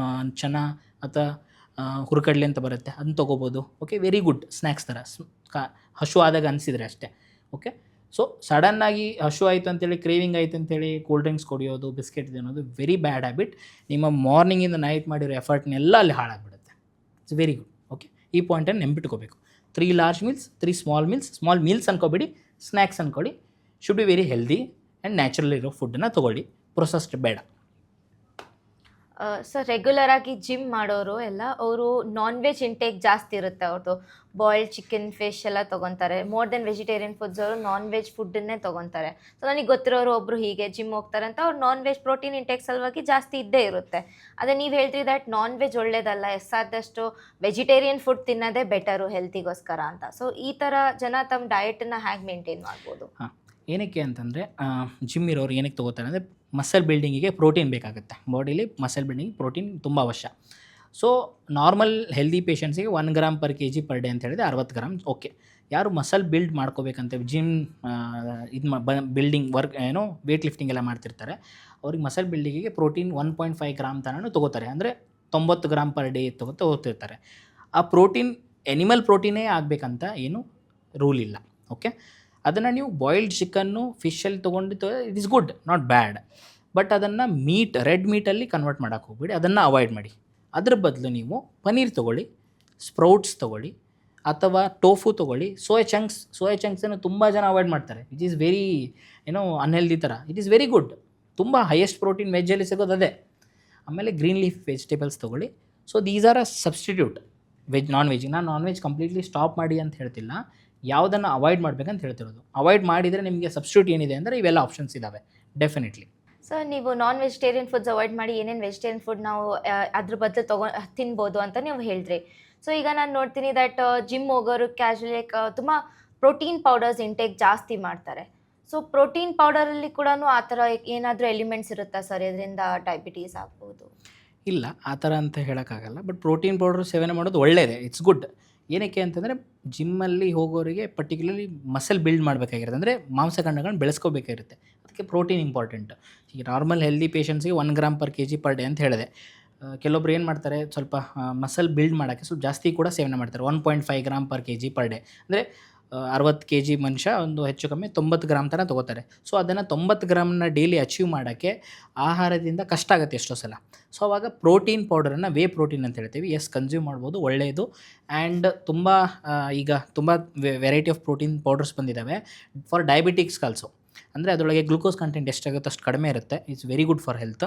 Speaker 2: ಚನಾ ಅಥವಾ ಹುರ್ಕಡ್ಲೆ ಅಂತ ಬರುತ್ತೆ, ಅದನ್ನ ತೊಗೋಬೋದು. ಓಕೆ, ವೆರಿ ಗುಡ್ ಸ್ನ್ಯಾಕ್ಸ್ ಥರ ಹಶು ಆದಾಗ ಅನಿಸಿದರೆ ಅಷ್ಟೇ. ಓಕೆ, ಸೊ ಸಡನ್ನಾಗಿ ಹಶು ಆಯಿತು ಅಂತೇಳಿ, ಕ್ರೇವಿಂಗ್ ಆಯಿತು ಅಂತೇಳಿ ಕೂಲ್ ಡ್ರಿಂಕ್ಸ್ ಕುಡಿಯೋದು, ಬಿಸ್ಕೆಟ್ ತಿನ್ನೋದು ವೆರಿ ಬ್ಯಾಡ್ ಹ್ಯಾಬಿಟ್. ನಿಮ್ಮ ಮಾರ್ನಿಂಗಿಂದ ನೈಟ್ ಮಾಡಿರೋ ಎಫರ್ಟ್ನೆಲ್ಲ ಅಲ್ಲಿ ಹಾಳಾಗ್ಬಿಡುತ್ತೆ. It's very good. ಓಕೆ, ಈ ಪಾಯಿಂಟನ್ನು ನೆನ್ಪಿಟ್ಕೋಬೇಕು. 3 large meals, 3 small meals ಅನ್ಕೋಬೇಡಿ, ಸ್ನ್ಯಾಕ್ಸ್ ಅನ್ಕೊಳ್ಳಿ. Should be very healthy and natural ಇರೋ ಫುಡ್ಡನ್ನು ತೊಗೊಳ್ಳಿ, ಪ್ರೊಸೆಸ್ಡ್ ಬೇಡ.
Speaker 1: ಸರ್, ರೆಗ್ಯುಲರಾಗಿ ಜಿಮ್ ಮಾಡೋರು ಎಲ್ಲ ಅವರು ನಾನ್ ವೆಜ್ ಇಂಟೇಕ್ ಜಾಸ್ತಿ ಇರುತ್ತೆ, ಅವ್ರದ್ದು ಬಾಯ್ಲ್ಡ್ ಚಿಕನ್, ಫಿಶ್ ಎಲ್ಲ ತೊಗೊತಾರೆ. ಮೋರ್ ದೆನ್ ವೆಜಿಟೇರಿಯನ್ ಫುಡ್ಸ್ ಅವರು ನಾನ್ ವೆಜ್ ಫುಡ್ಡನ್ನೇ ತೊಗೊತಾರೆ. ಸೊ ನನಗೆ ಗೊತ್ತಿರೋರು ಒಬ್ಬರು ಹೀಗೆ ಜಿಮ್ ಹೋಗ್ತಾರೆ ಅಂತ, ಅವ್ರು ನಾನ್ ವೆಜ್ ಪ್ರೋಟೀನ್ ಇಂಟೇಕ್ ಸಲುವಾಗಿ ಜಾಸ್ತಿ ಇದ್ದೇ ಇರುತ್ತೆ. ಅದೇ ನೀವು ಹೇಳ್ತೀರಿ ದಟ್ ನಾನ್ ವೆಜ್ ಒಳ್ಳೇದಲ್ಲ, ಎಷ್ಟಾದಷ್ಟು ವೆಜಿಟೇರಿಯನ್ ಫುಡ್ ತಿನ್ನೋದೇ ಬೆಟರು ಹೆಲ್ತಿಗೋಸ್ಕರ ಅಂತ. ಸೊ ಈ ಥರ ಜನ ತಮ್ಮ ಡಯಟನ್ನು ಹೇಗೆ ಮೇಂಟೈನ್ ಮಾಡ್ಬೋದು?
Speaker 2: ಹಾಂ, ಏನಕ್ಕೆ ಅಂತಂದರೆ ಜಿಮ್ ಇರೋರು ಏನಕ್ಕೆ ತೊಗೋತಾರೆ ಅಂದರೆ ಮಸಲ್ ಬಿಲ್ಡಿಂಗಿಗೆ ಪ್ರೋಟೀನ್ ಬೇಕಾಗುತ್ತೆ. ಬಾಡಿಲಿ ಮಸಲ್ ಬಿಲ್ಡಿಂಗ್ ಪ್ರೋಟೀನ್ ತುಂಬ ಅವಶ್ಯ. ಸೊ ನಾರ್ಮಲ್ ಹೆಲ್ದಿ ಪೇಷಂಟ್ಸಿಗೆ 1 grams per kg per day ಅಂತ ಹೇಳಿದ್ರೆ 60 grams. ಓಕೆ, ಯಾರು ಮಸಲ್ ಬಿಲ್ಡ್ ಮಾಡ್ಕೋಬೇಕಂತ gym building work weight lifting ಎಲ್ಲ ಮಾಡ್ತಿರ್ತಾರೆ, ಅವ್ರಿಗೆ ಮಸಲ್ ಬಿಲ್ಡಿಂಗಿಗೆ ಪ್ರೋಟೀನ್ 1.5 grams ತನಕ ತೊಗೋತಾರೆ. ಅಂದರೆ 90 grams per day ತೊಗೋತಿರ್ತಾರೆ. ಆ ಪ್ರೋಟೀನ್ ಎನಿಮಲ್ ಪ್ರೋಟೀನೇ ಆಗಬೇಕಂತ ಏನು ರೂಲ್ ಇಲ್ಲ. ಓಕೆ. ಅದನ್ನು ನೀವು ಬಾಯ್ಲ್ಡ್ ಚಿಕನ್ನು ಫಿಶಲ್ಲಿ ತೊಗೊಂಡು it is good, not bad. But ಅದನ್ನು ರೆಡ್ ಮೀಟಲ್ಲಿ ಕನ್ವರ್ಟ್ ಮಾಡೋಕ್ಕೆ ಹೋಗ್ಬೇಡಿ, ಅದನ್ನು ಅವಾಯ್ಡ್ ಮಾಡಿ. ಅದ್ರ ಬದಲು ನೀವು ಪನ್ನೀರ್ ತೊಗೊಳ್ಳಿ, ಸ್ಪ್ರೌಟ್ಸ್ ತೊಗೊಳ್ಳಿ, ಅಥವಾ ಟೋಫು ತೊಗೊಳ್ಳಿ. ಸೋಯಾ ಚಂಕ್ಸನ್ನು ತುಂಬ ಜನ ಅವಾಯ್ಡ್ ಮಾಡ್ತಾರೆ. ಇಟ್ ಈಸ್ ವೆರಿ ಅನ್ಹೆಲ್ದಿ ಥರ. It is very good. ತುಂಬ ಹೈಯೆಸ್ಟ್ ಪ್ರೋಟೀನ್ ವೆಜ್ಜಲ್ಲಿ ಸಿಗೋದು ಅದೇ. ಆಮೇಲೆ ಗ್ರೀನ್ ಲೀಫ್ ವೆಜಿಟೇಬಲ್ಸ್ ತೊಗೊಳ್ಳಿ. So these are a substitute. Non veg completely stop ಮಾಡಿ ಅಂತ ಹೇಳ್ತಿಲ್ಲ, ಯಾವುದನ್ನು ಅವಾಯ್ಡ್ ಮಾಡಬೇಕಂತ ಹೇಳ್ತಿರೋದು. ಅವಾಯ್ಡ್ ಮಾಡಿದರೆ ನಿಮಗೆ ಸಬ್ಸ್ಟಿಟ್ಯೂಟ್ ಏನಿದೆ ಅಂದರೆ ಇವೆಲ್ಲ ಆಪ್ಷನ್ಸ್ ಇದ್ದಾವೆ ಡೆಫಿನೆಟ್ಲಿ.
Speaker 1: ಸೊ ನೀವು ನಾನ್ ವೆಜಿಟೇರಿಯನ್ ಫುಡ್ಸ್ ಅವಾಯ್ಡ್ ಮಾಡಿ ಏನೇನು ವೆಜಿಟೇರಿಯನ್ ಫುಡ್ ನಾವು ಅದ್ರ ಬದಲು ತಿನ್ಬೋದು ಅಂತ ನೀವು ಹೇಳಿದ್ರಿ. ಸೊ ಈಗ ನಾನು ನೋಡ್ತೀನಿ ದಟ್ ಜಿಮ್ ಹೋಗೋರು ಕ್ಯಾಶುಲಿ ತುಂಬ ಪ್ರೋಟೀನ್ ಪೌಡರ್ಸ್ ಇಂಟೇಕ್ ಜಾಸ್ತಿ ಮಾಡ್ತಾರೆ. ಸೊ ಪ್ರೋಟೀನ್ ಪೌಡರಲ್ಲಿ ಕೂಡ ಆ ಥರ ಏನಾದರೂ ಎಲಿಮೆಂಟ್ಸ್ ಇರುತ್ತಾ ಸರ್, ಇದರಿಂದ ಡಯಾಬಿಟೀಸ್ ಆಗ್ಬೋದು?
Speaker 2: ಇಲ್ಲ, ಆ ಥರ ಅಂತ ಹೇಳೋಕ್ಕಾಗಲ್ಲ. ಬಟ್ ಪ್ರೋಟೀನ್ ಪೌಡರ್ ಸೇವನೆ ಮಾಡೋದು ಒಳ್ಳೆಯದೇ, ಇಟ್ಸ್ ಗುಡ್. ಏನಕ್ಕೆ ಅಂತಂದರೆ ಜಿಮ್ಮಲ್ಲಿ ಹೋಗೋರಿಗೆ ಪರ್ಟಿಕ್ಯುಲರ್ಲಿ ಮಸಲ್ ಬಿಲ್ಡ್ ಮಾಡಬೇಕಾಗಿರುತ್ತೆ, ಅಂದರೆ ಮಾಂಸಖಂಡಗಳನ್ನ ಬೆಳೆಸ್ಕೋಬೇಕಾಗಿರುತ್ತೆ. ಅದಕ್ಕೆ ಪ್ರೋಟೀನ್ ಇಂಪಾರ್ಟೆಂಟ್. ಈಗ ನಾರ್ಮಲ್ ಹೆಲ್ದಿ ಪೇಷಂಟ್ಸ್ಗೆ 1 gram per kg per day ಅಂತ ಹೇಳಿದೆ. ಕೆಲವೊಬ್ರು ಏನು ಮಾಡ್ತಾರೆ, ಸ್ವಲ್ಪ ಮಸಲ್ ಬಿಲ್ಡ್ ಮಾಡೋಕ್ಕೆ ಸ್ವಲ್ಪ ಜಾಸ್ತಿ ಕೂಡ ಸೇವನೆ ಮಾಡ್ತಾರೆ. 1.5 gram per kg per day, ಅಂದರೆ 60 kg ಮನುಷ್ಯ ಒಂದು ಹೆಚ್ಚು ಕಮ್ಮಿ 90 ಗ್ರಾಮ್ ತನಕ ತೊಗೋತಾರೆ. ಸೊ ಅದನ್ನು 90 ಗ್ರಾಮ್ನ ಡೈಲಿ ಅಚೀವ್ ಮಾಡೋಕ್ಕೆ ಆಹಾರದಿಂದ ಕಷ್ಟ ಆಗುತ್ತೆ ಎಷ್ಟೋ ಸಲ. ಸೊ ಅವಾಗ ಪ್ರೋಟೀನ್ ಪೌಡರನ್ನು ಪ್ರೋಟೀನ್ ಅಂತ ಹೇಳ್ತೀವಿ, ಕನ್ಸ್ಯೂಮ್ ಮಾಡ್ಬೋದು, ಒಳ್ಳೆಯದು. ಆ್ಯಂಡ್ ಈಗ ತುಂಬ ವೆರೈಟಿ ಆಫ್ ಪ್ರೋಟೀನ್ ಪೌಡರ್ಸ್ ಬಂದಿದ್ದಾವೆ ಫಾರ್ ಡಯಾಬಿಟಿಕ್ಸ್ ಆಲ್ಸೋ. ಅಂದರೆ ಅದರೊಳಗೆ ಗ್ಲೂಕೋಸ್ ಕಂಟೆಂಟ್ ಎಷ್ಟಾಗುತ್ತೋ ಅಷ್ಟು ಕಡಿಮೆ ಇರುತ್ತೆ. It's very good for health.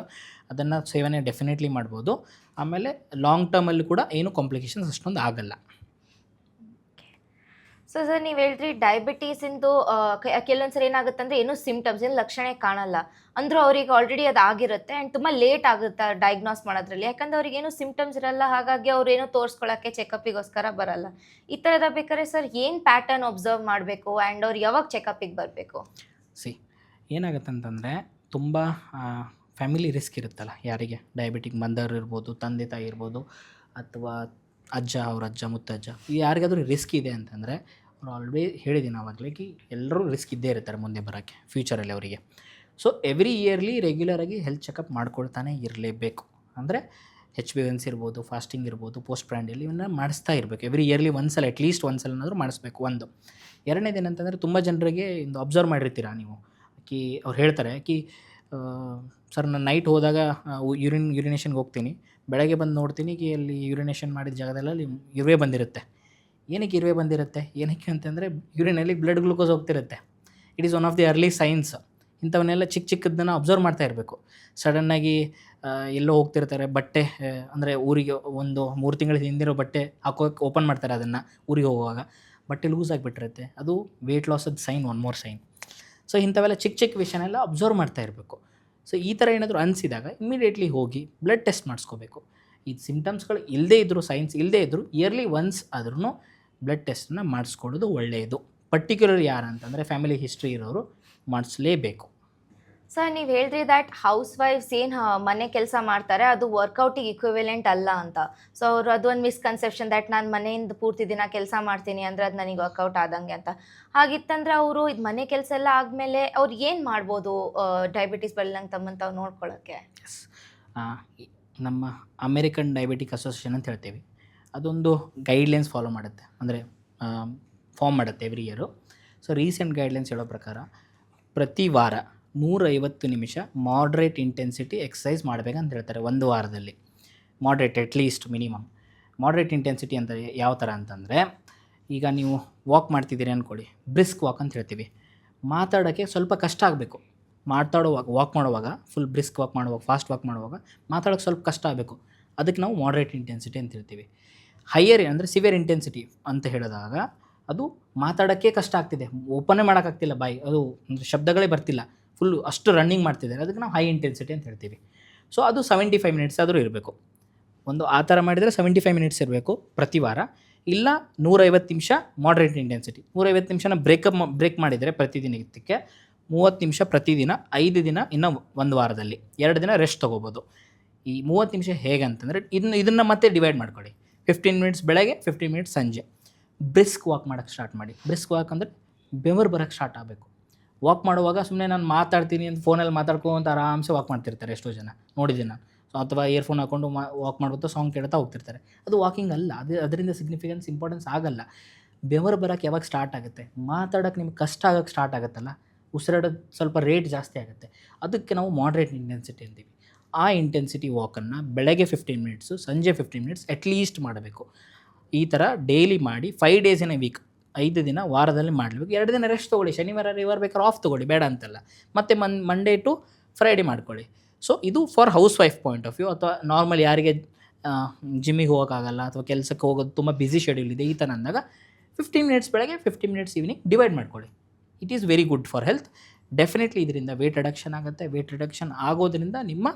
Speaker 2: ಅದನ್ನು ಸೇವನೆ ಡೆಫಿನೆಟ್ಲಿ ಮಾಡ್ಬೋದು. ಆಮೇಲೆ ಲಾಂಗ್ ಟರ್ಮಲ್ಲಿ ಕೂಡ ಏನು ಕಾಂಪ್ಲಿಕೇಶನ್ಸ್ ಅಷ್ಟೊಂದು ಆಗಲ್ಲ.
Speaker 1: ಸೊ ಸರ್, ನೀವು ಹೇಳಿದ್ರಿ ಡಯಾಬಿಟೀಸಿಂದು ಕೆಲವೊಂದು ಸರಿ ಏನಾಗುತ್ತೆ ಅಂದರೆ ಏನೂ ಸಿಮ್ಟಮ್ಸ್, ಏನು ಲಕ್ಷಣ ಕಾಣಲ್ಲ ಅಂದರೂ ಅವ್ರಿಗೆ ಆಲ್ರೆಡಿ ಅದು ಆಗಿರುತ್ತೆ ಆ್ಯಂಡ್ ತುಂಬ ಲೇಟ್ ಆಗುತ್ತೆ ಡಯಾಗ್ನೋಸ್ ಮಾಡೋದ್ರಲ್ಲಿ. ಯಾಕಂದರೆ ಅವ್ರಿಗೆ ಏನೂ ಸಿಮ್ಟಮ್ಸ್ ಇರಲ್ಲ, ಹಾಗಾಗಿ ಅವ್ರು ಏನೋ ತೋರಿಸ್ಕೊಳ್ಳೋಕ್ಕೆ ಚೆಕಪ್ಪಿಗೋಸ್ಕರ ಬರಲ್ಲ. ಈ ಥರದ ಬೇಕಾದ್ರೆ ಸರ್ ಏನು ಪ್ಯಾಟರ್ನ್ ಒಬ್ಸರ್ವ್ ಮಾಡಬೇಕು ಆ್ಯಂಡ್ ಅವ್ರು ಯಾವಾಗ ಚೆಕಪ್ಪಿಗೆ ಬರಬೇಕು?
Speaker 2: ಏನಾಗುತ್ತೆ ಅಂತಂದರೆ, ತುಂಬ ಫ್ಯಾಮಿಲಿ ರಿಸ್ಕ್ ಇರುತ್ತಲ್ಲ, ಯಾರಿಗೆ ಡಯಾಬಿಟಿಕ್ ಬಂದವರು ಇರ್ಬೋದು, ತಂದೆ ತಾಯಿ ಇರ್ಬೋದು, ಅಥವಾ ಅವ್ರ ಅಜ್ಜ ಮುತ್ತಜ್ಜ, ಯಾರಿಗಾದ್ರೂ ರಿಸ್ಕ್ ಇದೆ ಅಂತಂದರೆ ಅವ್ರು ಆಲ್ರೆಡಿ ಹೇಳಿದ್ದೀನಿ ಆವಾಗಲೇ ಎಲ್ಲರೂ ರಿಸ್ಕ್ ಇದ್ದೇ ಇರ್ತಾರೆ ಮುಂದೆ ಬರೋಕ್ಕೆ ಫ್ಯೂಚರಲ್ಲಿ ಅವರಿಗೆ. ಸೊ ಎವ್ರಿ ಇಯರ್ಲಿ ರೆಗ್ಯುಲರಾಗಿ ಹೆಲ್ತ್ ಚೆಕಪ್ ಮಾಡ್ಕೊಳ್ತಾನೆ ಇರಲೇಬೇಕು. ಅಂದರೆ HbA1c ಇರ್ಬೋದು, ಫಾಸ್ಟಿಂಗ್ ಇರ್ಬೋದು, ಪೋಸ್ಟ್ ಪ್ರ್ಯಾಂಡಿಯಲ್ಲಿ ಇವನ್ನ ಮಾಡಿಸ್ತಾ ಇರಬೇಕು. ಎವ್ರಿ ಇಯರ್ಲಿ ಒಂದ್ಸಲ, ಅಟ್ಲೀಸ್ಟ್ ಒಂದ್ಸಲನಾದರೂ ಮಾಡಿಸ್ಬೇಕು. ಒಂದು. ಎರಡನೇದೇನಂತಂದರೆ, ತುಂಬ ಜನರಿಗೆ ಒಂದು ಅಬ್ಸರ್ವ್ ಮಾಡಿರ್ತೀರ ನೀವು, ಅವ್ರು ಹೇಳ್ತಾರೆ ಸರ್ ನಾನು ನೈಟ್ ಹೋದಾಗ ಯೂರಿನೇಷನ್ಗೆ ಹೋಗ್ತೀನಿ, ಬೆಳಗ್ಗೆ ಬಂದು ನೋಡ್ತೀನಿ ಅಲ್ಲಿ ಯೂರಿನೇಷನ್ ಮಾಡಿದ ಜಾಗದಲ್ಲಿ ಇರುವೆ ಬಂದಿರುತ್ತೆ. ಏನಕ್ಕೆ ಇರುವೆ ಬಂದಿರುತ್ತೆ, ಏನಕ್ಕೆ ಅಂತಂದರೆ ಯೂರಿನಲ್ಲಿ ಬ್ಲಡ್ ಗ್ಲೂಕೋಸ್ ಹೋಗ್ತಿರುತ್ತೆ. It is one of the early signs. ಇಂಥವನ್ನೆಲ್ಲ ಚಿಕ್ಕದನ್ನು ಅಬ್ಸರ್ವ್ ಮಾಡ್ತಾ ಇರಬೇಕು. ಸಡನ್ನಾಗಿ ಎಲ್ಲೋ ಹೋಗ್ತಿರ್ತಾರೆ, ಬಟ್ಟೆ ಅಂದರೆ ಊರಿಗೆ ಒಂದು 3 ತಿಂಗಳ ಹಿಂದಿರೋ ಬಟ್ಟೆ ಹಾಕೋಕ್ಕೆ ಓಪನ್ ಮಾಡ್ತಾರೆ, ಅದನ್ನು ಊರಿಗೆ ಹೋಗುವಾಗ ಬಟ್ಟೆ ಲೂಸ್ ಆಗಿಬಿಟ್ಟಿರುತ್ತೆ. ಅದು ವೆಯ್ಟ್ ಲಾಸದ sign, one more sign. So ಇಂಥವೆಲ್ಲ ಚಿಕ್ಕ ವಿಷಯನೆಲ್ಲ ಅಬ್ಸರ್ವ್ ಮಾಡ್ತಾ ಇರಬೇಕು. ಸೊ ಈ ಥರ ಏನಾದರೂ ಅನಿಸಿದಾಗ ಇಮ್ಮಿಡಿಯೇಟ್ಲಿ ಹೋಗಿ ಬ್ಲಡ್ ಟೆಸ್ಟ್ ಮಾಡಿಸ್ಕೋಬೇಕು. ಈ ಸಿಮ್ಟಮ್ಸ್ಗಳು ಇಲ್ಲದೇ ಇದ್ದರೂ, ಸೈನ್ಸ್ ಇಲ್ಲದೇ ಇದ್ದರೂ, ಇಯರ್ಲಿ ಒನ್ಸ್ ಆದ್ರೂ ಬ್ಲಡ್ ಟೆಸ್ಟನ್ನ ಮಾಡಿಸ್ಕೊಳ್ಳೋದು ಒಳ್ಳೆಯದು. ಪರ್ಟಿಕ್ಯುಲರ್ ಯಾರು ಅಂತಂದರೆ ಫ್ಯಾಮಿಲಿ ಹಿಸ್ಟ್ರಿ ಇರೋರು ಮಾಡಿಸ್ಲೇಬೇಕು.
Speaker 1: ಸರ್, ನೀವು ಹೇಳಿದ್ರಿ ದ್ಯಾಟ್ ಹೌಸ್ ವೈಫ್ಸ್ ಏನು ಮನೆ ಕೆಲಸ ಮಾಡ್ತಾರೆ ಅದು ವರ್ಕೌಟಿಗೆ ಇಕ್ವಿವೆಲೆಂಟ್ ಅಲ್ಲ ಅಂತ. ಸೊ ಅವರು ಅದೊಂದು ಮಿಸ್ಕನ್ಸೆಪ್ಷನ್ ದ್ಯಾಟ್ ನಾನು ಮನೆಯಿಂದ ಪೂರ್ತಿ ದಿನ ಕೆಲಸ ಮಾಡ್ತೀನಿ ಅಂದರೆ ಅದು ನನಗೆ ವರ್ಕೌಟ್ ಆದಂಗೆ ಅಂತ. ಹಾಗಿತ್ತಂದ್ರೆ ಅವರು ಇದು ಮನೆ ಕೆಲಸ ಎಲ್ಲ ಆದಮೇಲೆ ಅವ್ರು ಏನು ಮಾಡ್ಬೋದು ಡಯಾಬಿಟೀಸ್ ಬೆಳೆದಂಗೆ ತಮ್ಮನ್ನು ತಾವು ನೋಡ್ಕೊಳ್ಳೋಕ್ಕೆ?
Speaker 2: ನಮ್ಮ ಅಮೇರಿಕನ್ ಡಯಾಬಿಟಿಕ್ ಅಸೋಸಿಯೇಷನ್ ಅಂತ ಹೇಳ್ತೀವಿ, ಅದೊಂದು ಗೈಡ್ಲೈನ್ಸ್ ಫಾಲೋ ಮಾಡುತ್ತೆ, ಅಂದರೆ ಫಾರ್ಮ್ ಮಾಡುತ್ತೆ every year. So recent guidelines ಹೇಳೋ ಪ್ರಕಾರ ಪ್ರತಿ ವಾರ 150 ನಿಮಿಷ ಮಾಡ್ರೇಟ್ ಇಂಟೆನ್ಸಿಟಿ ಎಕ್ಸಸೈಸ್ ಮಾಡಬೇಕಂತ ಹೇಳ್ತಾರೆ ಒಂದು ವಾರದಲ್ಲಿ. Moderate at least minimum. Moderate intensity ಅಂತ ಯಾವ ಥರ ಅಂತಂದರೆ, ಈಗ ನೀವು ವಾಕ್ ಮಾಡ್ತಿದ್ದೀರಿ ಅಂದ್ಕೊಳ್ಳಿ, ಬ್ರಿಸ್ಕ್ ವಾಕ್ ಅಂತ ಹೇಳ್ತೀವಿ. ಮಾತಾಡೋಕ್ಕೆ ಸ್ವಲ್ಪ ಕಷ್ಟ ಆಗಬೇಕು. ವಾಕ್ ಮಾಡುವಾಗ ಫುಲ್ ಬ್ರಿಸ್ಕ್ ವಾಕ್ ಮಾಡುವಾಗ, ಫಾಸ್ಟ್ ವಾಕ್ ಮಾಡುವಾಗ ಮಾತಾಡೋಕ್ಕೆ ಸ್ವಲ್ಪ ಕಷ್ಟ ಆಗಬೇಕು. ಅದಕ್ಕೆ ನಾವು ಮಾಡ್ರೇಟ್ ಇಂಟೆನ್ಸಿಟಿ ಅಂತ ಹೇಳ್ತೀವಿ. ಹೈಯರ್ ಅಂದರೆ ಸಿವಿಯರ್ ಇಂಟೆನ್ಸಿಟಿ ಅಂತ ಹೇಳಿದಾಗ ಅದು ಮಾತಾಡೋಕ್ಕೆ ಕಷ್ಟ ಆಗ್ತಿದೆ, ಓಪನ್ನೇ ಮಾಡೋಕ್ಕಾಗ್ತಿಲ್ಲ ಬಾಯಿ, ಅದು ಶಬ್ದಗಳೇ ಬರ್ತಿಲ್ಲ, ಫುಲ್ಲು ಅಷ್ಟು ರನ್ನಿಂಗ್ ಮಾಡ್ತಿದ್ದಾರೆ, ಅದಕ್ಕೆ ನಾವು ಹೈ ಇಂಟೆನ್ಸಿಟಿ ಅಂತ ಹೇಳ್ತೀವಿ. ಸೊ ಅದು 75 ಮಿನಿಟ್ಸ್ ಆದರೂ ಇರಬೇಕು. ಒಂದು ಆ ಥರ ಮಾಡಿದರೆ 75 ಮಿನಿಟ್ಸ್ ಇರಬೇಕು ಪ್ರತಿ ವಾರ. ಇಲ್ಲ 150 ನಿಮಿಷ ಮಾಡ್ರೇಟ್ ಇಂಟೆನ್ಸಿಟಿ. 150 ನಿಮಿಷನ ಬ್ರೇಕ್ ಮಾಡಿದರೆ ಪ್ರತಿದಿನಕ್ಕೆ 30 ನಿಮಿಷ ಪ್ರತಿದಿನ, 5 ದಿನ ಇನ್ನು ಒಂದು ವಾರದಲ್ಲಿ, 2 ದಿನ ರೆಸ್ಟ್ ತೊಗೋಬೋದು. ಈ 30 ನಿಮಿಷ ಹೇಗೆ ಅಂತಂದರೆ ಇದನ್ನು ಮತ್ತೆ ಡಿವೈಡ್ ಮಾಡ್ಕೊಳ್ಳಿ. 15 ಮಿನಿಟ್ಸ್ ಬೆಳಗ್ಗೆ, 15 ಮಿನಿಟ್ಸ್ ಸಂಜೆ. ಬ್ರಿಸ್ಕ್ ವಾಕ್ ಮಾಡೋಕ್ಕೆ ಸ್ಟಾರ್ಟ್ ಮಾಡಿ. ಬ್ರಿಸ್ಕ್ ವಾಕ್ ಅಂದರೆ ಬೆವರು ಬರೋಕ್ಕೆ ಸ್ಟಾರ್ಟ್ ಆಗಬೇಕು. ವಾಕ್ ಮಾಡುವಾಗ ಸುಮ್ಮನೆ ನಾನು ಮಾತಾಡ್ತೀನಿ ಅಂತ ಫೋನಲ್ಲಿ ಮಾತಾಡ್ಕೊಂತ ಆರಾಮ್ಸೆ ವಾಕ್ ಮಾಡ್ತಿರ್ತಾರೆ ಎಷ್ಟೋ ಜನ, ನೋಡಿದ್ದೀನಿ ನಾನು. ಸೊ ಅಥವಾ ಇಯರ್ಫೋನ್ ಹಾಕ್ಕೊಂಡು ವಾಕ್ ಮಾಡ್ಬೋದು, ಸಾಂಗ್ ಕೇಳ್ತಾ ಹೋಗ್ತಿರ್ತಾರೆ. ಅದು ವಾಕಿಂಗ್ ಅಲ್ಲ, ಅದರಿಂದ ಸಿಗ್ನಿಫಿಕೆನ್ಸ್ ಇಂಪಾರ್ಟೆನ್ಸ್ ಆಗಲ್ಲ. ಬೆವರು ಬರೋಕ್ಕೆ ಯಾವಾಗ ಸ್ಟಾರ್ಟ್ ಆಗುತ್ತೆ, ಮಾತಾಡೋಕ್ಕೆ ನಿಮ್ಗೆ ಕಷ್ಟ ಆಗೋಕ್ಕೆ ಸ್ಟಾರ್ಟ್ ಆಗುತ್ತಲ್ಲ, ಉಸಿರಾಡೋದು ಸ್ವಲ್ಪ ರೇಟ್ ಜಾಸ್ತಿ ಆಗುತ್ತೆ. ಅದಕ್ಕೆ ನಾವು ಮಾಡ್ರೇಟ್ ಇಂಟೆನ್ಸಿಟಿ ಅಂತೀವಿ. ಆ ಇಂಟೆನ್ಸಿಟಿ ವಾಕನ್ನು ಬೆಳಗ್ಗೆ 15 ಮಿನಿಟ್ಸು, ಸಂಜೆ 15 ಮಿನಿಟ್ಸ್ ಅಟ್ಲೀಸ್ಟ್ ಮಾಡಬೇಕು. ಈ ಥರ ಡೈಲಿ ಮಾಡಿ 5 ಡೇಸ್ ಇನ್ ಎ ವೀಕ್, 5 ದಿನ ವಾರದಲ್ಲಿ ಮಾಡಬೇಕು. 2 ದಿನ ರೆಸ್ಟ್ ತೊಗೊಳ್ಳಿ, ಶನಿವಾರ ರವಿವಾರ ಬೇಕಾದ್ರೆ ಆಫ್ ತೊಗೊಳ್ಳಿ, ಬೇಡ ಅಂತಲ್ಲ. ಮತ್ತು ಮಂಡೇ ಟು ಫ್ರೈಡೇ ಮಾಡ್ಕೊಳ್ಳಿ. ಸೊ ಇದು for house wife point of view. ಅಥವಾ ನಾರ್ಮಲ್ ಯಾರಿಗೆ ಜಿಮ್ಮಿಗೆ ಹೋಗೋಕ್ಕಾಗಲ್ಲ ಅಥವಾ ಕೆಲಸಕ್ಕೆ ಹೋಗೋದು ತುಂಬ ಬ್ಯುಸಿ ಶೆಡ್ಯೂಲ್ ಇದೆ, ಈ ಥರ ಅಂದಾಗ 15 ಮಿನಿಟ್ಸ್ ಬೆಳಗ್ಗೆ, 15 ಮಿನಿಟ್ಸ್ ಈವ್ನಿಂಗ್ ಡಿವೈಡ್ ಮಾಡ್ಕೊಳ್ಳಿ. It is very good for health. Definitely ಇದರಿಂದ ವೇಟ್ ರಿಡಕ್ಷನ್ ಆಗುತ್ತೆ. ವೇಟ್ ರಿಡಕ್ಷನ್ ಆಗೋದ್ರಿಂದ ನಿಮ್ಮ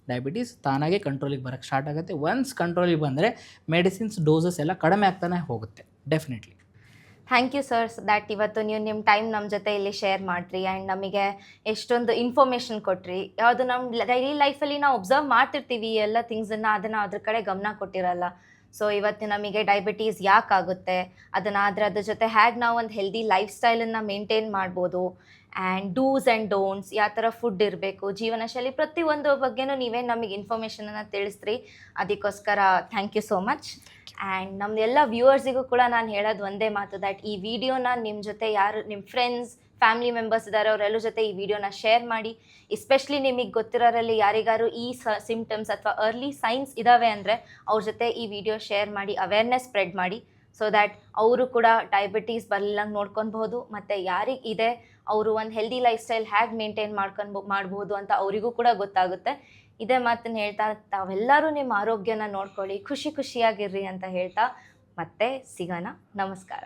Speaker 2: ಡಯಾಬಿಟೀಸ್ ತಾನಾಗೆ ಕಂಟ್ರೋಲಿಗೆ ಬರೋಕ್ಕೆ ಸ್ಟಾರ್ಟ್ ಆಗುತ್ತೆ. ಒನ್ಸ್ ಕಂಟ್ರೋಲಿಗೆ ಬಂದರೆ ಮೆಡಿಸಿನ್ಸ್ ಡೋಸಸ್ ಎಲ್ಲ ಕಡಿಮೆ ಆಗ್ತಾನೆ ಹೋಗುತ್ತೆ definitely.
Speaker 1: Thank you sirs that ಇವತ್ತು ನೀವು ನಿಮ್ಮ ಟೈಮ್ ನಮ್ಮ ಜೊತೆ ಇಲ್ಲಿ ಶೇರ್ ಮಾಡಿರಿ ಆ್ಯಂಡ್ ನಮಗೆ ಎಷ್ಟೊಂದು ಇನ್ಫಾರ್ಮೇಷನ್ ಕೊಟ್ರಿ. ಯಾವುದು ನಮ್ಮ ಡೈಲಿ ಲೈಫಲ್ಲಿ ನಾವು ಒಬ್ಸರ್ವ್ ಮಾಡ್ತಿರ್ತೀವಿ ಎಲ್ಲ ಥಿಂಗ್ಸನ್ನು, ಅದನ್ನು ಅದ್ರ ಕಡೆ ಗಮನ ಕೊಟ್ಟಿರಲ್ಲ. ಸೊ ಇವತ್ತು ನಮಗೆ ಡಯಾಬಿಟೀಸ್ ಯಾಕಾಗುತ್ತೆ, ಅದನ್ನಾದರೆ ಅದ್ರ ಜೊತೆ ಹೇಗೆ ನಾವು ಒಂದು ಹೆಲ್ದಿ ಲೈಫ್ ಸ್ಟೈಲನ್ನು ಮೇಂಟೈನ್ ಮಾಡ್ಬೋದು, ಆ್ಯಂಡ್ ಡೂಸ್ ಆ್ಯಂಡ್ ಡೋಂಟ್ಸ್, ಯಾವ ಥರ ಫುಡ್ ಇರಬೇಕು, ಜೀವನ ಶೈಲಿ, ಪ್ರತಿಯೊಂದು ಬಗ್ಗೆನೂ ನೀವೇ ನಮಗೆ ಇನ್ಫಾರ್ಮೇಷನನ್ನು ತಿಳಿಸ್ರಿ. ಅದಕ್ಕೋಸ್ಕರ thank you so much. And ನಮ್ದೆಲ್ಲ ವ್ಯೂವರ್ಸಿಗೂ ಕೂಡ ನಾನು ಹೇಳೋದು ಒಂದೇ ಮಾತು, ದ್ಯಾಟ್ ಈ ವಿಡಿಯೋನ ನಿಮ್ಮ ಜೊತೆ ಯಾರು ನಿಮ್ಮ ಫ್ರೆಂಡ್ಸ್ ಫ್ಯಾಮಿಲಿ ಮೆಂಬರ್ಸ್ ಇದ್ದಾರೆ ಅವರೆಲ್ಲರ ಜೊತೆ ಈ ವಿಡಿಯೋನ ಶೇರ್ ಮಾಡಿ. ಎಸ್ಪೆಷಲಿ ನಿಮಗೆ ಗೊತ್ತಿರೋರಲ್ಲಿ ಯಾರಿಗಾರು ಈ ಸಿಮ್ಟಮ್ಸ್ ಅಥವಾ ಅರ್ಲಿ ಸೈನ್ಸ್ ಇದ್ದಾವೆ ಅಂದರೆ ಅವ್ರ ಜೊತೆ ಈ ವಿಡಿಯೋ ಶೇರ್ ಮಾಡಿ, ಅವೇರ್ನೆಸ್ ಸ್ಪ್ರೆಡ್ ಮಾಡಿ. ಸೊ ದ್ಯಾಟ್ ಅವರು ಕೂಡ ಡಯಾಬಿಟೀಸ್ ಬರಲಿಲ್ಲಂಗೆ ನೋಡ್ಕೊಬಹುದು, ಮತ್ತು ಯಾರಿಗೆ ಇದೆ ಅವರು ಒಂದು ಹೆಲ್ದಿ ಲೈಫ್ ಸ್ಟೈಲ್ ಹೇಗೆ ಮೇಂಟೈನ್ ಮಾಡ್ಬೋದು ಅಂತ ಅವರಿಗೂ ಕೂಡ ಗೊತ್ತಾಗುತ್ತೆ. ಇದೇ ಮಾತನ್ನು ಹೇಳ್ತಾ ತಾವೆಲ್ಲರೂ ನಿಮ್ಮ ಆರೋಗ್ಯನ ನೋಡ್ಕೊಳ್ಳಿ, ಖುಷಿಯಾಗಿರ್ರಿ ಅಂತ ಹೇಳ್ತಾ ಮತ್ತೆ ಸಿಗೋಣ. ನಮಸ್ಕಾರ.